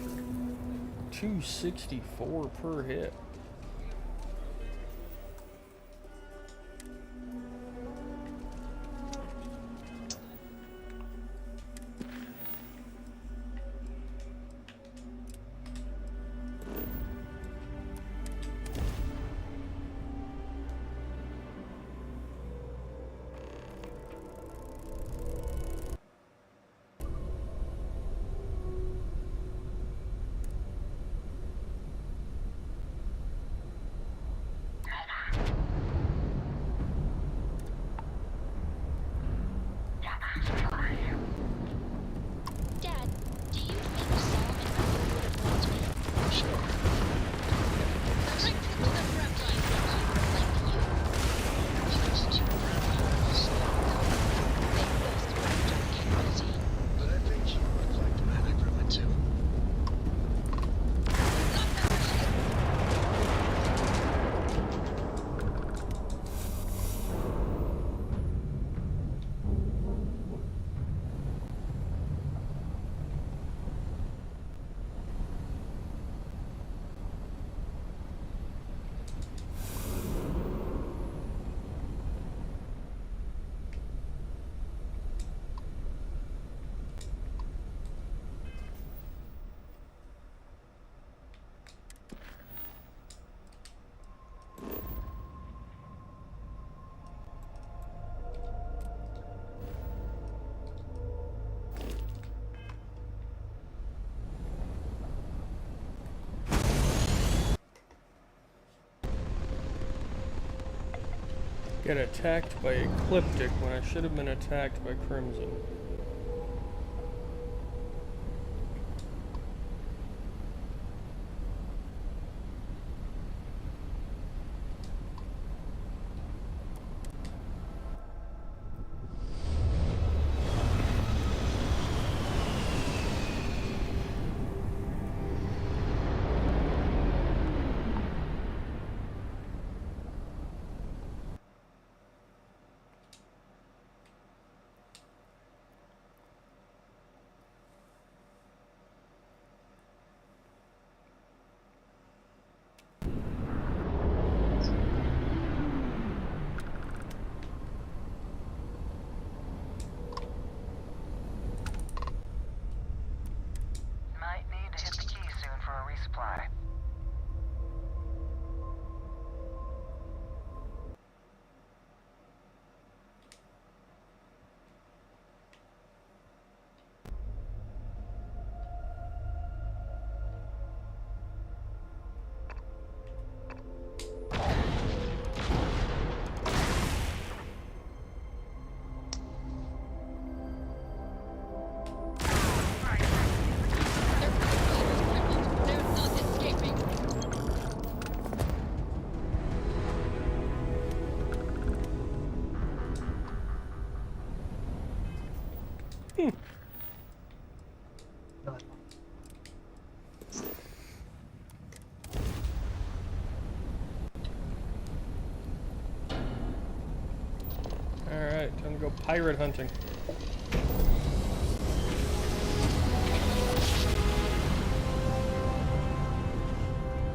264 per hit. Get attacked by Ecliptic when I should have been attacked by Crimson. Might need to hit the key soon for a resupply. Alright, time to go pirate hunting.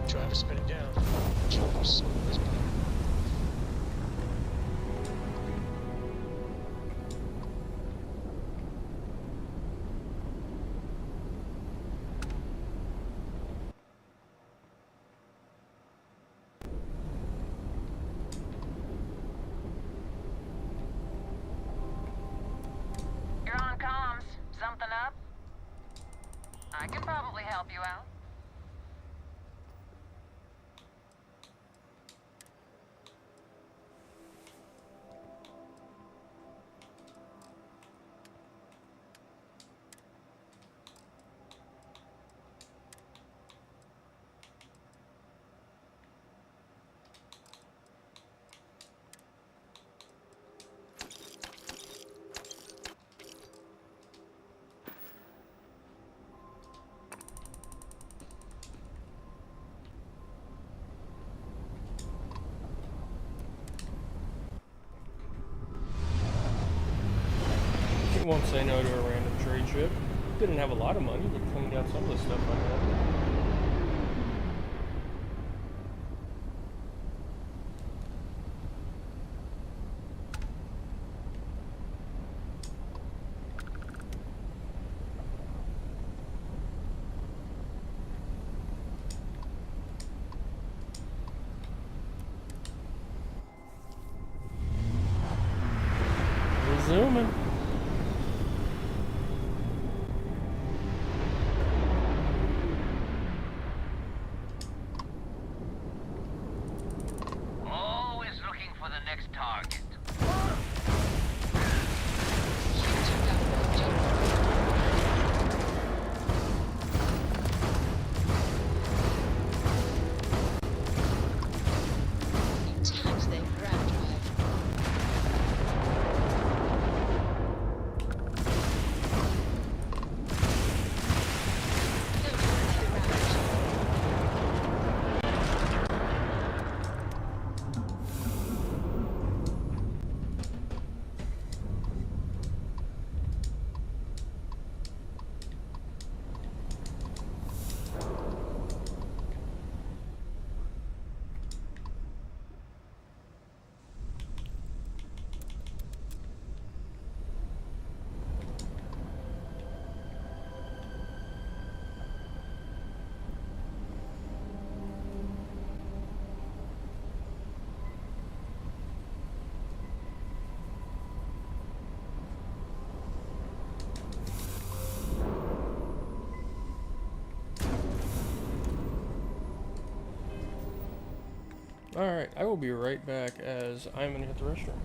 Try to spin it down. Choose. You're on comms. Something up? I can probably help you out. Won't say no to a random trade ship. Didn't have a lot of money, but cleaned out some of the stuff I had. Resuming. Always looking for the next target. Tapped their ground drive. Alright, I will be right back as I'm gonna hit the restroom.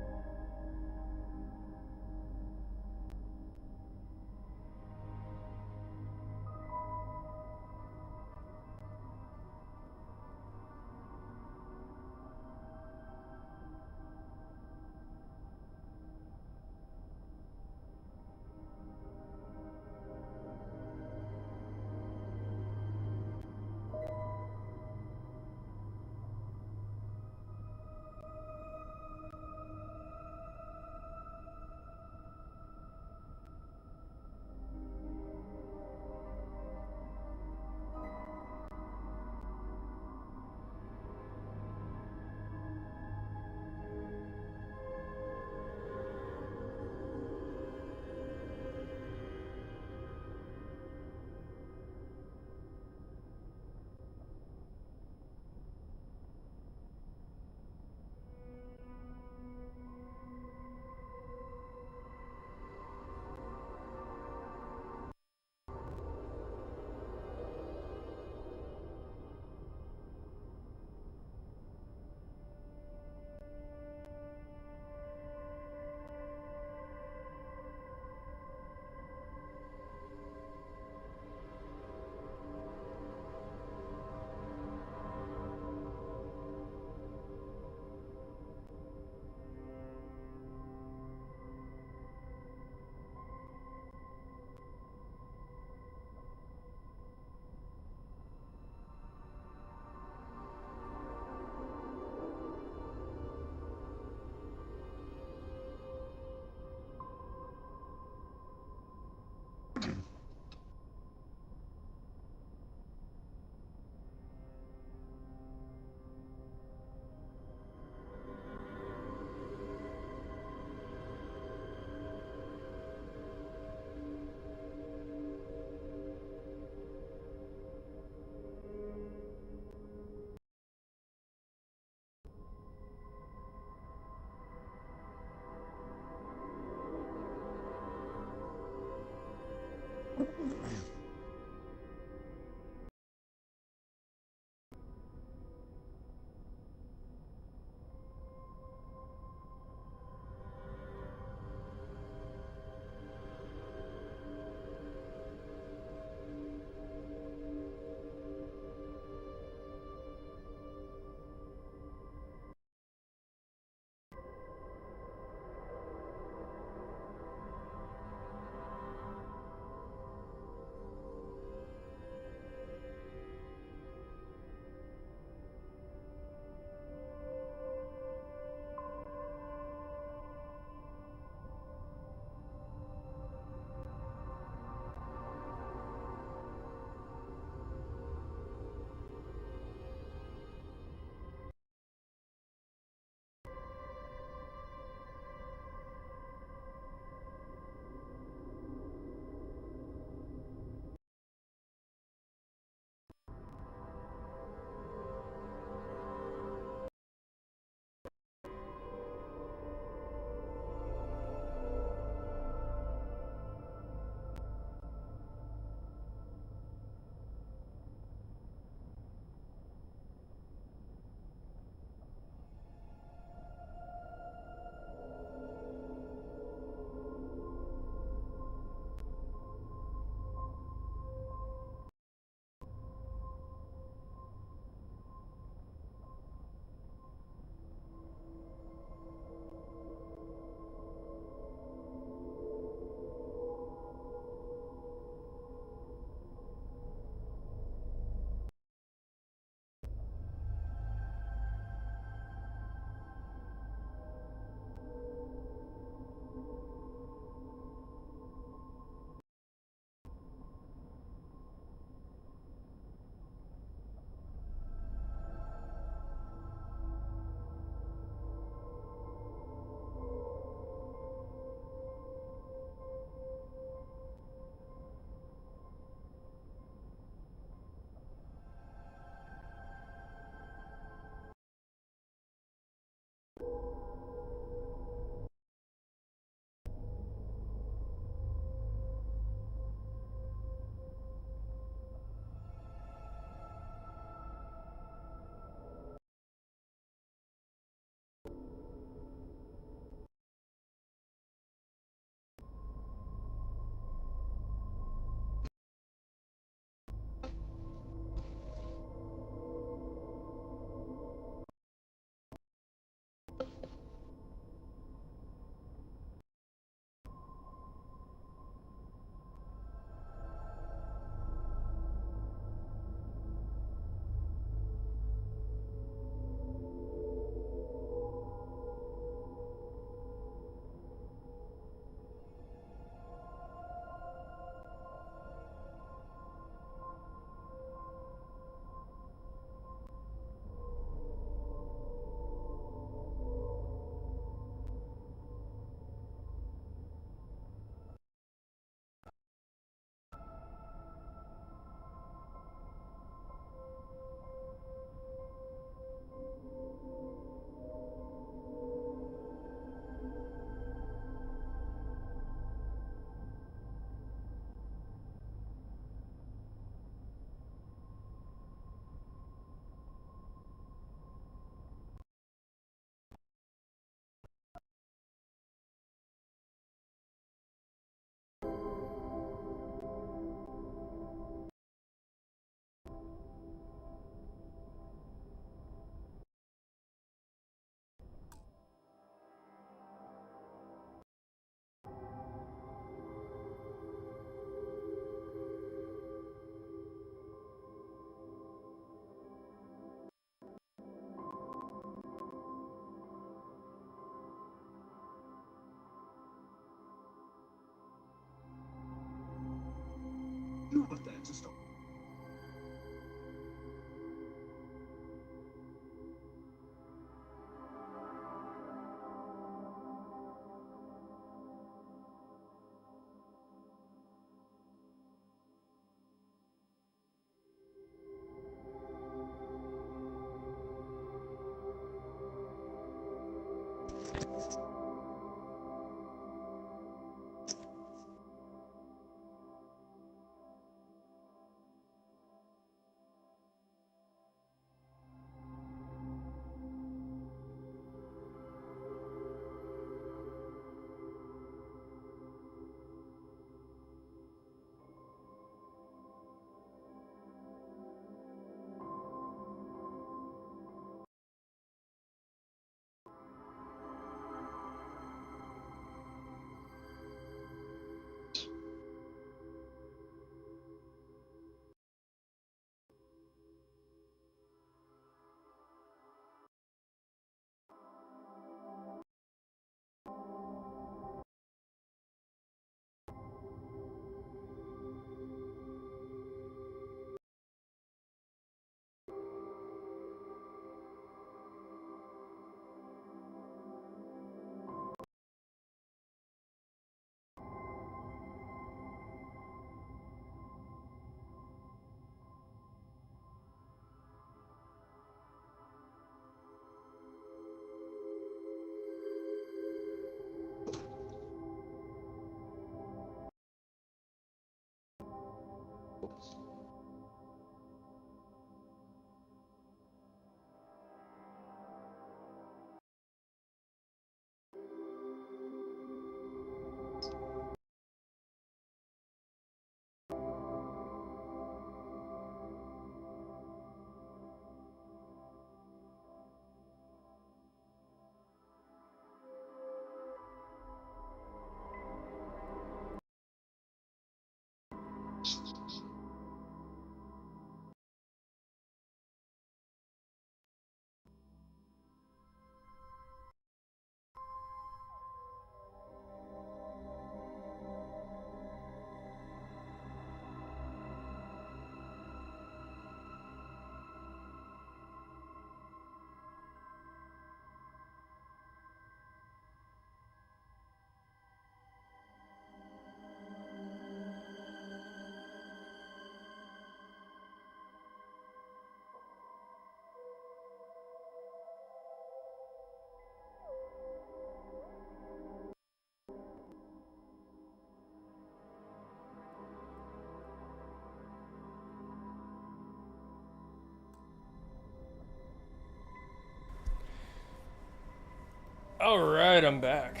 Alright, I'm back.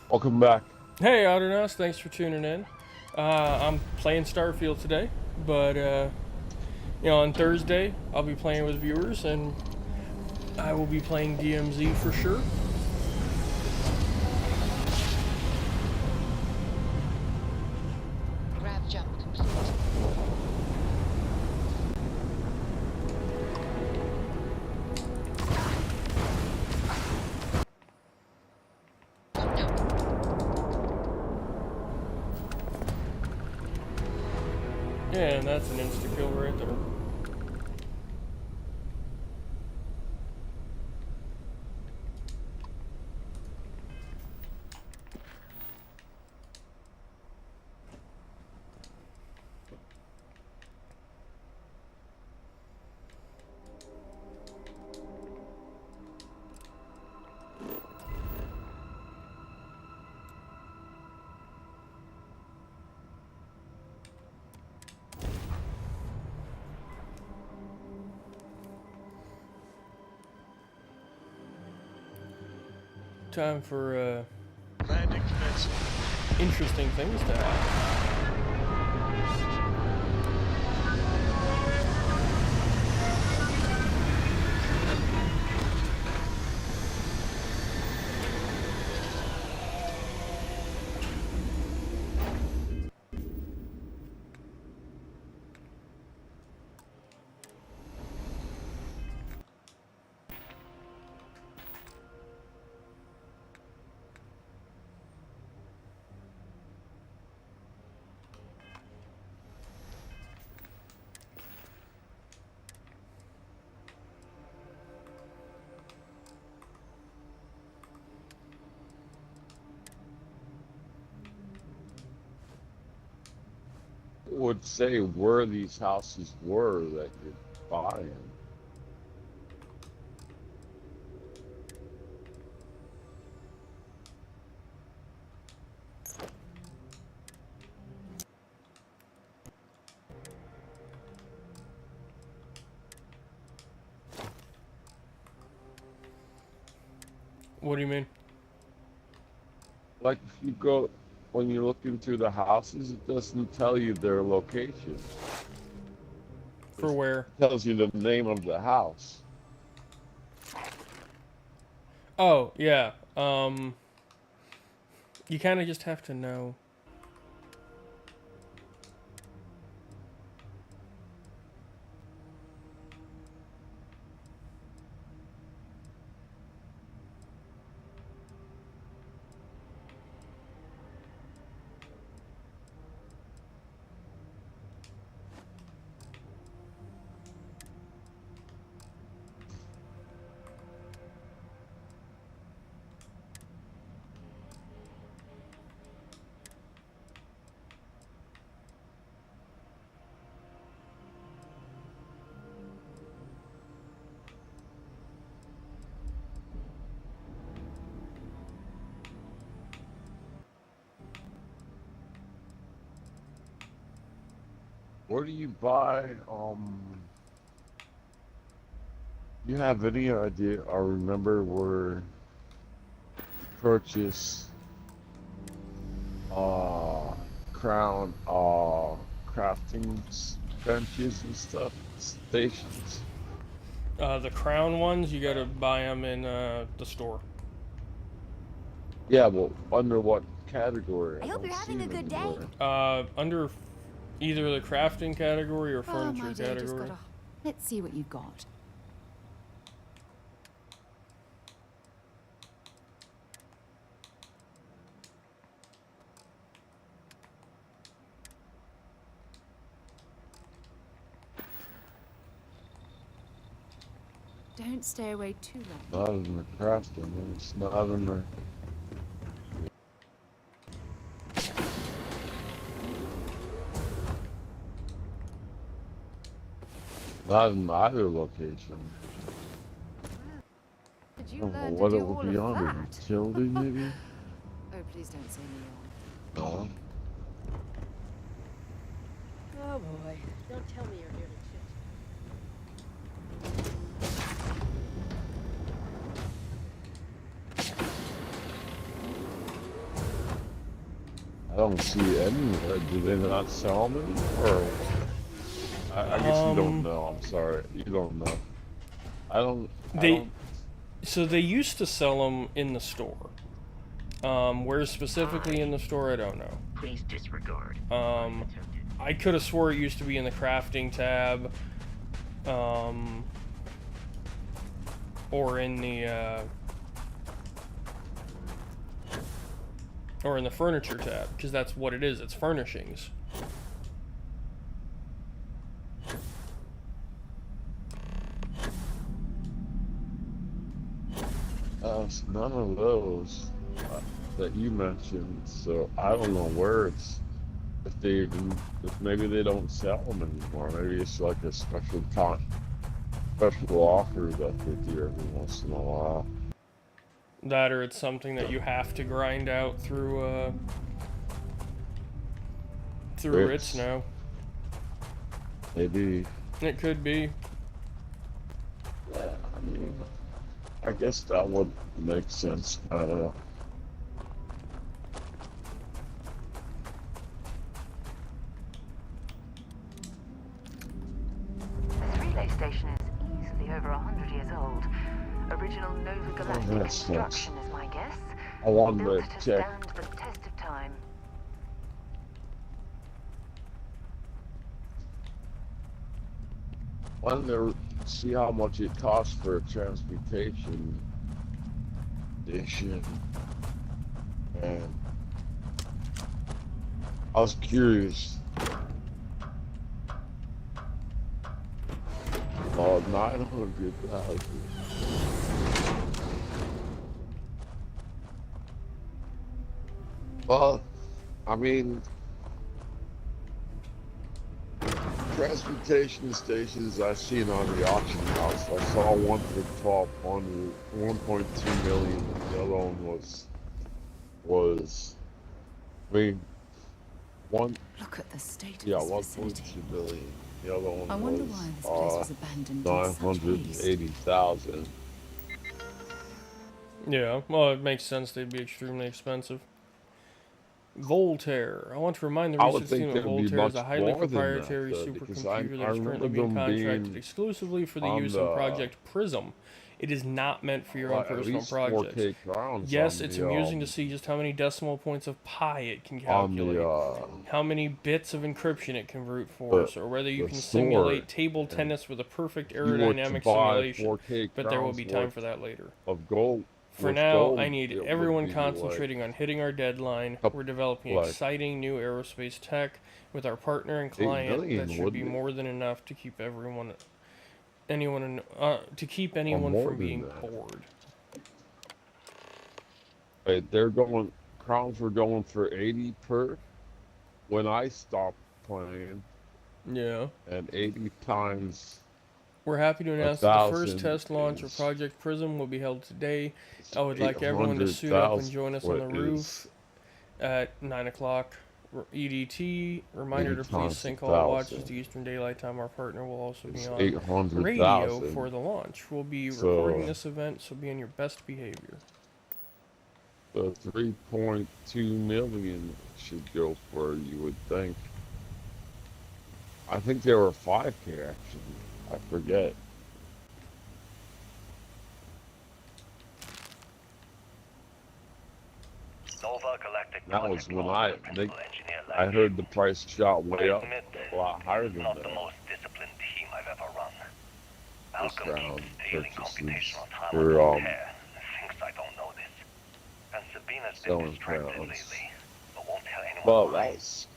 Welcome back. Hey, Outernos, thanks for tuning in. I'm playing Starfield today, but on Thursday I'll be playing with viewers, and I will be playing DMZ for sure. Grab jump complete. Yeah, and that's an insta-kill right there. Time for Landing commencing. interesting things to happen. Would say where these houses were that you're buying. What do you mean? Like if you go, when you're looking through the houses, it doesn't tell you their location. For where? It tells you the name of the house. Oh, yeah. You kind of just have to know. Where do you buy, you have any idea or remember where you purchase, crown, crafting benches and stuff, stations? The crown ones, you gotta buy them in the store. Yeah, well, under what category? I hope don't you're having see a good them day. anywhere. Under either the crafting category or Oh, furniture my day just category. got off. Let's see what you've got. Don't stay away too long. Not in the crafting, it's not in the... Not in either location. Did I you don't know learn to what do it would all be of under. that? Utility, maybe? Oh, please don't say me No. Oh boy. Don't tell me you're here to chit. I don't see anywhere. Do they not sell them? Or I guess you don't know. I'm sorry, you don't know. So they used to sell them in the store. Where specifically in the store, I don't know. Please disregard. I could have swore it used to be in the crafting tab, or in the furniture tab, because that's what it is. It's furnishings. It's none of those that you mentioned, so I don't know where it's. If maybe they don't sell them anymore. Maybe it's like a special offer that they do every once in a while. That, or it's something that you have to grind out through Ritz now. Maybe. It could be. Yeah, I mean, I guess that would make sense. This relay station is easily over 100 years old. Original Nova Galactic construction is my guess. I wanted Built to to check. stand the test of time. Wanted to see how much it costs for a transportation station, and I was curious. 900,000. Well, I mean, transportation stations I've seen on the auction house. I saw one for 1,200, 1.2 million. The other one was, I mean, one. Look at the state of Yeah, this 1.2 vicinity. billion. The other I one wonder why this place was abandoned in such haste. 980,000. Yeah, well, it makes sense they'd be extremely expensive. Voltaire. I want to remind the I would research think team that there'd be Voltaire is a much highly more than that, proprietary because I supercomputer that is remember currently being them contracted being exclusively for the on use in the Project Prism. It is not meant for your own at personal least projects. 4K crowns Yes, it's amusing to see just how many decimal points of pi it can calculate, how many bits of encryption it can brute force, or whether you the can store, simulate table and tennis with a perfect if you were to aerodynamic buy simulation. 4K But there will crowns be time worth for that later. of gold. For With now, gold, I need it would everyone be concentrating on hitting our deadline. We're developing like exciting new aerospace tech with our partner and 8 client million, that should be wouldn't it? more than enough to keep anyone More from than being that. bored. Wait, crowns were going for 80 per when I stopped playing. Yeah. And 80 times We're happy to announce that the first test launch of Project Prism will be held today. I would like everyone to suit up and join us on the roof at 9 o'clock EDT. Reminder to please sync all watches to Eastern Daylight Time. Our partner will also be on radio for the launch. We'll be recording this event, so be on your best behavior. The 3.2 million should go for, you would think. I think they were 5K actually. I forget. That was when I heard the price shot way up, a lot higher than that. This round purchases for selling crowns. Well, that's.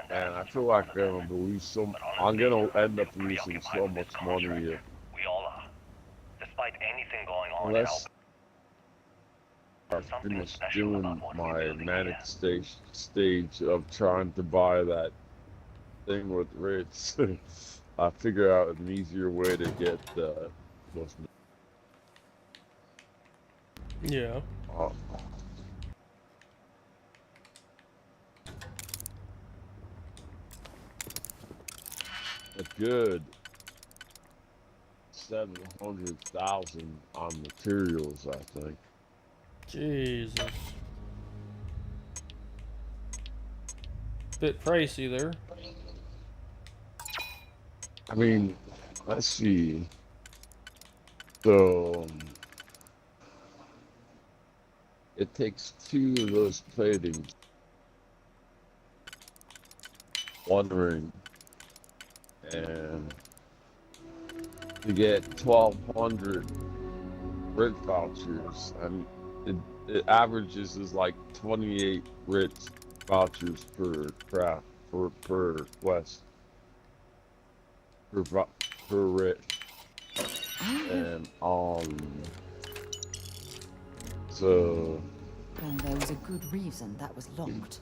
Man, I feel like I'm gonna end up losing so much money here. Unless I finish doing my manic stage of trying to buy that thing with Ritz, I figure out an easier way to get most. Yeah. A good 700,000 on materials, I think. Jesus. Bit pricey there. I mean, let's see. So it takes 2 of those platings, 1 ring, and to get 1,200 Rit vouchers, and it averages is like 28 Rit vouchers per craft per quest per Rit, and so. Well, there was a good reason that was locked.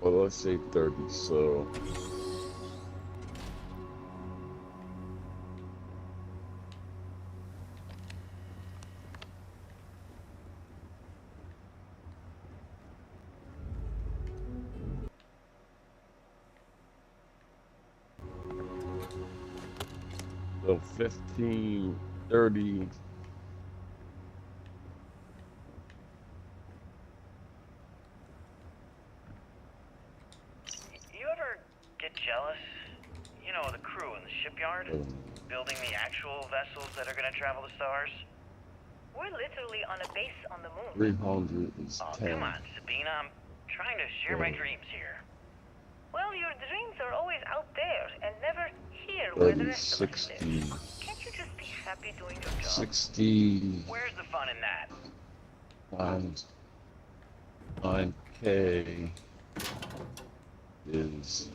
Well, let's say 30, so. So 15, 30. You ever get jealous? You know, the crew in the shipyard? Building the actual vessels that are gonna travel the stars? We're literally on a base on the moon. 310. Come on, Sabina. I'm trying to share my dreams here. Well, your dreams are always out there and never here where 30, the rest of us 60. live. Can't you just be happy doing your job? 60. Where's the fun in that? 9K is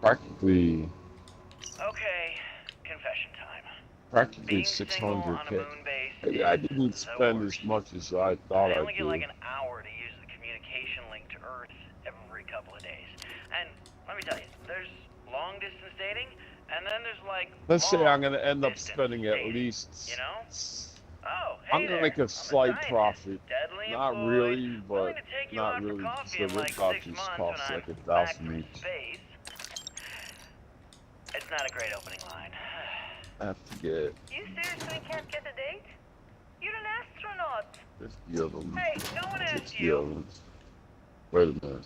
practically Confession time. practically 600K. Maybe I didn't spend as much as I thought I I only get like did. an hour to use the communication link to Earth every couple of days. And let me tell you, there's long distance dating, and then there's like Let's say I'm going to end up spending at least. you know? Oh, hey I'm going to there. make a slight profit. Steadily Not employed, really, willing but to take you not out for really. coffee The in like rib 6 coffees months cost when like I'm back 1,000 from each. space. It's not a great opening line. I have to get You seriously can't get a date? You're an astronaut. 50 of them. Hey, no one asked 60 you. of them. Wait a minute.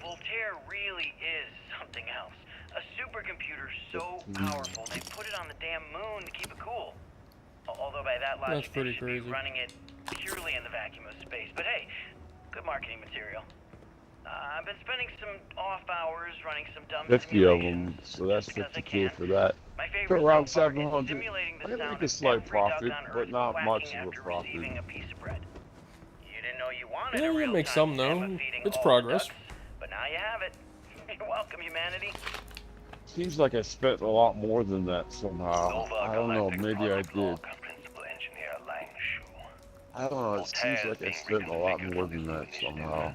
Voltaire really is something else. A supercomputer so powerful they put it on the damn moon to keep it cool. Although by that logic, That's pretty they should be crazy. running it purely in the vacuum of space. But hey, good marketing material. I've been spending some off hours running some dumb 50 of simulations. them, so that's because I 50K can. for that. My For favorite around so far is 700. simulating the I'm gonna sound make a of slight every profit, duck on but Earth not much quacking of a after profit. receiving a piece of bread. You didn't know you wanted Yeah, a you'll real make some though. It's progress. but now you have it. You're welcome, humanity. Seems like I spent a lot more than that somehow. I don't know, maybe I did. I don't know, it seems like I spent a lot more than that somehow.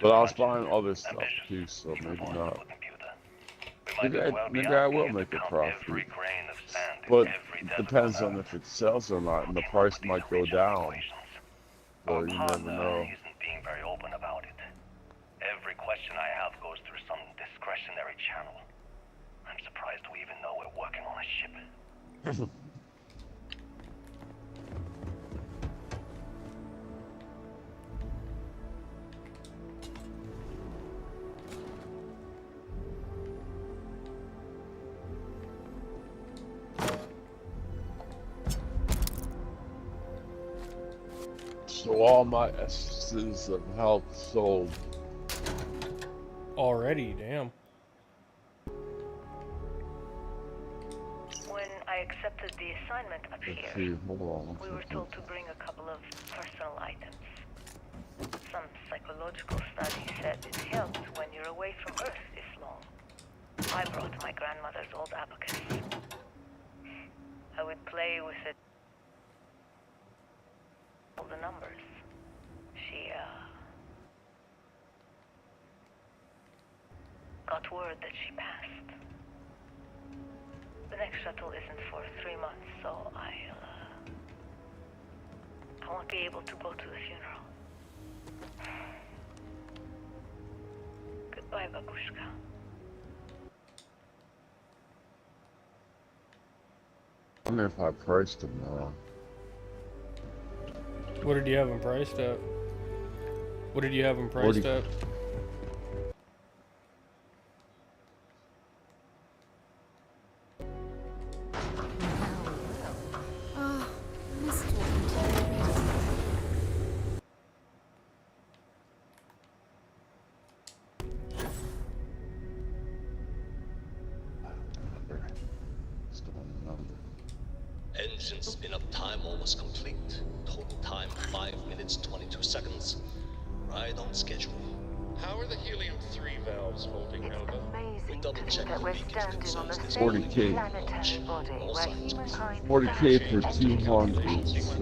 But I was buying other stuff too, so maybe not. Maybe I will make a profit. But it depends on if it sells or not, and the price might go down. So you never know. Isn't being very open about it. Every question I have goes through some discretionary channel. I'm surprised we even know we're working on a ship. So all my essences of health sold. Already, damn. When I accepted the assignment up Let's here, see, hold on. we were told to bring a couple of personal items. Some psychological studies said it helped when you're away from Earth this long. I brought my grandmother's old abacus. I would play with it. All the numbers. She, got word that she passed. The next shuttle isn't for 3 months, so I won't be able to go to the funeral. Goodbye, babushka. I wonder if I priced them wrong. What did you have them priced at? What did you have them priced 40. at? Ah, I miss talking to you. Engine spin-up time almost complete. Total time 5 minutes 22 seconds. Right on schedule. How are the helium-3 valves holding, Nova? We double-checked that the we're beacons standing on the concerns. same 40K. planetary body where humankind 40K for 200, so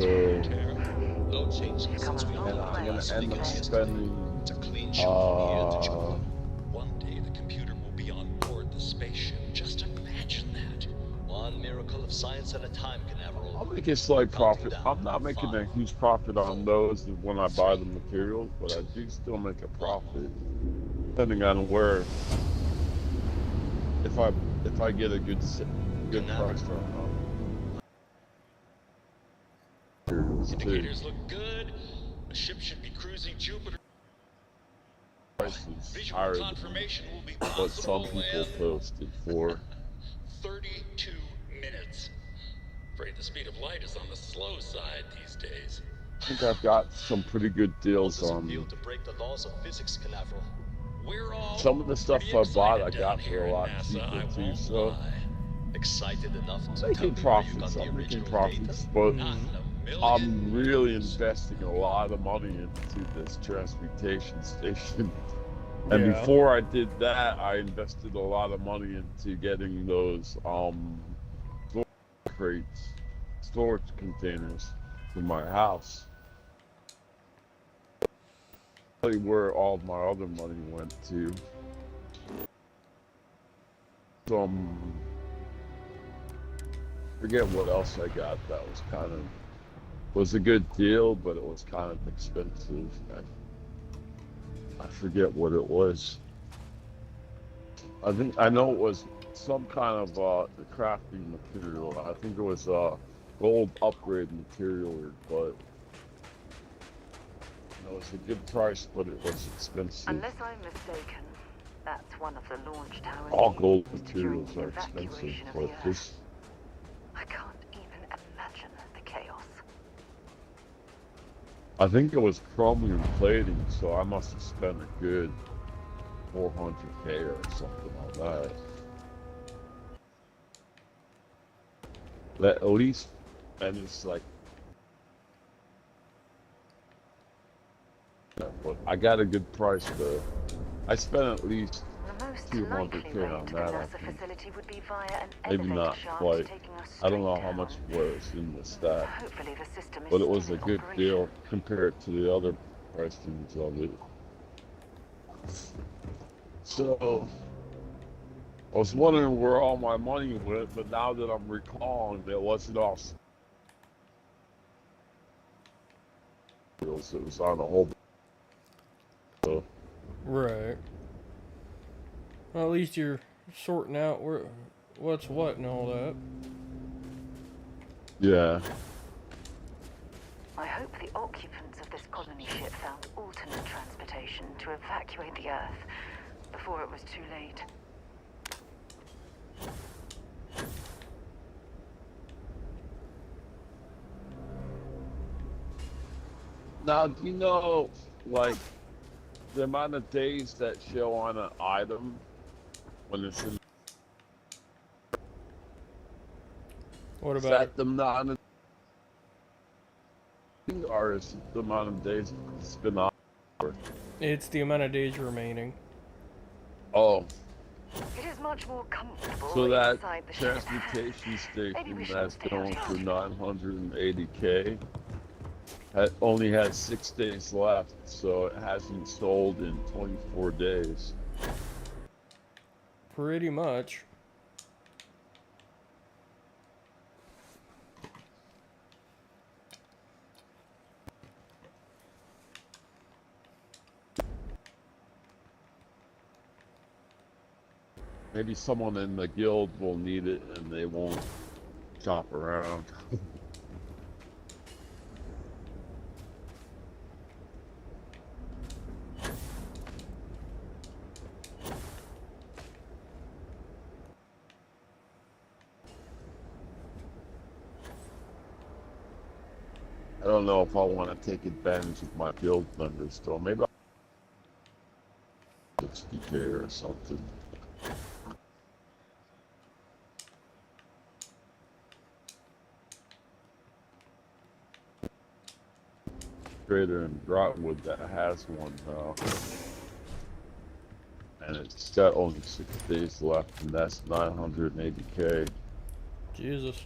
No changes since we and I'm gonna last end up yesterday. spending It's a clean shot from here to Jupiter. One day the computer will be on board the spaceship. Just imagine that. One miracle miracle of science at a time, Canaveral. I'll make a slight profit. I'm not making a huge profit on those when I buy the materials, but I do still make a profit, depending on where. If I get a good price on materials too. Indicators look good. The ship should be cruising Jupiter. Prices Visual higher than confirmation will be what some possible people in posted for. 32 minutes. Afraid the speed of light is on the slow side these days. I think I've got some pretty good deals on To break the laws of physics, Canaveral. We're all some of the stuff I bought. I got for a lot NASA, cheaper I too. won't So excited enough to making profits. I'm making profits, but I'm really investing a lot of money into this transportation station. And Yeah. before I did that, I invested a lot of money into getting those storage crates, storage containers for my house. Really where all my other money went to. Forget what else I got that was a good deal, but it was kind of expensive. I forget what it was. I know it was some kind of crafting material. I think it was gold upgrade material, but it was a good price, but it was expensive. Unless I'm mistaken, that's one of the launch towers. All gold used during materials the are expensive, evacuation of but the Earth. this. I can't even imagine the chaos. I think it was chromium plating, so I must have spent a good 400K or something like that. At least, and it's like, but I got a good price though. I spent at least 200K on that, I think. Would be via an Maybe not quite. I don't know how much was in the stack, Hopefully the system is but it was still a in good operation. deal compared to the other pricings of it. So I was wondering where all my money went, but now that I'm recalling, it wasn't all. It was on a whole. So. Right. Well, at least you're sorting out what's what and all that. Yeah. I hope the occupants of this colony ship found alternate transportation to evacuate the Earth before it was too late. Now, do you know, like, the amount of days that show on an item when it's in? What Is about that the amount of, or is it the amount of days it's been on? It's the amount of days remaining. Oh. It is much more comfortable So that inside the transportation ship. station that's going for 980K only has 6 days left, so it hasn't sold in 24 days. Pretty much. Maybe someone in the guild will need it and they won't shop around. I don't know if I want to take advantage of my guild members though. Maybe I'll 60K or something. Trader in Brotwood that has one now. And it's got only 6 days left, and that's 980K. Jesus.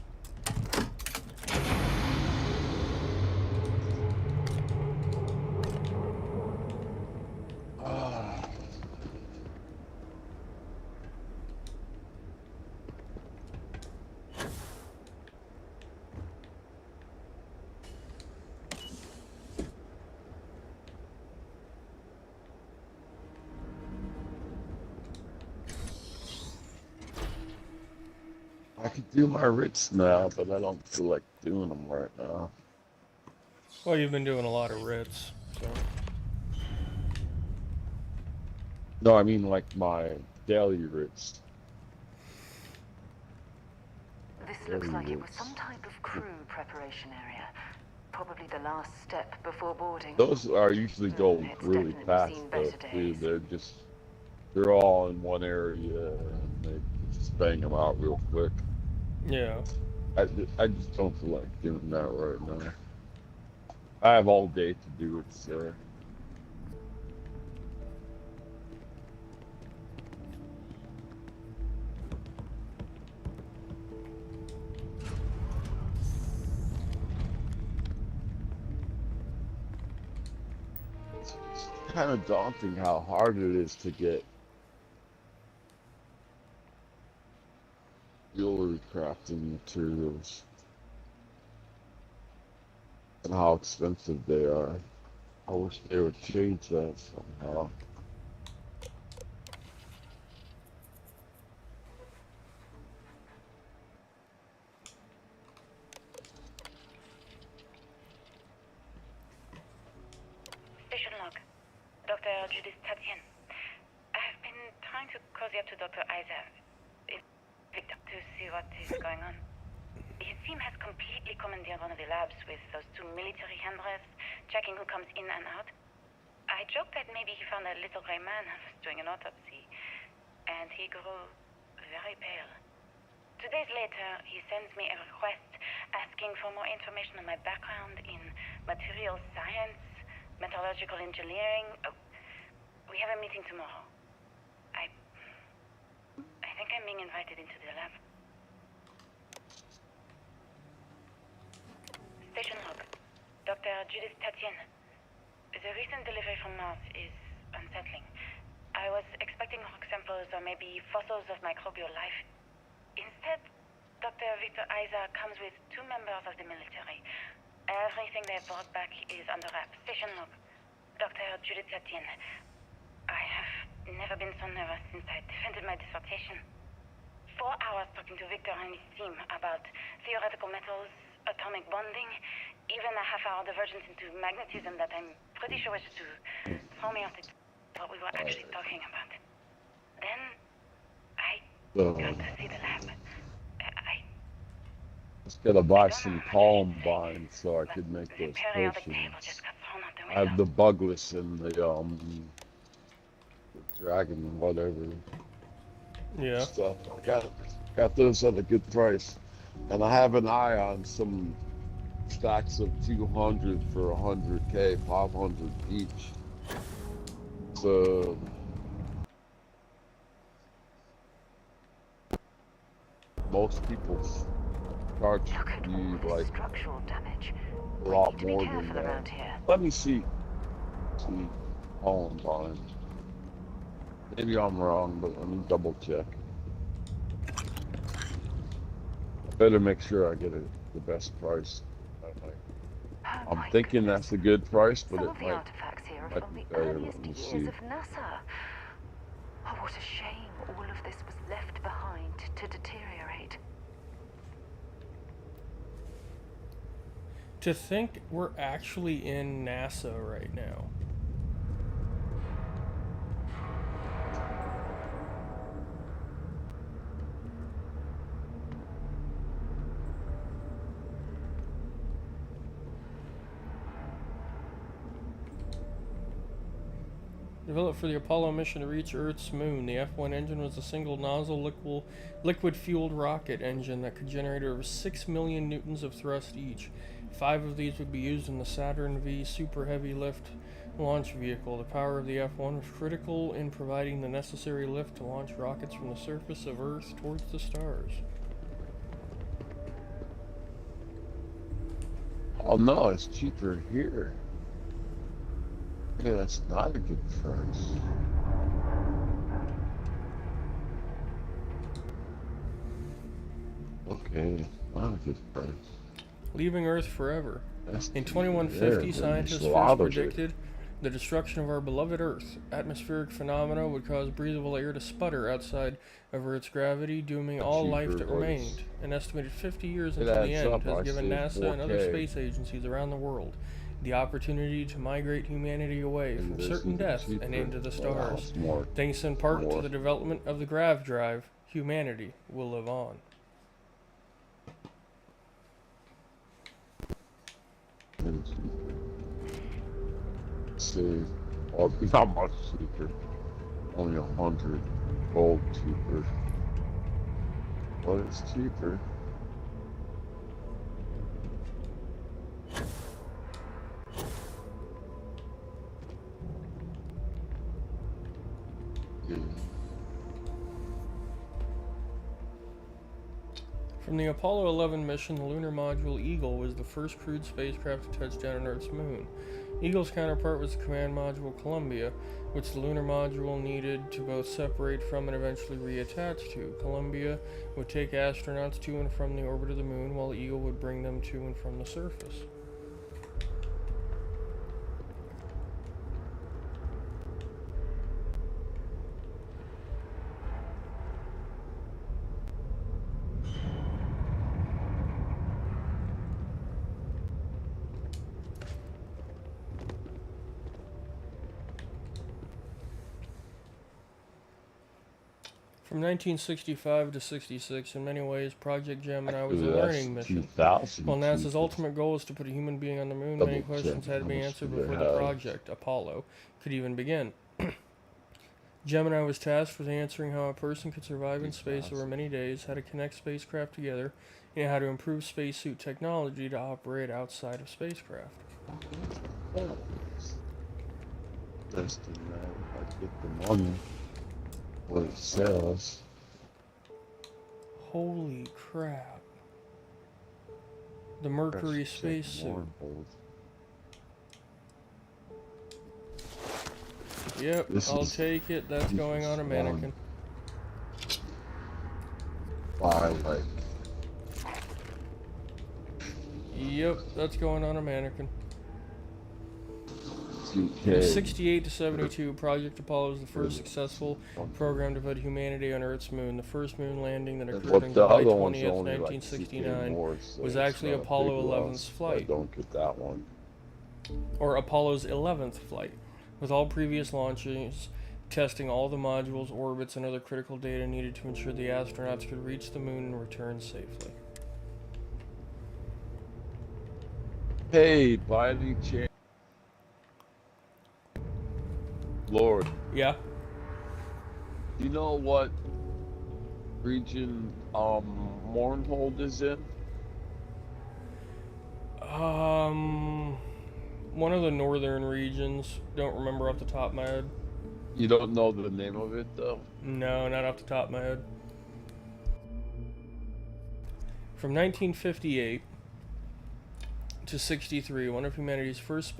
could do my writs now, but I don't feel like doing them right now. Well, you've been doing a lot of writs, so. No, I mean like my daily writs. This looks like it was some type of crew preparation area. Probably the last step before boarding. Those are usually go It's really definitely fast seen though, better too. days. They're all in one area and they just bang them out real quick. Yeah. I just don't feel like doing that right now. I have all day to do it, so. It's kind of daunting how hard it is to get jewelry crafting materials and how expensive they are. I wish they would change that somehow. Station log. Dr. Judith Tatien. I've been trying to cozy up to Dr. Isa to see what is going on. His team has completely commandeered one of the labs with those two military handlers, checking who comes in and out. I joked that maybe he found a little gray man doing an autopsy, and he grew very pale. 2 days later, he sends me a request asking for more information on my background in material science, metallurgical engineering. Oh, we have a meeting tomorrow. I think I'm being invited into the lab. Station log. Dr. Judith Tatien. The recent delivery from Mars is unsettling. I was expecting rock samples or maybe fossils of microbial life. Instead, Dr. Victor Isa comes with 2 members of the military. Everything they brought back is under wraps. Station log. Dr. Judith Tatien. I have never been so nervous since I defended my dissertation. 4 hours talking to Victor and his team about theoretical metals, atomic bonding, even a half-hour divergence into magnetism that I'm pretty sure was to throw me off what we were actually talking about. Then I got to see the lab. Just gotta buy some Columbine so I could make those potions. I have the bugless and the dragon, whatever. Yeah. Stuff. I got those at a good price, and I have an eye on some stacks of 200 for 100K, 500 each. So most people charge you like a lot more than that. Let me see. Columbine. Maybe I'm wrong, but let me double check. I better make sure I get the best price. I'm thinking that's a good price, but it might be better. Let me see. Oh, what a shame all of this was left behind to deteriorate. To think we're actually in NASA right now. Developed for the Apollo mission to reach Earth's moon, the F-1 engine was a single-nozzle liquid-fueled rocket engine that could generate over 6 million newtons of thrust each. 5 of these would be used in the Saturn V super heavy lift launch vehicle. The power of the F-1 was critical in providing the necessary lift to launch rockets from the surface of Earth towards the stars. Oh no, it's cheaper here. Yeah, that's not a good price. Okay, not a good price. Leaving Earth forever. That's In 2150, scientists first predicted The destruction of our beloved Earth. Atmospheric phenomena would cause breathable air to sputter outside of Earth's gravity, dooming all life Cheaper, that but remained. An estimated 50 years it until the adds end up. has I given saved NASA and other 4K. space agencies around the world the opportunity to migrate humanity away Maybe from this certain isn't death cheaper. and into the Well, stars. it's more. Thanks in part to More. the development of the grav drive, humanity will live on. Save. Well, not much cheaper. Only 100 gold cheaper. But it's cheaper. Yeah. From the Apollo 11 mission, the lunar module Eagle was the first crewed spacecraft to touch down on Earth's moon. Eagle's counterpart was the command module Columbia, which the lunar module needed to both separate from and eventually reattach to. Columbia would take astronauts to and from the orbit of the moon, while Eagle would bring them to and from the surface. From 1965 to 66, in many ways, Project Gemini was a learning mission. 2000 While NASA's cheapest. ultimate goal was to put a human being on the moon, Double many questions check had to be how much answered do they before the have. project, Apollo, could even begin. Gemini was tasked with answering how a person could survive in space over many days, how to connect spacecraft together, and how to improve spacesuit technology to operate outside of spacecraft. Just in that, if I get the money, what it sells. Holy crap. The Mercury spacesuit. Yep, I'll take it. That's going on a mannequin. By like. Yep, that's going on a mannequin. Okay. From 68 to 72, Project Apollo was the first successful program to put humanity on Earth's moon. The first moon landing that occurred on July 20th, 1969, was actually Apollo 11's flight. I don't get that one. Or Apollo's 11th flight, with all previous launches testing all the modules, orbits, and other critical data needed to ensure the astronauts could reach the moon and return safely. Hey, by any chance, Lord. Yeah. You know what region Mournhold is in? One of the northern regions. Don't remember off the top of my head. You don't know the name of it though? No, not off the top of my head. From 1958 to 63, one of humanity's first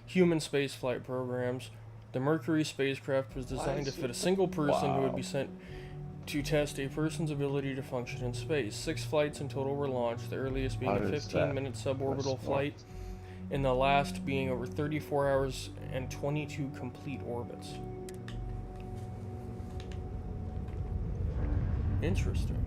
human spaceflight programs, the Mercury spacecraft was designed to fit a single person who would be sent to test a person's ability to function in space. 6 flights in total were launched, the earliest being a 15-minute suborbital flight, and the last being over 34 hours and 22 complete orbits. Interesting.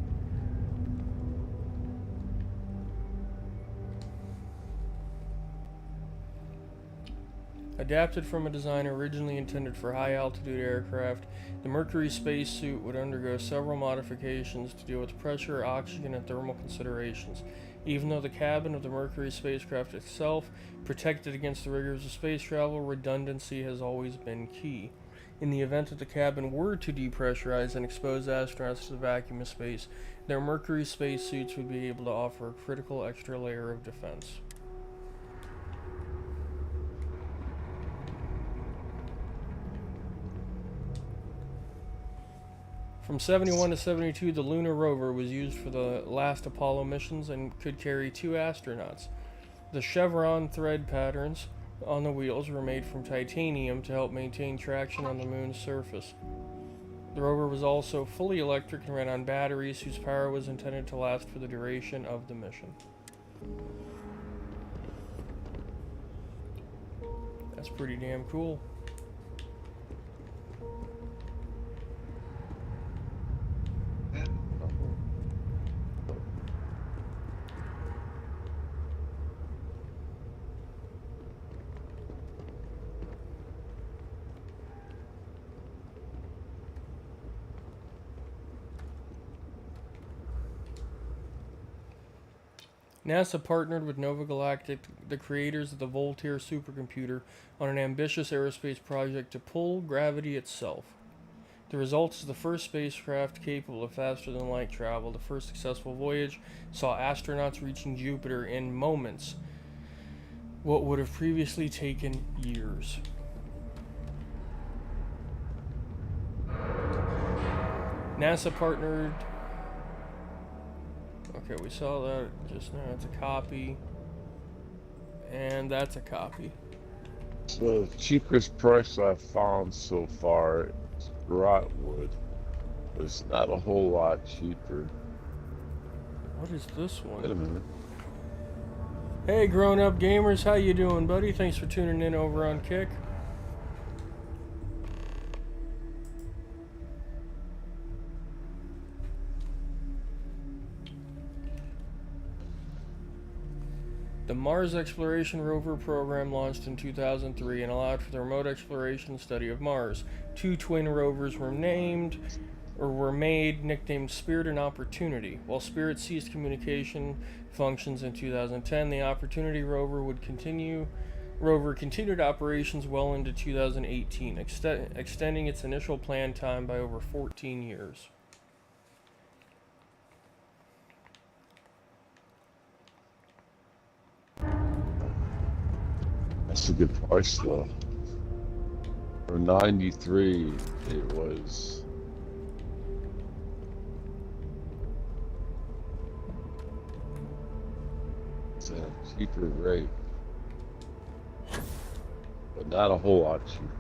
Adapted from a design originally intended for high-altitude aircraft, the Mercury spacesuit would undergo several modifications to deal with pressure, oxygen, and thermal considerations. Even though the cabin of the Mercury spacecraft itself protected against the rigors of space travel, redundancy has always been key. In the event that the cabin were to depressurize and expose astronauts to the vacuum of space, their Mercury spacesuits would be able to offer a critical extra layer of defense. From 71 to 72, the lunar rover was used for the last Apollo missions and could carry 2 astronauts. The chevron thread patterns on the wheels were made from titanium to help maintain traction on the moon's surface. The rover was also fully electric and ran on batteries whose power was intended to last for the duration of the mission. That's pretty damn cool. NASA partnered with Nova Galactic, the creators of the Voltaire supercomputer, on an ambitious aerospace project to pull gravity itself. The result is the first spacecraft capable of faster-than-light travel. The first successful voyage saw astronauts reaching Jupiter in moments, what would have previously taken years. NASA partnered... Okay, we saw that just now. It's a copy. And that's a copy. So the cheapest price I've found so far is Rotwood. But it's not a whole lot cheaper. What is this one? Wait a minute. Hey, grown-up gamers, how you doing, buddy? Thanks for tuning in over on Kick. The Mars Exploration Rover program launched in 2003 and allowed for the remote exploration and study of Mars. 2 twin rovers were made, nicknamed Spirit and Opportunity. While Spirit ceased communication functions in 2010, the Opportunity rover continued operations well into 2018, extending its initial planned time by over 14 years. That's a good price though. For 93, it was. It's a cheaper rate, but not a whole lot cheaper.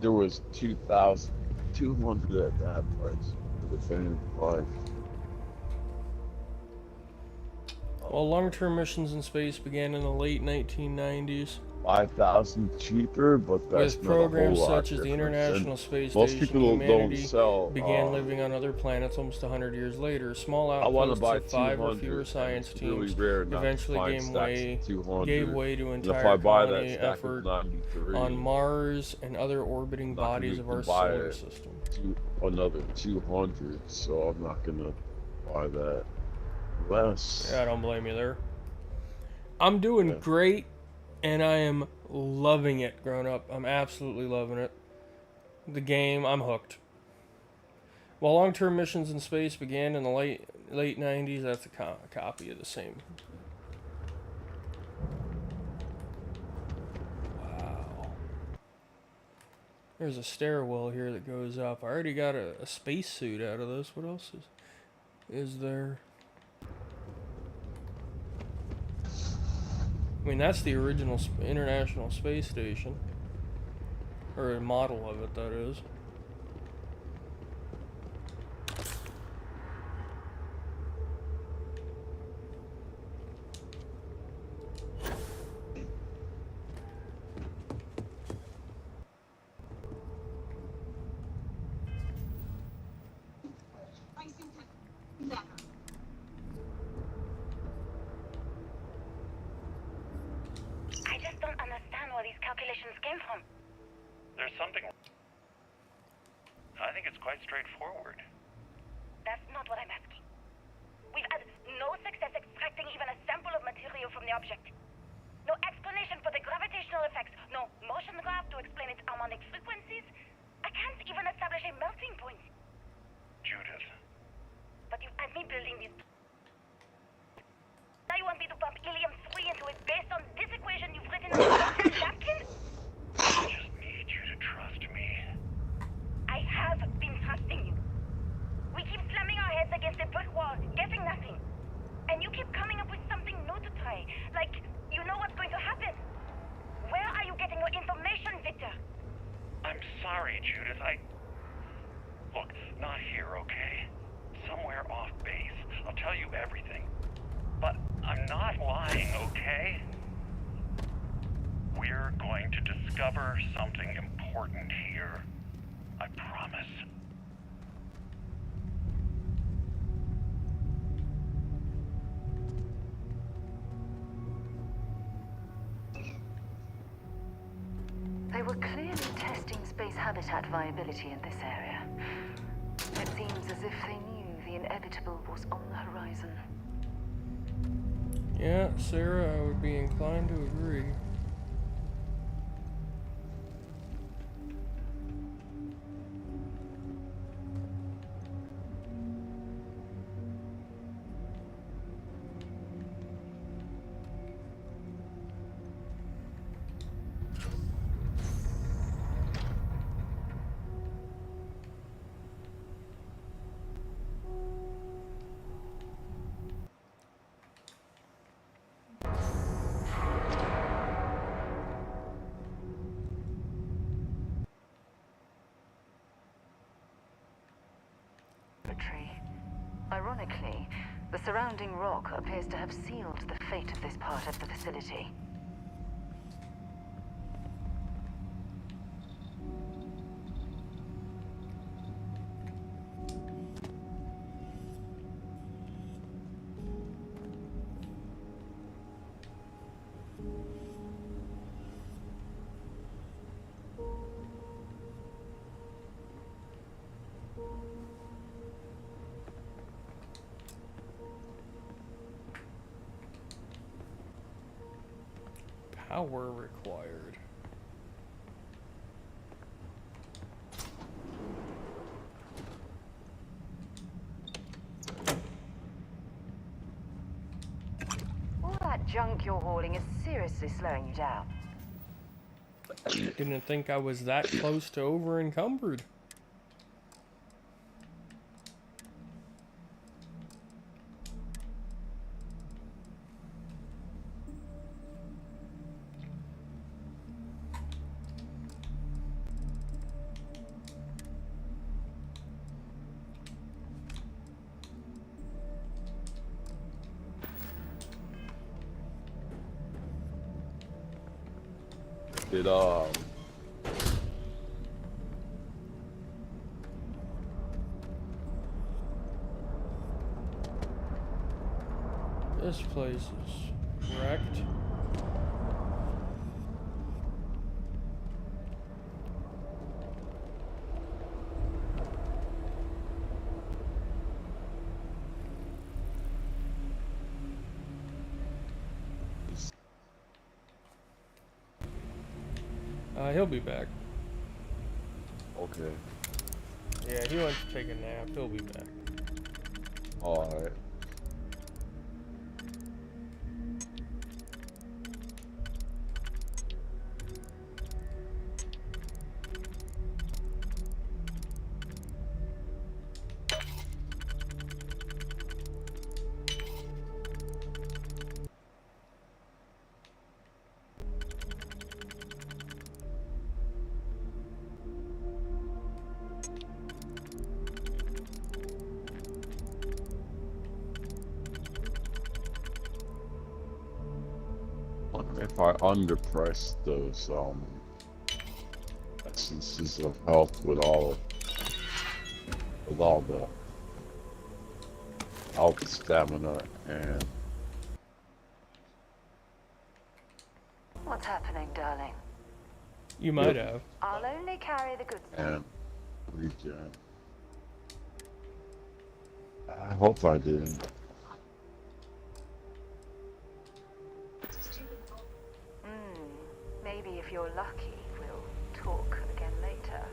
There was 2,200 at that price for the fan price. While long-term missions in space began in the late 1990s, 5,000 cheaper, but that's with not a whole programs lot such as the different. International And Space most Station, people don't humanity sell. began living on other planets almost 100 years later. Small I want to outposts buy of 5 or 200. fewer science It's really teams rare not to eventually find gave stacks of 200. way to And if entire I buy that colony stack effort of 93, on Mars and other orbiting I'm not bodies gonna of our buy solar it system. another 200, so I'm not gonna buy that. Less. Yeah, I don't blame you there. I'm doing great, and I am loving it, grown up. I'm absolutely loving it. The game, I'm hooked. While long-term missions in space began in the late 90s, that's a copy of the same. Wow. There's a stairwell here that goes up. I already got a spacesuit out of this. What else is there? I mean, that's the original International Space Station. Or a model of it, that is. I just don't understand where these calculations came from. There's something. I think it's quite straightforward. That's not what I'm asking. We've had no success extracting even a sample of material from the object. No explanation for the gravitational effects. No motion graph to explain its harmonic frequencies. I can't even establish a melting point. Judith. But you had me building these. Now you want me to pump helium-3 into it based on this equation you've written on a napkin? I just need you to trust me. I have been trusting you. We keep slamming our heads against a brick wall, getting nothing. And you keep coming up with something new to try. Like, you know what's going to happen. Where are you getting your information, Victor? I'm sorry, Judith. Look, not here, okay? Somewhere off base. I'll tell you everything. But I'm not lying, okay? We're going to discover something important here. I promise. They were clearly testing space habitat viability in this area. It seems as if they knew the inevitable was on the horizon. Yeah, Sarah, I would be inclined to agree. Ironically, the surrounding rock appears to have sealed the fate of this part of the facility. Power required. All that junk you're hauling is seriously slowing you down. Didn't think I was that close to over encumbered. It This place is wrecked. He'll be back. okay. Yeah, he went to take a nap. He'll be back. Alright. If I underpress those essences of health with all the health, stamina, and What's happening, darling? You might have. I'll only carry the goods. and regen. I hope I did. Maybe if you're lucky, we'll talk again later.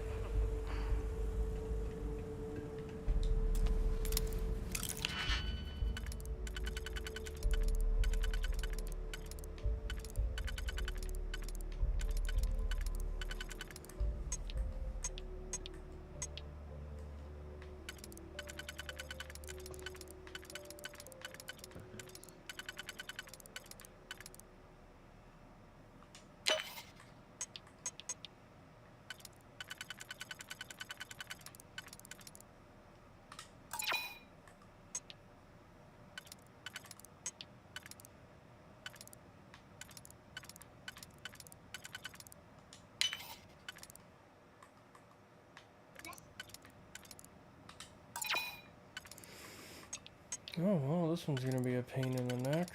Oh, well, this one's gonna be a pain in the neck.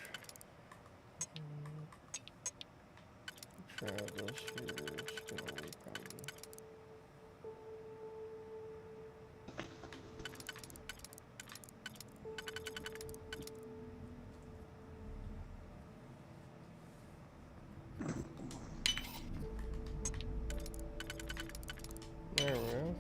Try this here. It's gonna work on There we go.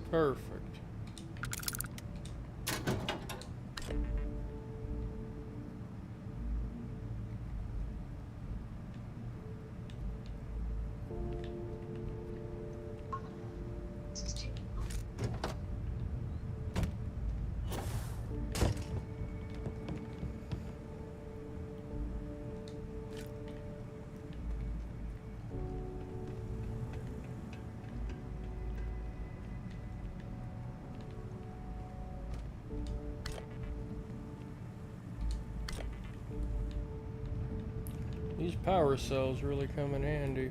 Perfect. These power cells really come in handy.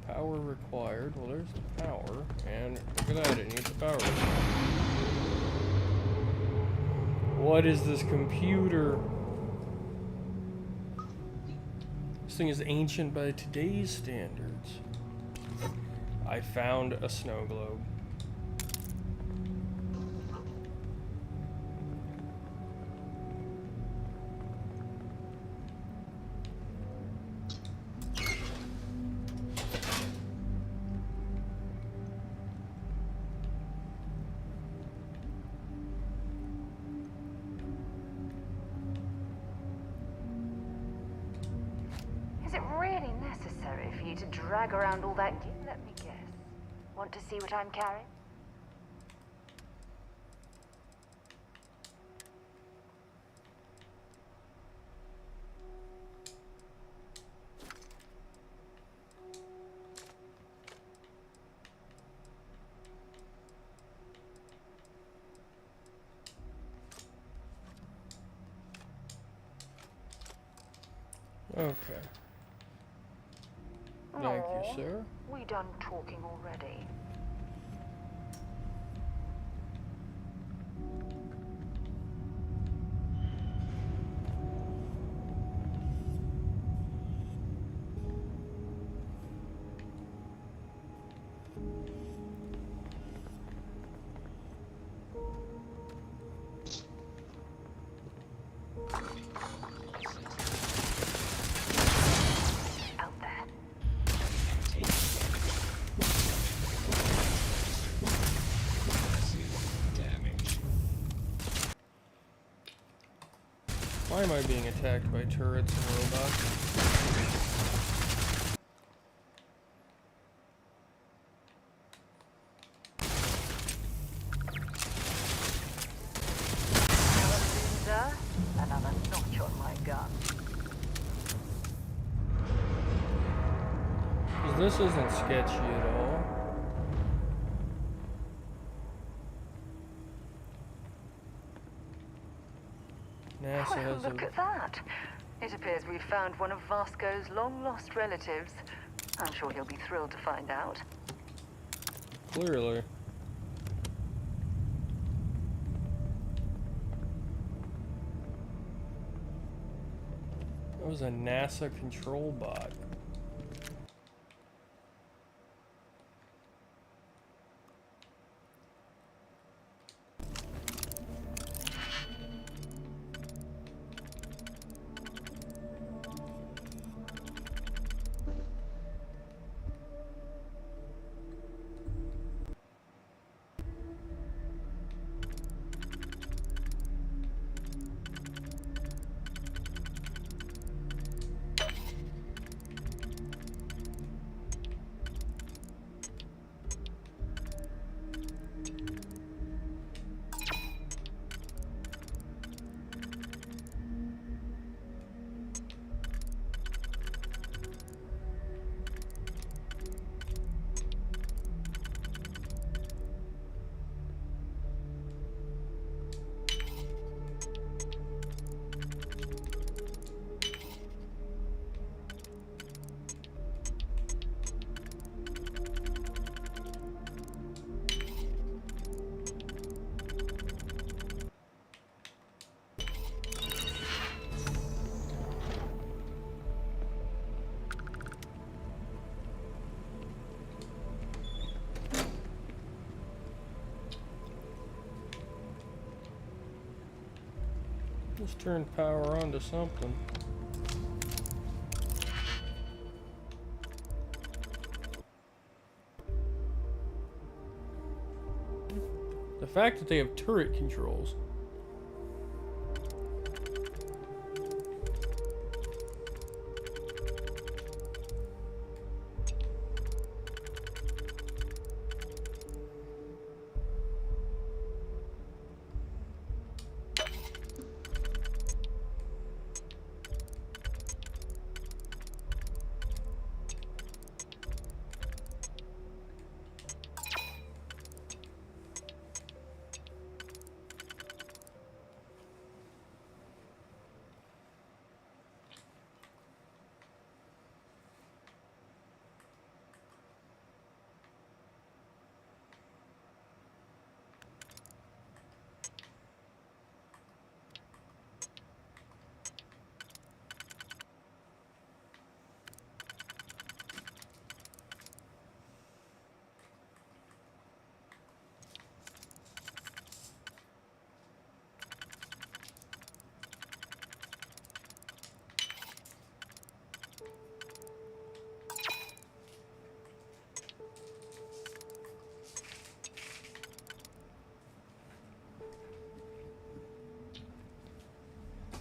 Power required. Well, there's the power, and look at that, it needs the power. What is this computer? This thing is ancient by today's standards. I found a snow globe. Is it really necessary for you to drag around all that gear? Let me guess. Want to see what I'm carrying? Okay. Thank you, sir. We done talking already. Why am I being attacked by turrets and robots? Another notch on my gun. 'Cause this isn't sketchy at all. NASA Well, has look a... at that. It appears we've found one of Vasco's long-lost relatives. I'm sure he'll be thrilled to find out. Clearly. That was a NASA control bot. Let's turn power on to something. The fact that they have turret controls.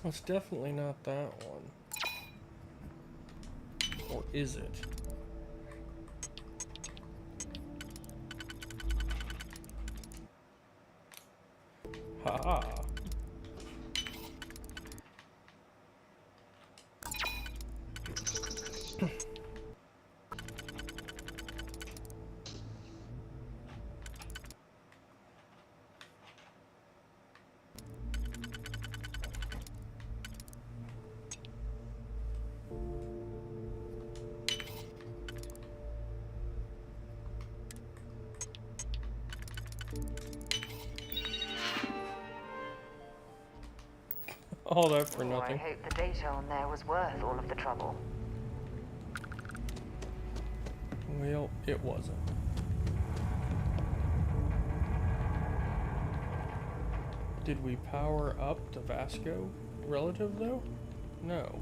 Well, it's definitely not that one. Or is it? Ha-ha. All that for Oh, I nothing. hope the data on there was worth all of the trouble. Well, it wasn't. Did we power up the Vasco relative, though? No.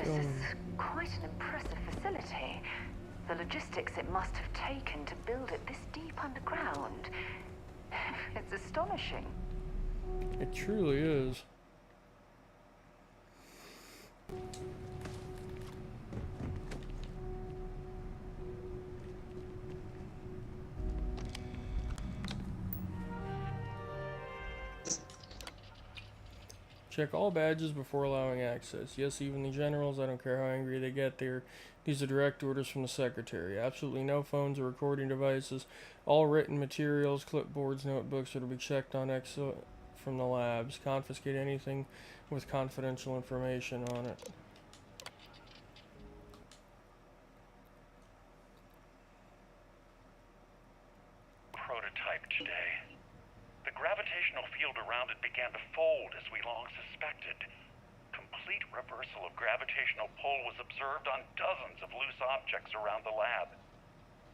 This is quite an impressive facility. The logistics it must have taken to build it this deep underground. It's astonishing. It truly is. Check all badges before allowing access. Yes, even the generals, I don't care how angry they get there. These are direct orders from the secretary. Absolutely no phones or recording devices. All written materials, clipboards, notebooks are to be checked on exit from the labs. Confiscate anything with confidential information on it. Prototype today. The gravitational field around it began to fold as we long suspected. Complete reversal of gravitational pull was observed on dozens of loose objects around the lab.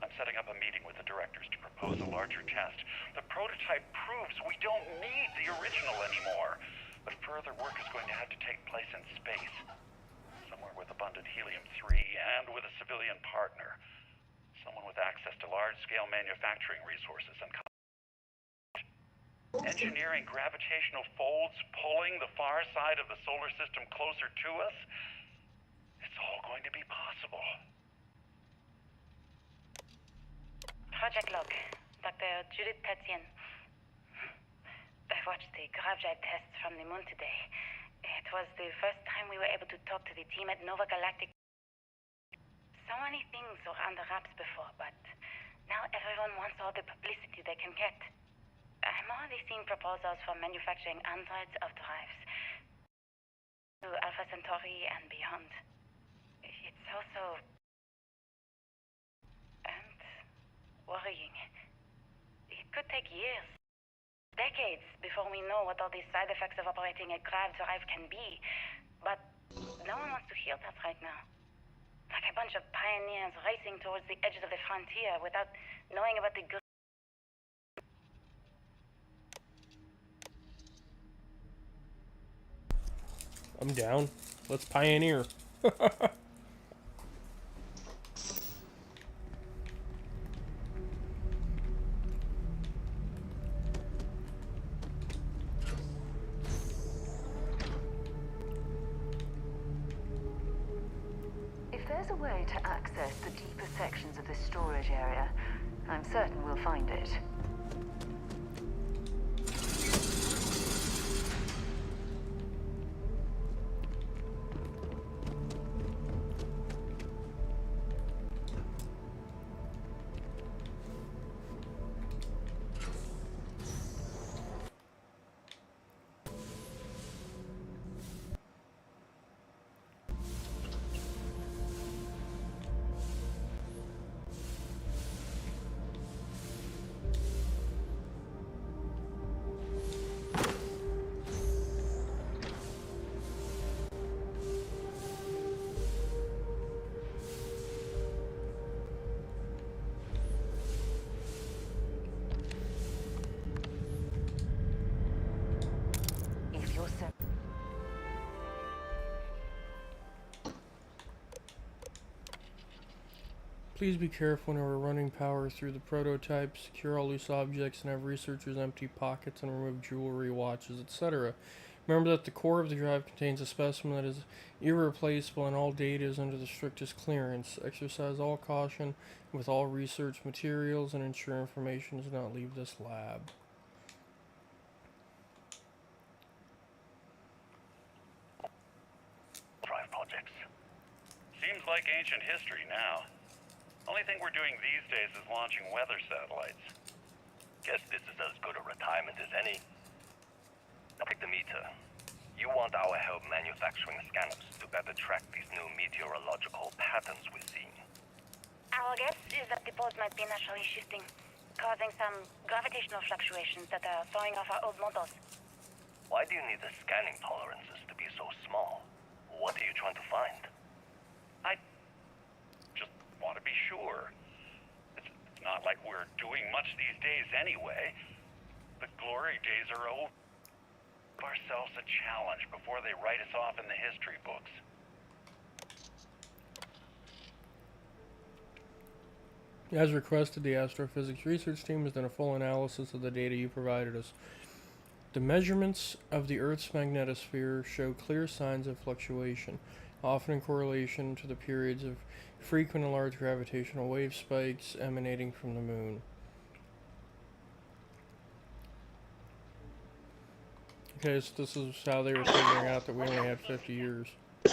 I'm setting up a meeting with the directors to propose a larger test. The prototype proves we don't need the original anymore, but further work is going to have to take place in space. Somewhere with abundant helium-3 and with a civilian partner. Someone with access to large-scale manufacturing resources and engineering gravitational folds pulling the far side of the solar system closer to us. It's all going to be possible. Project log. Dr. Judith Petian. I've watched the grav drive tests from the moon today. It was the first time we were able to talk to the team at Nova Galactic. So many things were under wraps before, but now everyone wants all the publicity they can get. I'm already seeing proposals for manufacturing androids of drives to Alpha Centauri and beyond. It's also... and worrying. It could take years, decades, before we know what all these side effects of operating a grav drive can be. But no one wants to hear that right now. Like a bunch of pioneers racing towards the edges of the frontier without knowing about the good. I'm down. Let's pioneer. If there's a way to access the deeper sections of this storage area, I'm certain we'll find it. If you're so... Please be careful when we're running power through the prototype. Secure all loose objects and have researchers empty pockets and remove jewelry, watches, etc. Remember that the core of the drive contains a specimen that is irreplaceable and all data is under the strictest clearance. Exercise all caution with all research materials and ensure information does not leave this lab. Drive projects. Seems like ancient history now. Only thing we're doing these days is launching weather satellites. Guess this is as good a retirement as any. Now pick the meter. You want our help manufacturing scanners to better track these new meteorological patterns we're seeing. Our guess is that the poles might be naturally shifting, causing some gravitational fluctuations that are throwing off our old models. Why do you need the scanning tolerances to be so small? What are you trying to find? I just want to be sure. It's not like we're doing much these days anyway. The glory days are over. Give ourselves a challenge before they write us off in the history books. As requested, the astrophysics research team has done a full analysis of the data you provided us. The measurements of the Earth's magnetosphere show clear signs of fluctuation, often in correlation to the periods of frequent and large gravitational wave spikes emanating from the moon. Okay, so this is how they were figuring out that we only had 50 years. The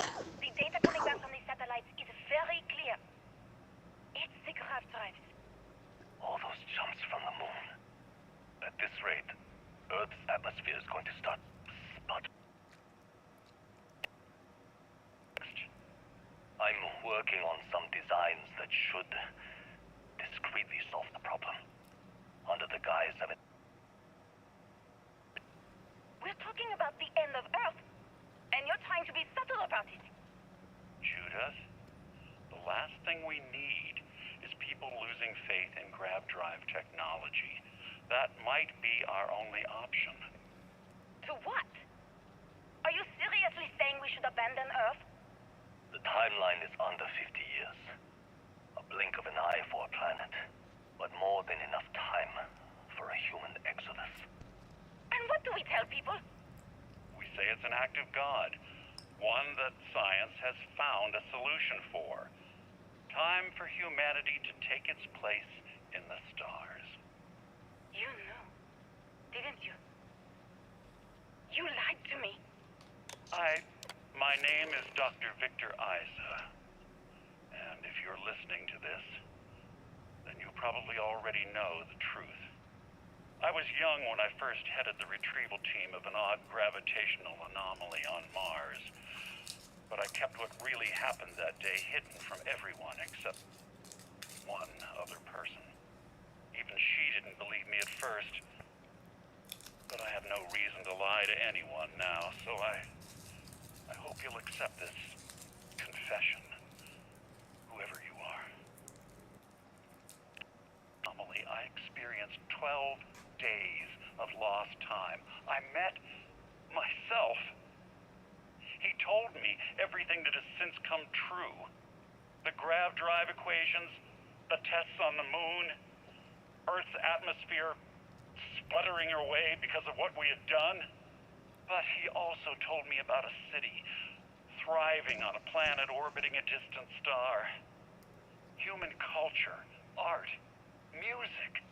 data coming back from the satellites is very clear. It's the grav drives. All those jumps from the moon. At this rate, Earth's atmosphere is going to start sputtering. I'm working on some designs that should discreetly solve the problem. Under the guise of it. We're talking about the end of Earth, and you're trying to be subtle about it. Judith, the last thing we need is people losing faith in grav drive technology. That might be our only option. To what? Are you seriously saying we should abandon Earth? The timeline is under 50 years. A blink of an eye for a planet, but more than enough time for a human exodus. And what do we tell people? We say it's an act of God, one that science has found a solution for. Time for humanity to take its place in the stars. You knew, didn't you? My name is Dr. Victor Isa, and if you're listening to this, then you probably already know the truth. I was young when I first headed the retrieval team of an odd gravitational anomaly on Mars, but I kept what really happened that day hidden from everyone except one other person. Even she didn't believe me at first, but I have no reason to lie to anyone now, so I hope you'll accept this confession, whoever you are. Anomaly, I experienced 12 days of lost time. I met myself. He told me everything that has since come true. The grav drive equations, the tests on the moon, Earth's atmosphere sputtering away because of what we had done. But he also told me about a city thriving on a planet orbiting a distant star. Human culture, art, music,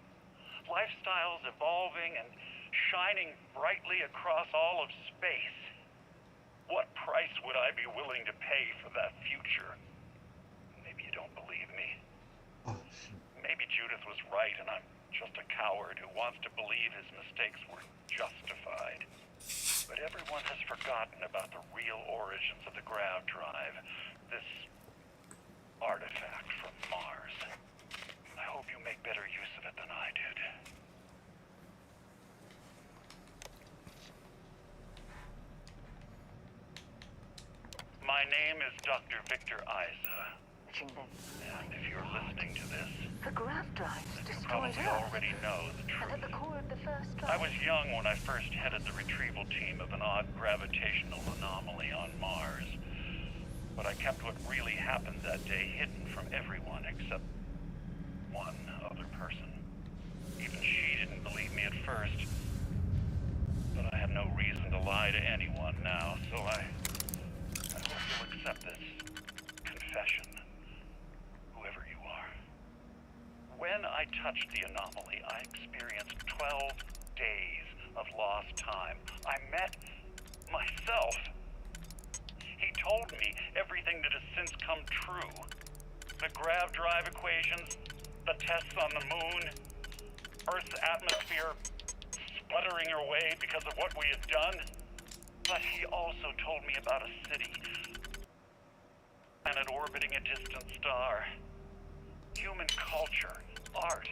lifestyles evolving and shining brightly across all of space. What price would I be willing to pay for that future? Maybe you don't believe me. Maybe Judith was right and I'm just a coward who wants to believe his mistakes were justified. But everyone has forgotten about the real origins of the grav drive, this artifact from Mars. I hope you make better use of it than I did. My name is Dr. Victor Isa. And if you're listening to this, The grav drives you destroyed probably Earth. already know the truth. And at the core of the first drive. I was young when I first headed the retrieval team of an odd gravitational anomaly on Mars. But I kept what really happened that day hidden from everyone except one other person. Even she didn't believe me at first. But I have no reason to lie to anyone now, so I hope you'll accept this confession, whoever you are. When I touched the anomaly, I experienced 12 days of lost time. I met myself. He told me everything that has since come true. The grav drive equations, the tests on the moon, Earth's atmosphere sputtering away because of what we had done. But he also told me about a city, planet orbiting a distant star. Human culture, art,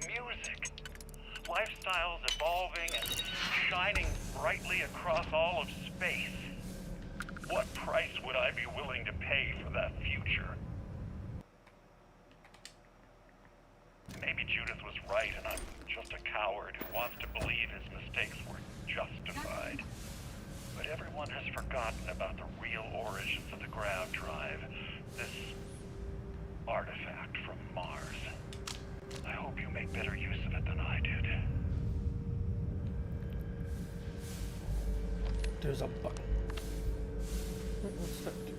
music, lifestyles evolving and shining brightly across all of space. What price would I be willing to pay for that future? Maybe Judith was right and I'm just a coward who wants to believe his mistakes were justified. But everyone has forgotten about the real origins of the grav drive, this artifact from Mars. I hope you make better use of it than I did. There's a button. What's that do?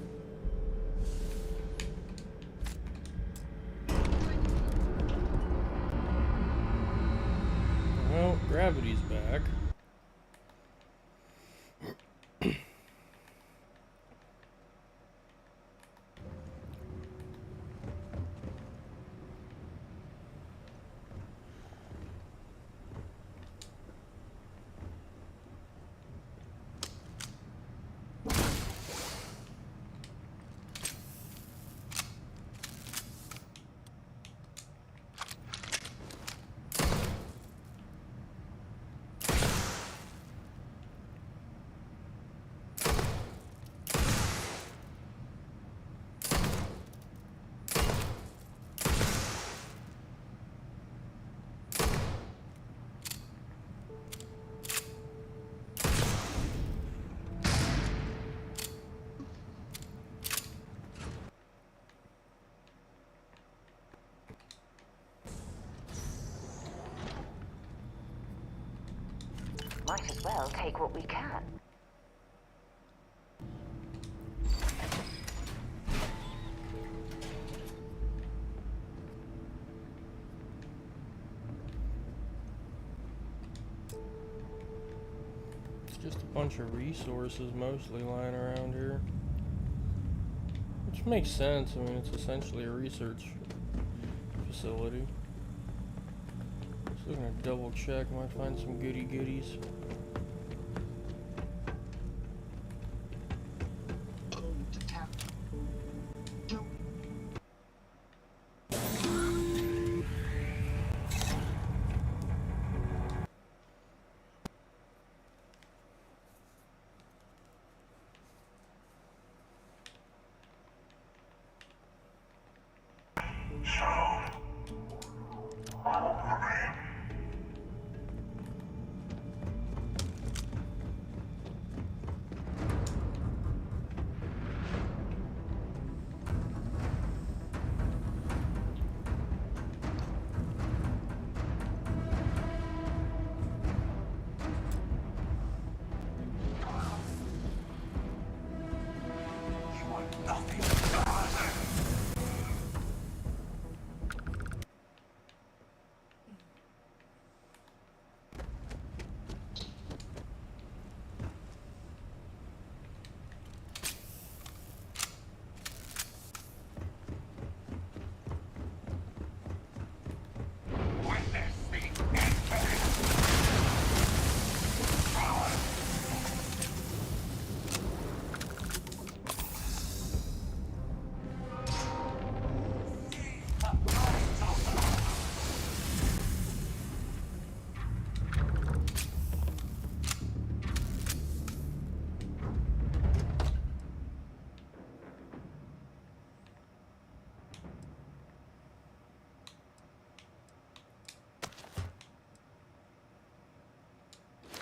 Well, gravity's back. Might as well take what we can. Just a bunch of resources mostly lying around here. Which makes sense. I mean, it's essentially a research facility. Just looking to double check. Might find some goody goodies.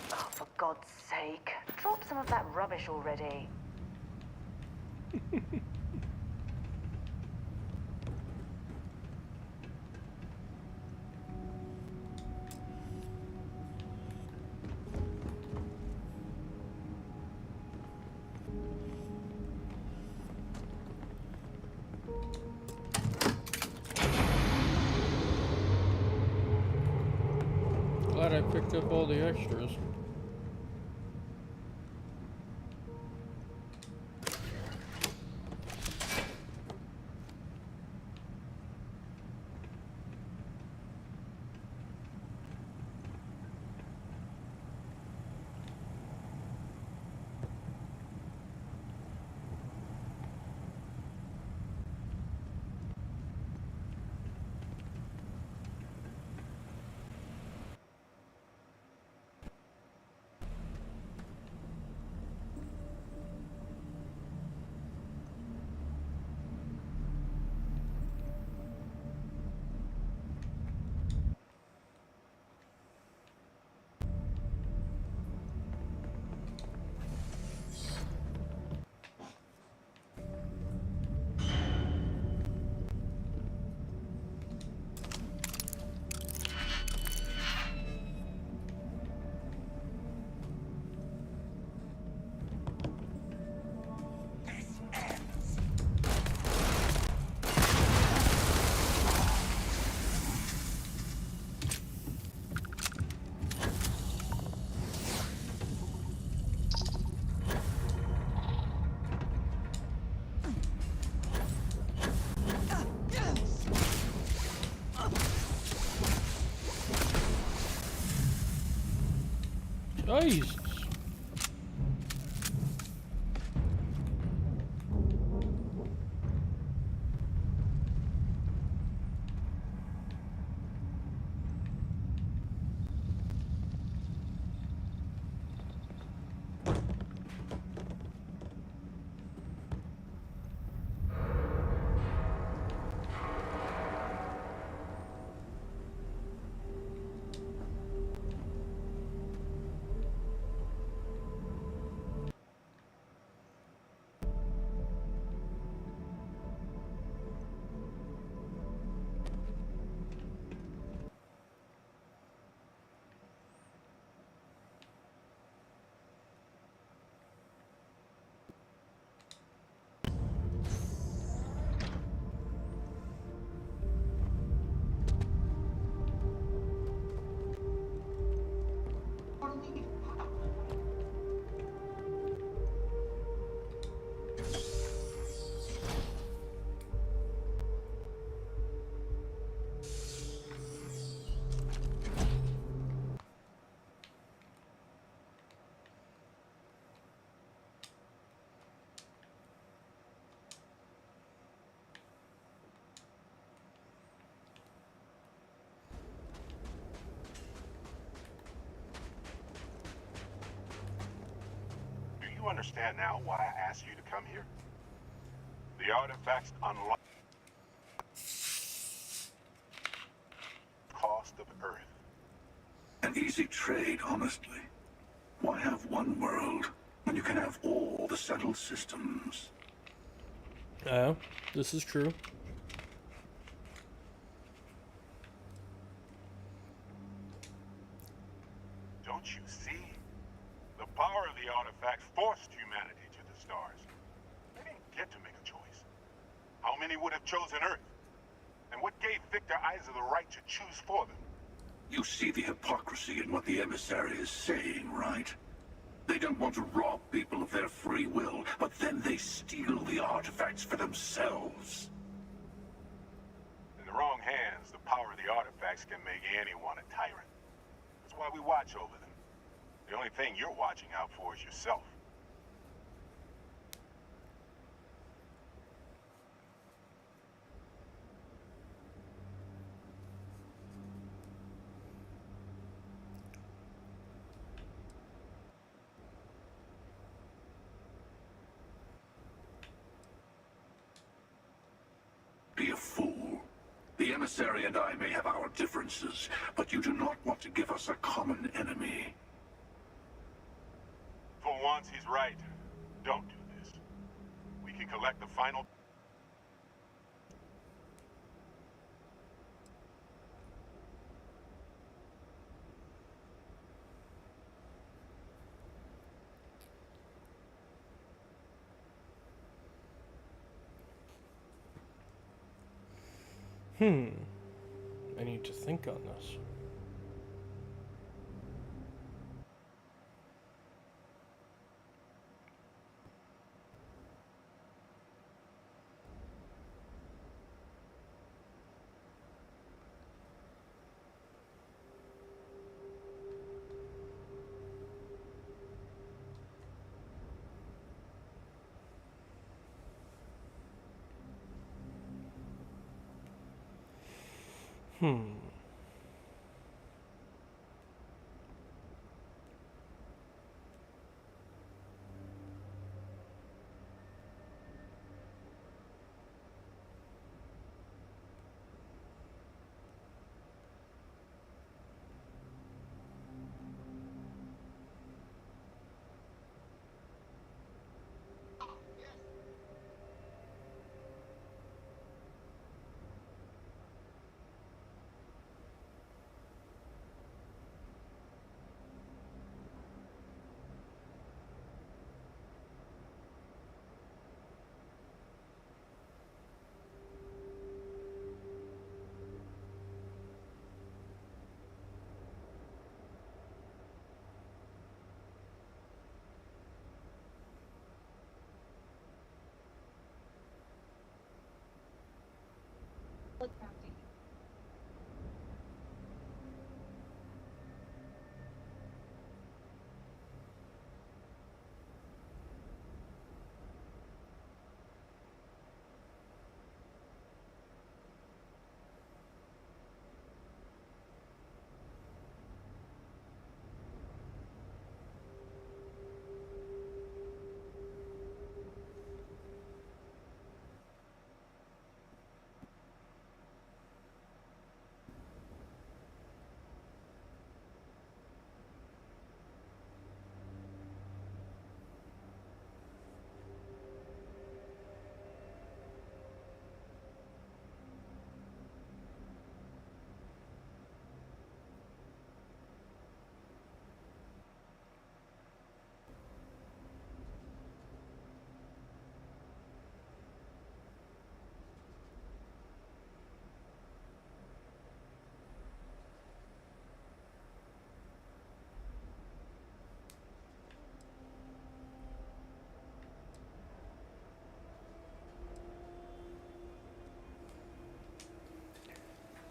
Oh, for God's sake. Drop some of that rubbish already. Glad I picked up all the extras. Jesus. you understand now why I asked you to come here? The artifacts unlock cost of Earth. An easy trade, honestly. Why have one world when you can have all the settled systems? Oh, this is true. Don't you see? The power of the artifacts forced humanity to the stars. They didn't get to make a choice. How many would have chosen Earth? And what gave Victor Isa the right to choose for them? You see the hypocrisy in what the emissary is saying, right? They don't want to rob people of their free will, but then they steal the artifacts for themselves. In the wrong hands, the power of the artifacts can make anyone a tyrant. That's why we watch over them. The only thing you're watching out for is yourself. Be a fool. The emissary and I may have our differences, but you do not want to give us a common enemy. For once, he's right. Don't do this. We can collect the final... I need to think on this.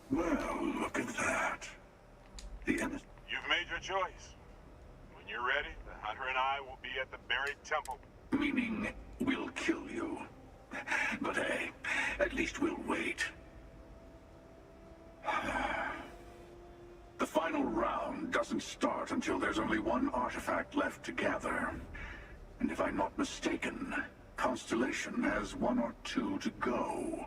Well, look at that. The emissary... You've made your choice. When you're ready, the hunter and I will be at the buried temple. Meaning, we'll kill you. But hey, at least we'll wait. The final round doesn't start until there's only one artifact left to gather. And if I'm not mistaken, Constellation has 1 or 2 to go.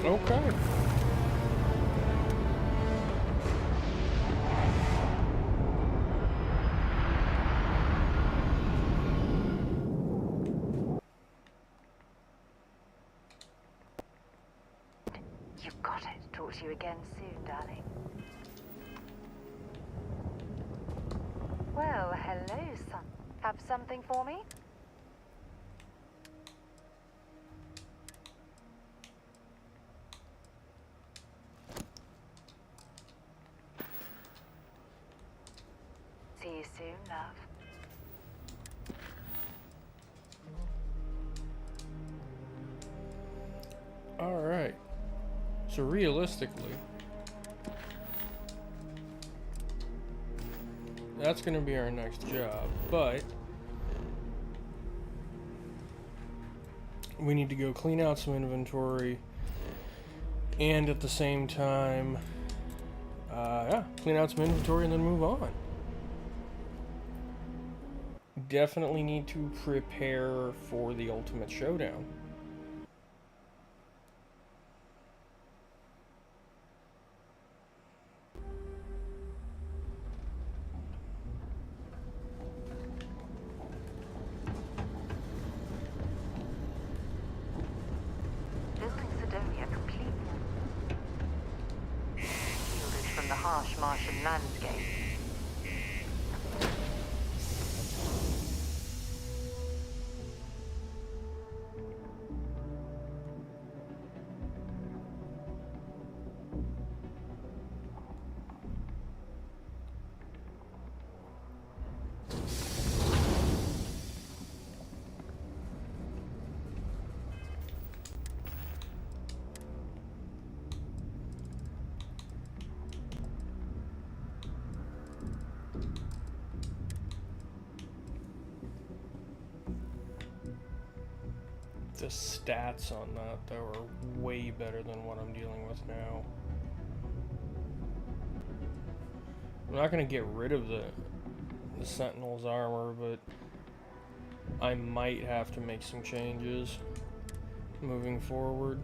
Okay. You got it. Talk to you again soon, darling. Well, hello, son. Have something for me? See you soon, love. Alright. So realistically, that's going to be our next job, but we need to go clean out some inventory and at the same time, clean out some inventory and then move on. Definitely need to prepare for the ultimate showdown. Building Sidonia completely shielded from the harsh Martian landscape. The stats on that, though, are way better than what I'm dealing with now. I'm not going to get rid of the Sentinel's armor, but I might have to make some changes moving forward.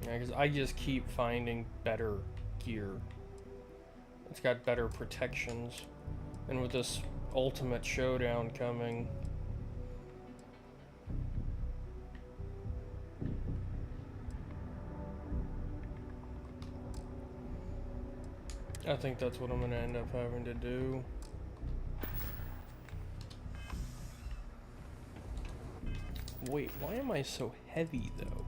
Yeah, because I just keep finding better gear. It's got better protections. And with this ultimate showdown coming, I think that's what I'm going to end up having to do. Wait, why am I so heavy, though?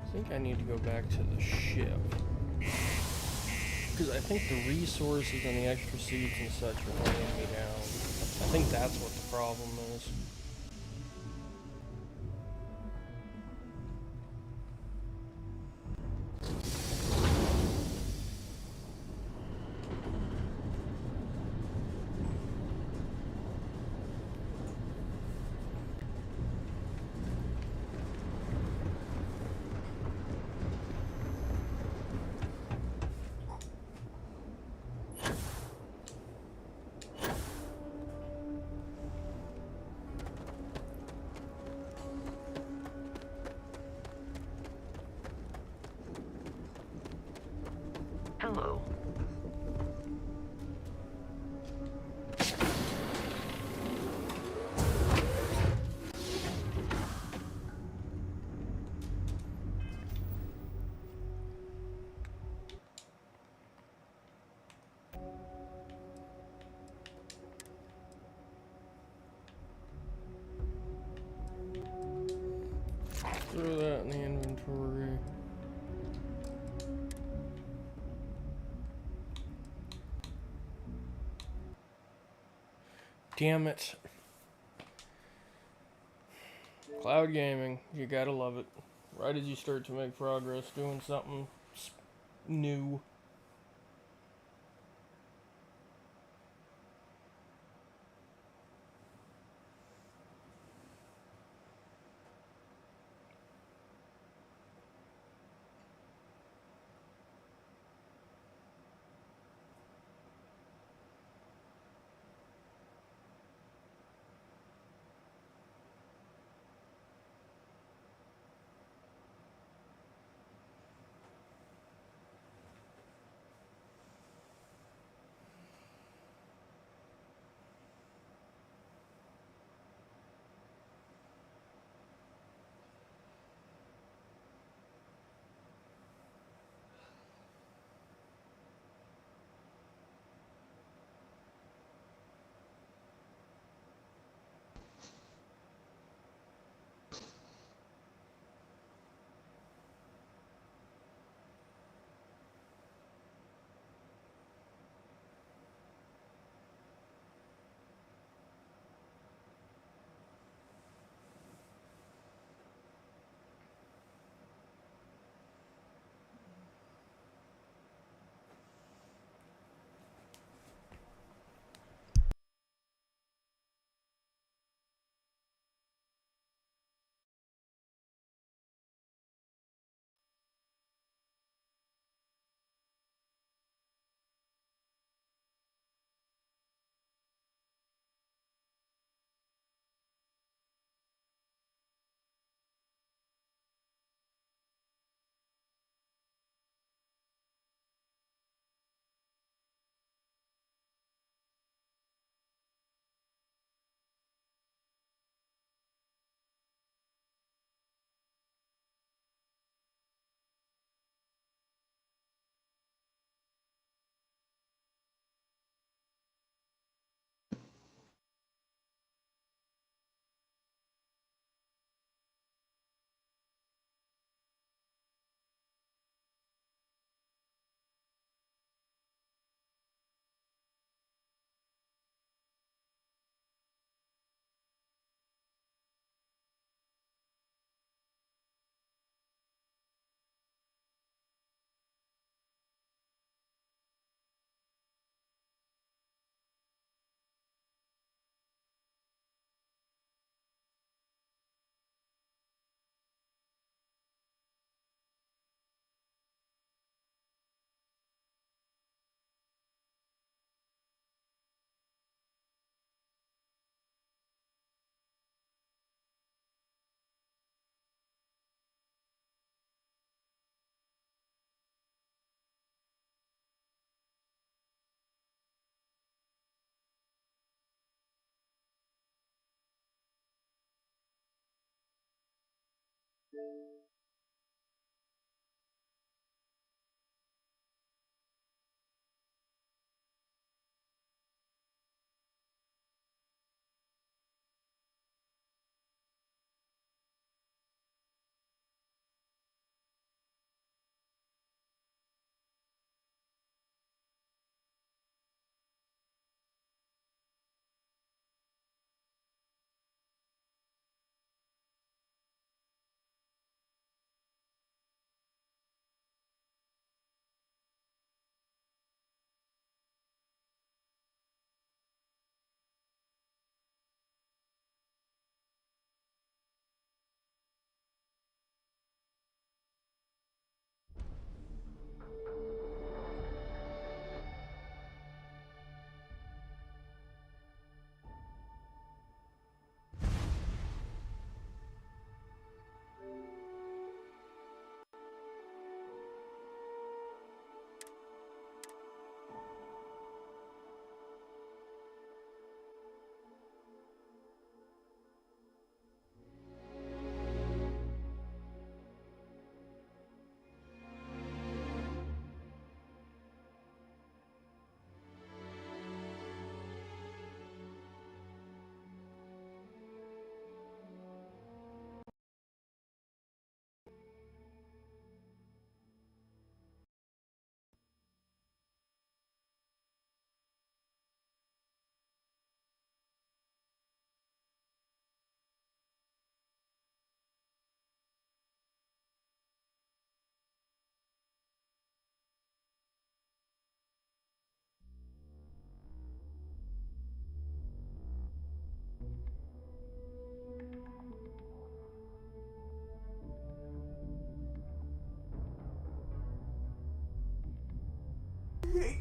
I think I need to go back to the ship. Because I think the resources and the extra seeds and such are weighing me down. I think that's what the problem is. Hello. Throw that in the inventory. Damn it. Cloud gaming, you gotta love it. Right as you start to make progress, doing something new.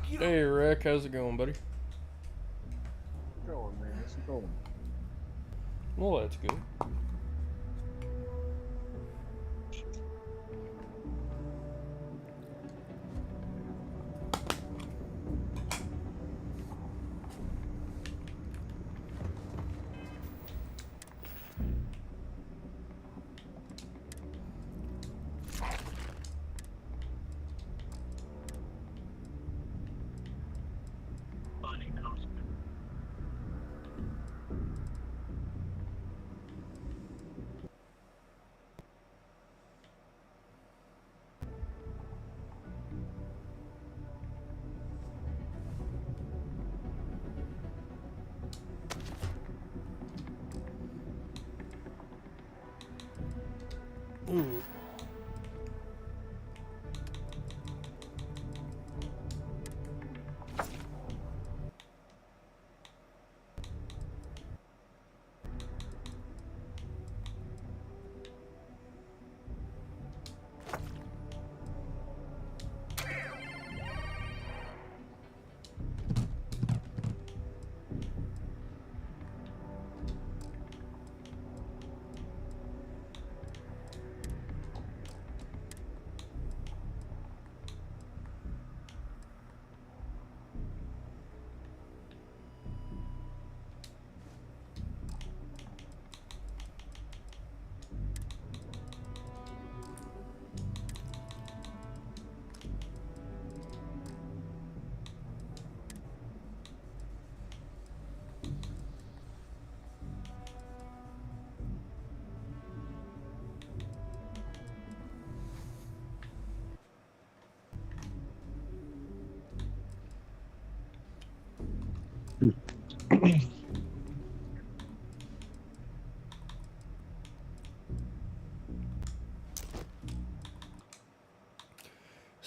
Hey Rick, how's it going, buddy? Going, man. It's going. Well, that's good. Ooh.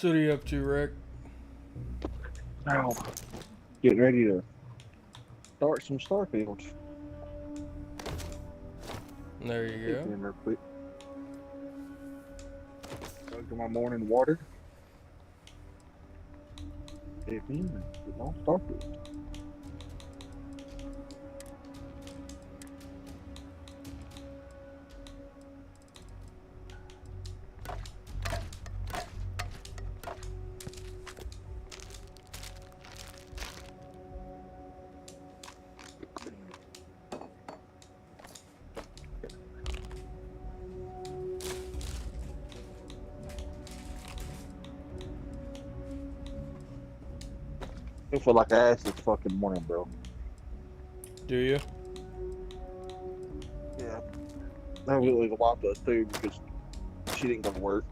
So what are you up to, Rick? Now, getting ready to start some Starfield. There you Get go. in real quick. Go to my morning water. Get in and get on Starfield. I feel like ass this fucking morning, bro. Do you? Yeah. I really wipe us too because she didn't go to work.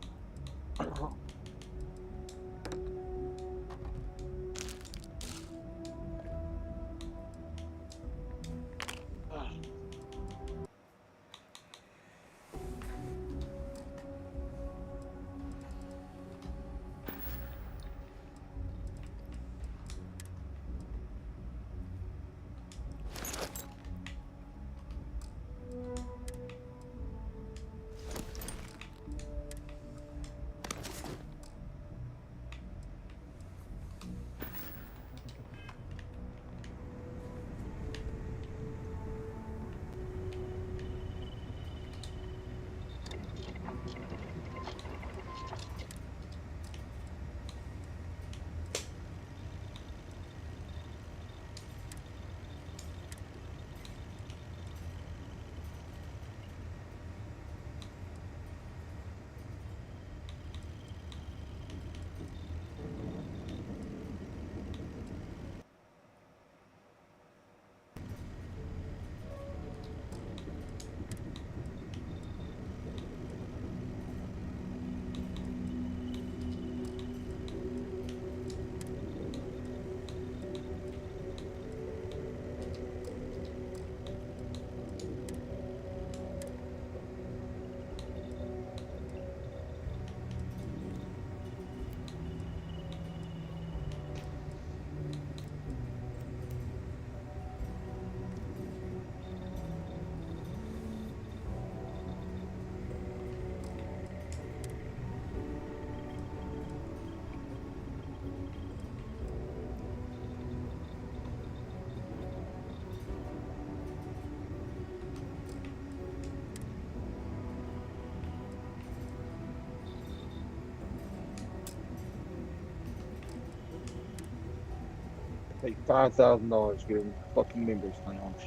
Pay $5,000 to get in fucking members lounge.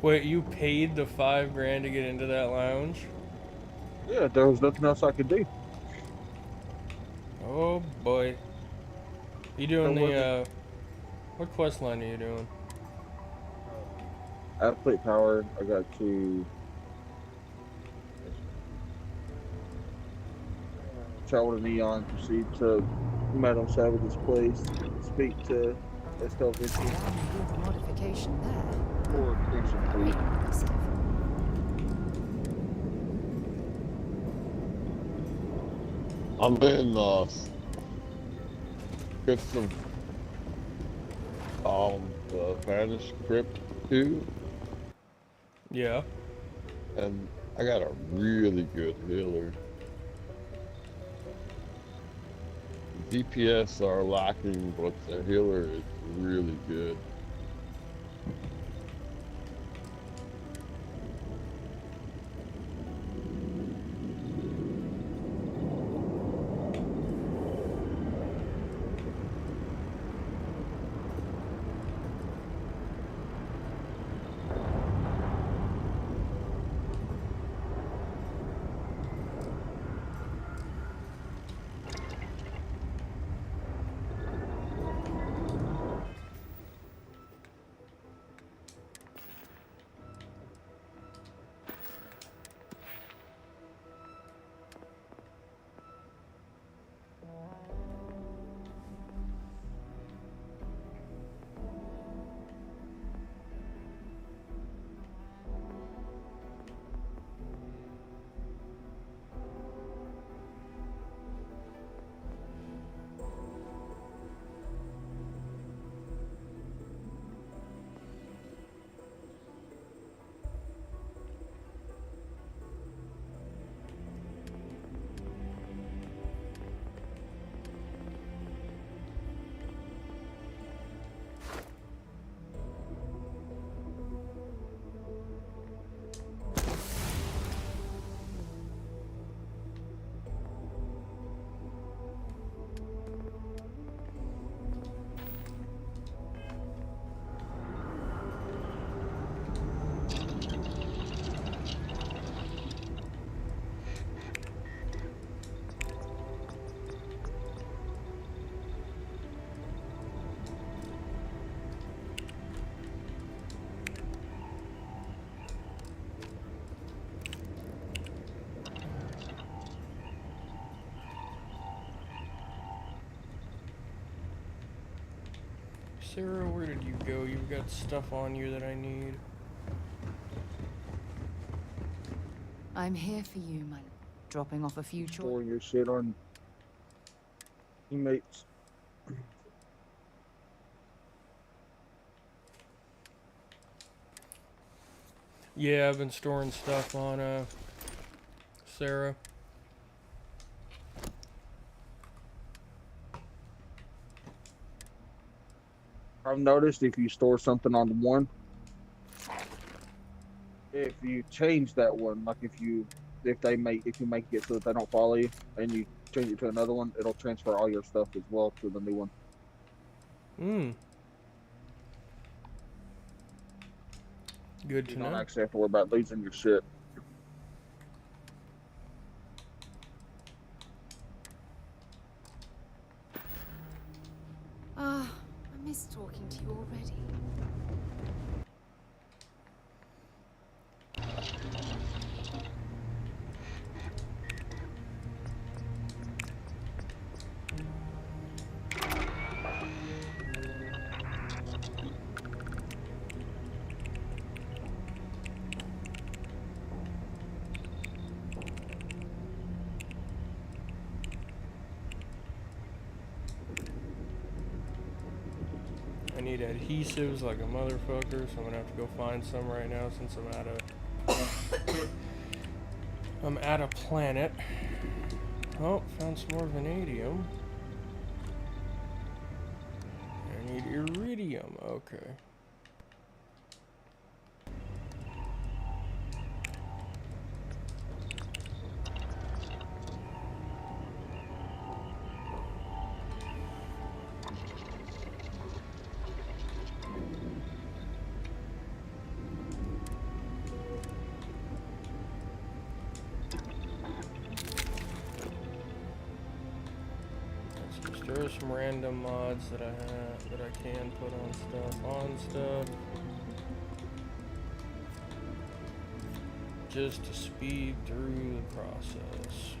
Wait, you paid the $5,000 to get into that lounge? Yeah, there was nothing else I could do. Oh boy. You doing There the wasn't what quest line are you doing? athlete power. I got to travel to Neon, proceed to Madame Savage's place, speak to Estelle Vinci Good modification there. for Crimson Fleet. I'm in Cryptum the Vanished Crypt 2, Yeah. and I got a really good healer. DPS are lacking, but the healer is really good. Sarah, where did you go? You've got stuff on you that I need. I'm here for you, my dropping off a few chores. Store your shit on teammates. Yeah, I've been storing stuff on Sarah. I've noticed if you store something on one, if you change that one, like if you make it so that they don't follow you and you change it to another one, it'll transfer all your stuff as well to the new one. Good to You know. don't actually have to worry about losing your shit. Ah, I miss talking to you already. I need adhesives like a motherfucker, so I'm gonna have to go find some right now since I'm at a planet. Oh, found some more vanadium. I need iridium. Okay. There are some random mods that I can put on stuff just to speed through the process.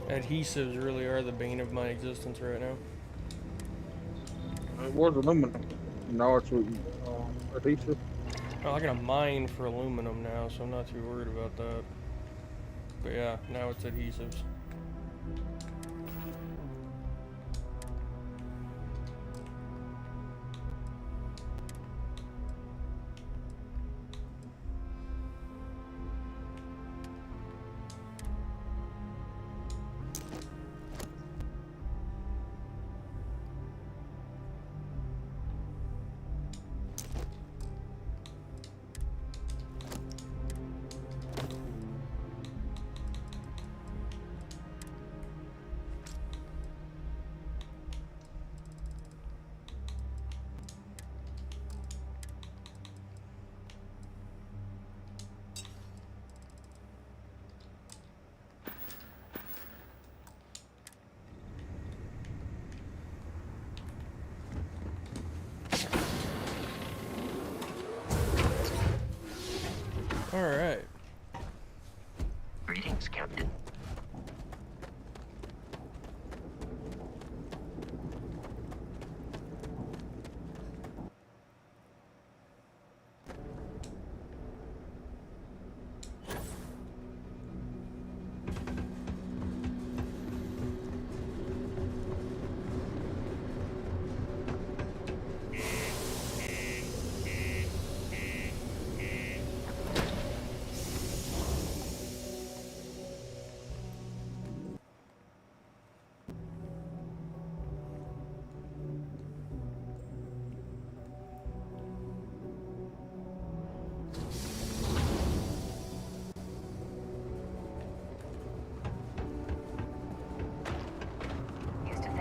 Adhesives really are the bane of my existence right now. It was aluminum. Now it's adhesive. Well, I got a mine for aluminum now, so I'm not too worried about that. But yeah, now it's adhesives.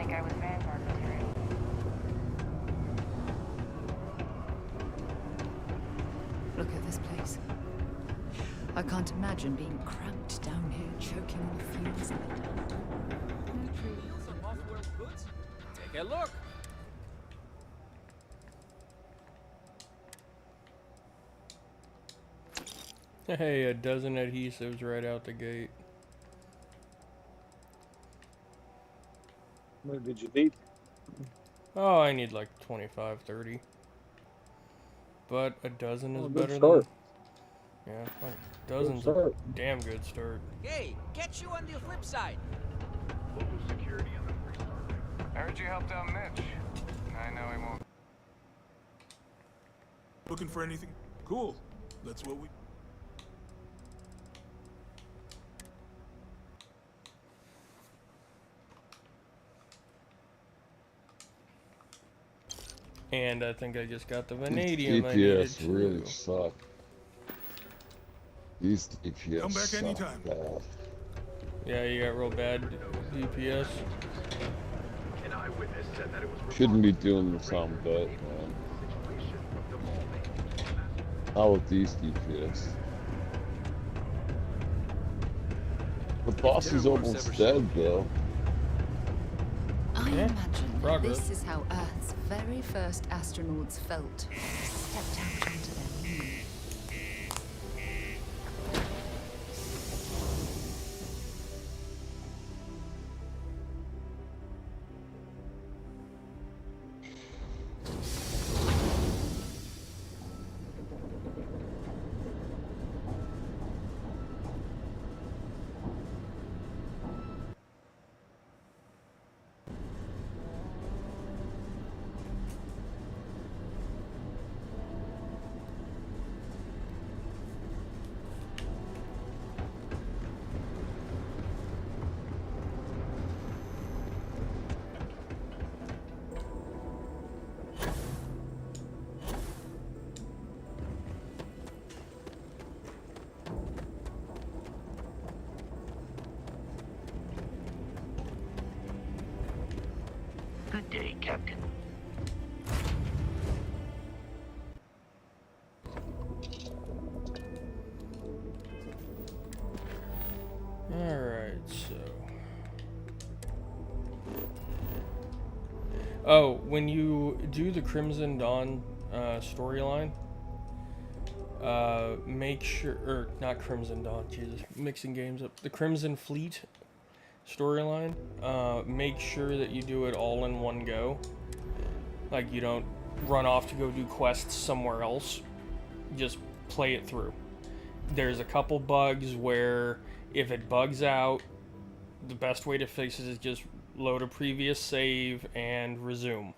think I was Vanguard material. Look at this place. I can't imagine being cramped down here, choking on the fumes of it. Some off-world goods? Take a look. Hey, a dozen adhesives right out the gate. What did you need? Oh, I need like 25, 30. But a dozen is Oh, good better start. than... Yeah, like Good dozens a start. damn good start. Hey, catch you on the flip side. I heard you helped out Mitch. I know he won't. Looking for anything? Cool. That's what we... And I think I just got the vanadium I needed DPS too. really suck. These DPS Come back suck anytime. bad. Yeah, you got real bad DPS. An eyewitness said that it was Shouldn't be doing this on bet, man. Not with these DPS. The boss is almost dead, though. I Yeah, imagine progress. this is how Earth's very first astronauts felt. Stepped out onto their moon. Good day, Captain. Alright, so... Oh, when you do the Crimson Dawn storyline, make sure... Or, not Crimson Dawn, Jesus, mixing games up. The Crimson Fleet storyline, make sure that you do it all in one go. Like, you don't run off to go do quests somewhere else. Just play it through. There's a couple bugs where if it bugs out, the best way to fix it is just load a previous save and resume.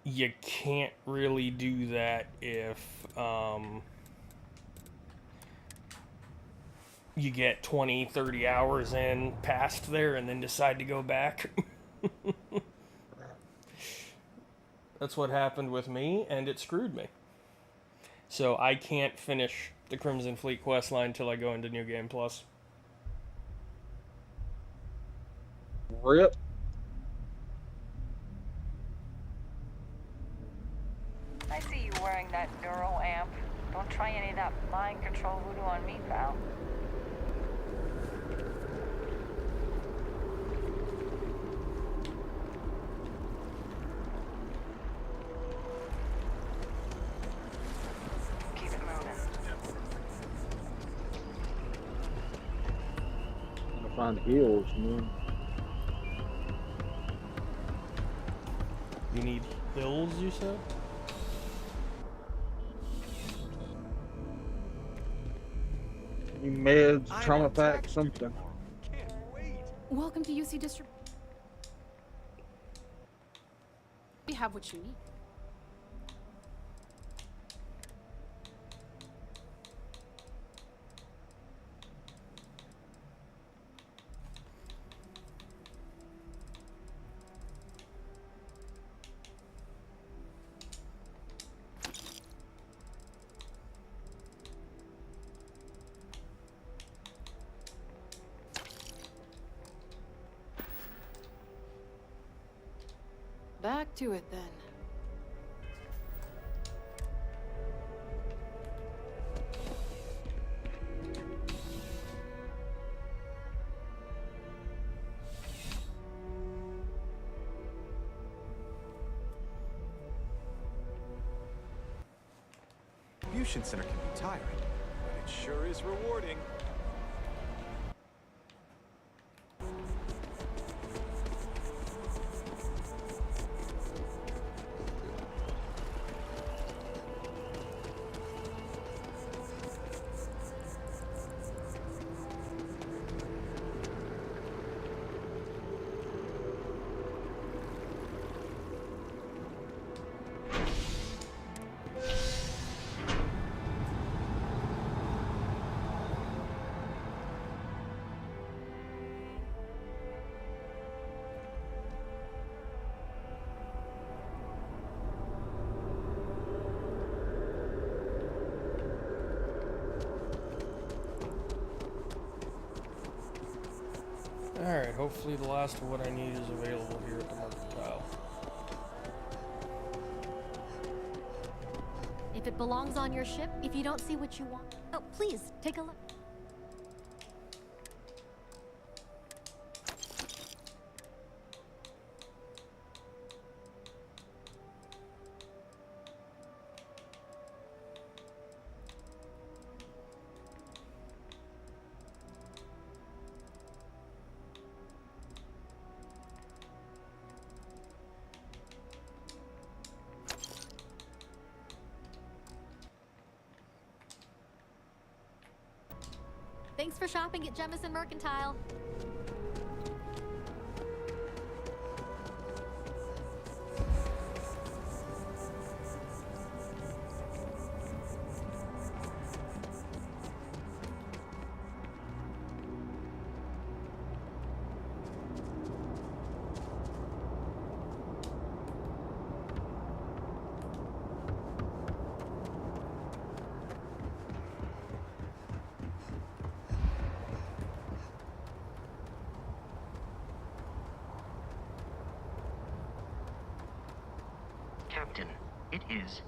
You can't really do that if you get 20, 30 hours in past there and then decide to go back. That's what happened with me, and it screwed me. So I can't finish the Crimson Fleet questline until I go into New Game Plus. Rip. I see you wearing that neural amp. Don't try any of that mind control voodoo on me, pal. Keep it moving. I'm gonna find heals, man. You need hills, you said? Any meds, trauma pack, something. Welcome to UC District. We have what you need. back to it then. Distribution center can be tiring, but it sure is rewarding. Alright, hopefully the last of what I need is available here at the mercantile. If it belongs on your ship, if you don't see what you want, oh, please, take a look. Thanks for shopping at Jemison Mercantile. Captain, it is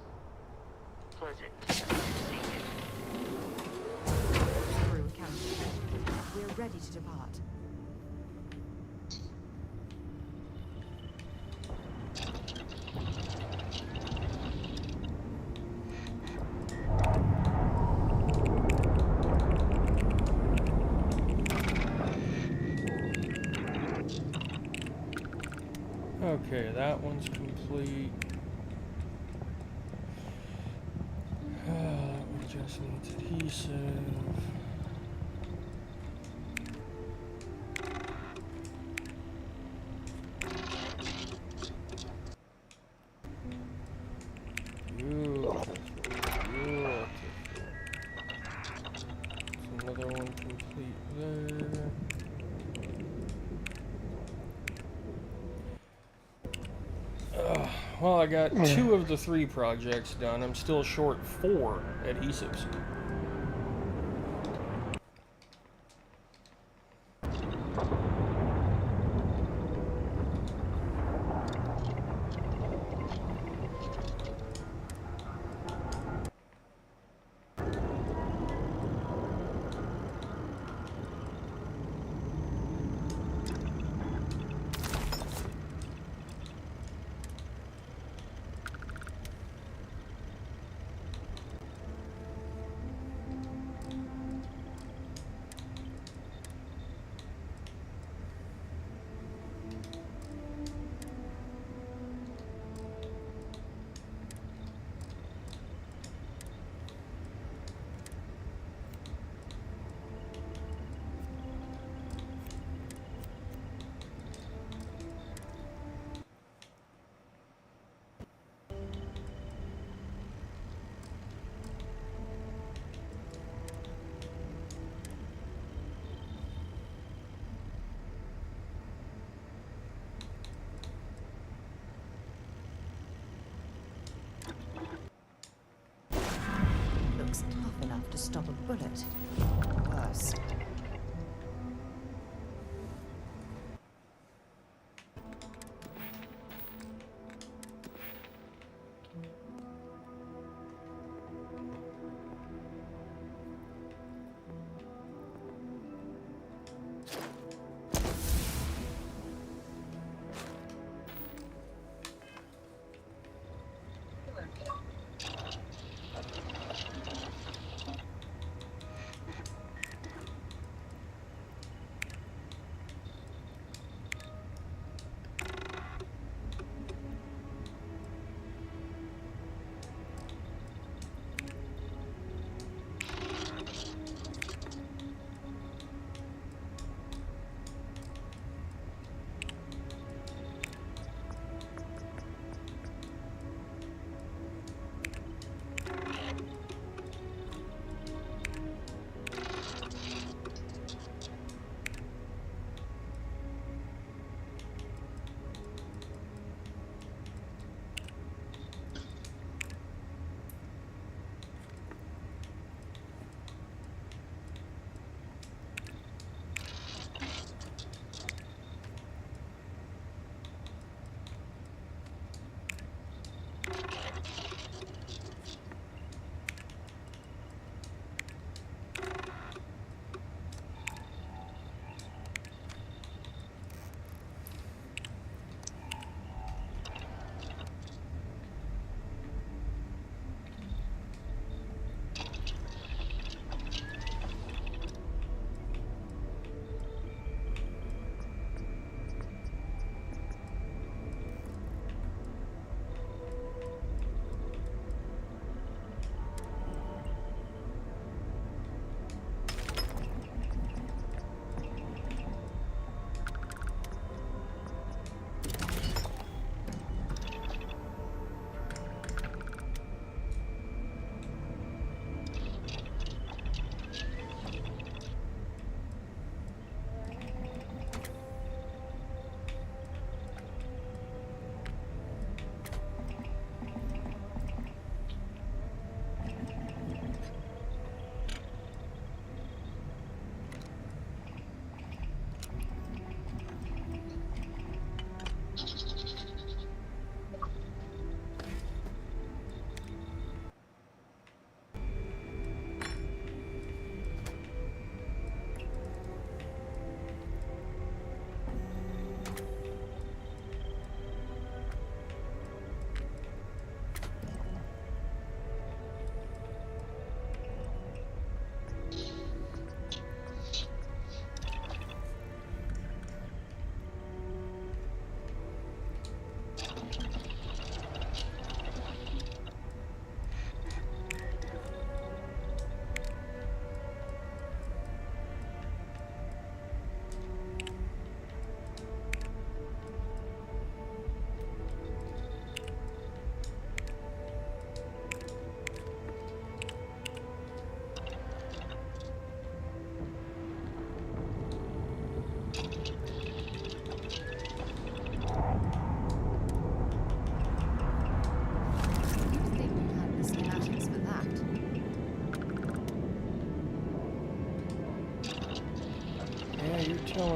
pleasant to see you. Through, Captain. We're ready to depart. Okay, that one's complete. We just need adhesive. Beautiful. Beautiful. There's another one complete there. Well, I got 2 of the 3 projects done. I'm still short 4 adhesives. Looks tough enough to stop a bullet. Worse.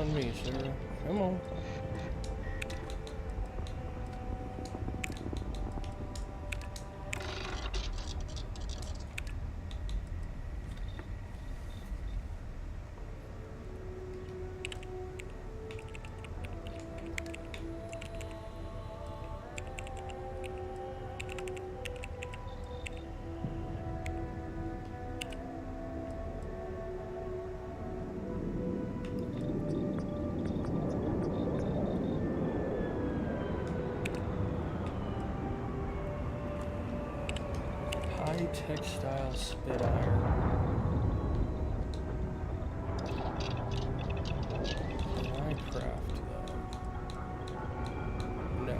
on me, Sarah. Come on. High textile spit iron. Can I craft that? No.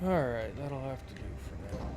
Alright, that'll have to do for now.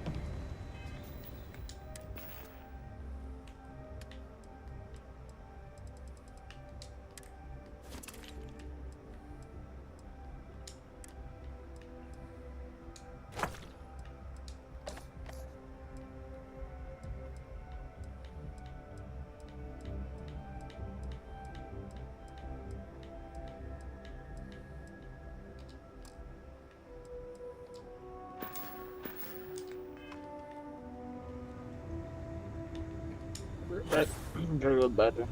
Gotta go to the bathroom.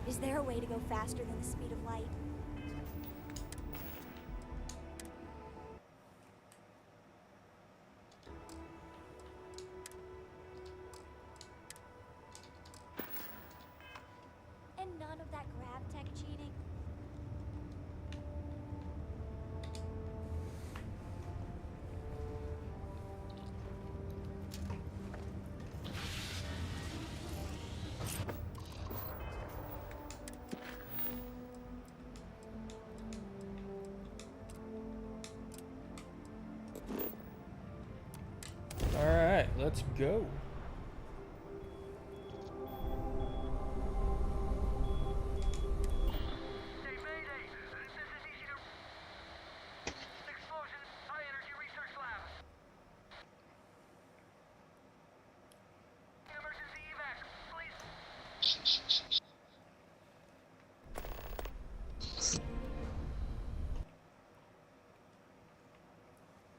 Is there a way to go faster than the speed of light? And none of that grab tech cheating? Alright, let's go.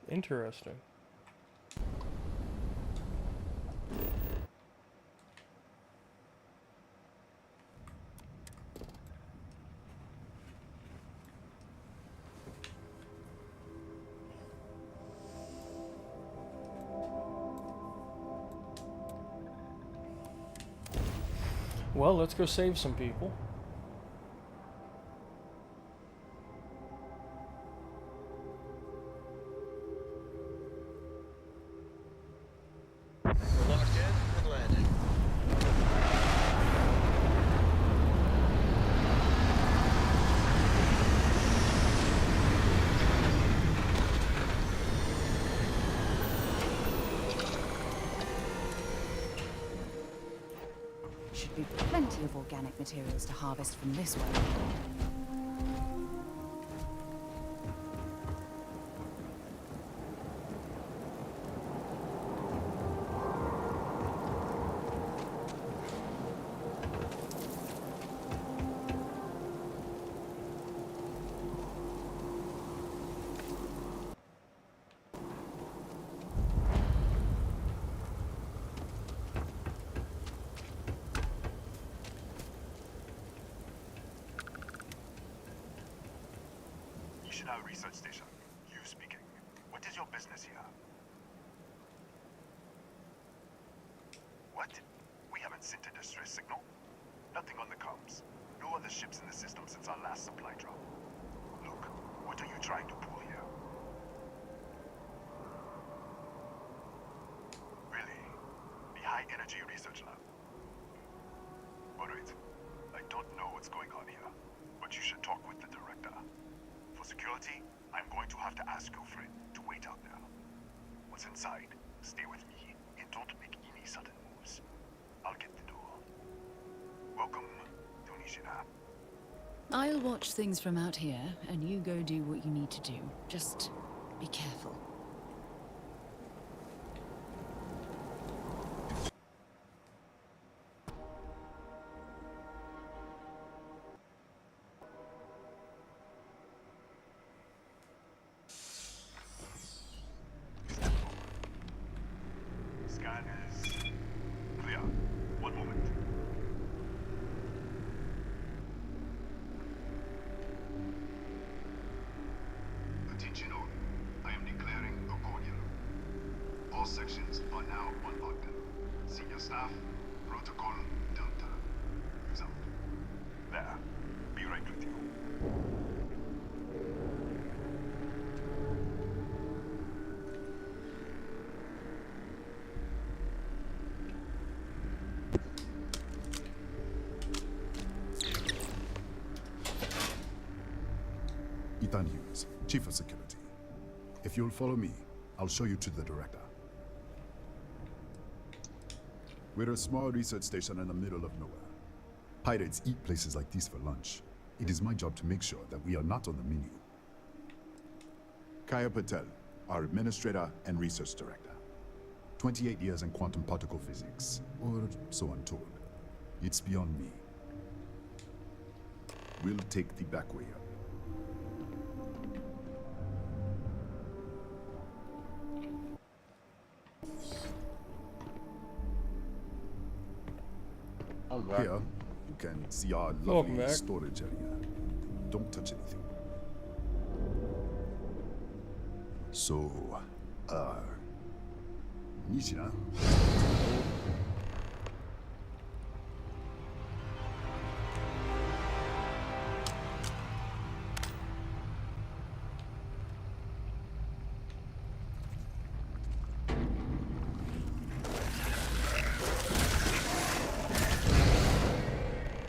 Interesting. Well, let's go save some people. We're locked in and landing. Should be plenty of organic materials to harvest from this one. Ishina Research Station. You speaking. What is your business here? What? We haven't sent a distress signal? Nothing on the comms. No other ships in the system since our last supply drop. Look, what are you trying to pull here? Really? The High Energy Research Lab? Alright. I don't know what's going on here, but you should talk with the director. For security, I'm going to have to ask your friend to wait out there. Once inside, stay with me and don't make any sudden moves. I'll get the door. Welcome to Nishina. I'll watch things from out here, and you go do what you need to do. Just be careful. Scan is clear. One moment. Attention all. I am declaring a cordial. All sections are now on lockdown. Senior staff, protocol, Delta. Use out. There. Be right with you. Ethan Hughes, Chief of Security. If you'll follow me, I'll show you to the director. We're a small research station in the middle of nowhere. Pirates eat places like these for lunch. It is my job to make sure that we are not on the menu. Kaya Patel, our administrator and research director. 28 years in quantum particle physics, or so I'm told. It's beyond me. We'll take the back way up. Here, you can see our lovely storage area. Don't touch anything. So, Nishina.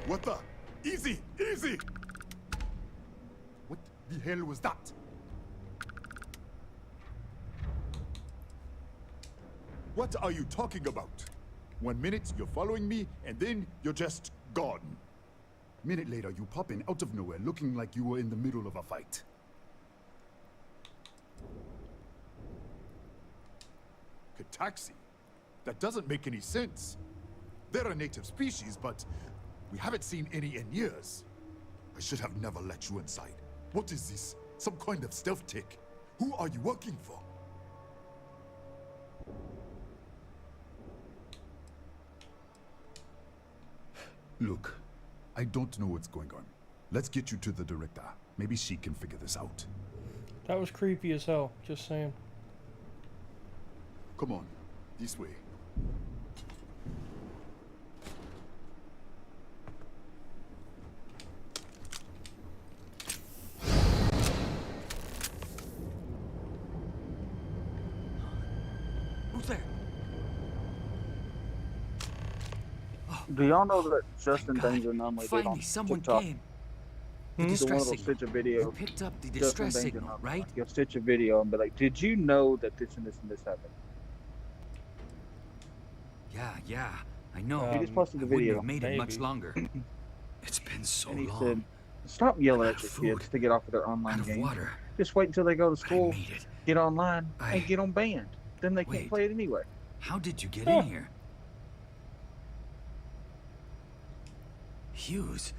What the? Easy! Easy! What the hell was that? What are you talking about? 1 minute you're following me, and then you're just gone. Minute later, you pop in out of nowhere looking like you were in the middle of a fight. Kataxi? That doesn't make any sense. They're a native species, but we haven't seen any in years. I should have never let you inside. What is this? Some kind of stealth tick? Who are you working for? Look, I don't know what's going on. Let's get you to the director. Maybe she can figure this out. That was creepy as hell, just saying. Come on, this way. Who's there? Do y'all know that Justin Danger normally did on Finally, someone TikTok? came. The distress signal. Stitch a video. You picked up the distress signal, right? You'll stitch a video and be like, "Did you know that this and this and this happened?" Yeah. I know. He just posted the I wouldn't video. have made it much maybe. longer. It's been so And he long. said, "Stop yelling I'm at out of your kids food, to get off of their online out of games. water. Just wait until they go to But I school, made it. get online, and get them banned. Then they can't Wait. play it anyway." How did you get Huh. in here? Hughes?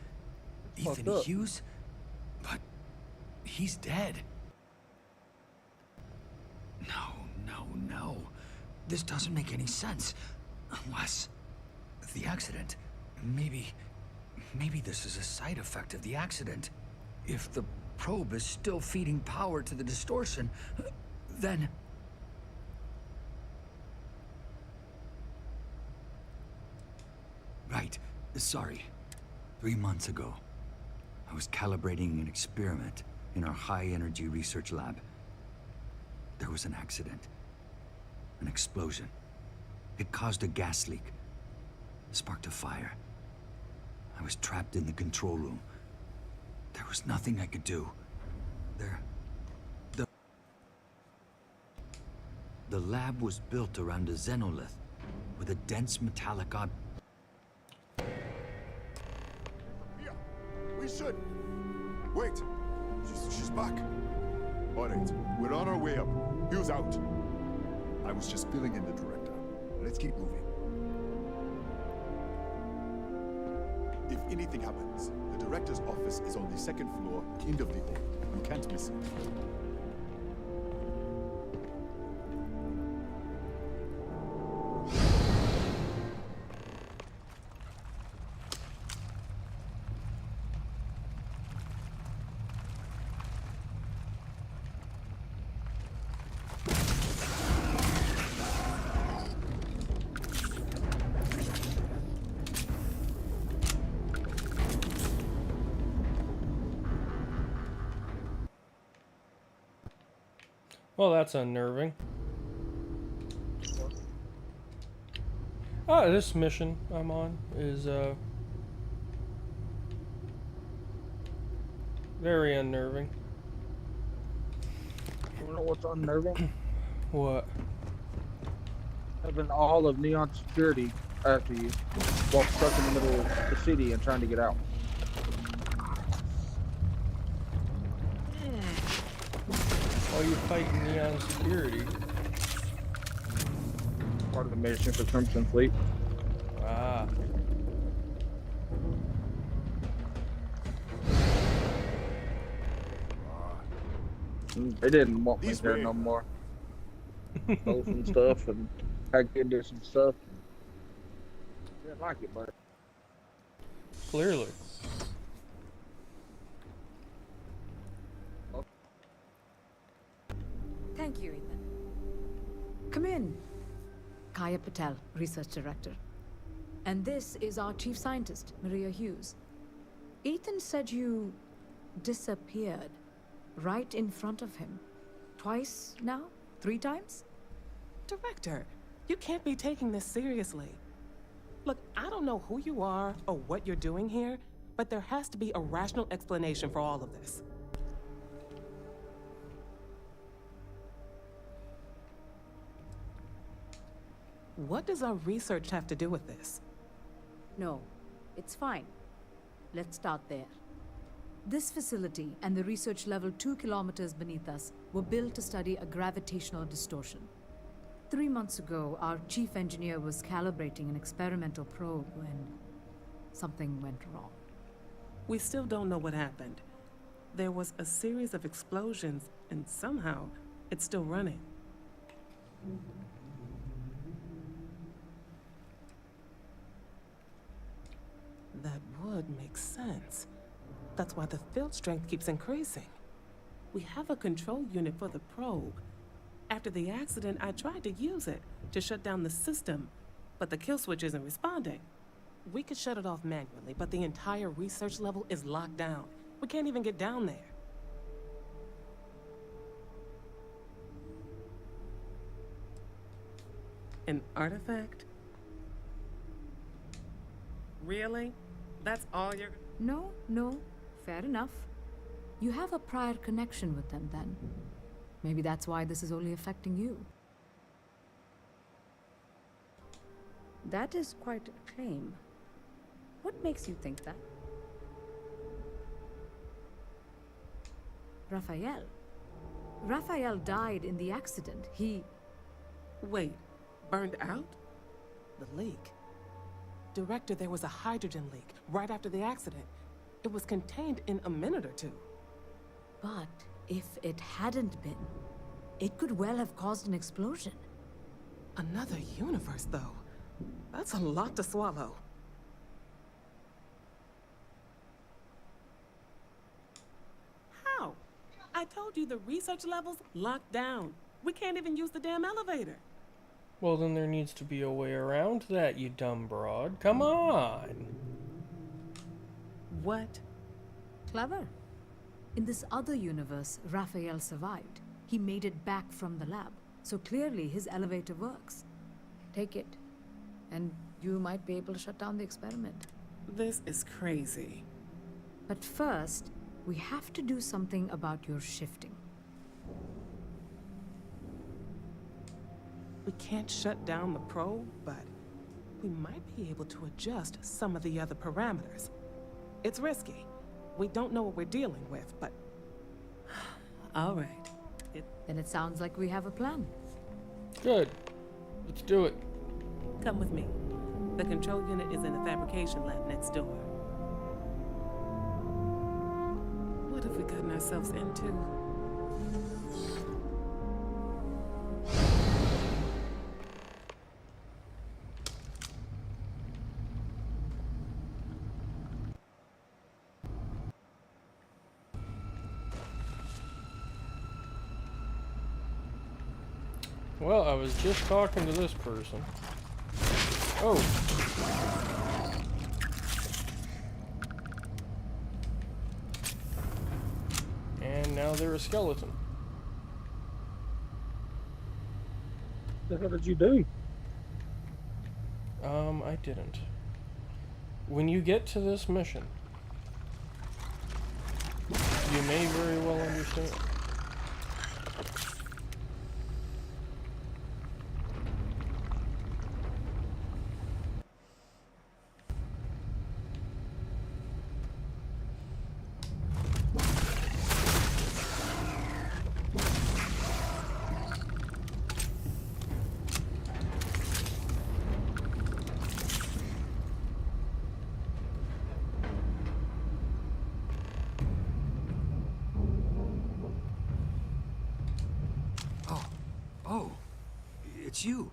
Fucked Ethan up. Hughes? But he's dead. No. This doesn't make any sense. Unless the accident. Maybe this is a side effect of the accident. If the probe is still feeding power to the distortion, then... Right. Sorry. 3 months ago, I was calibrating an experiment in our high-energy research lab. There was an accident. An explosion. It caused a gas leak. Sparked a fire. I was trapped in the control room. There was nothing I could do. The lab was built around a xenolith with a dense metallic object. We should. Wait. She's back. All right, we're on our way up. Hughes out. I was just filling in the director. Let's keep moving. If anything happens, the director's office is on the second floor, end of the hall. You can't miss it. Well, that's unnerving. Oh, this mission I'm on is very unnerving. You know what's unnerving? What? Having all of Neon security after you while stuck in the middle of the city and trying to get out. While you're fighting Neon security. Part of the mission for Crimson Fleet. Ah. They didn't want me there no more. Stole some stuff and had to do some stuff. Didn't like it, but Clearly. Thank you, Ethan. Come in. Kaya Patel, Research Director. And this is our Chief Scientist, Maria Hughes. Ethan said you disappeared right in front of him. Twice now? 3 times? Director, you can't be taking this seriously. Look, I don't know who you are or what you're doing here, but there has to be a rational explanation for all of this. What does our research have to do with this? No, it's fine. Let's start there. This facility and the research level 2 kilometers beneath us were built to study a gravitational distortion. 3 months ago, our chief engineer was calibrating an experimental probe when something went wrong. We still don't know what happened. There was a series of explosions, and somehow it's still running. That would make sense. That's why the field strength keeps increasing. We have a control unit for the probe. After the accident, I tried to use it to shut down the system, but the kill switch isn't responding. We could shut it off manually, but the entire research level is locked down. We can't even get down there. An artifact? Really? That's all you're... No, fair enough. You have a prior connection with them then. Maybe that's why this is only affecting you. That is quite a claim. What makes you think that? Raphael. Raphael died in the accident. He... Wait, burned out? The leak. Director, there was a hydrogen leak right after the accident. It was contained in a minute or two. But if it hadn't been, it could well have caused an explosion. Another universe, though. That's a lot to swallow. How? I told you the research level's locked down. We can't even use the damn elevator. Well, then there needs to be a way around that, you dumb broad. Come on! What? Clever. In this other universe, Raphael survived. He made it back from the lab, so clearly his elevator works. Take it, and you might be able to shut down the experiment. This is crazy. But first, we have to do something about your shifting. We can't shut down the probe, but we might be able to adjust some of the other parameters. It's risky. We don't know what we're dealing with, but... All right. Then it sounds like we have a plan. Good. Let's do it. Come with me. The control unit is in the fabrication lab next door. What have we gotten ourselves into? Well, I was just talking to this person. Oh. And now they're a skeleton. The hell did you do? I didn't. When you get to this mission, you may very well understand. Oh, it's you.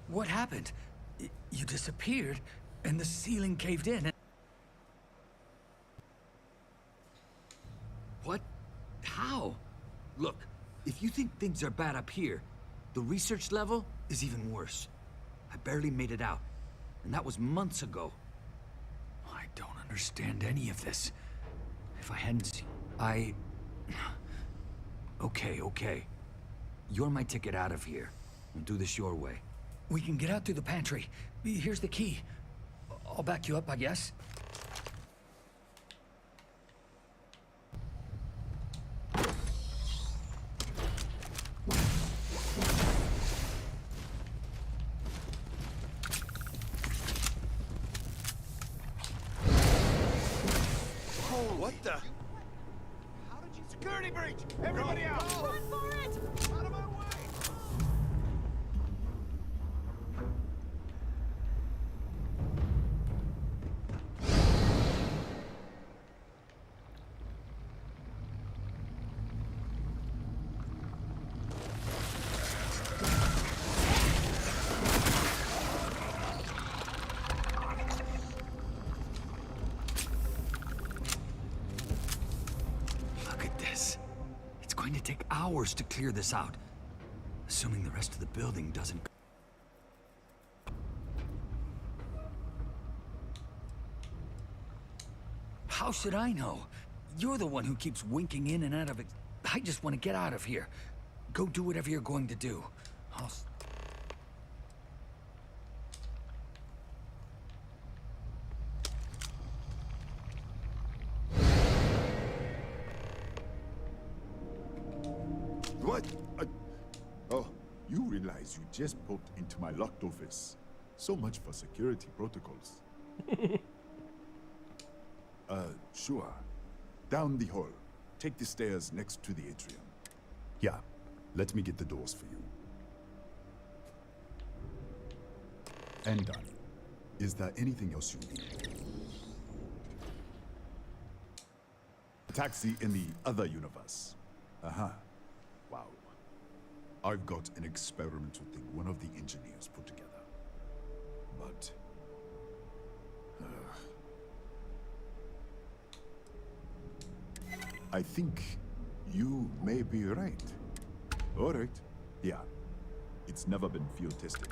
What happened? You disappeared, and the ceiling caved in. What? How? Look, if you think things are bad up here, the research level is even worse. I barely made it out, and that was months ago. I don't understand any of this. If I hadn't seen... Okay. You're my ticket out of here. We'll do this your way. We can get out through the pantry. Here's the key. I'll back you up, I guess. What the? How did you... Security breach! Everybody out! Run for it! Out of my way! Look at this. It's going to take hours to clear this out. Assuming the rest of the building doesn't... How should I know? You're the one who keeps winking in and out of it. I just want to get out of here. Go do whatever you're going to do. What? Oh, you realize you just poked into my locked office. So much for security protocols. Sure. Down the hall. Take the stairs next to the atrium. Yeah, let me get the doors for you. And done. Is there anything else you need? Taxi in the other universe. Wow. I've got an experimental thing one of the engineers put together. But... I think you may be right. All right. Yeah. It's never been field tested.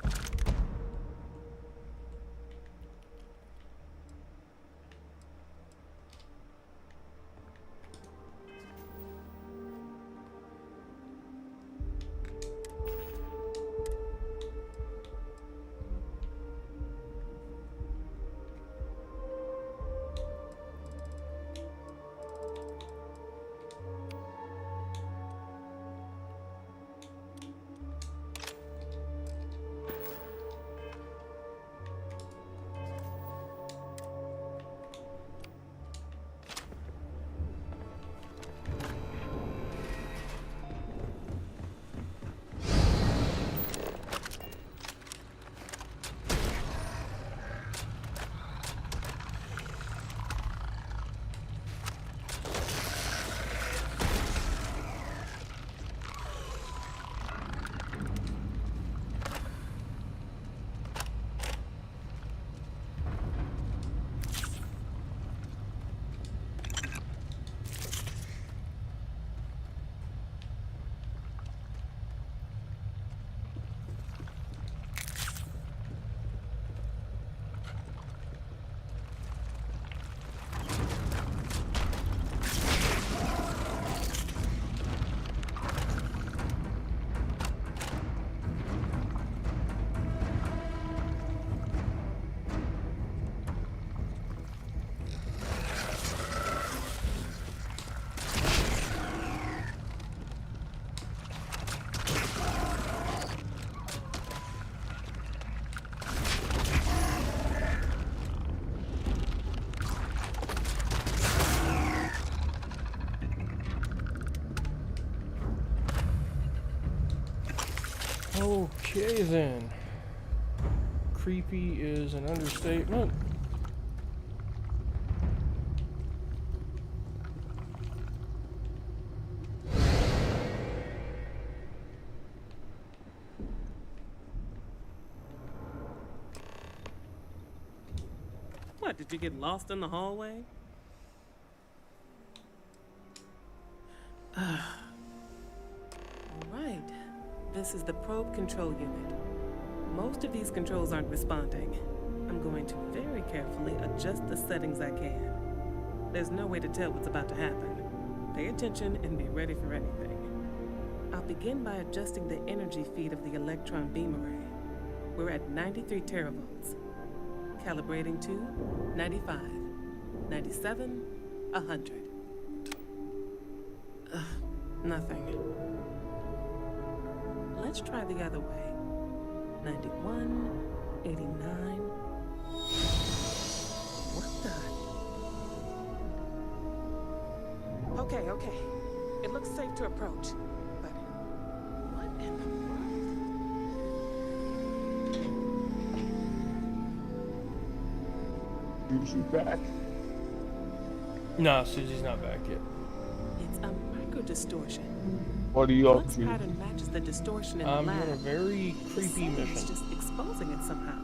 Okay then. Creepy is an understatement. What, did you get lost in the hallway? All right. This is the probe control unit. Most of these controls aren't responding. I'm going to very carefully adjust the settings I can. There's no way to tell what's about to happen. Pay attention and be ready for anything. I'll begin by adjusting the energy feed of the electron beam array. We're at 93 teravolts. Calibrating to 95, 97, 100. Nothing. Let's try the other way. 91, 89. What the? Okay. It looks safe to approach. But what in the world? Is she back? No, Susie's not back yet. It's a microdistortion. What are you up Lux to? pattern matches the distortion in the I'm lab. doing a very creepy It's mission. just exposing it somehow.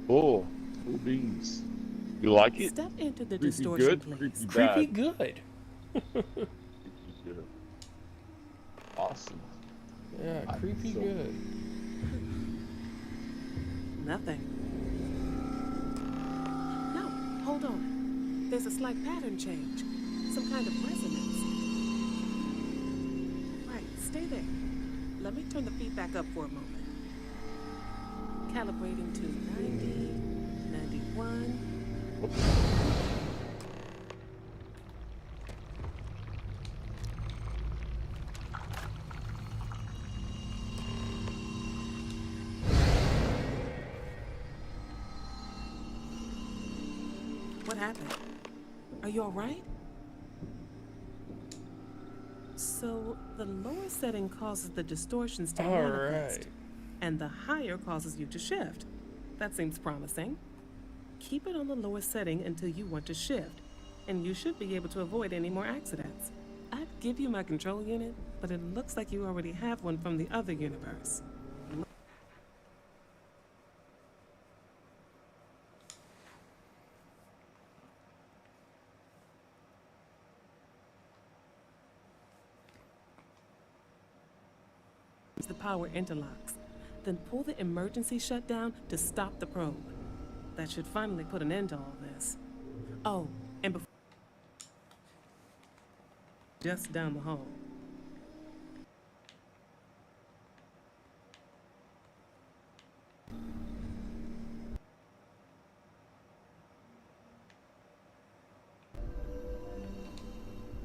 Oh, cool beans. You like it? Step into the Creepy distortion, good, please. Creepy bad. good. Creepy good. Awesome. Yeah, creepy so- good. Nothing. No, hold on. There's a slight pattern change. Some kind of resonance. Right, stay there. Let me turn the feedback up for a moment. Calibrating to 90, 91. What happened? Are you all right? So, the lower setting causes the distortions to manifest, and the higher causes you to shift. That seems promising. Keep it on the lower setting until you want to shift, and you should be able to avoid any more accidents. I'd give you my control unit, but it looks like you already have one from the other universe. The power interlocks. Then pull the emergency shutdown to stop the probe. That should finally put an end to all this. Oh, and before... just down the hall.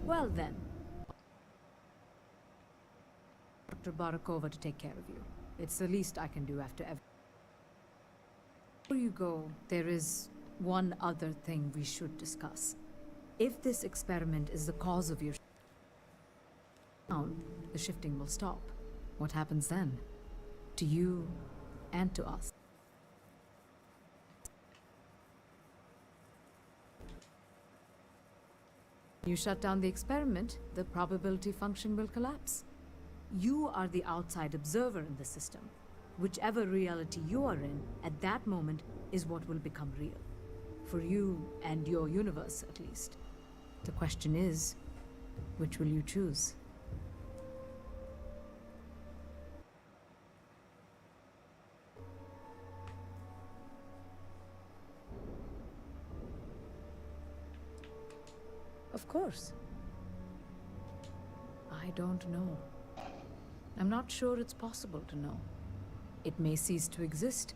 Well then. Dr. Barakova to take care of you. It's the least I can do after everything. Before you go, there is one other thing we should discuss. If this experiment is the cause of your down, the shifting will stop. What happens then? To you and to us. You shut down the experiment, the probability function will collapse. You are the outside observer in the system. Whichever reality you are in, at that moment, is what will become real. For you and your universe, at least. The question is, which will you choose? Of course. I don't know. I'm not sure it's possible to know. It may cease to exist.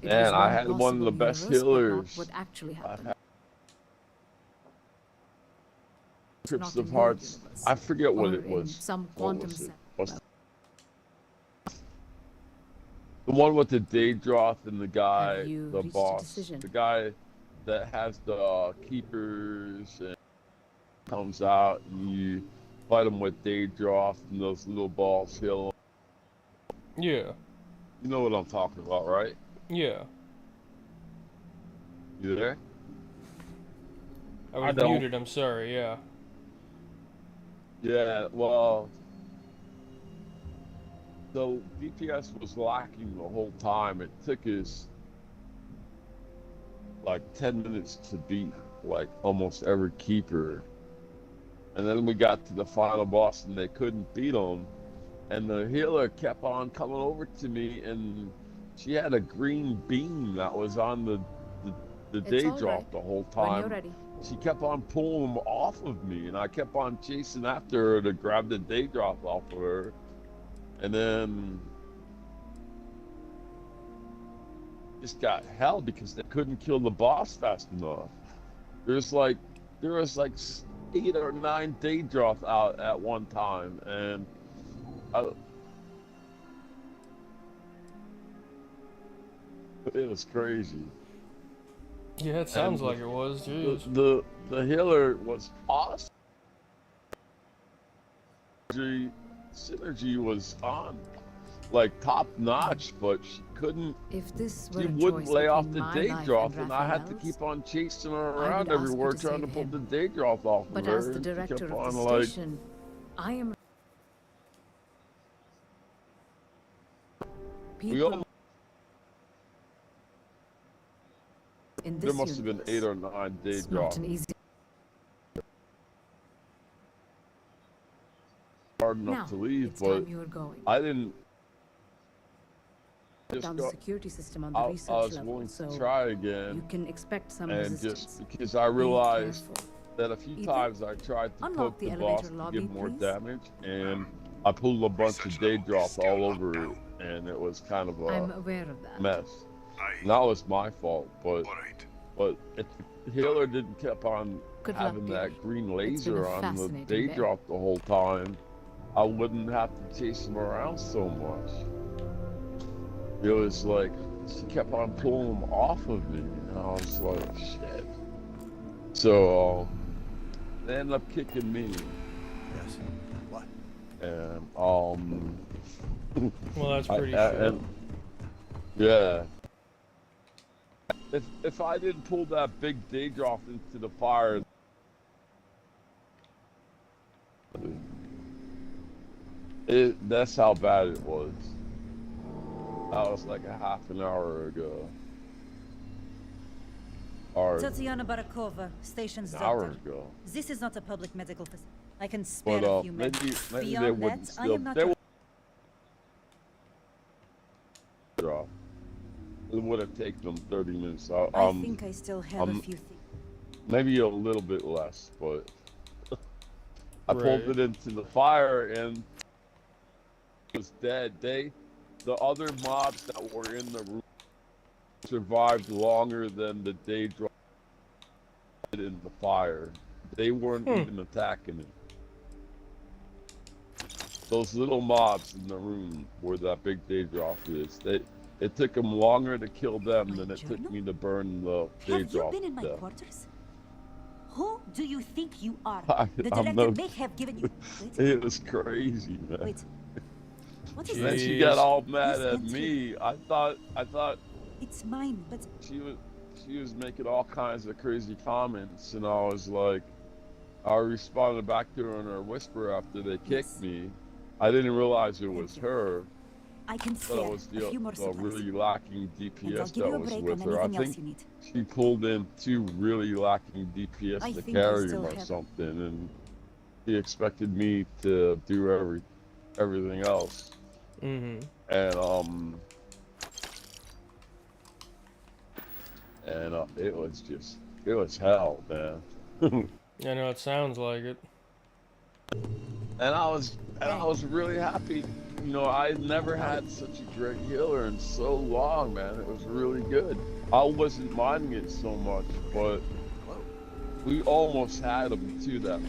It Man, was I had one of possible the best universe, but not healers. what actually happened. Trips Not of in your Hearts. universe, I forget what or it was. in some What quantum was it? sense. What's the one with the Daedroth and the guy, you the reached a boss, decision? the guy that has the keepers and comes out and you fight him with Daedroth and those little balls heal. Yeah. You know what I'm talking about, right? Yeah. You there? I was muted, I'm sorry, yeah. Yeah, well, so DPS was lacking the whole time. It took us like 10 minutes to beat like almost every keeper. And then we got to the final boss and they couldn't beat him. And the healer kept on coming over to me and she had a green beam that was on the Daedroth right. the whole When time. you're ready. She kept on pulling them off of me and I kept on chasing after her to grab the Daedroth off of her. And then just got hell because they couldn't kill the boss fast enough. There was like 8 or 9 Daedroth out at one time, and it was crazy. Yeah, it sounds like it was. Jeez. The healer was awesome. Synergy was on, like top notch, but she couldn't. If this were She a wouldn't choice lay off between the my life Daedroth, and and I had to Raphael's, keep on chasing her I around would ask everywhere you to trying to save pull him. the Daedroth off But of her. as the and she director kept of on, the like, station, I am. People in this there must have been universe, 8 or 9 it's not an Daedroth. easy. Hard enough Now, to leave, it's but time you were going. I didn't. Just Down the go, security system on the I research was level, willing to so try again. you can expect some And resistance. just because I realized that a few Ethan, times I tried to unlock poke the the elevator boss to lobby, give more please. damage, and I pulled a bunch of Daedroth all over it, and it was kind of I'm a aware of that. mess. And that was my fault, but if the healer didn't keep on Good luck, having dear. that green It's been a laser on the fascinating day. Daedroth the whole time, I wouldn't have to chase him around so much. It was like she kept on pulling them off of me, and I was like, shit. So they ended up kicking me. Yes. What? And Well, that's pretty and yeah. If I didn't pull that big Daedroth into the fire, that's how bad it was. That was like a half an hour ago. Or Tatiana Barakova, station's an hour doctor. ago. This is not a public medical facility. I can spare But a few minutes. maybe they Beyond wouldn't that, I still. am not. They would. It would have taken them 30 minutes. I think I still have a few things. Maybe a little bit less, but I pulled it into the fire and it was dead. The other mobs that were in the room survived longer than the Daedroth did in the fire. They weren't even attacking it. Those little mobs in the room where that big Daedroth is, it took them longer to kill them than it took me to burn the Daedroth. Have you been in my death. quarters? Who do you think you are? I'm The director no- may have given you. It was crazy, man. Wait. What is And then this? she got all mad This at entry. me. I thought It's mine, but she was making all kinds of crazy comments, and I was like, I responded back to her in her whisper after they kicked me. I didn't realize it was her. I can But spare it was a few more the supplies. really lacking And I'll DPS give you that a was break with on her. I anything else think you need. she pulled in 2 really lacking DPS I to think I carry still him or have- something, and he expected me to do everything else. Mm-hmm. And it was hell, man. I know, it sounds like it. And I was really happy. You know, I never had such a great healer in so long, man. It was really good. I wasn't minding it so much, but we almost had him too, that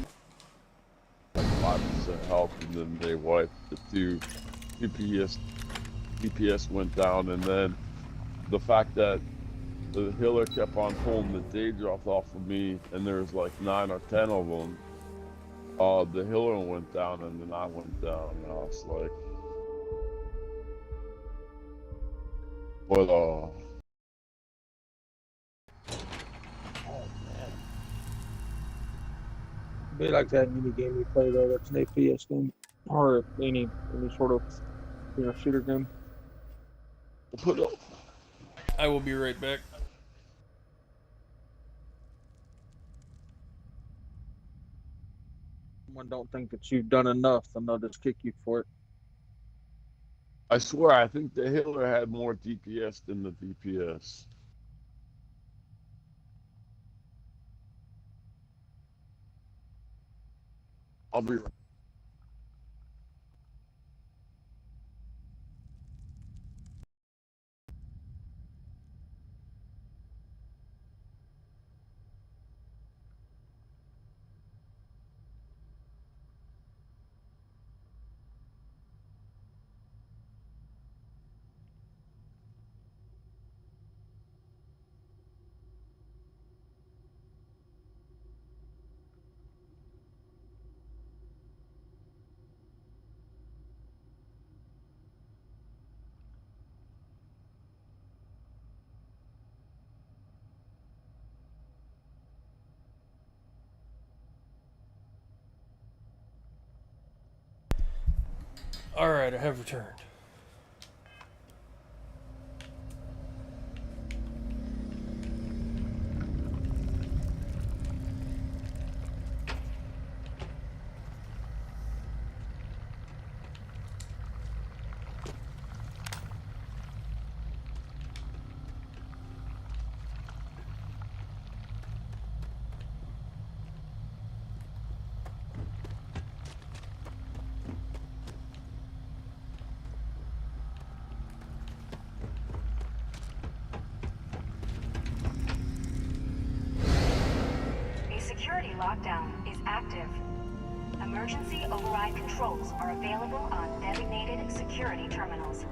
like 5% health, and then they wiped the 2 DPS went down, and then the fact that the healer kept on pulling the Daedroth off of me, and there was like 9 or 10 of them. The healer went down, and then I went down, and I was like, but Be like that mini game you play though. That's an FPS game or any sort of shooter game. put up. I will be right back. Someone don't think that you've done enough, then they'll just kick you for it. I swear, I think the healer had more DPS than the DPS. I'll be right. Alright, I have returned. A security lockdown is active. Emergency override controls are available on designated security terminals.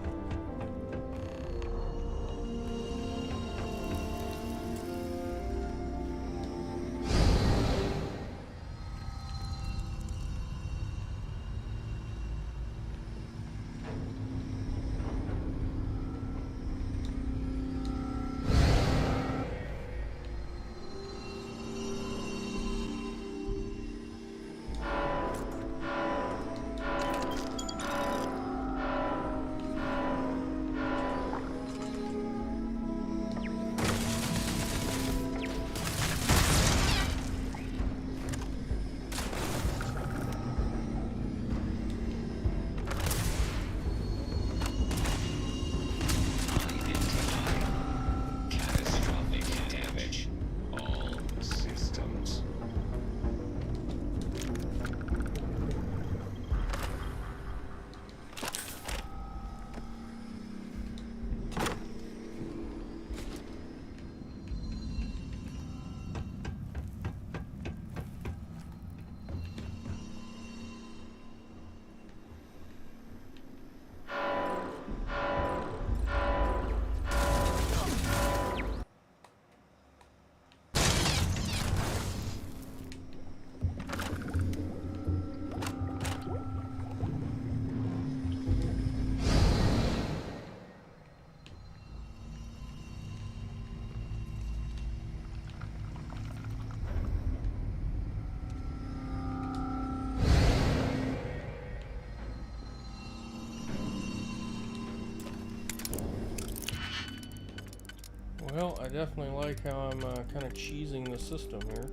Well, I definitely like how I'm kind of cheesing the system here.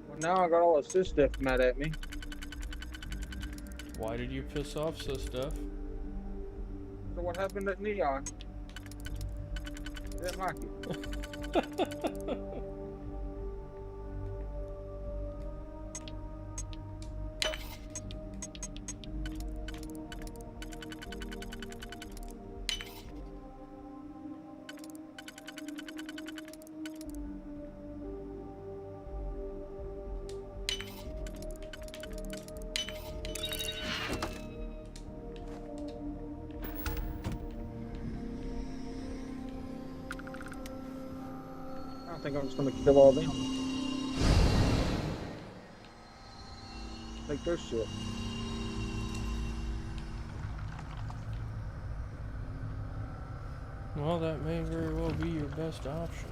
Well, now I got all the sis stuff mad at me. Why did you piss off Stuff? So what happened at Neon? Didn't like it. I think I'm just gonna kill all them. Take their shit. Well, that may very well be your best option.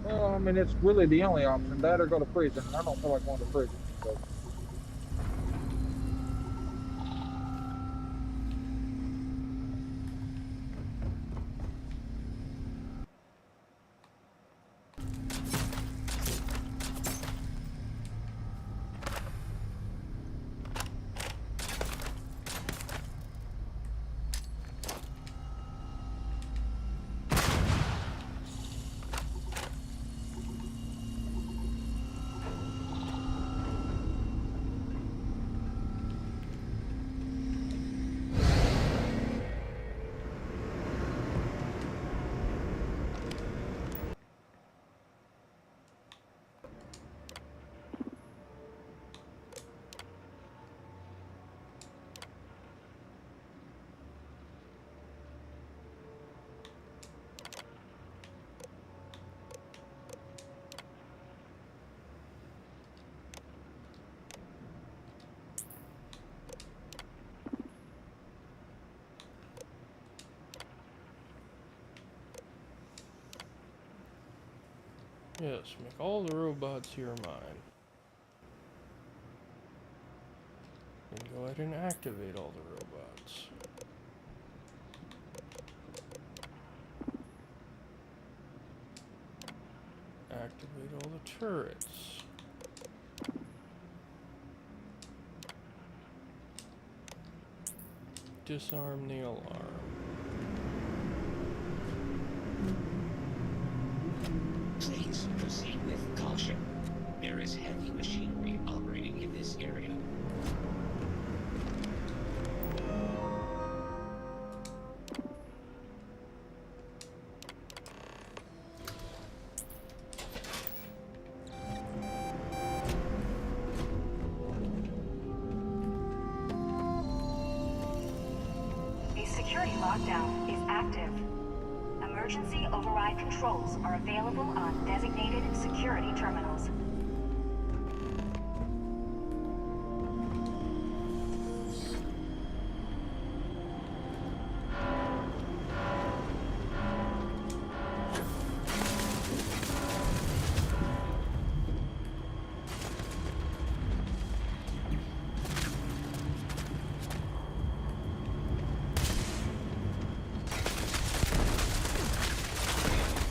Well, I mean, it's really the only option. That or go to prison. I don't feel like going to prison. So. Yes, make all the robots here mine. And go ahead and activate all the robots. Activate all the turrets. Disarm the alarm. Please proceed with caution. There is heavy machinery operating in this area. A security lockdown is active. Emergency override controls are available on designated security terminals.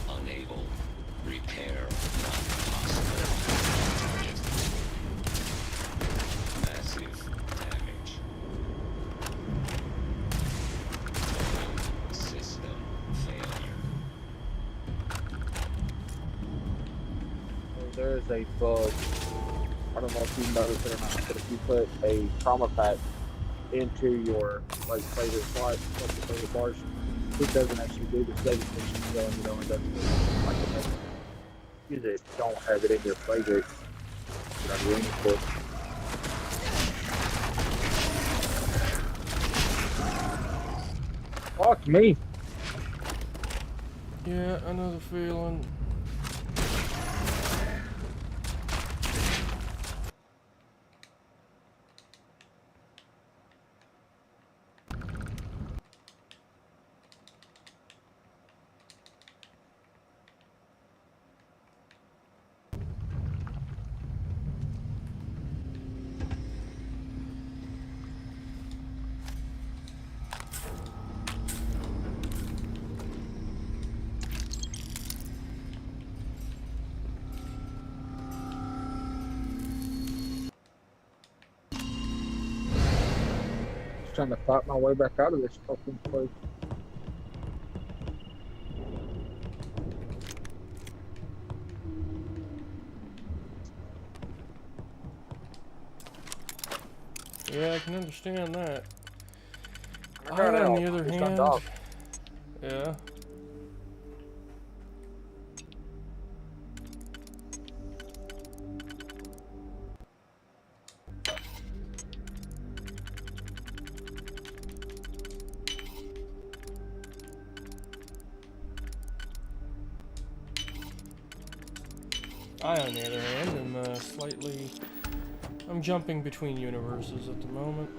Unable. Repair not possible. Massive damage. System failure. So there is a bug. I don't know if you noticed it or not, but if you put a trauma pack into your favorite spot, like your favorite bars, it doesn't actually do the saving mission killing, you know, it doesn't do like the next you just don't have it in your favorite. You know, your input. Fuck me. Yeah, I know the feeling. trying to fight my way back out of this fucking place. Yeah, I can understand that. I got on out. the other Just hand, undocked. yeah. I, on the other hand, am I'm jumping between universes at the moment.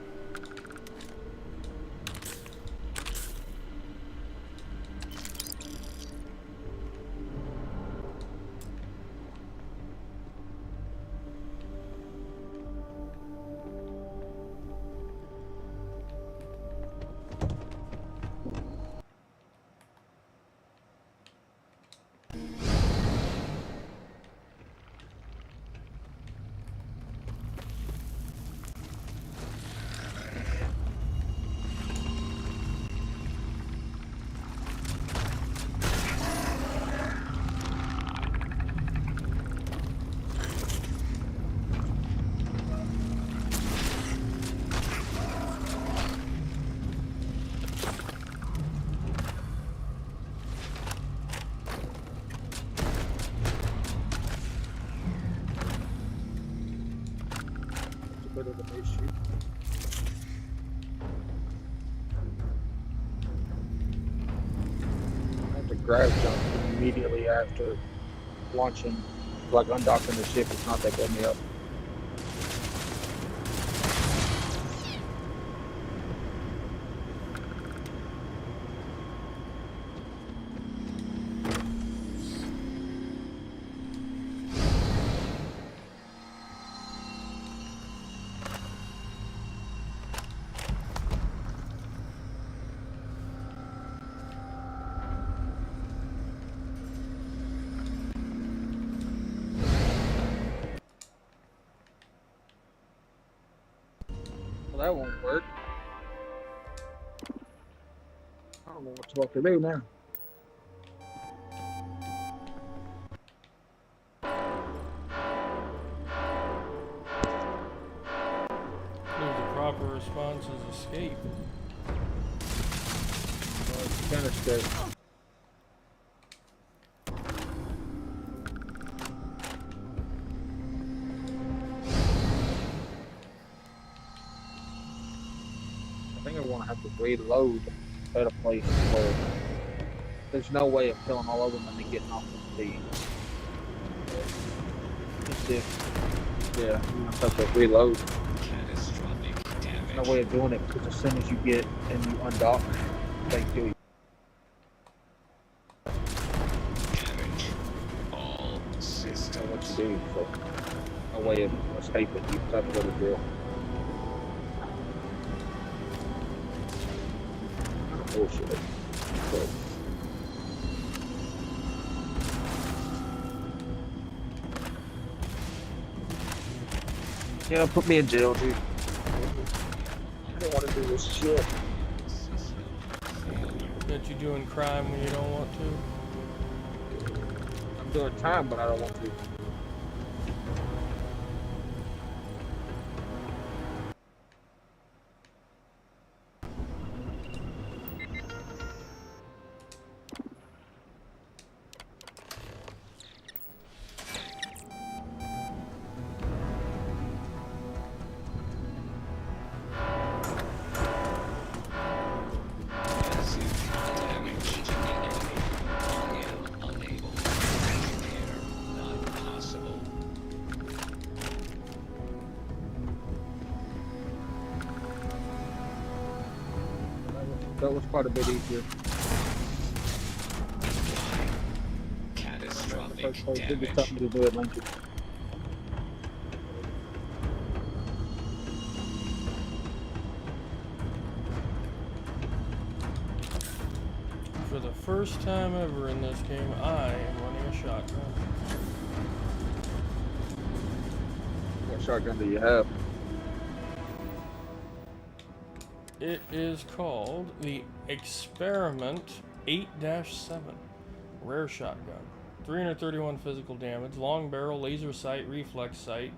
Bit of an issue. I have to grab jump immediately after launching, like undocking the ship. It's not that let me up. Well, that won't work. I don't know what to do now. The proper response is escape. Well, it's kind of escape. I think I want to have to reload at a place where there's no way of killing all of them and then getting off of the. Just if, yeah, I'm gonna have to reload. There's no way of doing it because as soon as you get and you undock, they kill you. All systems. So what you do, so no way of escaping. You have to go to drill. Bullshit. But yeah, put me in jail, dude. I don't want to do this shit. That you doing crime when you don't want to? I'm doing time, but I don't want to. That was quite a bit easier. Catastrophic Did damage. something to do it, Lincoln. For the first time ever in this game, I am running a shotgun. What shotgun do you have? It is called the Experiment 8-7. Rare shotgun. 331 physical damage, long barrel, laser sight, reflex sight,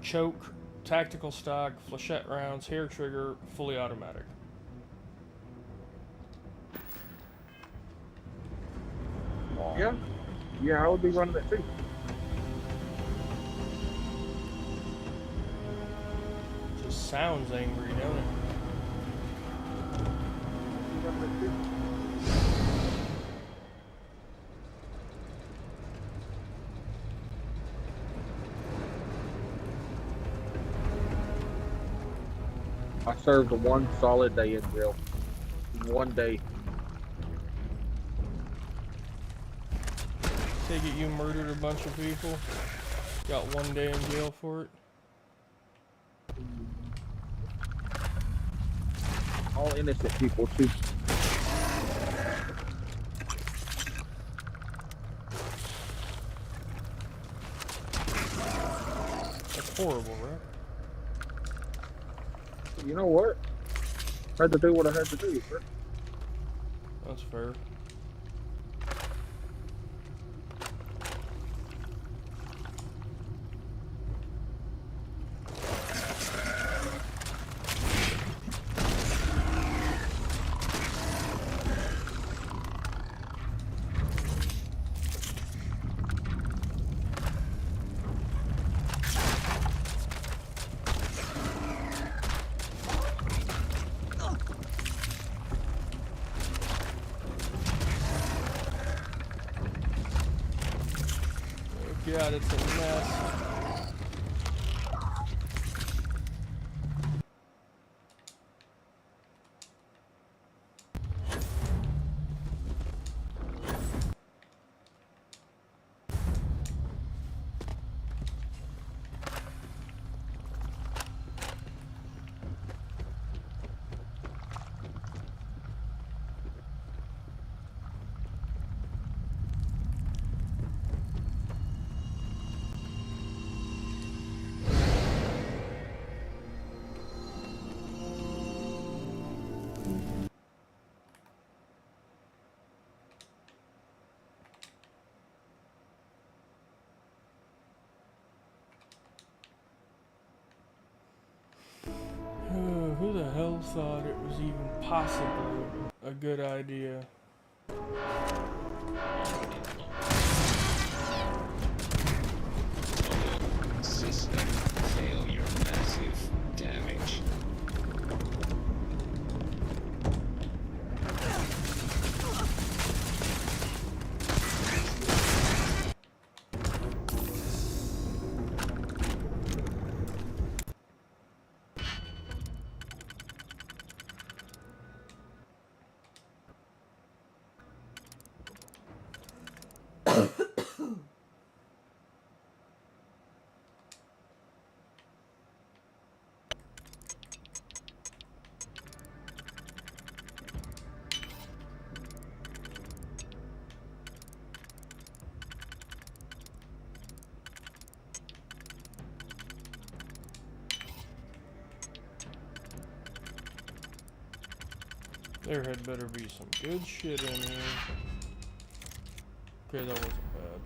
choke, tactical stock, flechette rounds, hair trigger, fully automatic. Yeah. Yeah, I would be running it too. Just sounds angry, don't it? I served one solid day in jail. One day. Take it you murdered a bunch of people? Got 1 day in jail for it? All innocent people too. That's horrible, right? You know what? Had to do what I had to do, sir. That's fair. God, it's a mess. Who the hell thought it was even possibly a good idea? System failure, massive damage. There had better be some good shit in here. Okay, that wasn't bad.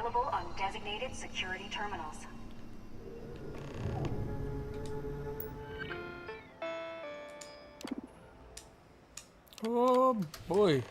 available on designated security terminals. Oh boy.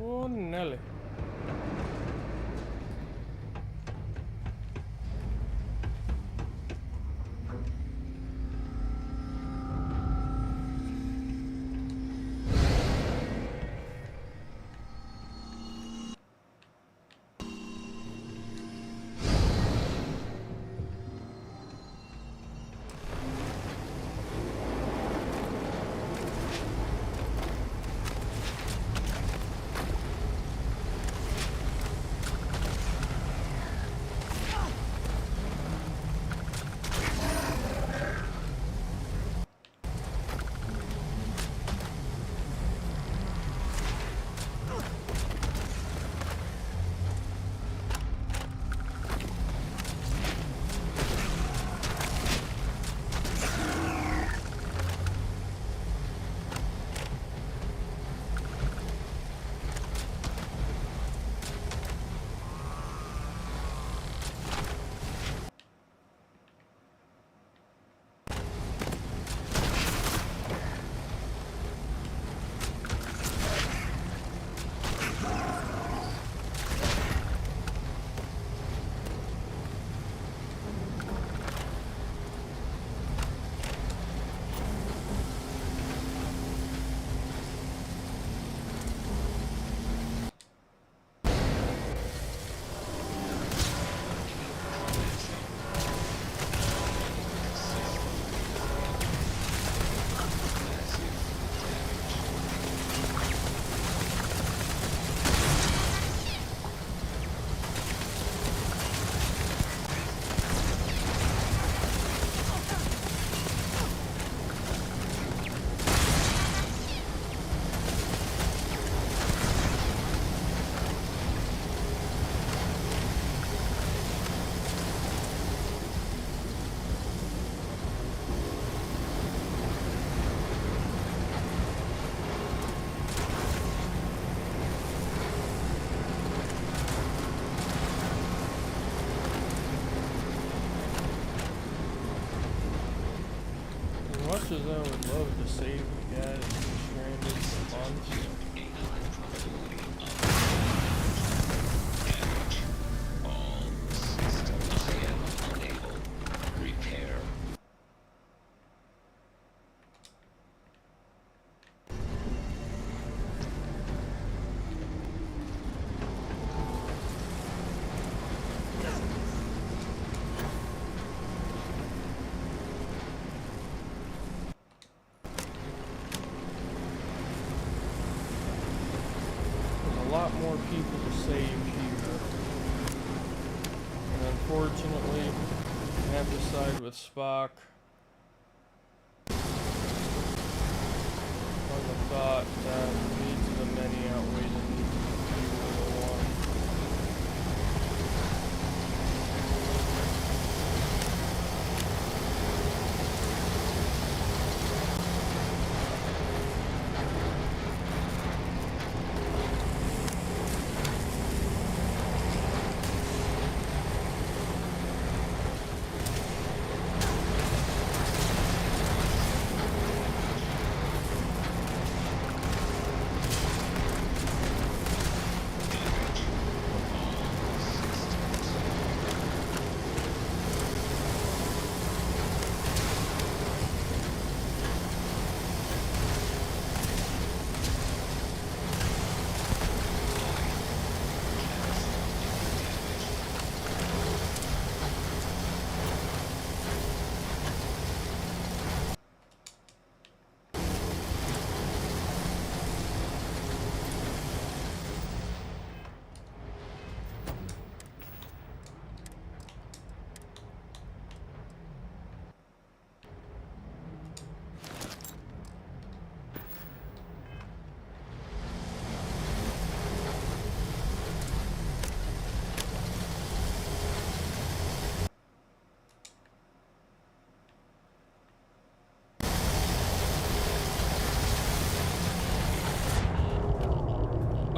Oh, Nelly. As much as I would love to save the guy that's been stranded for months. A lot more people to save here. And unfortunately, I have to side with Spock. On the thought that the needs of the many outweigh the needs of the one.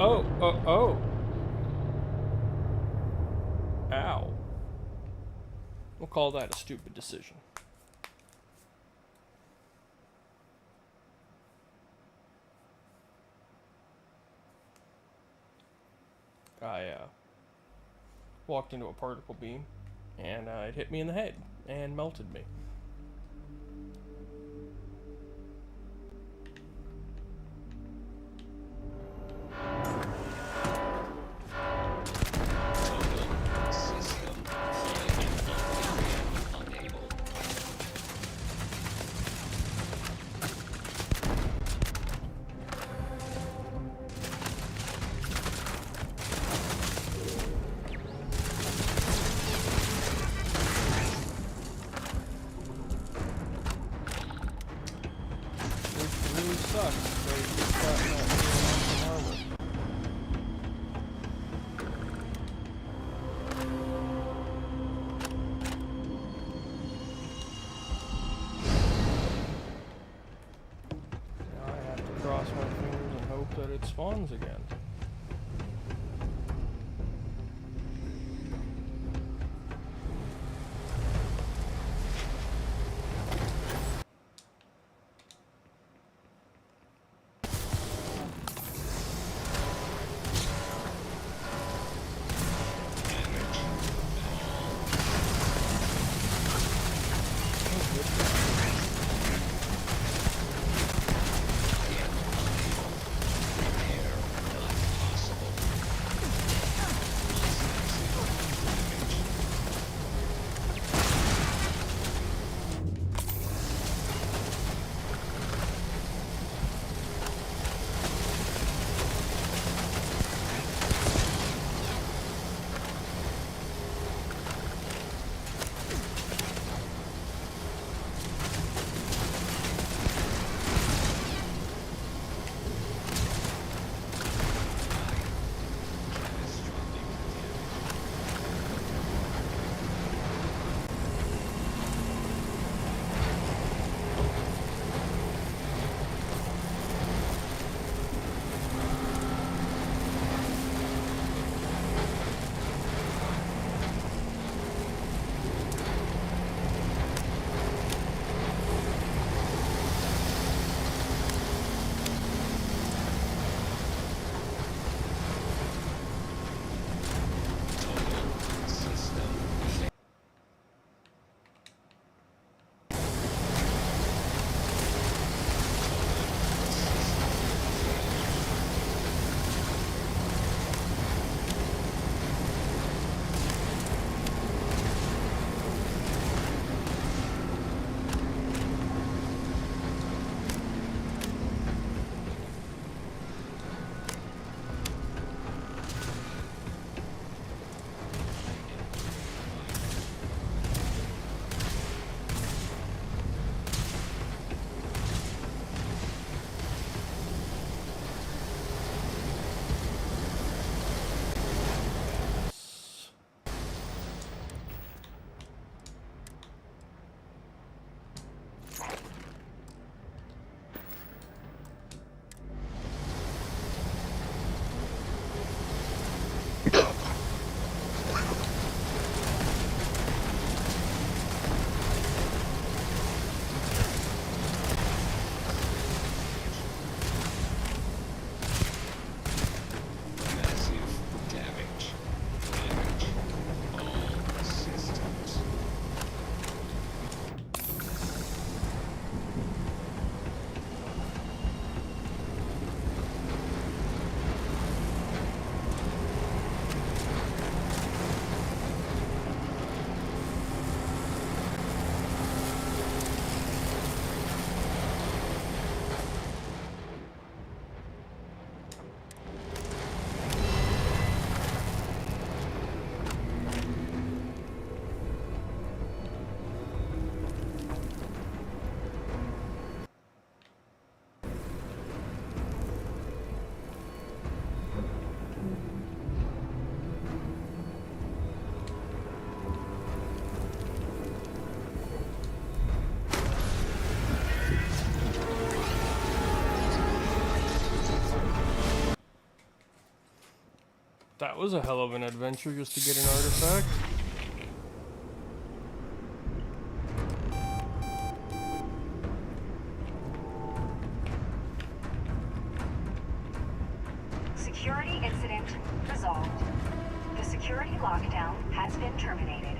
Oh. Ow. We'll call that a stupid decision. I walked into a particle beam, and it hit me in the head and melted me. Cross my fingers and hope that it spawns again. That was a hell of an adventure just to get an artifact. Security incident resolved. The security lockdown has been terminated.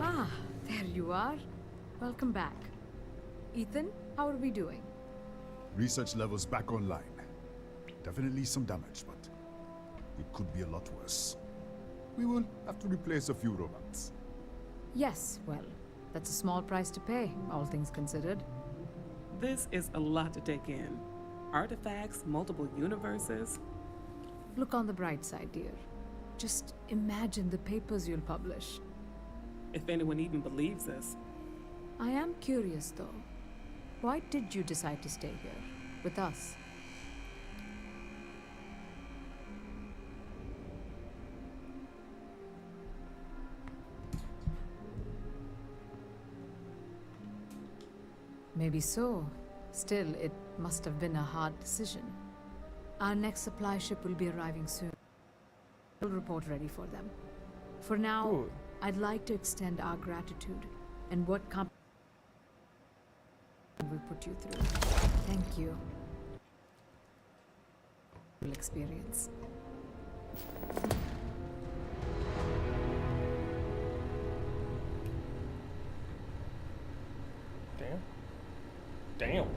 Ah, there you are. Welcome back. Ethan, how are we doing? Research levels back online. Definitely some damage, but it could be a lot worse. We will have to replace a few robots. Yes, well, that's a small price to pay, all things considered. This is a lot to take in. Artifacts, multiple universes. Look on the bright side, dear. Just imagine the papers you'll publish. If anyone even believes this. I am curious, though. Why did you decide to stay here, with us? Maybe so. Still, it must have been a hard decision. Our next supply ship will be arriving soon. We'll report ready for them. For now, Good. I'd like to extend our gratitude and what company we put you through. Thank you. Experience. Damn. Damn.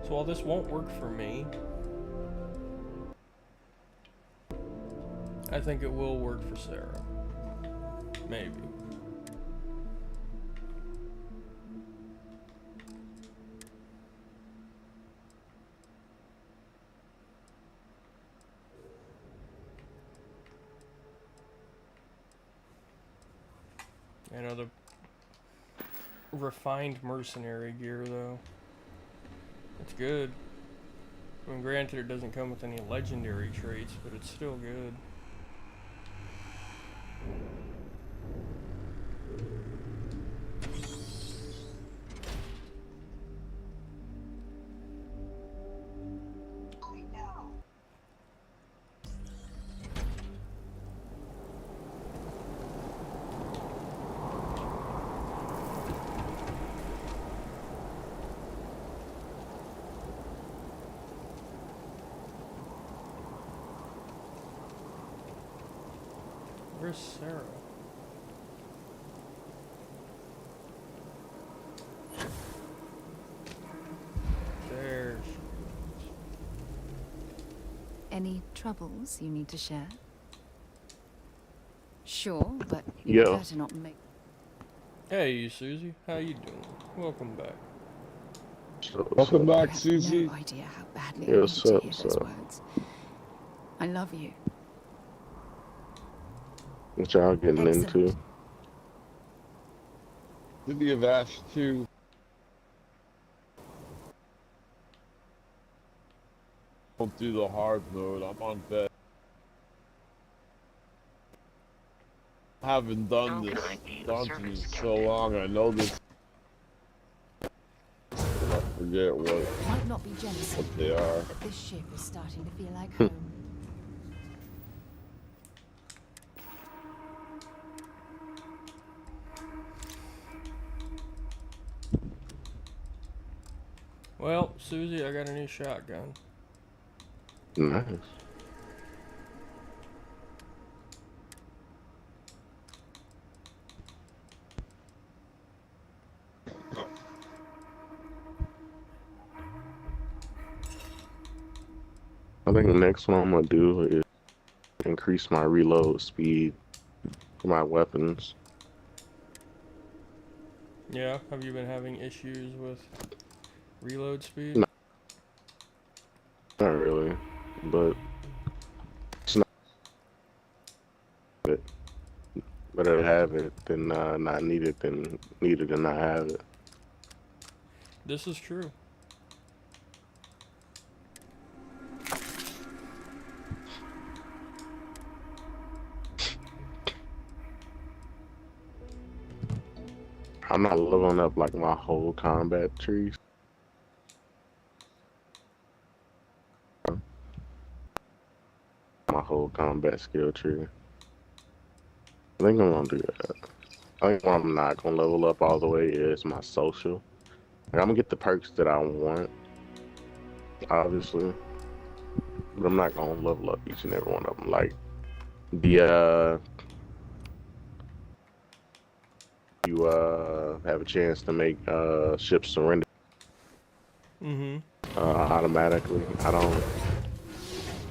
So while this won't work for me, I think it will work for Sarah. Maybe. You know, the refined mercenary gear, though. It's good. I mean, granted, it doesn't come with any legendary traits, but it's still good. Where's Sarah? There she is. Any troubles you need to share? Sure, but Yeah. you better not make... Hey, Susie. How you doing? Welcome back. Welcome back, You have Susie. no idea how badly I Yeah, needed to hear what's those up? words. I love you. What y'all getting Excellent. into? City of Ash 2. Don't do the hard mode. I'm on bed. I haven't done this dungeon in so long. I know this. I forget Might not be jealousy, what they are. but this ship is starting to feel like Hmm. home. Well, Susie, I got a new shotgun. Nice. I think the next one I'm gonna do is increase my reload speed for my weapons. Yeah, have you been having issues with reload speed? No, not really, but it's not it. Better to have it than not need it than need it and not have it. This is true. I'm not leveling up like my whole combat trees. My whole combat skill tree. I think I'm gonna do that. I think what I'm not gonna level up all the way is my social. Like, I'm gonna get the perks that I want, obviously, but I'm not gonna level up each and every one of them. Like the you have a chance to make ships surrender automatically. I don't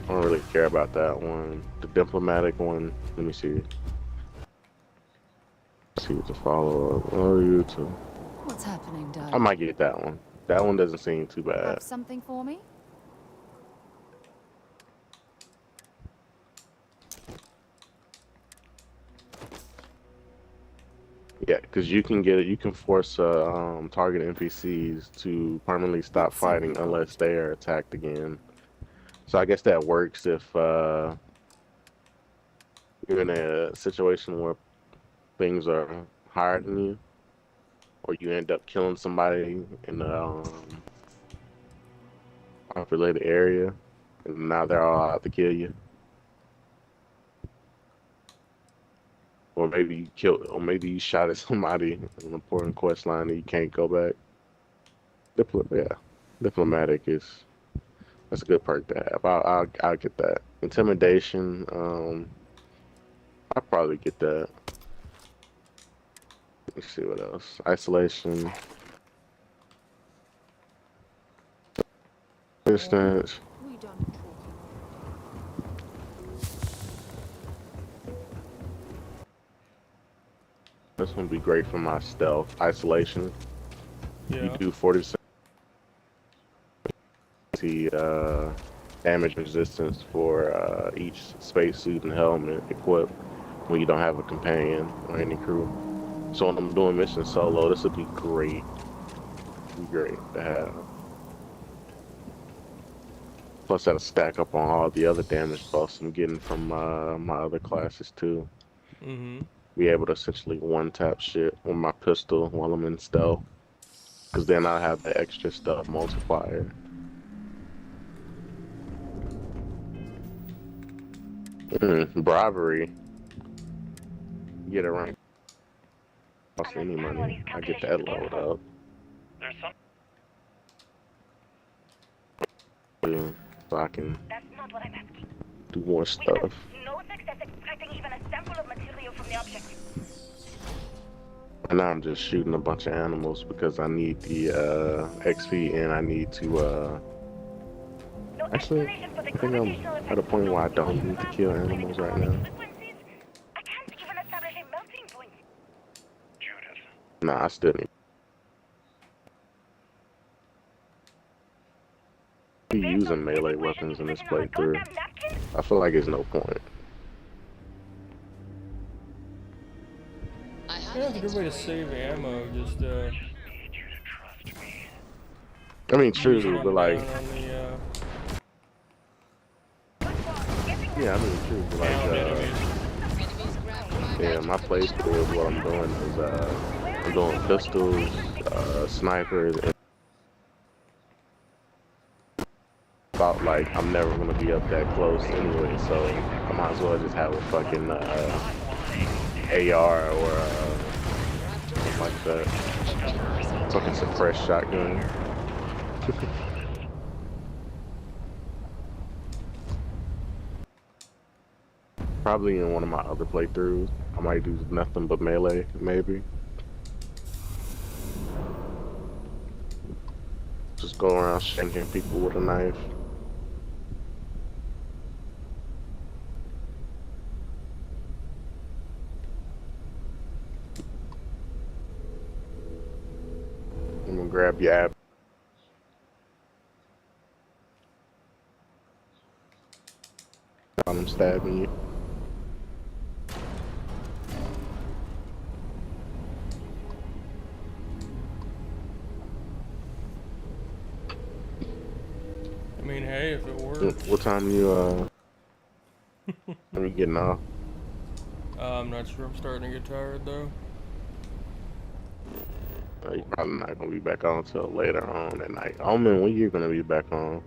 really care about that one. The diplomatic one. Let me see. See what the follow up. Oh, you too. What's happening, I darling? might get that one. That one doesn't seem too bad. Have something for me? Yeah, because you can get it. You can force target NPCs to permanently stop Let's see what fighting we've got. unless they are attacked again. So I guess that works if you're in a situation where things are higher than you, or you end up killing somebody in a populated area, and now they're all out to kill you. Or maybe you killed, or maybe you shot at somebody in an important quest line and you can't go back. Yeah, diplomatic is that's a good perk to have. I'll get that. Intimidation, I'll probably get that. Let me see what else. Isolation, distance. We done talking. This one be great for my stealth. Isolation. You Yeah. do 40% damage resistance for each spacesuit and helmet equipped when you don't have a companion or any crew. So when I'm doing missions solo, this would be great. Be great to have. Plus that'll stack up on all the other damage buffs I'm getting from my other classes too. Be able to essentially one-tap shit with my pistol while I'm in stealth. Because then I have the extra stuff multiplier. Bribery. Get it right. Cost any money. I get that load up. There's some. Yeah, so I can That's not what I'm asking. do more stuff. No success extracting even a sample of material from the object. And now I'm just shooting a bunch of animals because I need the XP and I need to actually I think I'm at a point where I don't need to kill animals right now. I can't even establish a melting point. Judith. Nah, I still need to be using melee weapons in this playthrough. I feel like it's no point. Yeah, that's a good way to save ammo. Just I mean, use it true, but on like, down on the yeah, I mean, true, but like, downed enemies. yeah, my playthrough of what I'm doing is, I'm doing pistols, snipers, and thought like I'm never gonna be up that close anyway, so I might as well just have a fucking AR or something like that. Fucking suppressed shotgun. Probably in one of my other playthroughs, I might do nothing but melee, maybe. Just go around shanking people with a knife. I'm gonna grab your app. I'm stabbing you. I mean, hey, if it works. What time you are you getting off? I'm not sure. I'm starting to get tired though. You're probably not gonna be back on until later on at night. Omen, when you gonna be back on?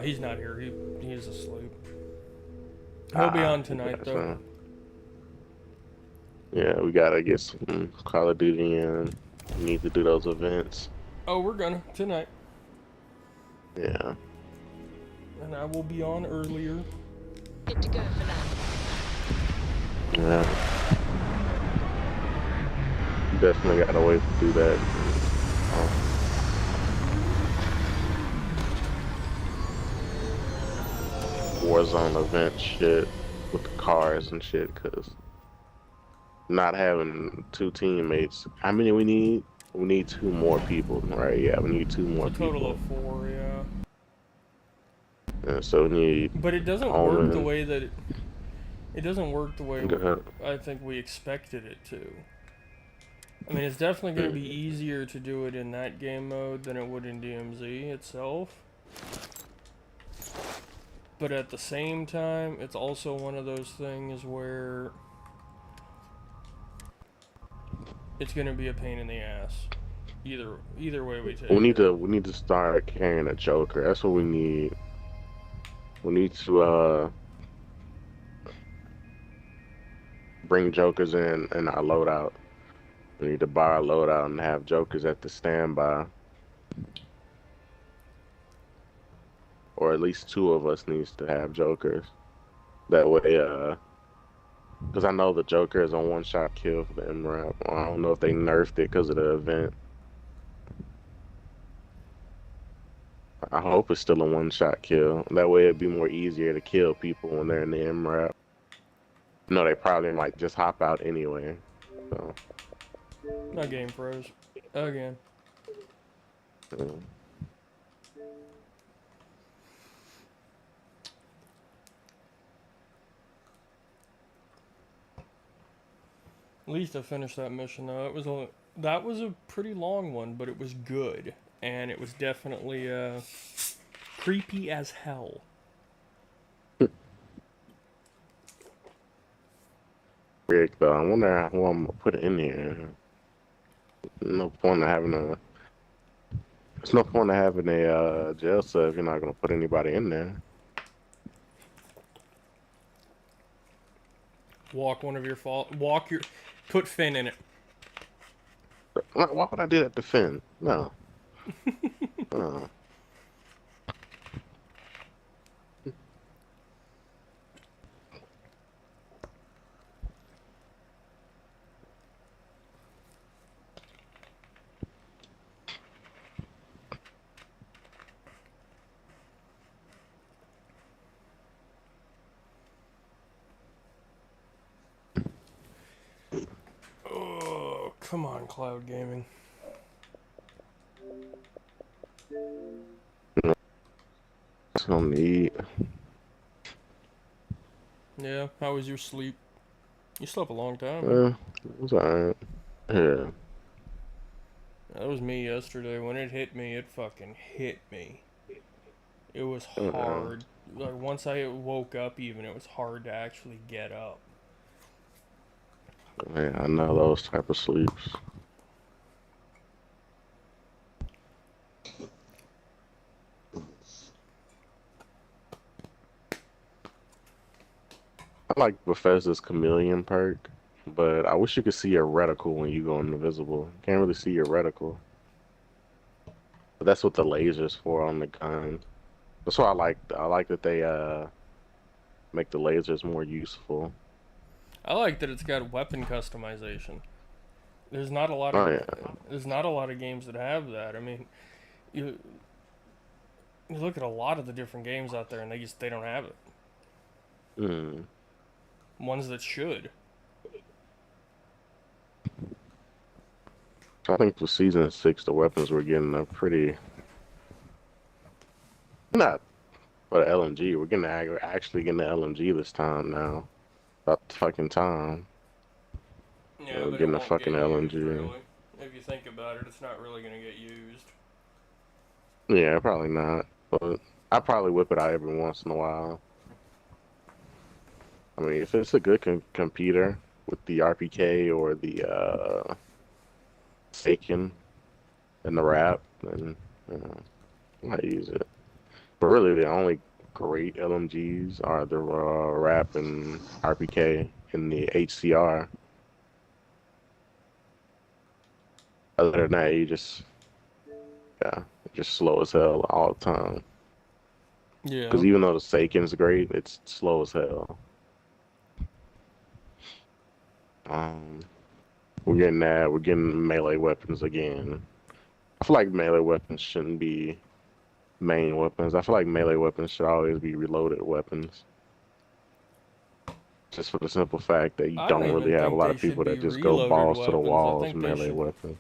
He's not here. He's asleep. He'll be on tonight though. Yeah, we gotta get some Call of Duty in. We need to do those events. Oh, we're gonna tonight. Yeah. And I will be on earlier. Good to go for now. Yeah. Definitely gotta wait to do that. Warzone event shit with the cars and shit, cause not having two teammates. How many we need? We need two more people, right? Yeah, we need two more A total people. of 4, yeah. And so we need. But it doesn't work the way that it doesn't work the way I think we expected it to. I mean, it's definitely going to be easier to do it in that game mode than it would in DMZ itself. But at the same time, it's also one of those things where it's going to be a pain in the ass. Either way we take it. We need to start carrying a Joker. That's what we need. We need to bring Jokers in our loadout. We need to buy our loadout and have Jokers at the standby. Or at least two of us needs to have Jokers. That way, because I know the Joker is a one-shot kill for the MRAP. I don't know if they nerfed it because of the event. I hope it's still a one-shot kill. That way it'd be more easier to kill people when they're in the MRAP. No, they probably might just hop out anyway. So. My game froze. Again. Yeah. At least I finished that mission though. That was a pretty long one, but it was good, and it was definitely creepy as hell. Rick, though, I wonder how I'm gonna put it in here. No point in having a. There's no point in having a jail cell if you're not gonna put anybody in there. Put Finn in it. Why would I do that to Finn? No. Oh, come on, cloud gaming. Something to eat. Yeah, how was your sleep? You slept a long time. It was alright. Yeah. That was me yesterday. When it hit me, it fucking hit me. It was Uh, hard. Like once I woke up, even it was hard to actually get up. yeah, I know those type of sleeps. I like Bethesda's chameleon perk, but I wish you could see your reticle when you go invisible. Can't really see your reticle. But that's what the laser's for on the gun. That's why I like. I like that they make the lasers more useful. I like that it's got weapon customization. There's not a lot of Oh yeah. games that have that. I mean, you look at a lot of the different games out there, and they don't have it. Mm. Ones that should. I think for season 6, the weapons were getting a pretty not for the LMG. We're getting actually getting the LMG this time now. About the fucking time. Yeah, We're but it getting a won't fucking get used LMG. really. If you think about it, it's not really gonna get used. Yeah, probably not. But I probably whip it out every once in a while. I mean, if it's a good computer with the RPK or the Saken and the wrap, then you know, I might use it. But really, the only great LMGs are the wrap and RPK and the HCR. Other than that, yeah, just slow as hell all the time. Yeah. Because even though the Saken's great, it's slow as hell. Um, we're getting that. We're getting melee weapons again. I feel like melee weapons shouldn't be main weapons. I feel like melee weapons should always be reloaded weapons. Just for the simple fact that you I don't don't really even have a think lot they of people should that be just go reloaded balls to the weapons. I walls think they melee should. weapons.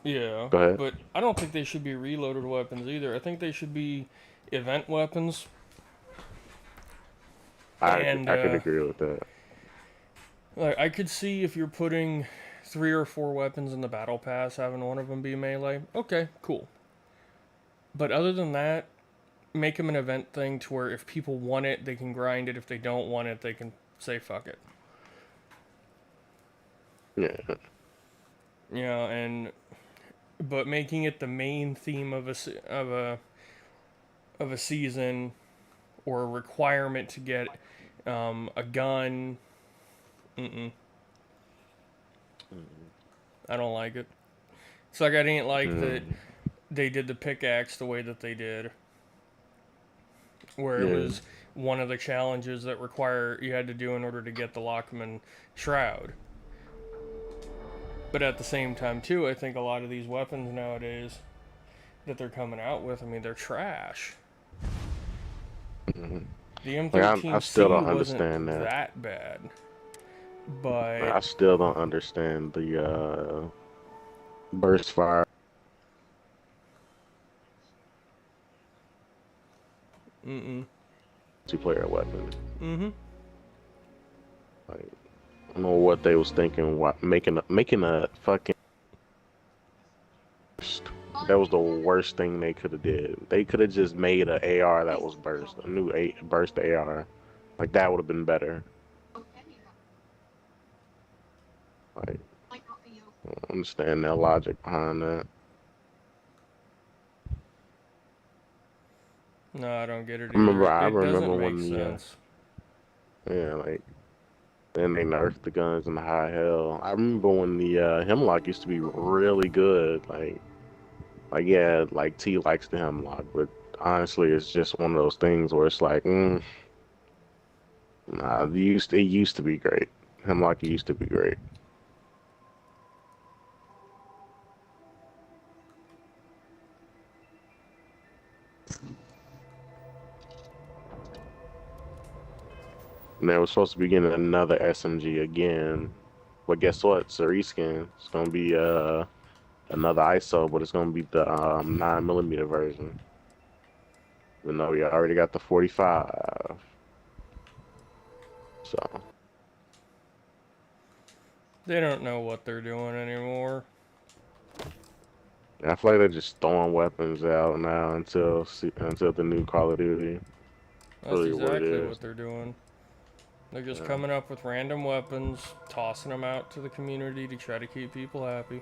Yeah, Go ahead. but I don't think they should be reloaded weapons either. I think they should be event weapons. And I could agree with that. like I could see if you're putting 3 or 4 weapons in the battle pass, having one of them be melee. Okay, cool. But other than that, make them an event thing to where if people want it, they can grind it. If they don't want it, they can say fuck it. Yeah. Yeah, and but making it the main theme of a season or a requirement to get a gun. Mm-mm. I don't like it. It's like I didn't like that they did the pickaxe the way that they did, where it Yeah. was one of the challenges that you had to do in order to get the Lockman Shroud. But at the same time, too, I think a lot of these weapons nowadays that they're coming out with, I mean, they're trash. Mm-hmm. The Like, I still don't M13C understand wasn't that. that bad, but I still don't understand the burst fire. Two-player weapon. Like, I don't know what they was thinking. What making a fucking. That was the worst thing they could have did. They could have just made an AR that was burst, a new burst AR. Like that would have been better. Like, I don't understand that logic behind that. no, I don't get it I remember. either. I It remember doesn't make when the sense. yeah, like then they nerfed the guns in the high hell. I remember when the Hemlock used to be really good. Like yeah, like T likes the Hemlock, but honestly, it's just one of those things where it's like, nah, it used to be great. Hemlock used to be great. And they were supposed to be getting another SMG again, but guess what? It's a reskin. It's gonna be another ISO, but it's gonna be the 9mm version. Even though we already got the 45. So They don't know what they're doing anymore. I feel like they're just throwing weapons out now until the new Call of Duty. That's Really what it exactly is. what they're doing. They're just Yeah. coming up with random weapons, tossing them out to the community to try to keep people happy.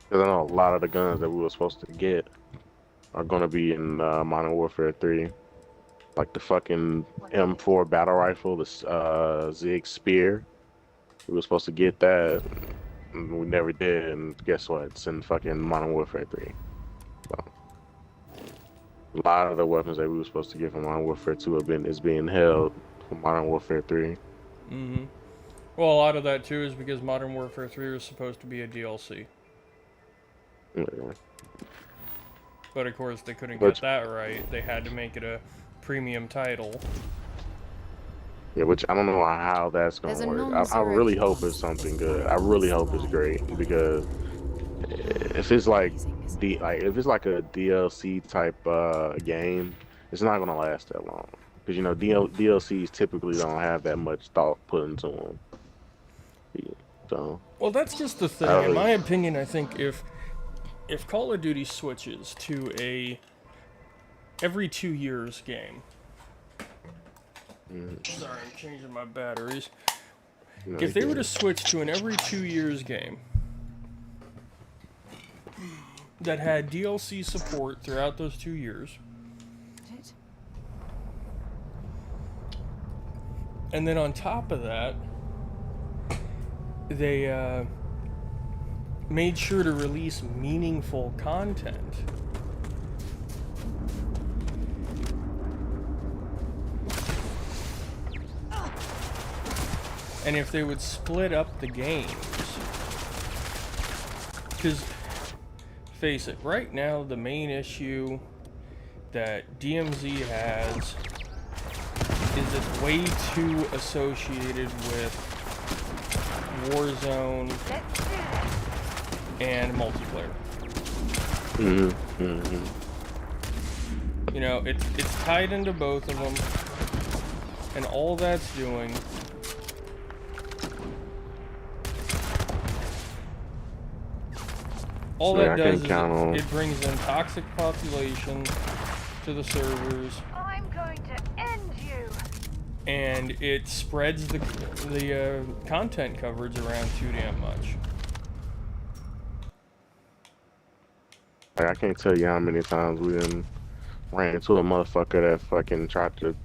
Because I know a lot of the guns that we were supposed to get are going to be in Modern Warfare 3. Like the fucking M4 battle rifle, the Zig Spear. We were supposed to get that. And we never did. And guess what? It's in fucking Modern Warfare 3. So, a lot of the weapons that we were supposed to get from Modern Warfare 2 is being held for Modern Warfare 3. Mm-hmm. Well, a lot of that too is because Modern Warfare 3 was supposed to be a DLC. Yeah. But of course, they couldn't get that right. They had to make it a premium title. Yeah, which I don't know how that's gonna work. I really hope it's something good. I really hope it's great, because if it's like if it's like a DLC type game, it's not gonna last that long. Because you know DLCs typically don't have that much thought put into them. So. Well, that's just the thing. In my opinion, I think if Call of Duty switches to a every 2 years game. Sorry, I'm changing my batteries. No, if they were to switch to an every 2 years game that had DLC support throughout those 2 years, and then on top of that, they made sure to release meaningful content. And if they would split up the games, because face it, right now the main issue that DMZ has is it's way too associated with Warzone and multiplayer. You know, it's tied into both of them, and all that's doing all that does is it brings in toxic population to the servers. I'm going to end you. And it spreads the content coverage around too damn much. Like, I can't tell you how many times we done ran into a motherfucker that fucking tried to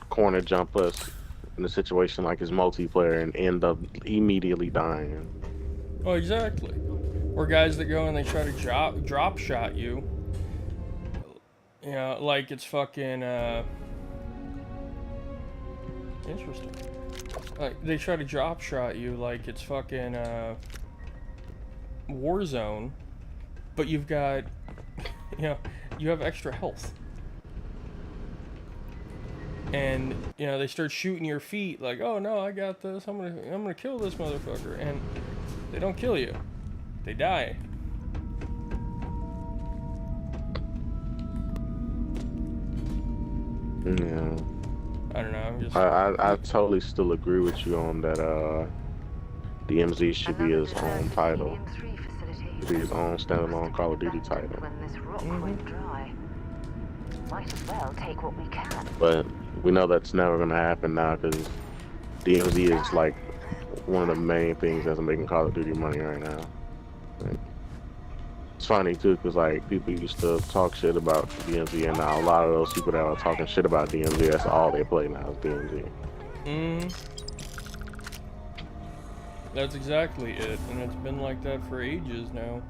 corner jump us in a situation like his multiplayer and end up immediately dying. Oh, exactly. Or guys that go and they try to drop shot you. You know, like it's fucking interesting. Like they try to drop shot you like it's fucking Warzone, but you've got, you know, you have extra health. And you know they start shooting your feet like, oh no, I got this. I'm gonna kill this motherfucker, and they don't kill you. They die. Yeah. I don't know. I'm just. I totally still agree with you on that. DMZ should be his own title. Should be his own standalone Call of Duty title. When this rock went dry. Might as well take what we can. But we know that's never gonna happen now, because DMZ is like one of the main things that's making Call of Duty money right now. Like, it's funny too, because like people used to talk shit about DMZ, and now a lot of those people that are talking shit about DMZ, that's all they play now is DMZ. That's exactly it, and it's been like that for ages now.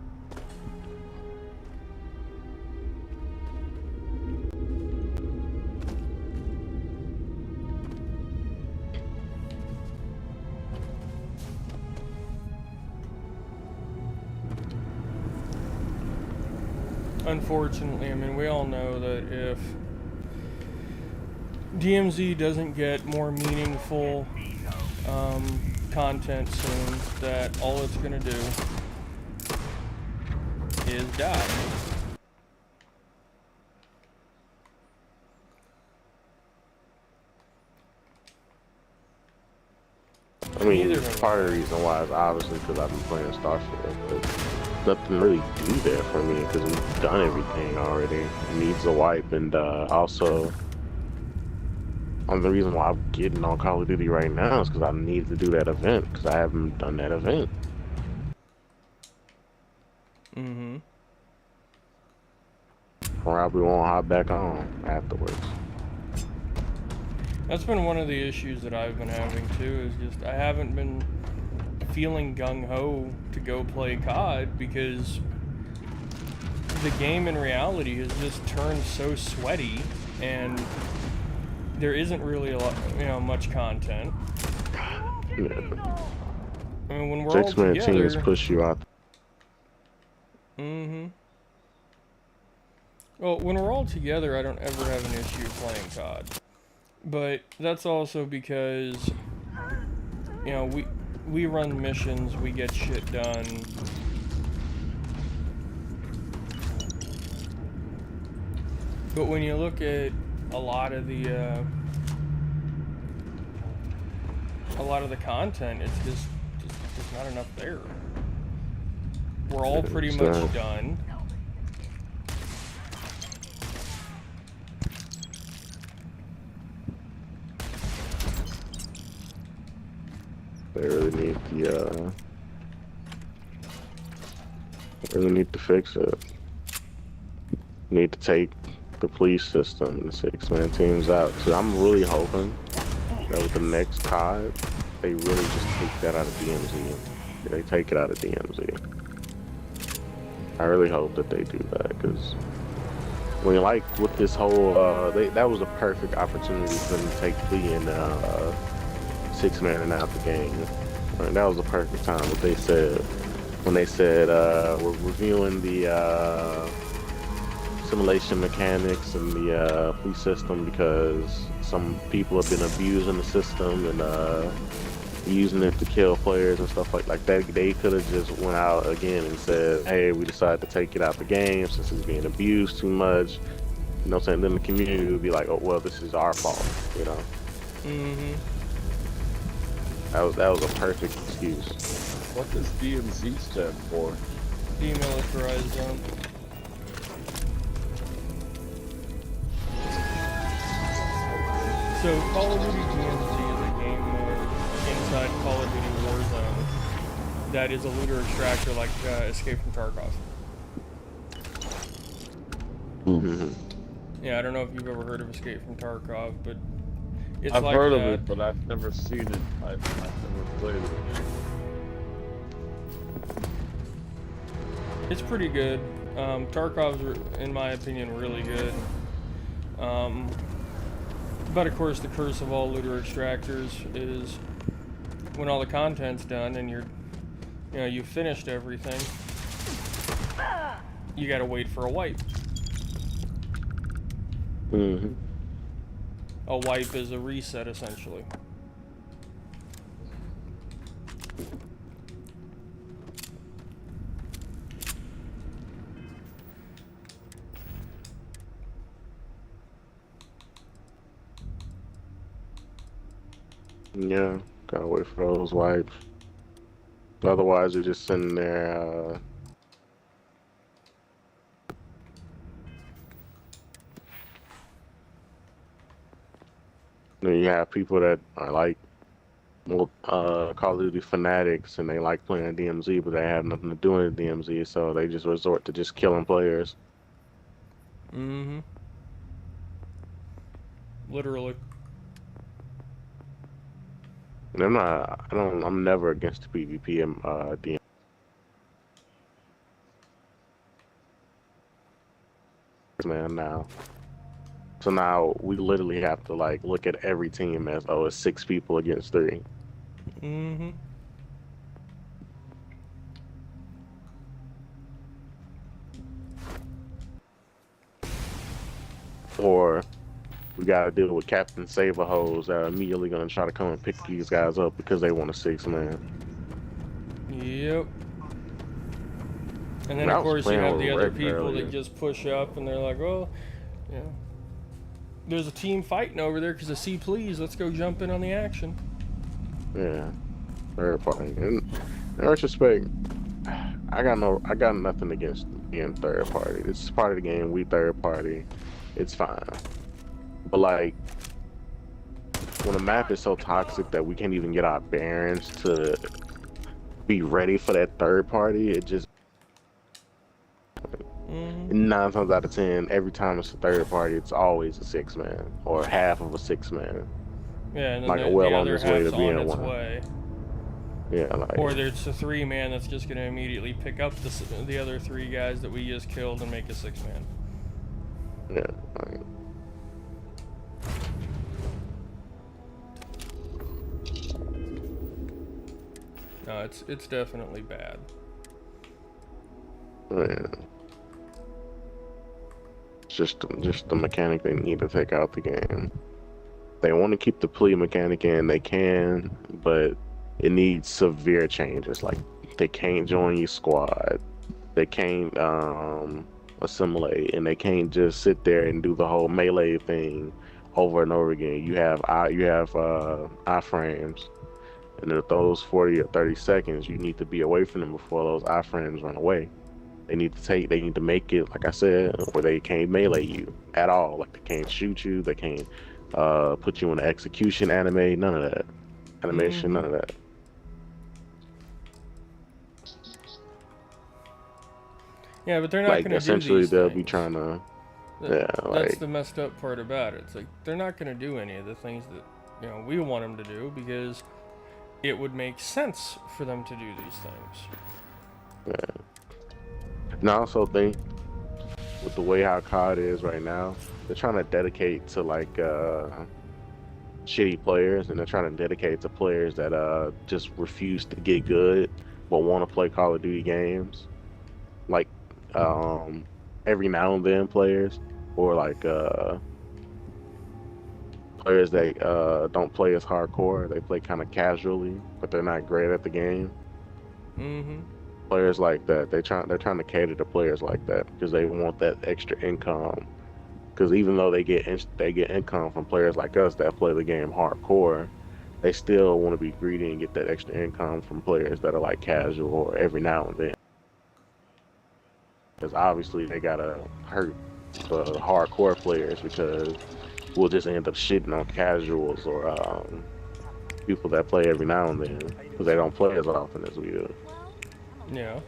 Unfortunately, I mean, we all know that if DMZ doesn't get more meaningful content soon, that all it's gonna do is die. I mean, Neither have part of I. the reason why is obviously because I've been playing Starfield, but nothing really do there for me because we've done everything already. It needs a wipe, and also, the reason why I'm getting on Call of Duty right now is because I need to do that event because I haven't done that event. Mm-hmm. Probably won't hop back on afterwards. That's been one of the issues that I've been having too, is just I haven't been feeling gung-ho to go play COD because the game in reality has just turned so sweaty and there isn't really a lot, much content. Yeah. I mean, when we're all Six-man together... teams push you out. Mm-hmm. Well, when we're all together, I don't ever have an issue playing COD. But that's also because, we run missions, we get shit done. But when you look at a lot of the content, it's just there's not enough there. We're all pretty much done. They really need to fix it. Need to take the police system and six-man teams out. So I'm really hoping that with the next COD, they really just take that out of DMZ. They take it out of DMZ. I really hope that they do that because when with this whole, that was a perfect opportunity for them to take Lee and six-man and out the game. And that was the perfect time. What they said when they said we're reviewing the simulation mechanics and the police system because some people have been abusing the system and using it to kill players and stuff like that. They could have just went out again and said, hey, we decided to take it out the game since it's being abused too much. You know what I'm saying? Then the community would be like, oh, well, this is our fault, Mm-hmm. That was a perfect excuse. What does DMZ stand for? Demilitarized zone. So Call of Duty DMZ is a game mode inside Call of Duty Warzone that is a looter extractor like Escape from Tarkov. Mm-hmm. Yeah, I don't know if you've ever heard of Escape from Tarkov, but it's I've like heard that. of it, but I've never seen it. I've never played it. It's pretty good. Tarkov's, in my opinion, really good. But of course, the curse of all looter extractors is when all the content's done and you've finished everything, you gotta wait for a wipe. Mm-hmm. A wipe is a reset, essentially. Yeah, gotta wait for those wipes. Otherwise, you're just sitting there. You have people that are like, Call of Duty fanatics, and they like playing DMZ, but they have nothing to do in DMZ, so they just resort to just killing players. Mm-hmm. Literally. And I'm never against the PvP and DMZ. Man, now. So now we literally have to look at every team as, oh, it's 6 people against 3. Mm-hmm. Or we gotta deal with Captain Saberhoes that are immediately gonna try to come and pick these guys up because they want a 6-man. Yep. And then of course you have the other people that just push up and they're like, well, there's a team fighting over there because of C please, let's go jump in on the action. Yeah. third party. And in retrospect, I got nothing against being third party. It's part of the game. We third party. It's fine. But like when a map is so toxic that we can't even get our bearings to be ready for that third party, it just 9 times out of 10, every time it's a third party, it's always a 6-man or half of a 6-man. Yeah, and then Like the well on other this way half's to on being its one. way. Yeah, like Or there's a 3-man that's just going to immediately pick up the other 3 guys that we just killed and make a 6-man. Yeah. Like, no, it's definitely bad. yeah. It's just the mechanic they need to take out the game. They want to keep the plea mechanic in, they can, but it needs severe changes. Like they can't join your squad, they can't assimilate, and they can't just sit there and do the whole melee thing over and over again. You have iframes, and if those 40 or 30 seconds, you need to be away from them before those iframes run away. They need to make it, like I said, where they can't melee you at all. Like they can't shoot you, they can't put you in an execution anime, none of that. Animation, none of that. Yeah, but they're not Like going to do essentially these they'll things. be trying to That's like the messed up part about it. It's like they're not going to do any of the things that we want them to do because it would make sense for them to do these things. yeah. And I also think with the way how COD is right now, they're trying to dedicate to like shitty players, and they're trying to dedicate to players that just refuse to get good but want to play Call of Duty games. Like every now and then players, or like players that don't play as hardcore. They play kind of casually, but they're not great at the game. Players like that, they're trying to cater to players like that because they want that extra income. Because even though they get income from players like us that play the game hardcore, they still want to be greedy and get that extra income from players that are like casual or every now and then. Because obviously they gotta hurt the hardcore players because we'll just end up shitting on casuals or people that play every now and then because they don't play as often as we do. Yeah.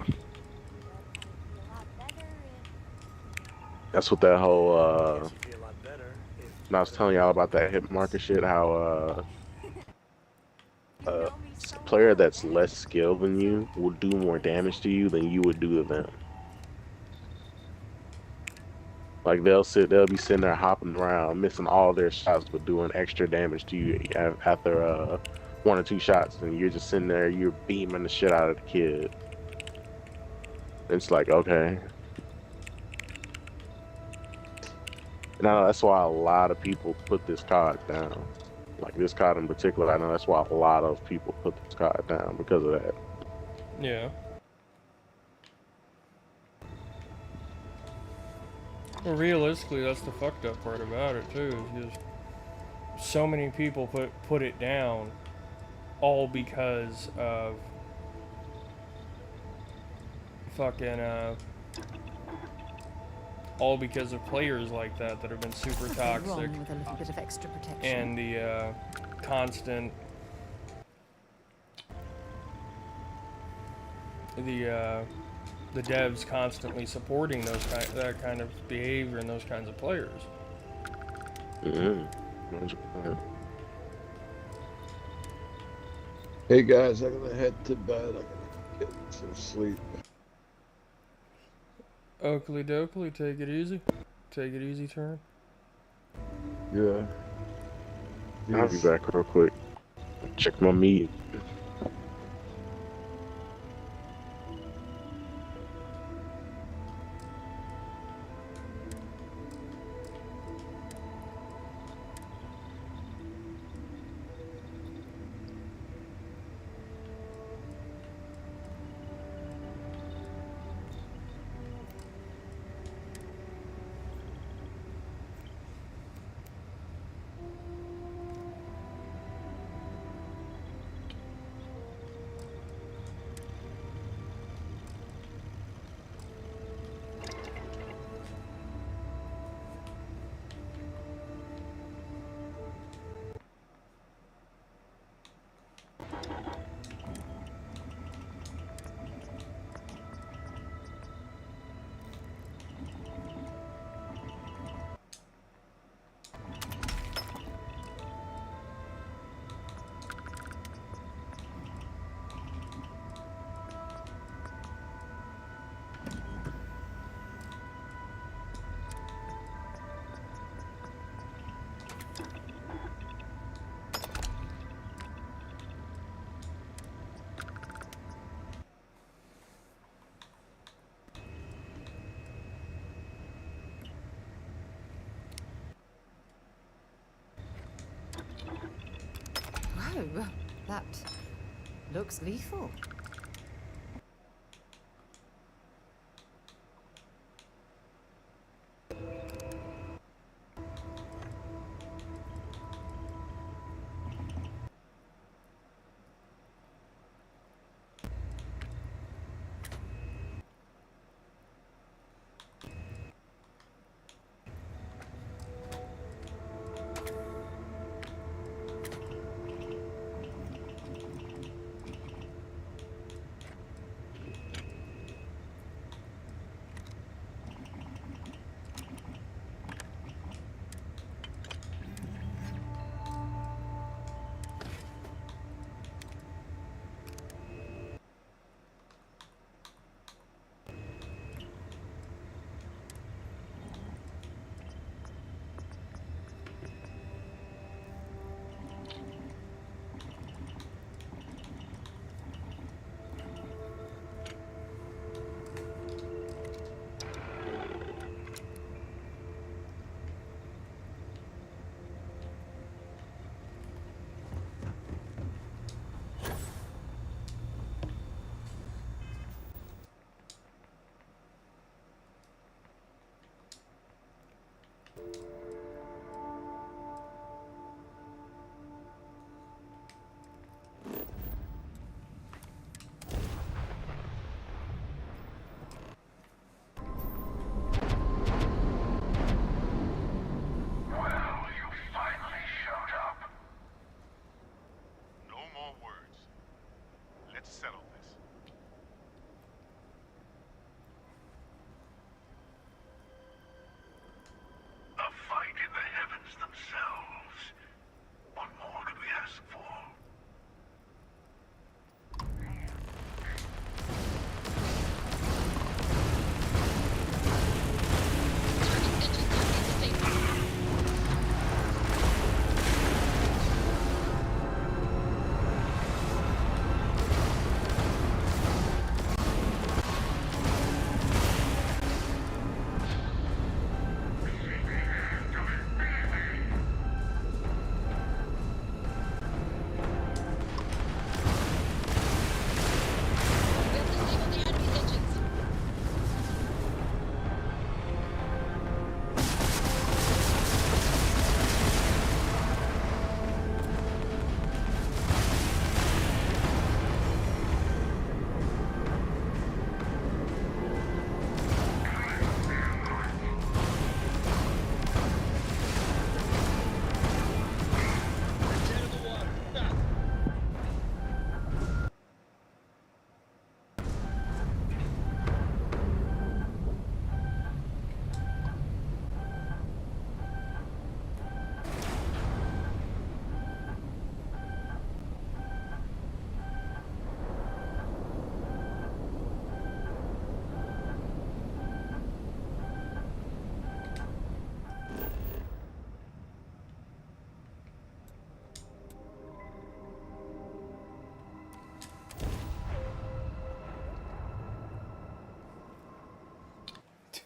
That's what that whole and I was telling y'all about that hit marker shit, how a player that's less skilled than you will do more damage to you than you would do to them. Like they'll be sitting there hopping around, missing all their shots, but doing extra damage to you after 1 or 2 shots, and you're just sitting there, you're beaming the shit out of the kid. It's like, okay. And I know that's why a lot of people put this card down. Like this card in particular, I know that's why a lot of people put this card down because of that. Yeah. Well, realistically, that's the fucked up part about it too. Is just so many people put it down, all because of fucking all because of players like that have been super toxic. Wrong with a little bit of extra protection. And the constant the devs constantly supporting that kind of behavior and those kinds of players. Hey guys, I'm gonna head to bed. I'm gonna get some sleep. Oakley dokley, take it easy. Take it easy, turn. Yeah. I'll be back real quick. Check my meat. That looks lethal.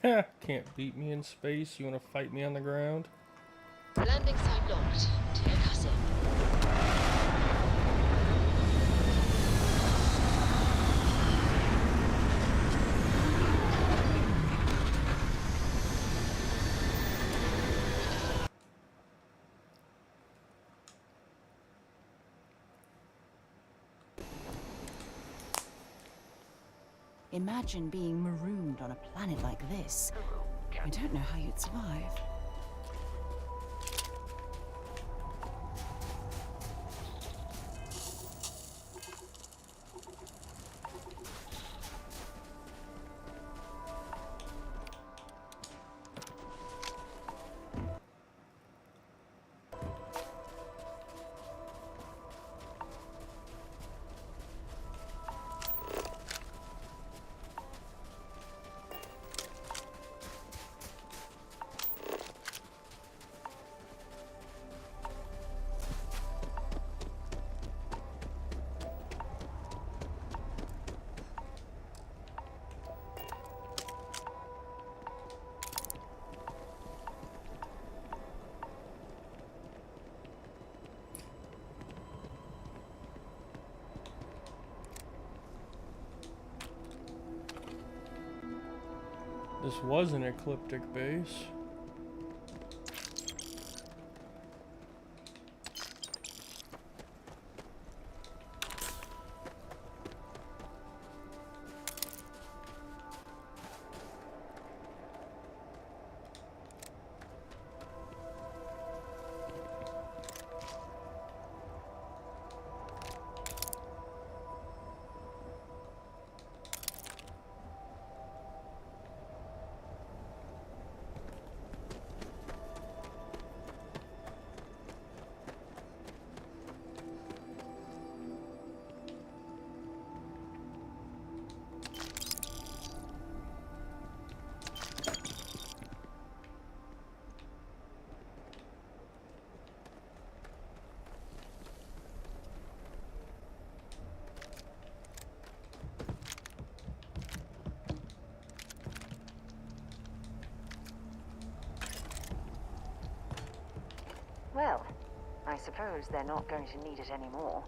Can't beat me in space. You want to fight me on the ground? Landing site locked. Take us in. Imagine being marooned on a planet like this. I don't know how you'd survive. This was an ecliptic base. Well, I suppose they're not going to need it anymore.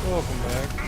Welcome back.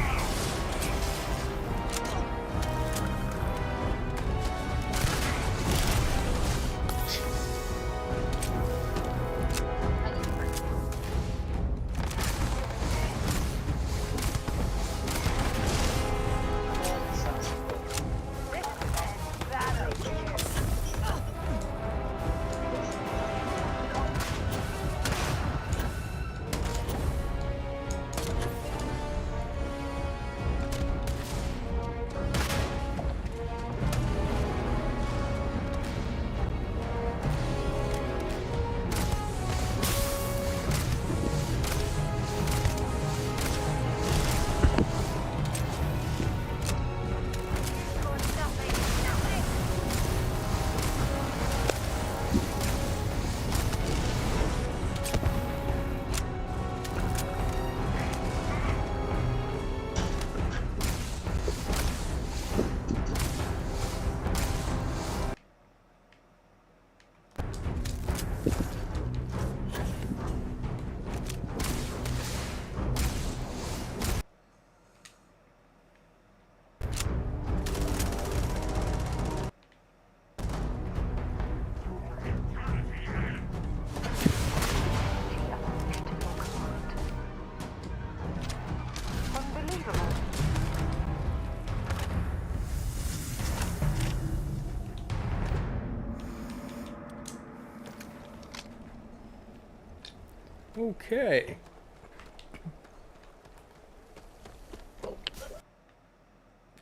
Okay.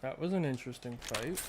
That was an interesting fight.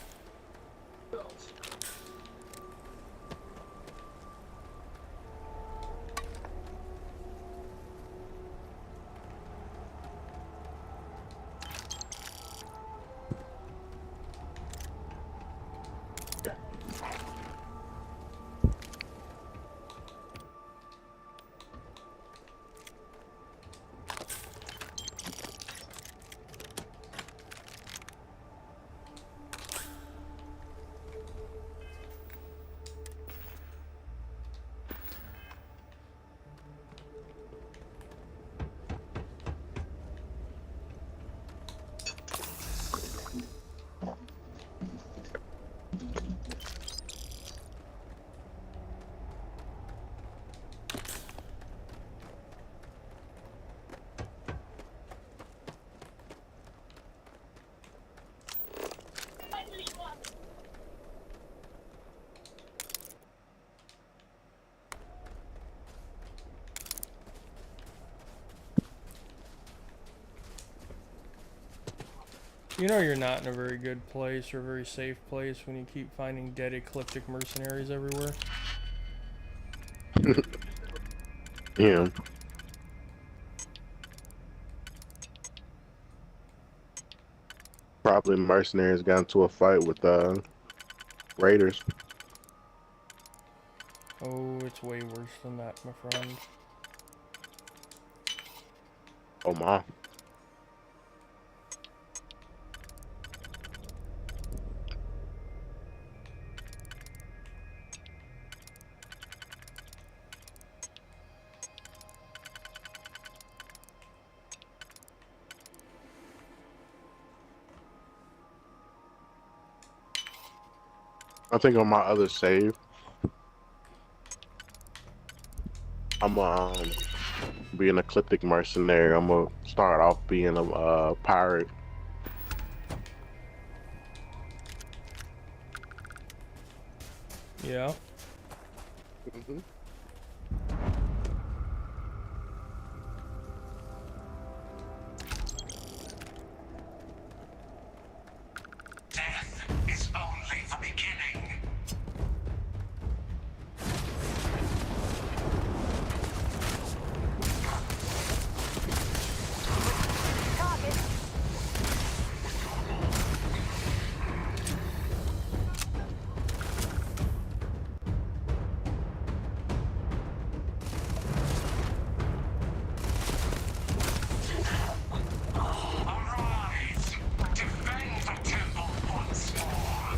You know you're not in a very good place or a very safe place when you keep finding dead ecliptic mercenaries everywhere. Yeah. Probably mercenaries got into a fight with raiders. Oh, it's way worse than that, my friend. Oh my. I think on my other save, I'm be an ecliptic mercenary. I'm gonna start off being a pirate. Yeah. Mm-hmm. Death is only the beginning. Arise! Defend the temple once more!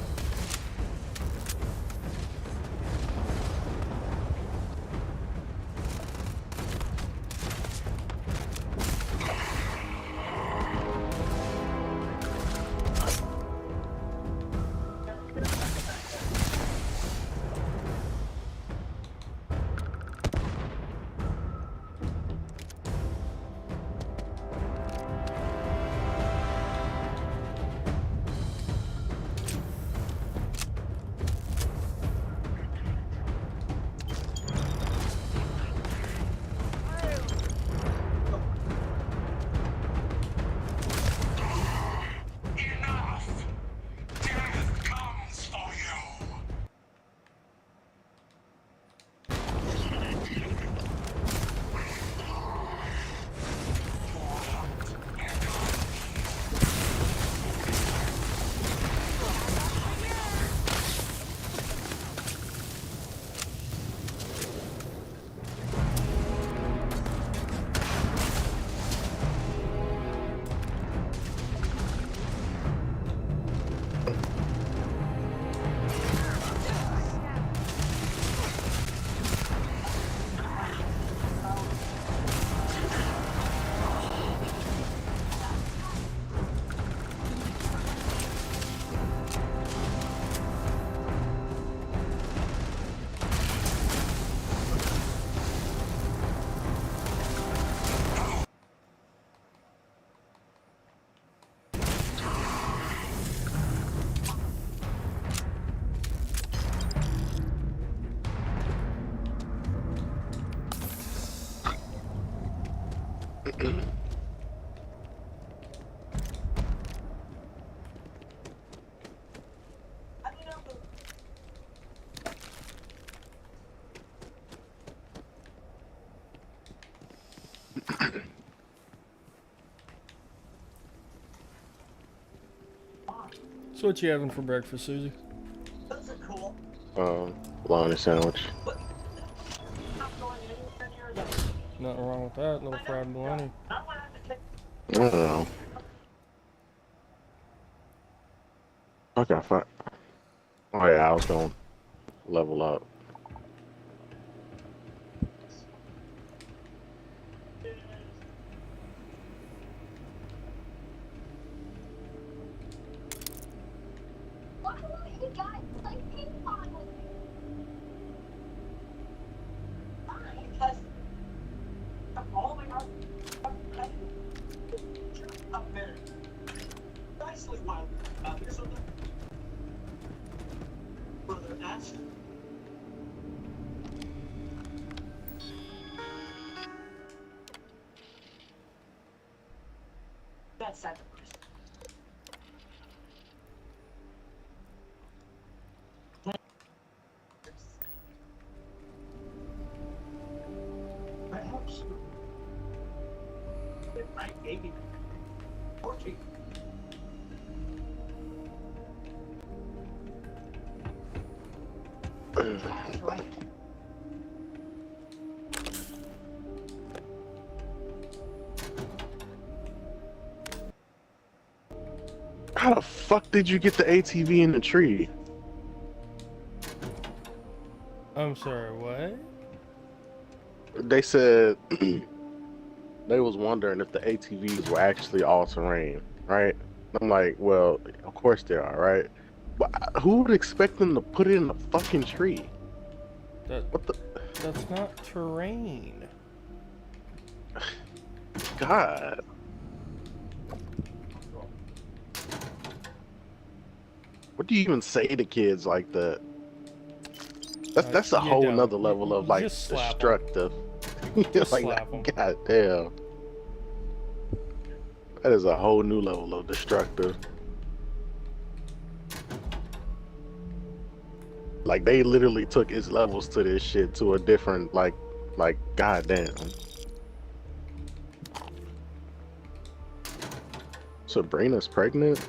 Enough! Death comes for you! So what you having for breakfast, Susie? Bologna sandwich. Nothing wrong with that, little fried bologna. I don't know. Okay, fine. Oh yeah, I was gonna level up. How the fuck did you get the ATV in the tree? I'm sorry, what? They said they was wondering if the ATVs were actually all terrain, right? I'm like, well, of course they are, right? But who would expect them to put it in a fucking tree? What the? That's not terrain. God. What do you even say to kids like that? That's a You whole don't. nother level of You like just slap 'em. destructive. Just Like, slap 'em. God damn. That is a whole new level of destructive. Like they literally took its levels to this shit to a different like goddamn. Sabrina's pregnant?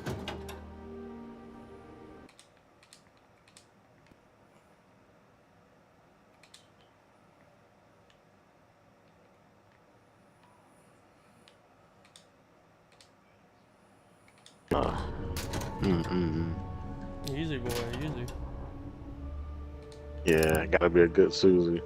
Easy boy, easy. Yeah, gotta be a good Susie.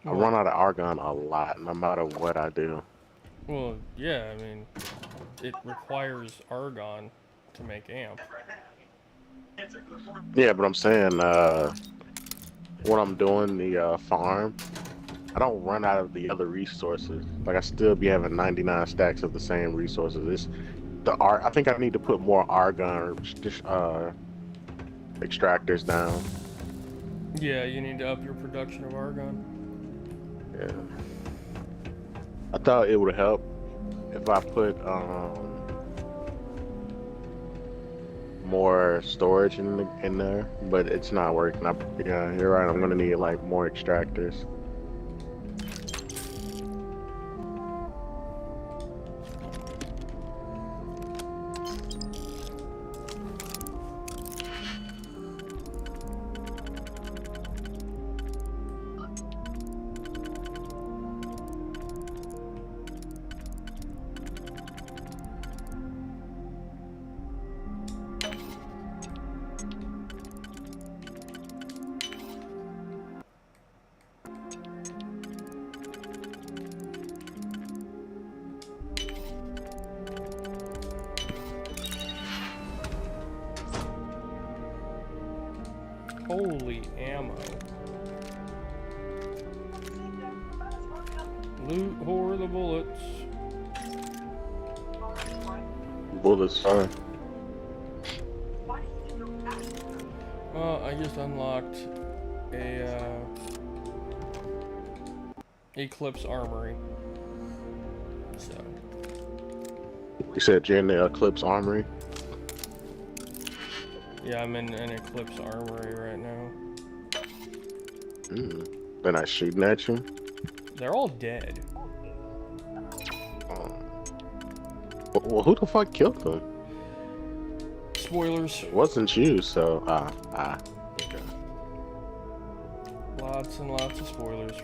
I run out of argon a lot, no matter what I do. Well, yeah, I mean, it requires argon to make amp. Yeah, but I'm saying, when I'm doing the farm, I don't run out of the other resources. Like I still be having 99 stacks of the same resources. It's the I think I need to put more argon extractors down. Yeah, you need to up your production of argon. Yeah. I thought it would help if I put more storage in there, but it's not working. Yeah, you're right. I'm gonna need like more extractors. Holy ammo. Loot whore the bullets. Bullets, huh? I just unlocked a Eclipse Armory. So. You said you're in the Eclipse Armory? Yeah, I'm in an Eclipse Armory right now. They're not shooting at you? They're all dead. Well, who the fuck killed them? Spoilers. It wasn't you, so okay. Lots and lots of spoilers.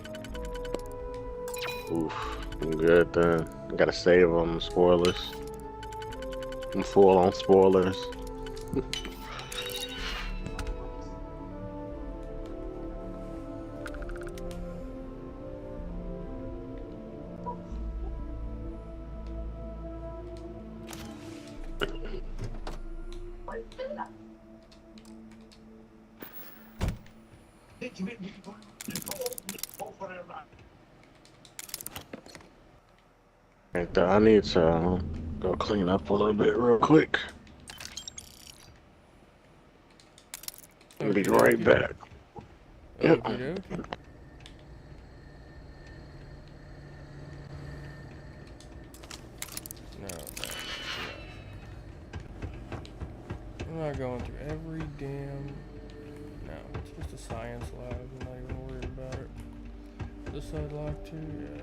Oof, I'm good then. I gotta save on spoilers. I'm full on spoilers. I need to go clean up a little bit real quick. I'll be right back. Yep. not going through every damn... No, it's just a science lab. I'm not even worried about it. This side locked too? Yeah.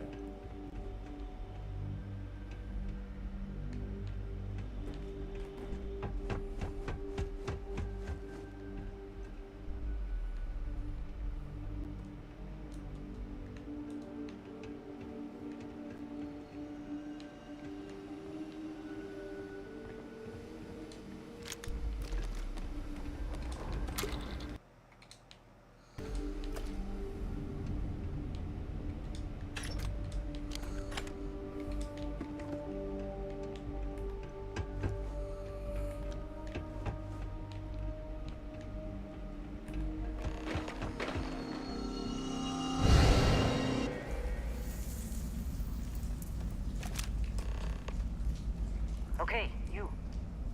Okay,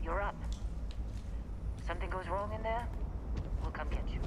you're up. Something goes wrong in there, we'll come get you.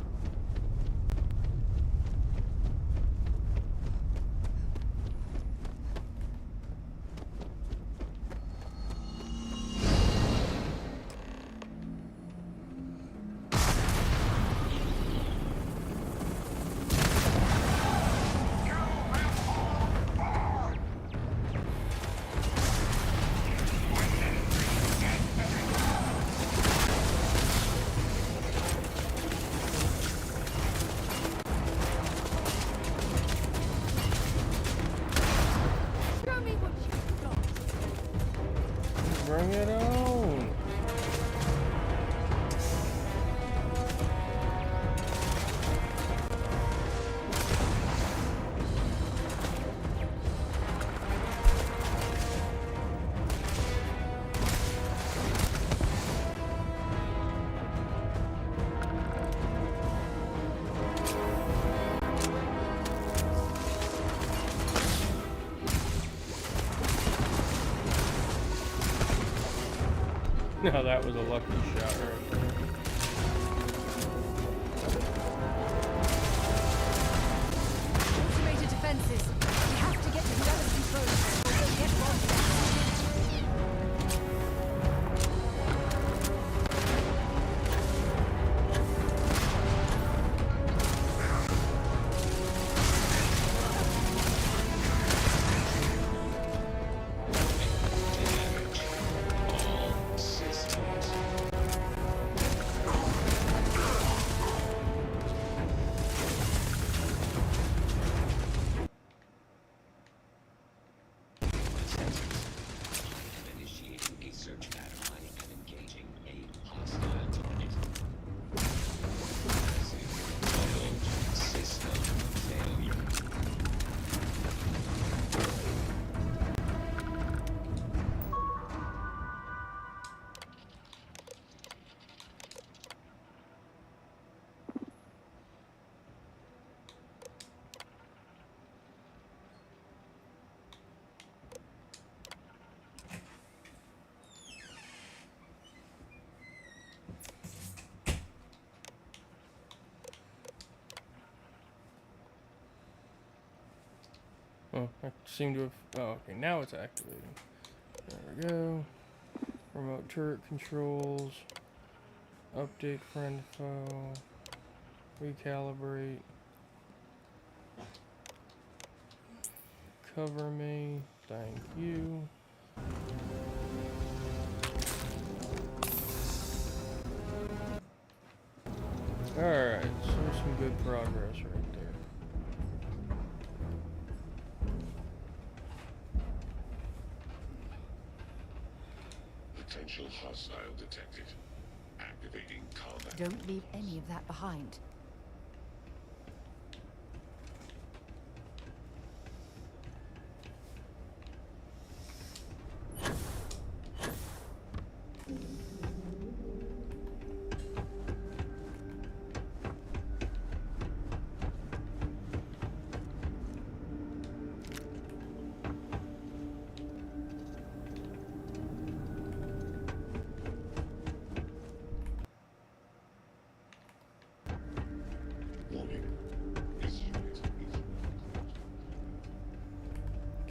Bring it on! No, that was a lucky shot right there. Automated defenses. We have to get to the other controls. We'll get one. Oh, I seem to have... Oh, okay, now it's activating. There we go. Remote turret controls. Update friend file. Recalibrate. Cover me. Thank you. Alright, so some good progress right there. Potential hostile detected. Activating combat. Don't leave any of that behind.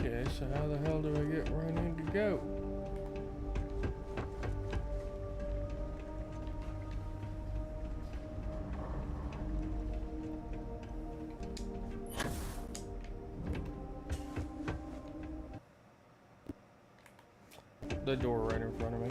Okay, so how the hell do I get where I need to go? the door right in front of me.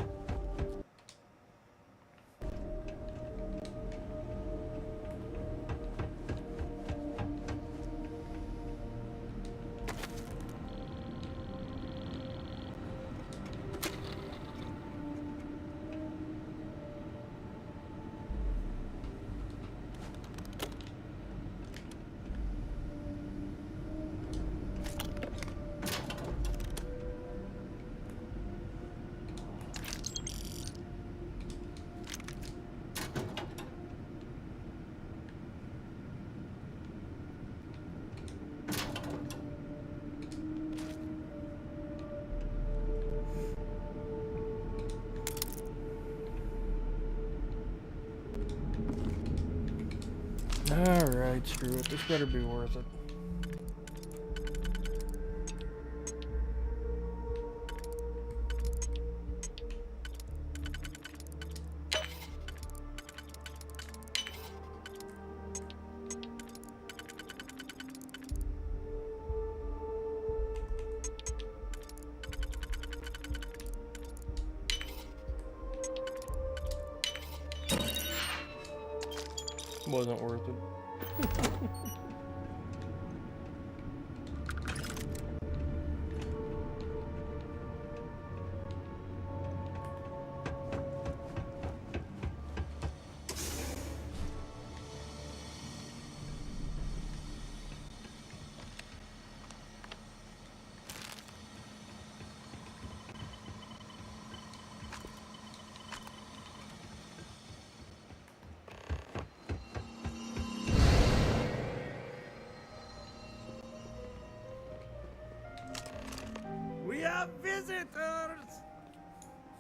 Alright, screw it. This better be worth it. Wasn't worth it. We have visitors!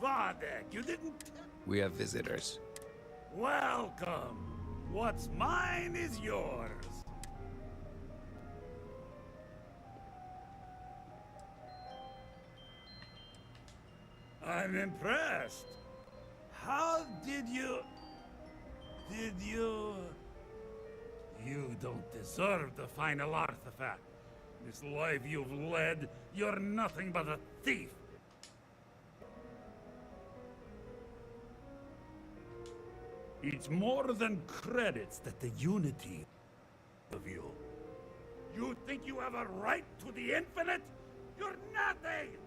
Vadek, you didn't... We have visitors. Welcome! What's mine is yours. I'm impressed. How did you... You don't deserve the final artifact. This life you've led, you're nothing but a thief. It's more than credits that the unity of you. You think you have a right to the infinite? You're nothing!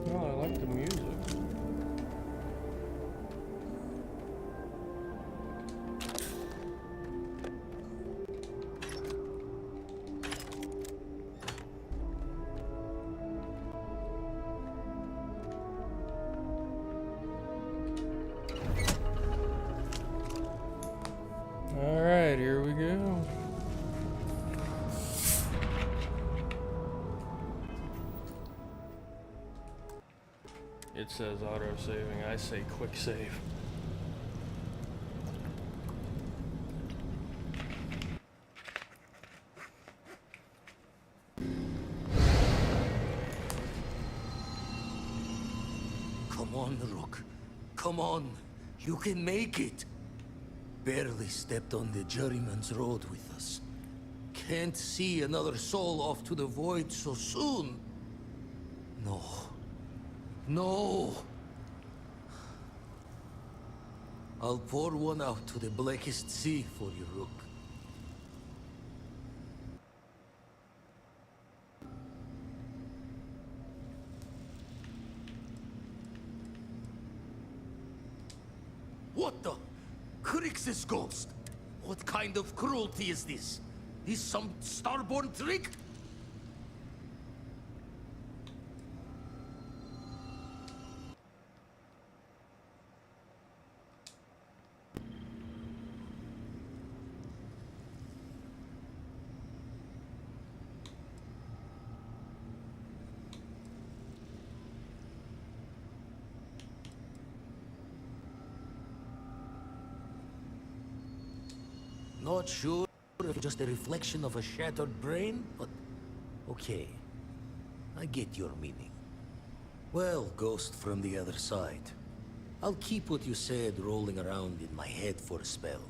Well, I like the music. All right, here we go. It says auto-saving. I say quick save. Come on, Rook. Come on. You can make it. Barely stepped on the juryman's road with us. Can't see another soul off to the void so soon. No. No! I'll pour one out to the blackest sea for you, Rook. What the? Crix's ghost! What kind of cruelty is this? Is some starborn trick? Not sure if it's just a reflection of a shattered brain, but okay. I get your meaning. Well, ghost from the other side. I'll keep what you said rolling around in my head for a spell.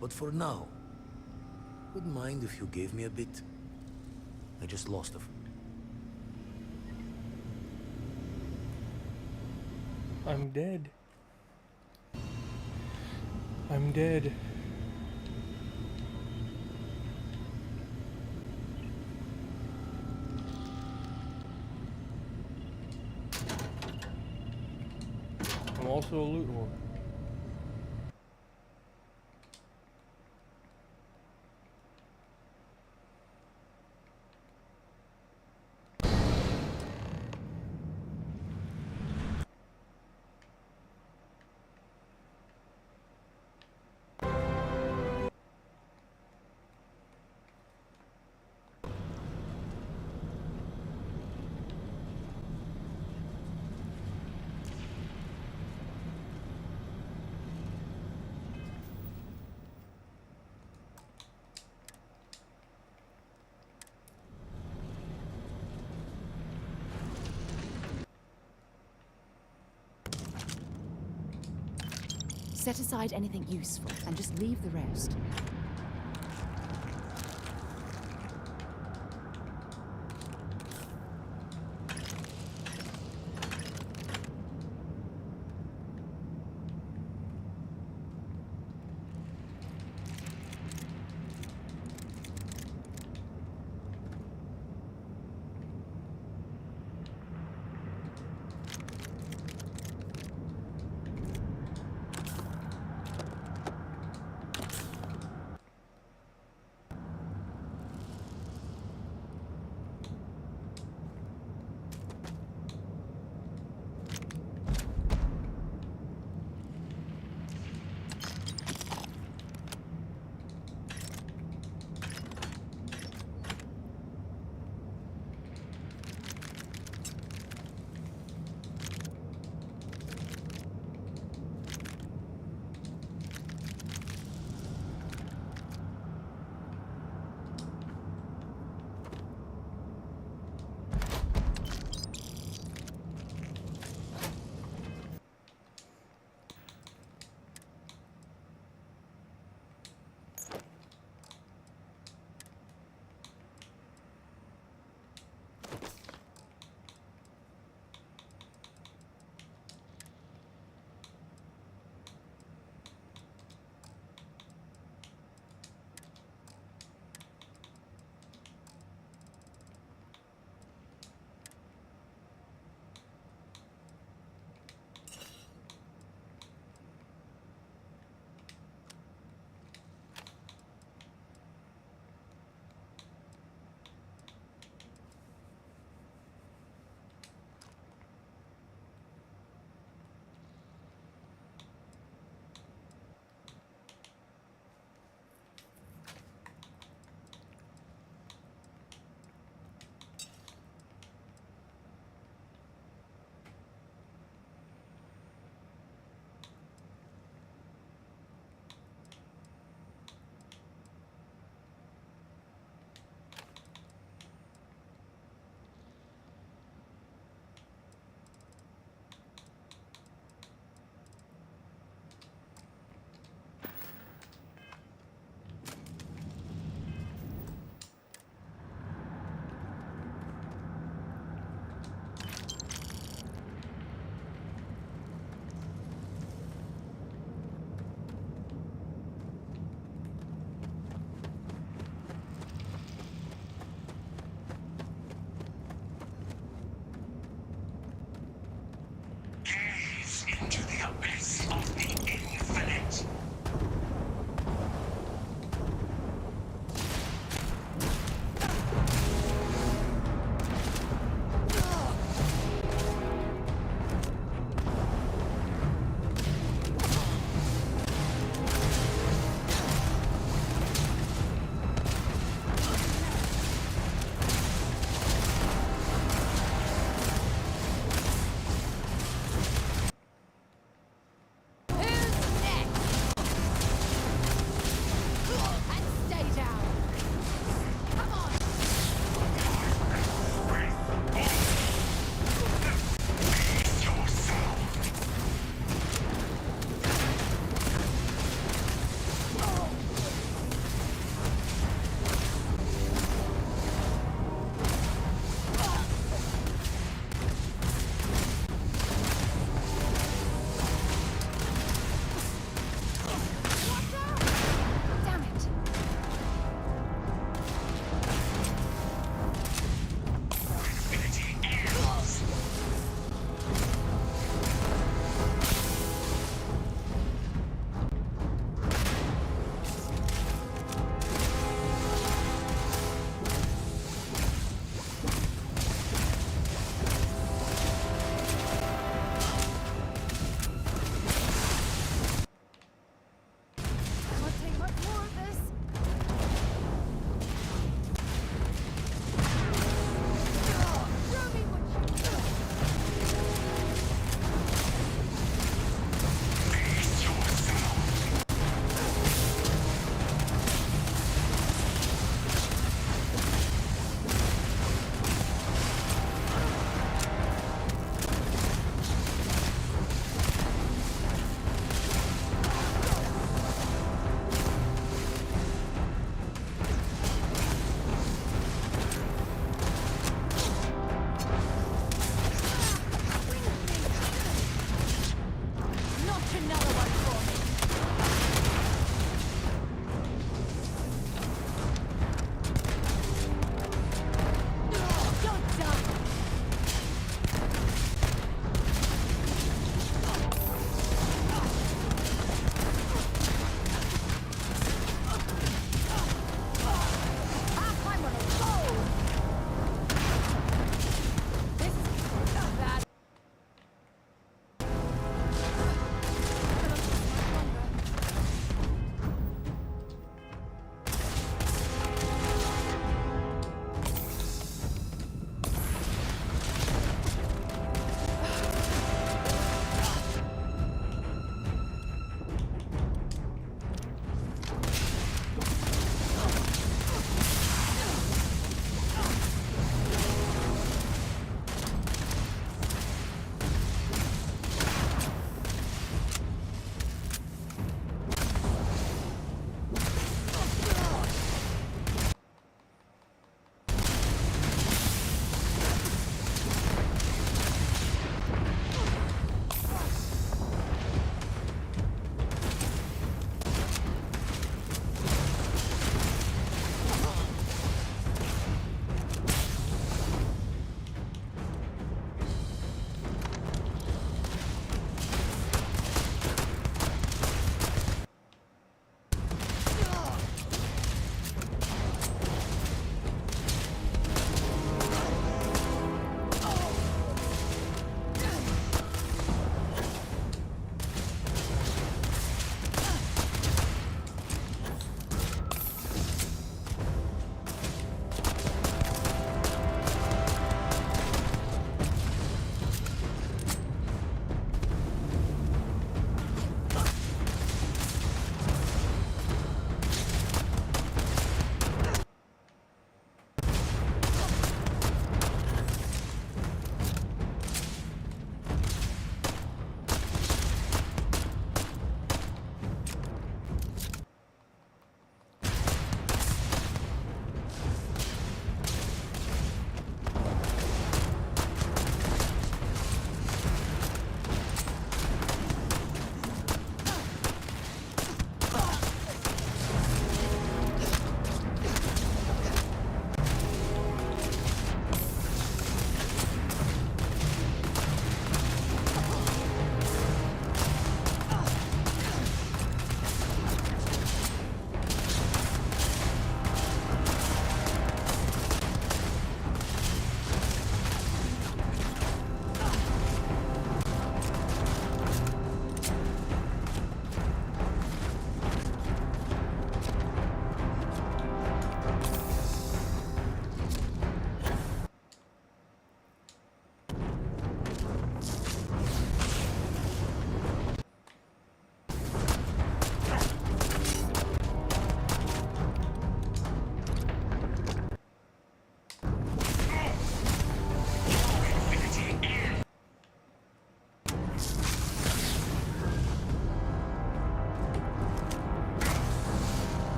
But for now, wouldn't mind if you gave me a bit. I just lost a... I'm dead. I'm dead. I'm also a loot whore. Set aside anything useful and just leave the rest.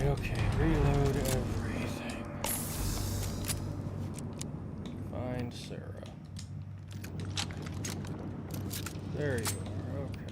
okay. Reload everything. Find Sarah. There you are, okay.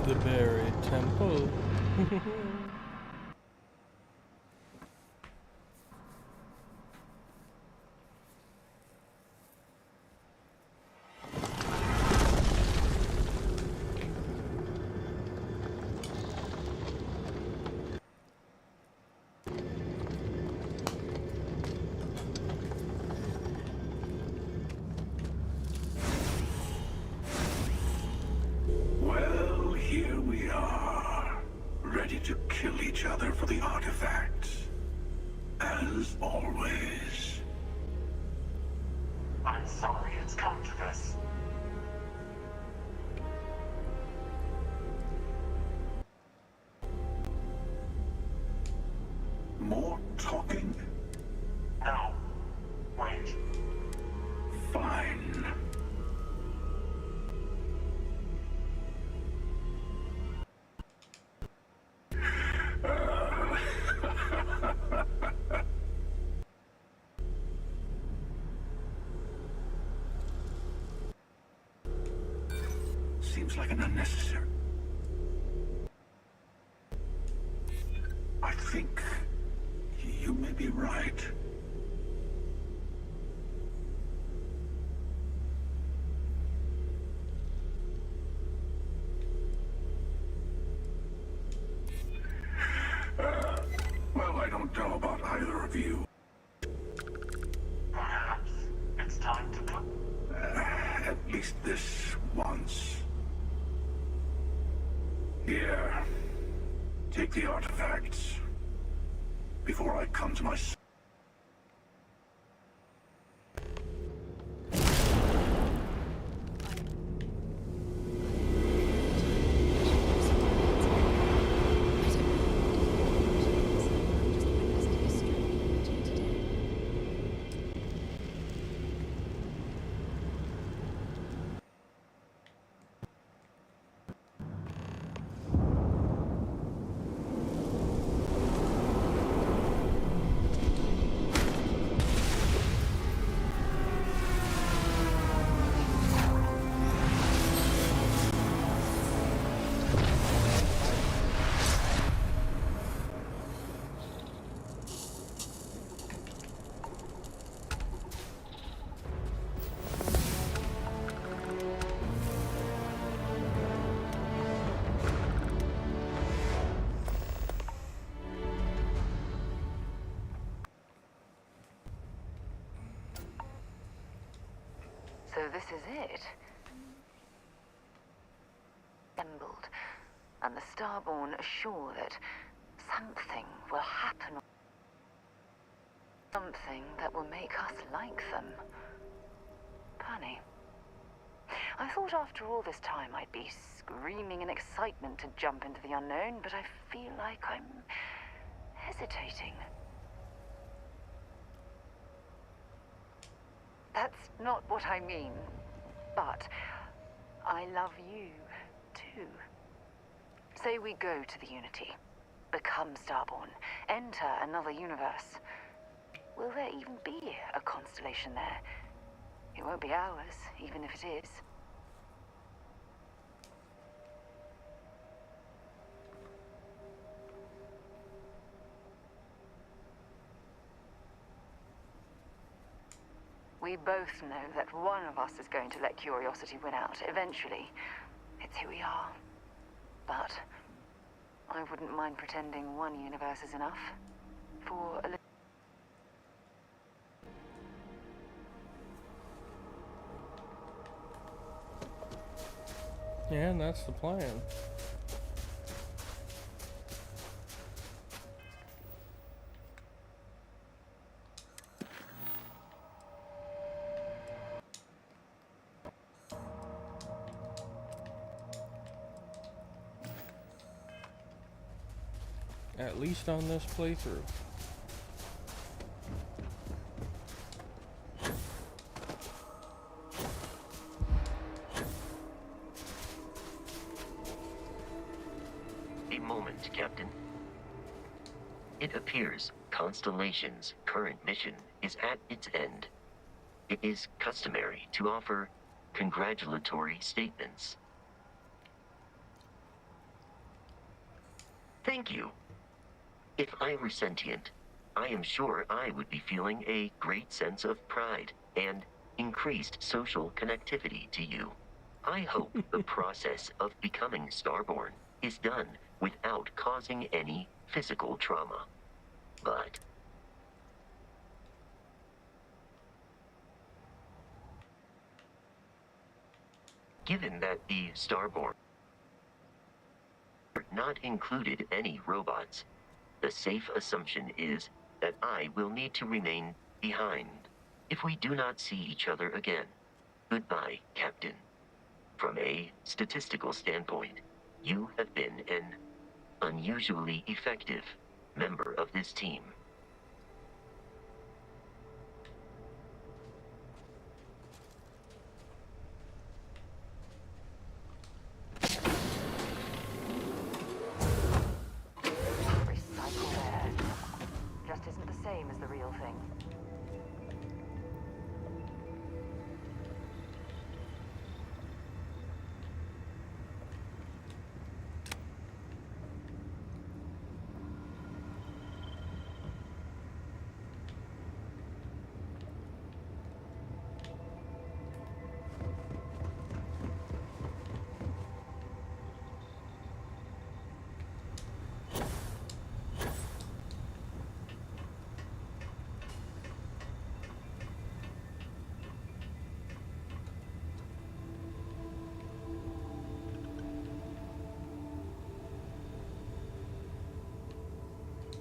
The buried temple. Well, here we are, ready to kill each other for the artifacts. As always. I'm sorry it's come to this. More talking? No. Wait. Fine. Seems like an unnecessary. I think you may be right. Well, I don't know about either of you. Perhaps it's time to put... At least this once. Here. Take the artifacts. Before I come to my... So this is it. Assembled, and the Starborn are sure that something will happen. Something that will make us like them. Funny. I thought after all this time I'd be screaming in excitement to jump into the unknown, but I feel like I'm hesitating. That's not what I mean, but I love you, too. Say we go to the Unity, become Starborn, enter another universe. Will there even be a constellation there? It won't be ours, even if it is. We both know that one of us is going to let curiosity win out, eventually. It's who we are. But I wouldn't mind pretending one universe is enough. For a little... Yeah, and that's the plan. At least on this playthrough. A moment, Captain. It appears Constellation's current mission is at its end. It is customary to offer congratulatory statements. Thank you. If I were sentient, I am sure I would be feeling a great sense of pride and increased social connectivity to you. I hope the process of becoming Starborn is done without causing any physical trauma. But given that the Starborn not included any robots, the safe assumption is that I will need to remain behind if we do not see each other again. Goodbye, Captain. From a statistical standpoint, you have been an unusually effective member of this team. Recycled air. Just isn't the same as the real thing.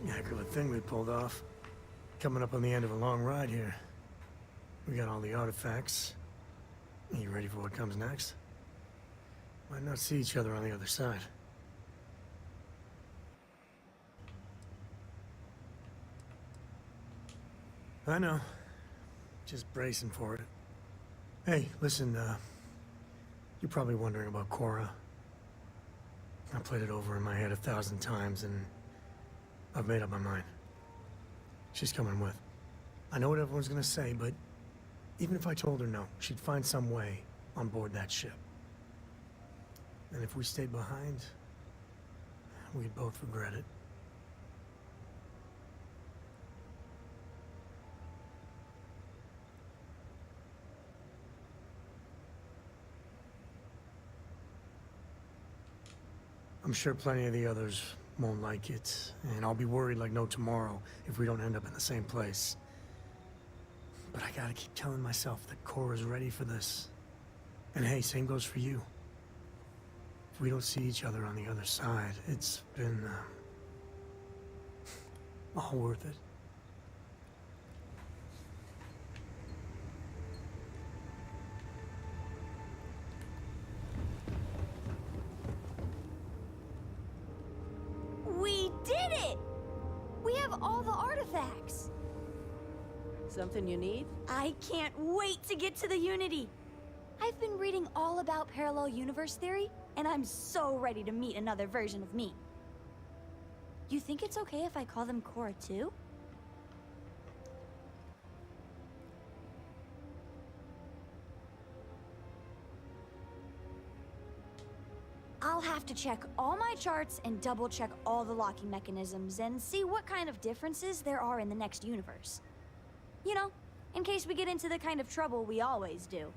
Heck of a thing we pulled off. Coming up on the end of a long ride here. We got all the artifacts. Are you ready for what comes next? Might not see each other on the other side. I know. Just bracing for it. Hey, listen, you're probably wondering about Cora. I played it over in my head 1,000 times, and I've made up my mind. She's coming with. I know what everyone's gonna say, but even if I told her no, she'd find some way on board that ship. And if we stayed behind, we'd both regret it. I'm sure plenty of the others won't like it, and I'll be worried like no tomorrow if we don't end up in the same place. But I gotta keep telling myself that Cora's ready for this. And hey, same goes for you. If we don't see each other on the other side, it's been, all worth it. We did it! We have all the artifacts. Something you need? I can't wait to get to the Unity. I've been reading all about parallel universe theory, and I'm so ready to meet another version of me. You think it's okay if I call them Cora too? I'll have to check all my charts and double check all the locking mechanisms and see what kind of differences there are in the next universe. You know, in case we get into the kind of trouble we always do.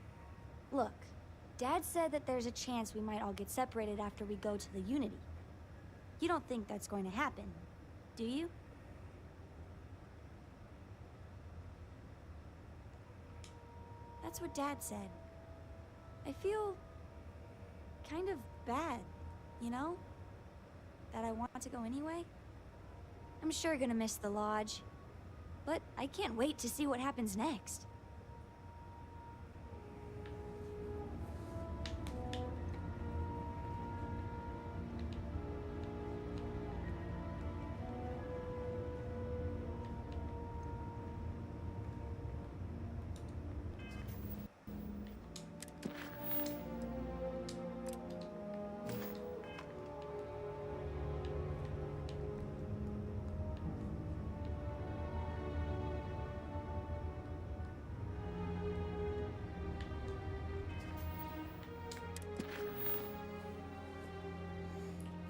Look, Dad said that there's a chance we might all get separated after we go to the Unity. You don't think that's going to happen, do you? That's what Dad said. I feel kind of bad, you know? That I want to go anyway. I'm sure gonna miss the lodge, but I can't wait to see what happens next.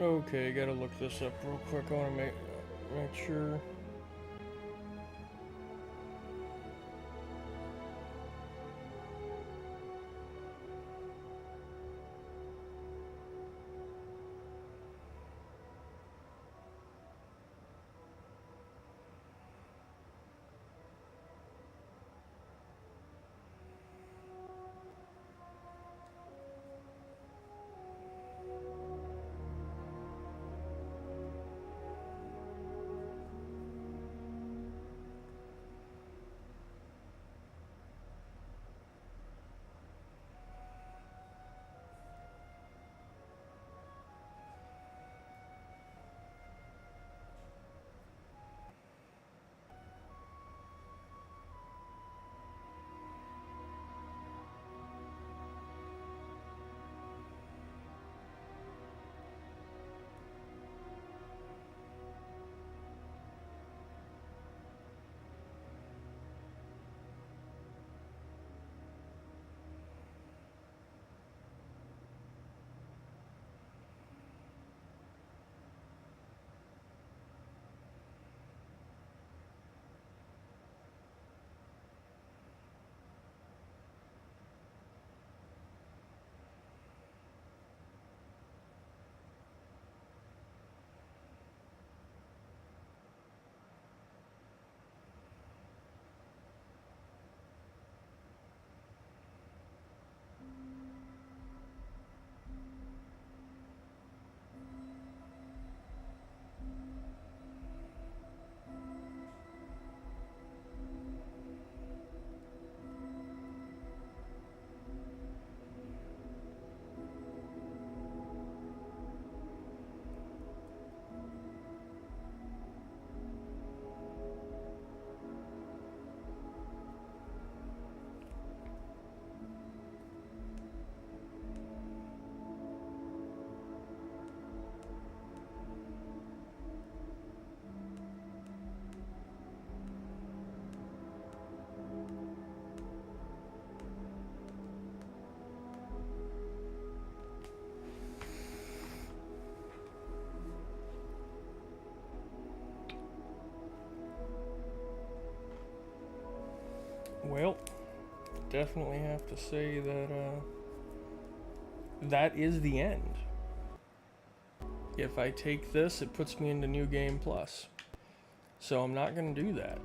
Okay, gotta look this up real quick. I want to make sure. Well, definitely have to say that that is the end. If I take this, it puts me into New Game Plus. So I'm not going to do that.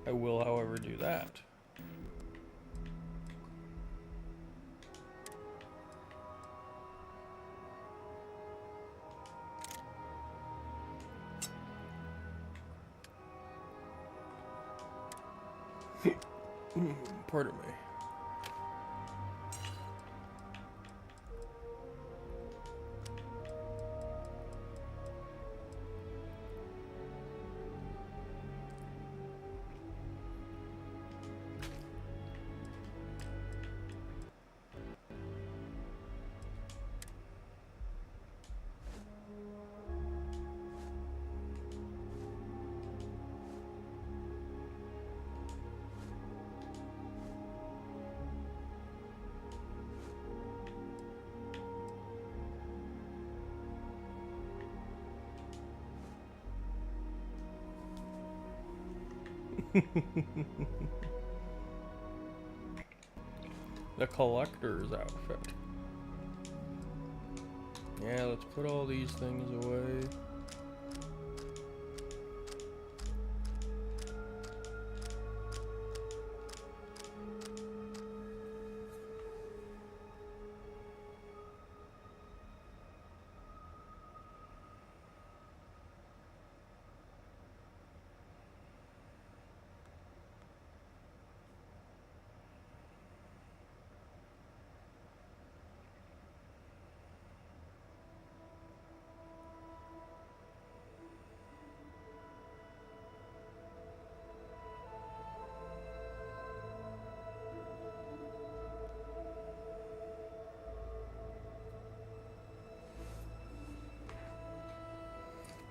I will, however, do that. Pardon me. The collector's outfit. Yeah, let's put all these things away.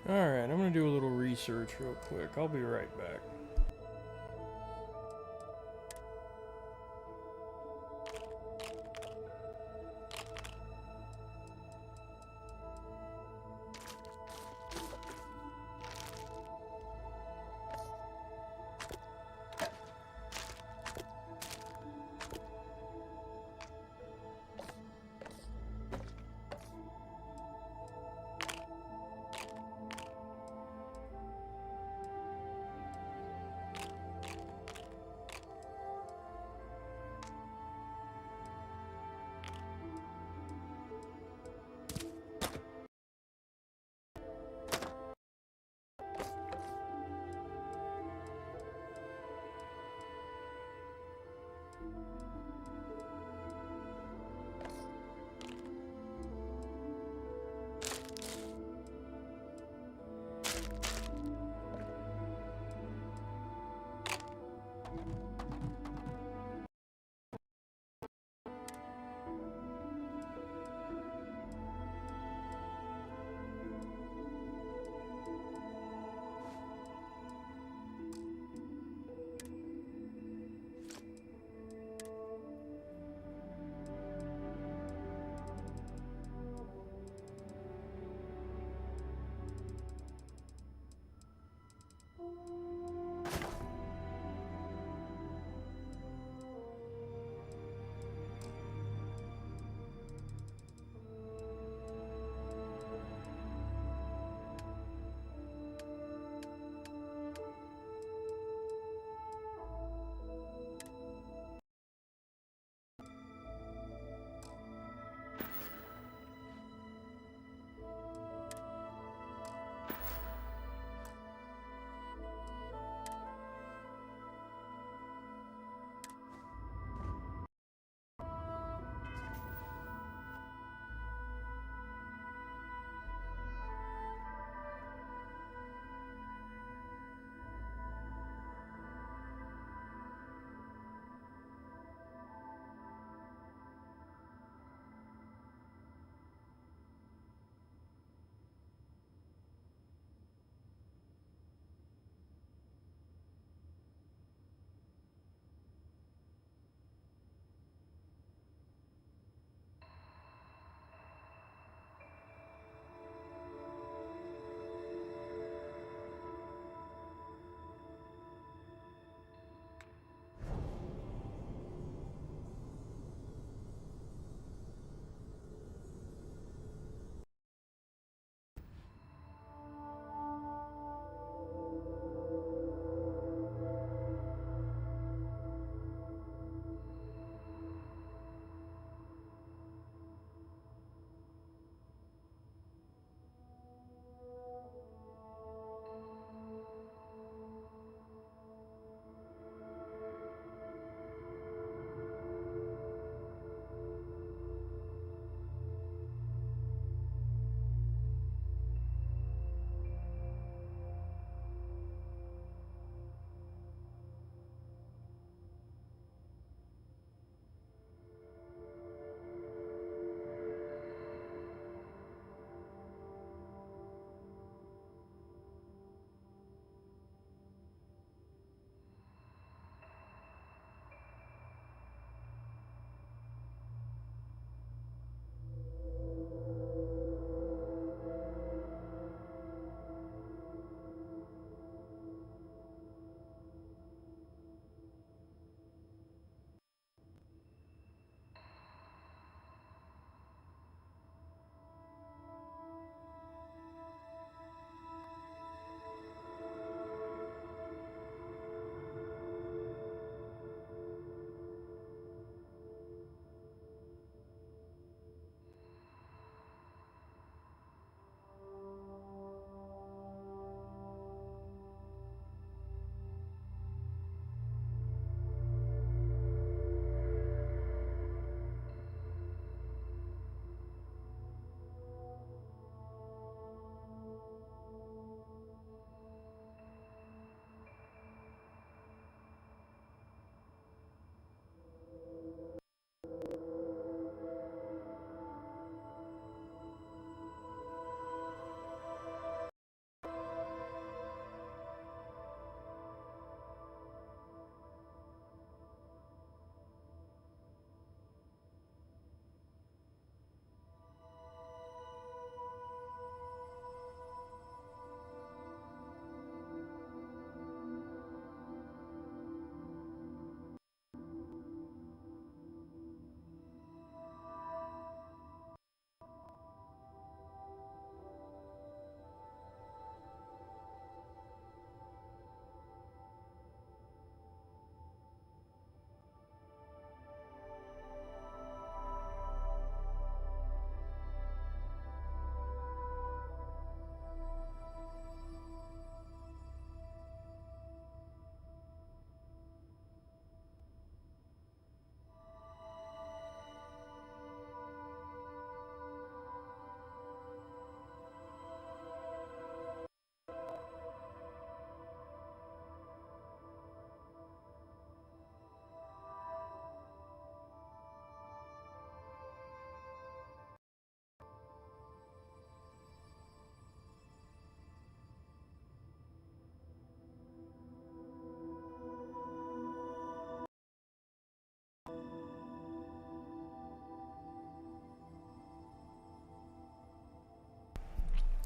Alright, I'm gonna do a little research real quick. I'll be right back.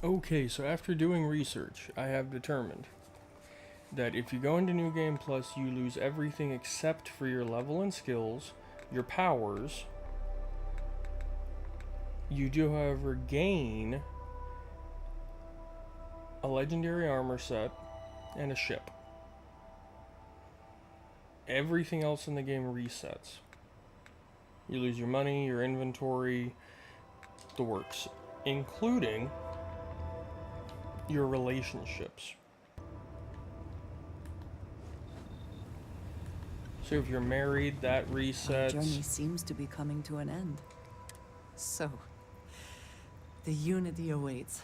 Okay, so after doing research, I have determined that if you go into New Game Plus, you lose everything except for your level and skills, your powers. You do, however, gain a legendary armor set and a ship. Everything else in the game resets. You lose your money, your inventory, the works, including your relationships. So if you're married, that Our resets. journey seems to be coming to an end. So, the Unity awaits.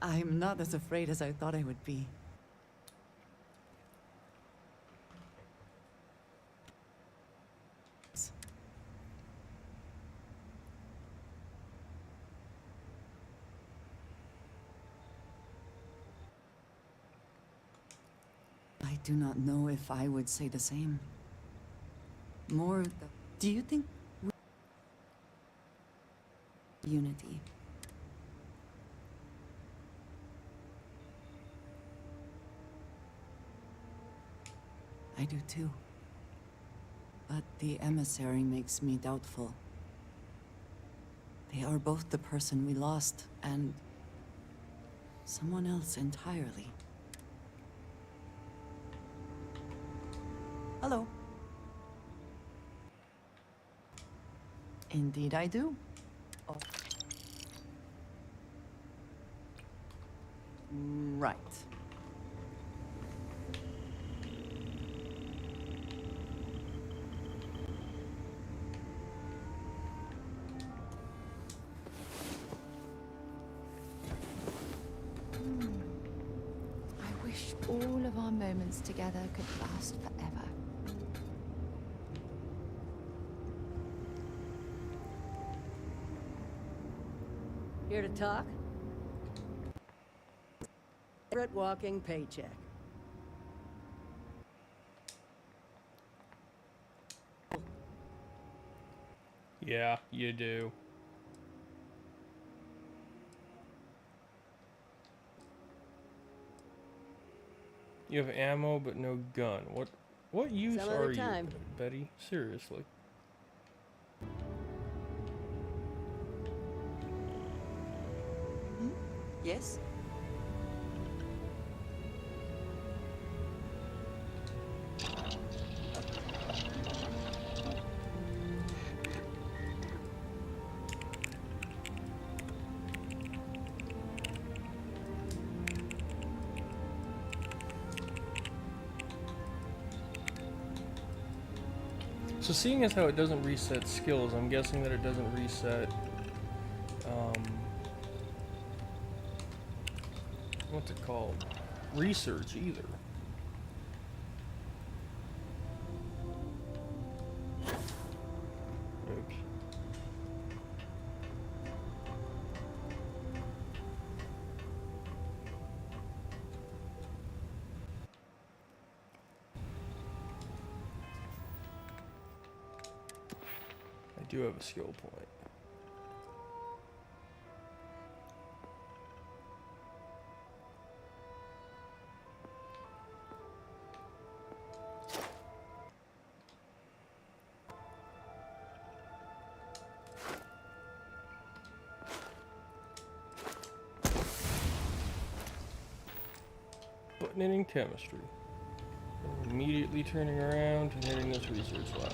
I'm not as afraid as I thought I would be. I do not know if I would say the same. More, do you think Unity? I do too. But the emissary makes me doubtful. They are both the person we lost and someone else entirely. Hello. Indeed I do. Oh. Right. I wish all of our moments together could last forever. Here to talk? Favorite walking paycheck. Yeah, you do. You have ammo but no gun. What use Some other are time. you, Betty? Seriously. Yes? So seeing as how it doesn't reset skills, I'm guessing that it doesn't reset, what's it called? Research either. Oops. I do have a skill point. Putting it in chemistry. Immediately turning around and hitting this research lab.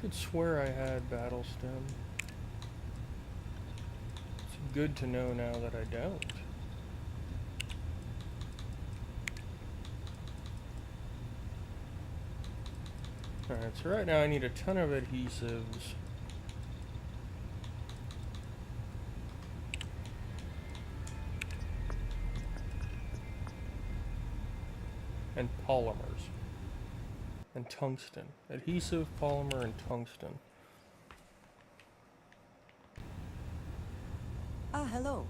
could swear I had battle stem. It's good to know now that I don't. Alright, so right now I need a ton of adhesives. And polymers. And tungsten. Adhesive, polymer, and tungsten. Ah, hello.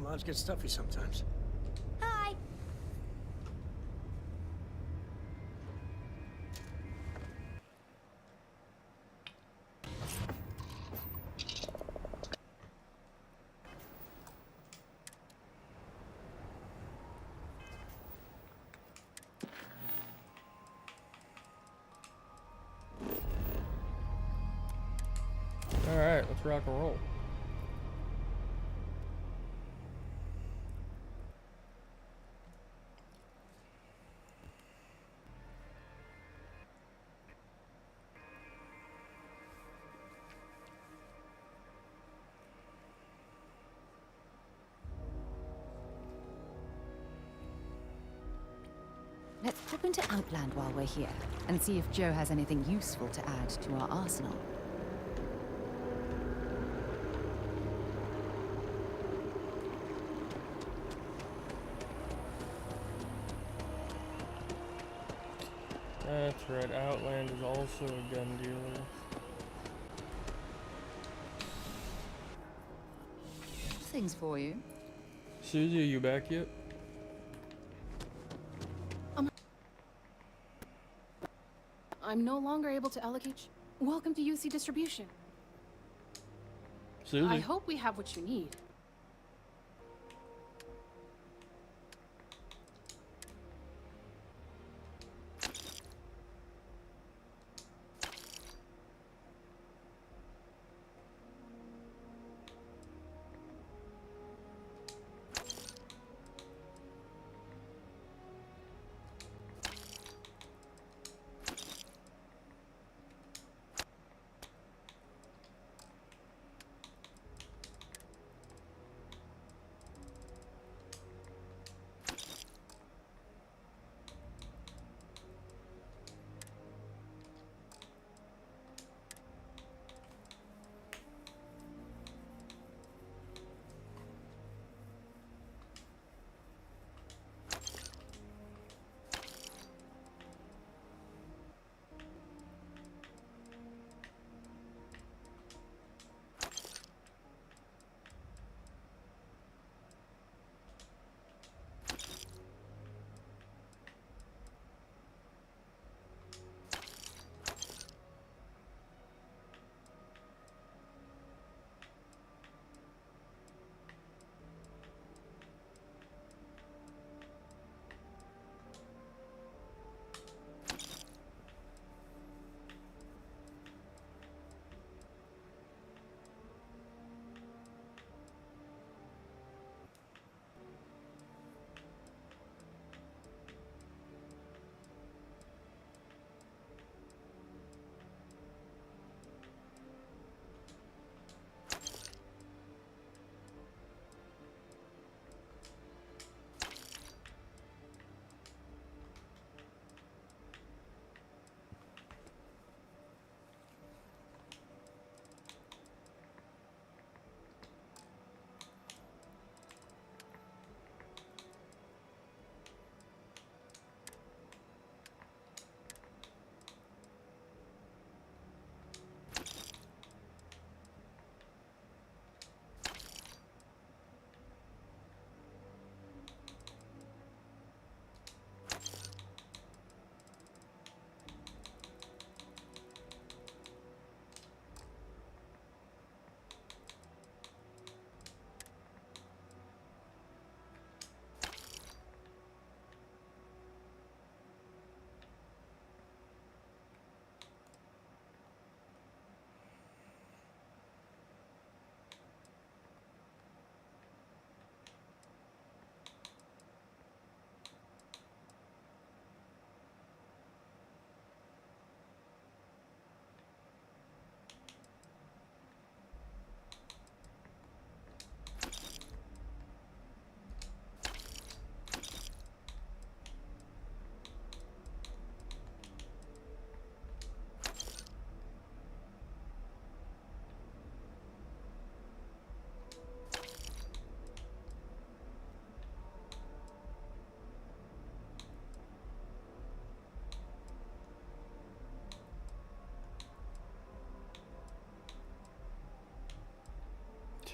Mods get stuffy sometimes. Hi. Alright, let's rock and roll. Let's pop into Outland while we're here, and see if Joe has anything useful to add to our arsenal. That's right, Outland is also a gun dealer. Things for you. Susie, are you back yet? I'm no longer able to allocate. Welcome to UC Distribution. Susie? I hope we have what you need.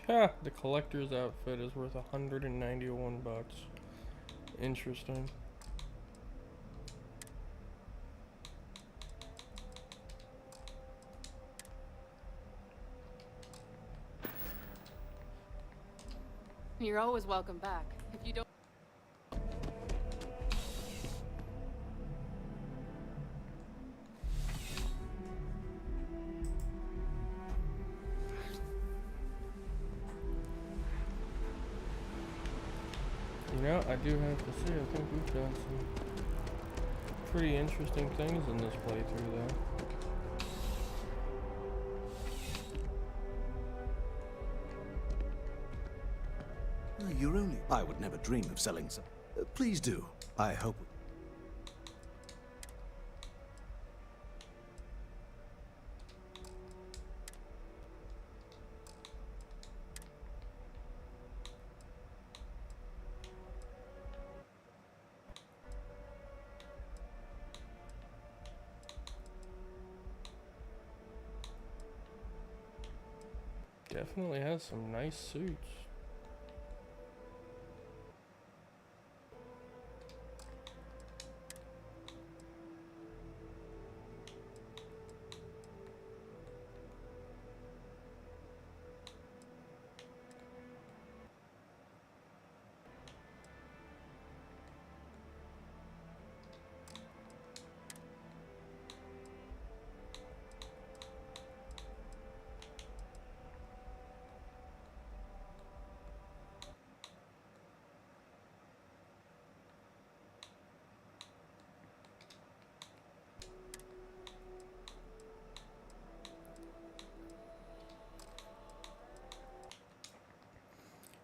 Ha! The collector's outfit is worth 191 bucks. Interesting. You're always welcome back. If you don't... You know, I do have to say, I think we've done some pretty interesting things in this playthrough, though. You're only... I would never dream of selling some. Please do. I hope... Definitely has some nice suits.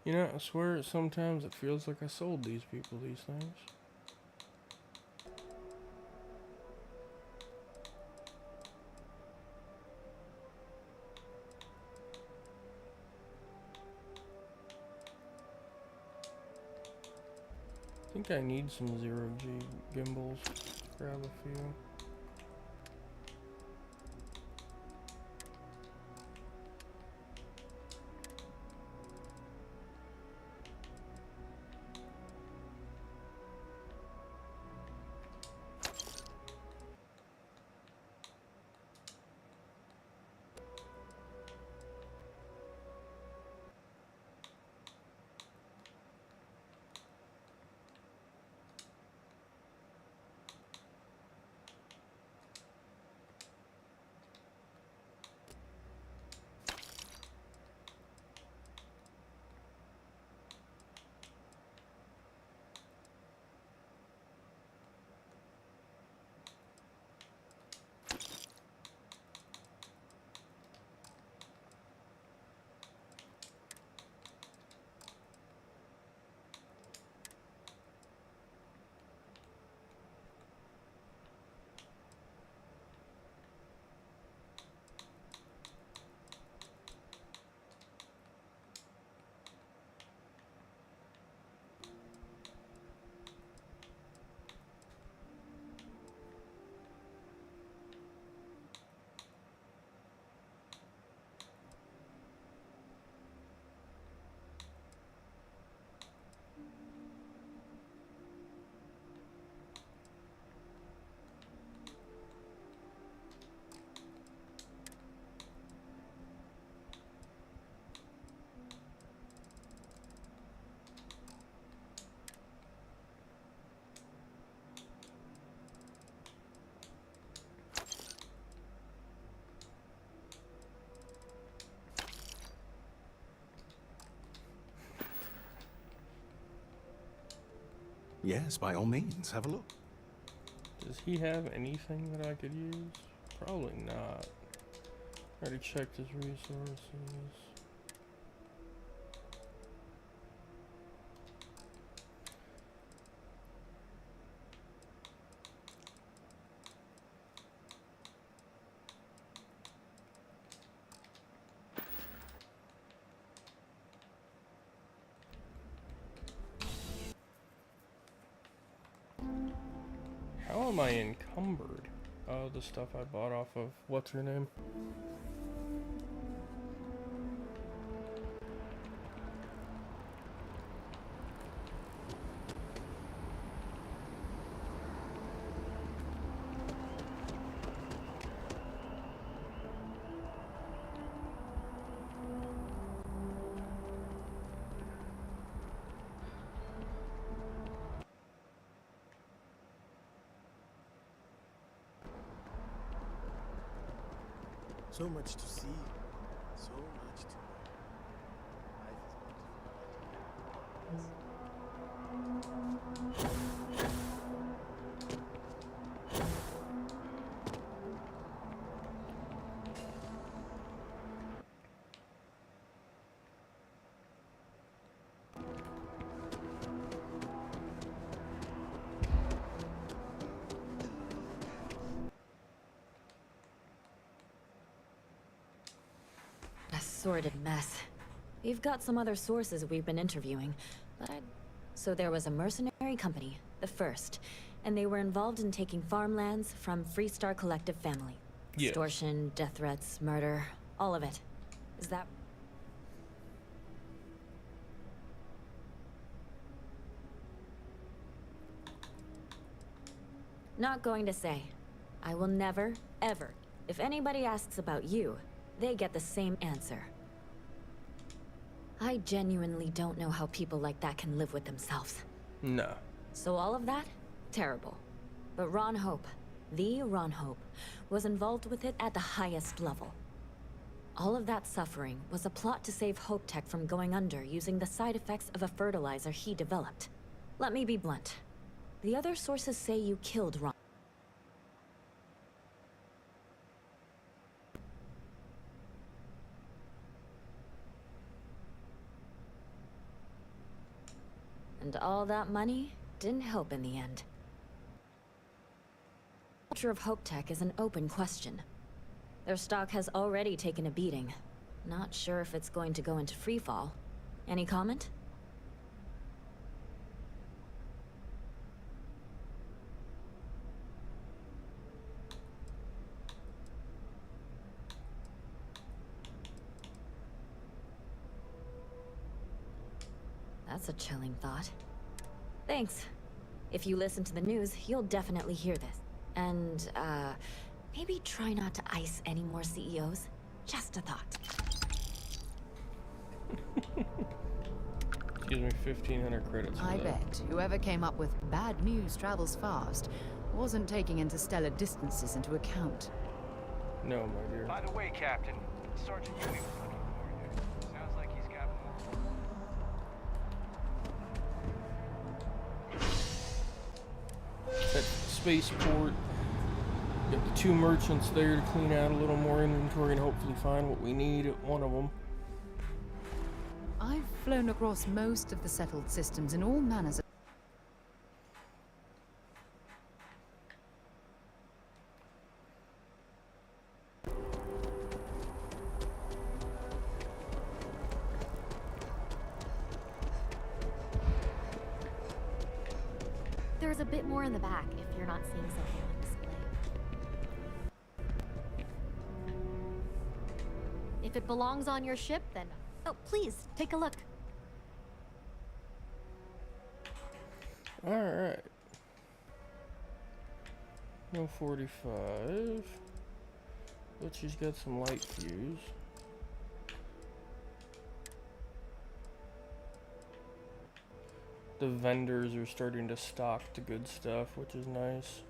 You know, I swear sometimes it feels like I sold these people these things. I think I need some 0G gimbals. Grab a few. Yes, by all means, have a look. Does he have anything that I could use? Probably not. Already checked his resources. How am I encumbered? Oh, the stuff I bought off of what's her name? So much to see. So much to learn. Life is A sordid mess. We've got some other sources we've been interviewing, but So there was a mercenary company, the First, and they were involved in taking farmlands from Freestar Collective family. Yes. Extortion, death threats, murder, all of it. Is that... Not going to say. I will never, ever. If anybody asks about you, they get the same answer. I genuinely don't know how people like that can live with themselves. No. So all of that? Terrible. But Ron Hope, the Ron Hope, was involved with it at the highest level. All of that suffering was a plot to save Hope Tech from going under using the side effects of a fertilizer he developed. Let me be blunt. The other sources say you killed Ron. And all that money didn't help in the end. The future of Hope Tech is an open question. Their stock has already taken a beating. Not sure if it's going to go into freefall. Any comment? That's a chilling thought. Thanks. If you listen to the news, you'll definitely hear this. And, maybe try not to ice any more CEOs. Just a thought. Gives me 1,500 credits for I that. bet whoever came up with bad news travels fast wasn't taking interstellar distances into account. No, my dear. By the way, Captain, Sergeant Yui was looking for you. Sounds like he's got more. At spaceport, got the 2 merchants there to clean out a little more inventory and hopefully find what we need at one of them. I've flown across most of the settled systems in all manners of... There's a bit more in the back if you're not seeing something on display. If it belongs on your ship, then... Oh, please, take a look. Alright. 145. But she's got some light fuse. The vendors are starting to stock the good stuff, which is nice.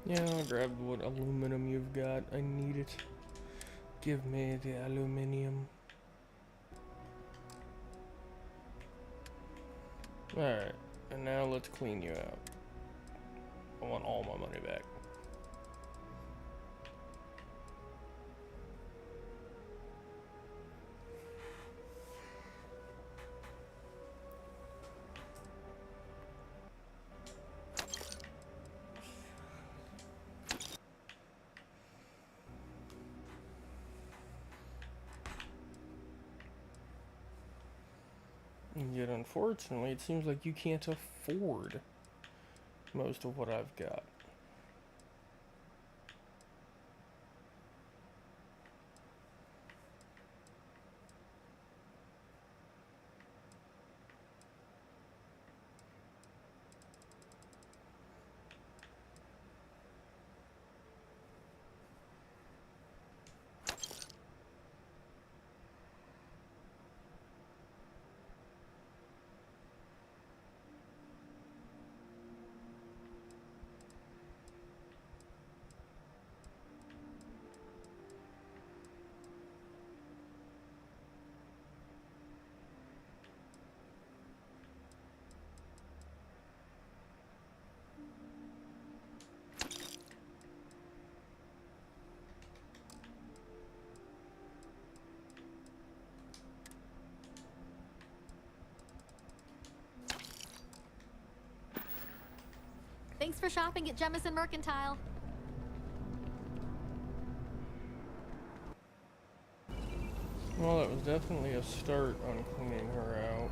Yeah, I'll grab what aluminum you've got. I need it. Give me the aluminum. Alright, and now let's clean you out. I want all my money back. And yet, unfortunately, it seems like you can't afford most of what I've got. Thanks for shopping at Jemison Mercantile. Well, that was definitely a start on cleaning her out.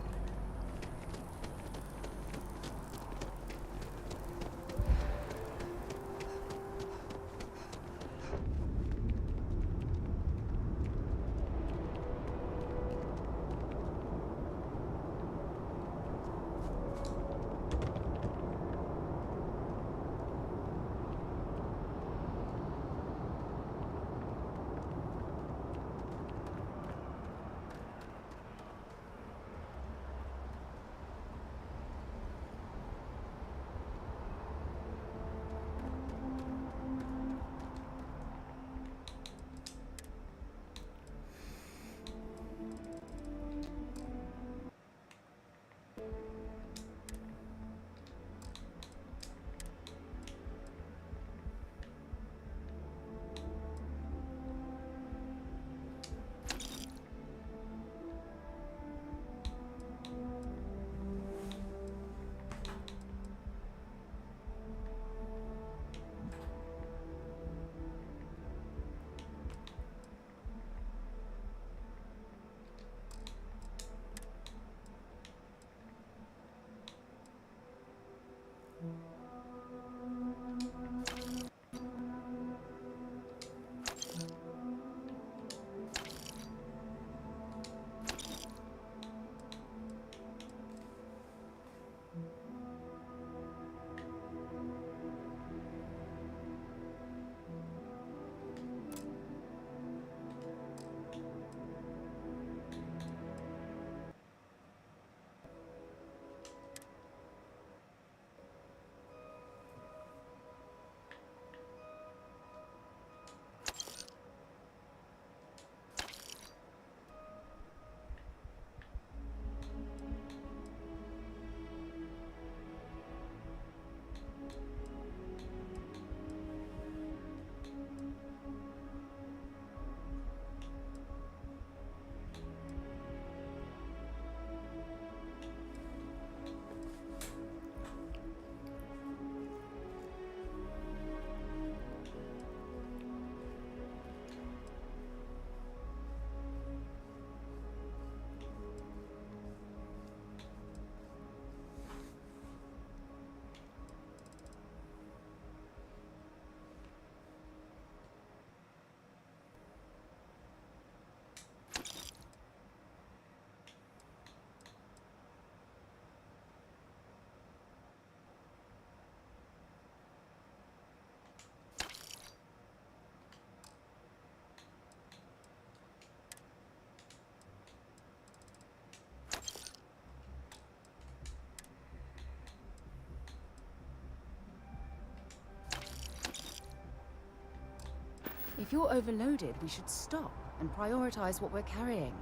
If you're overloaded, we should stop and prioritize what we're carrying.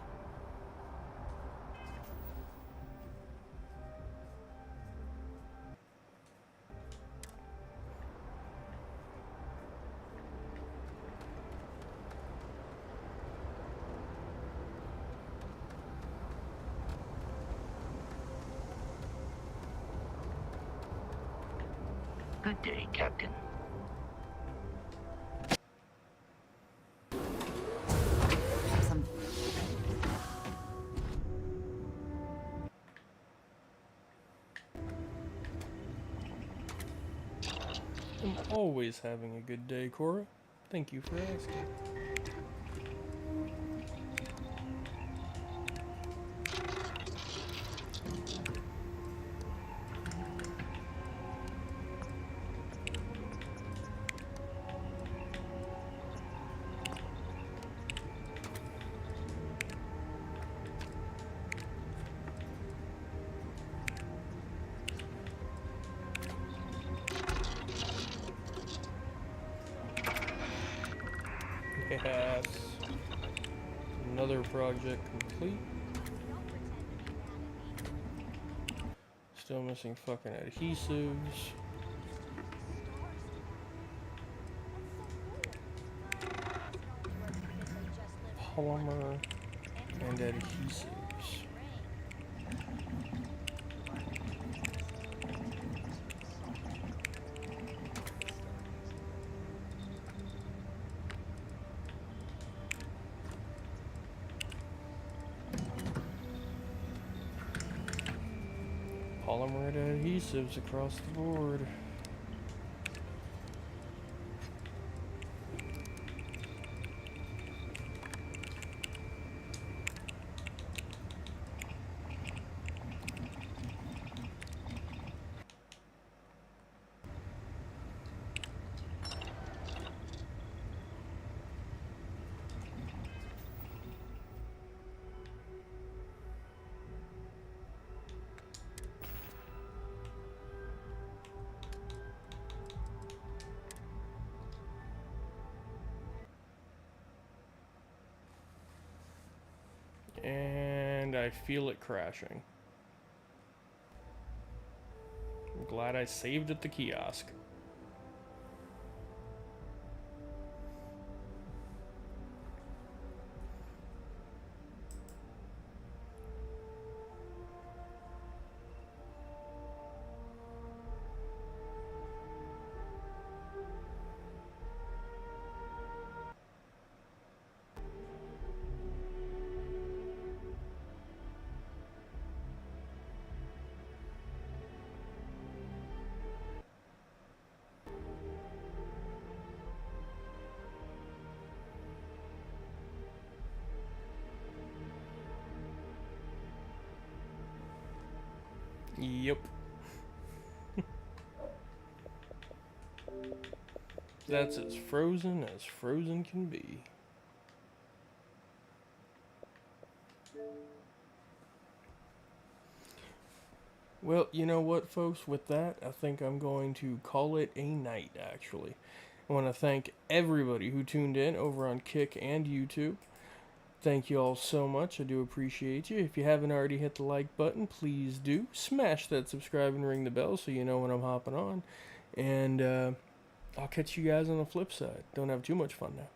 Good day, Captain. am always having a good day, Cora. Thank you for asking. Yes. Another project complete. Still missing fucking adhesives. Polymer and adhesives. Polymer and adhesives across the board. And I feel it crashing. I'm glad I saved at the kiosk. Yep. That's as frozen can be. Well, you know what, folks? With that, I think I'm going to call it a night, actually. I want to thank everybody who tuned in over on Kick and YouTube. Thank you all so much. I do appreciate you. If you haven't already hit the like button, please do. Smash that subscribe and ring the bell so you know when I'm hopping on. And I'll catch you guys on the flip side. Don't have too much fun now.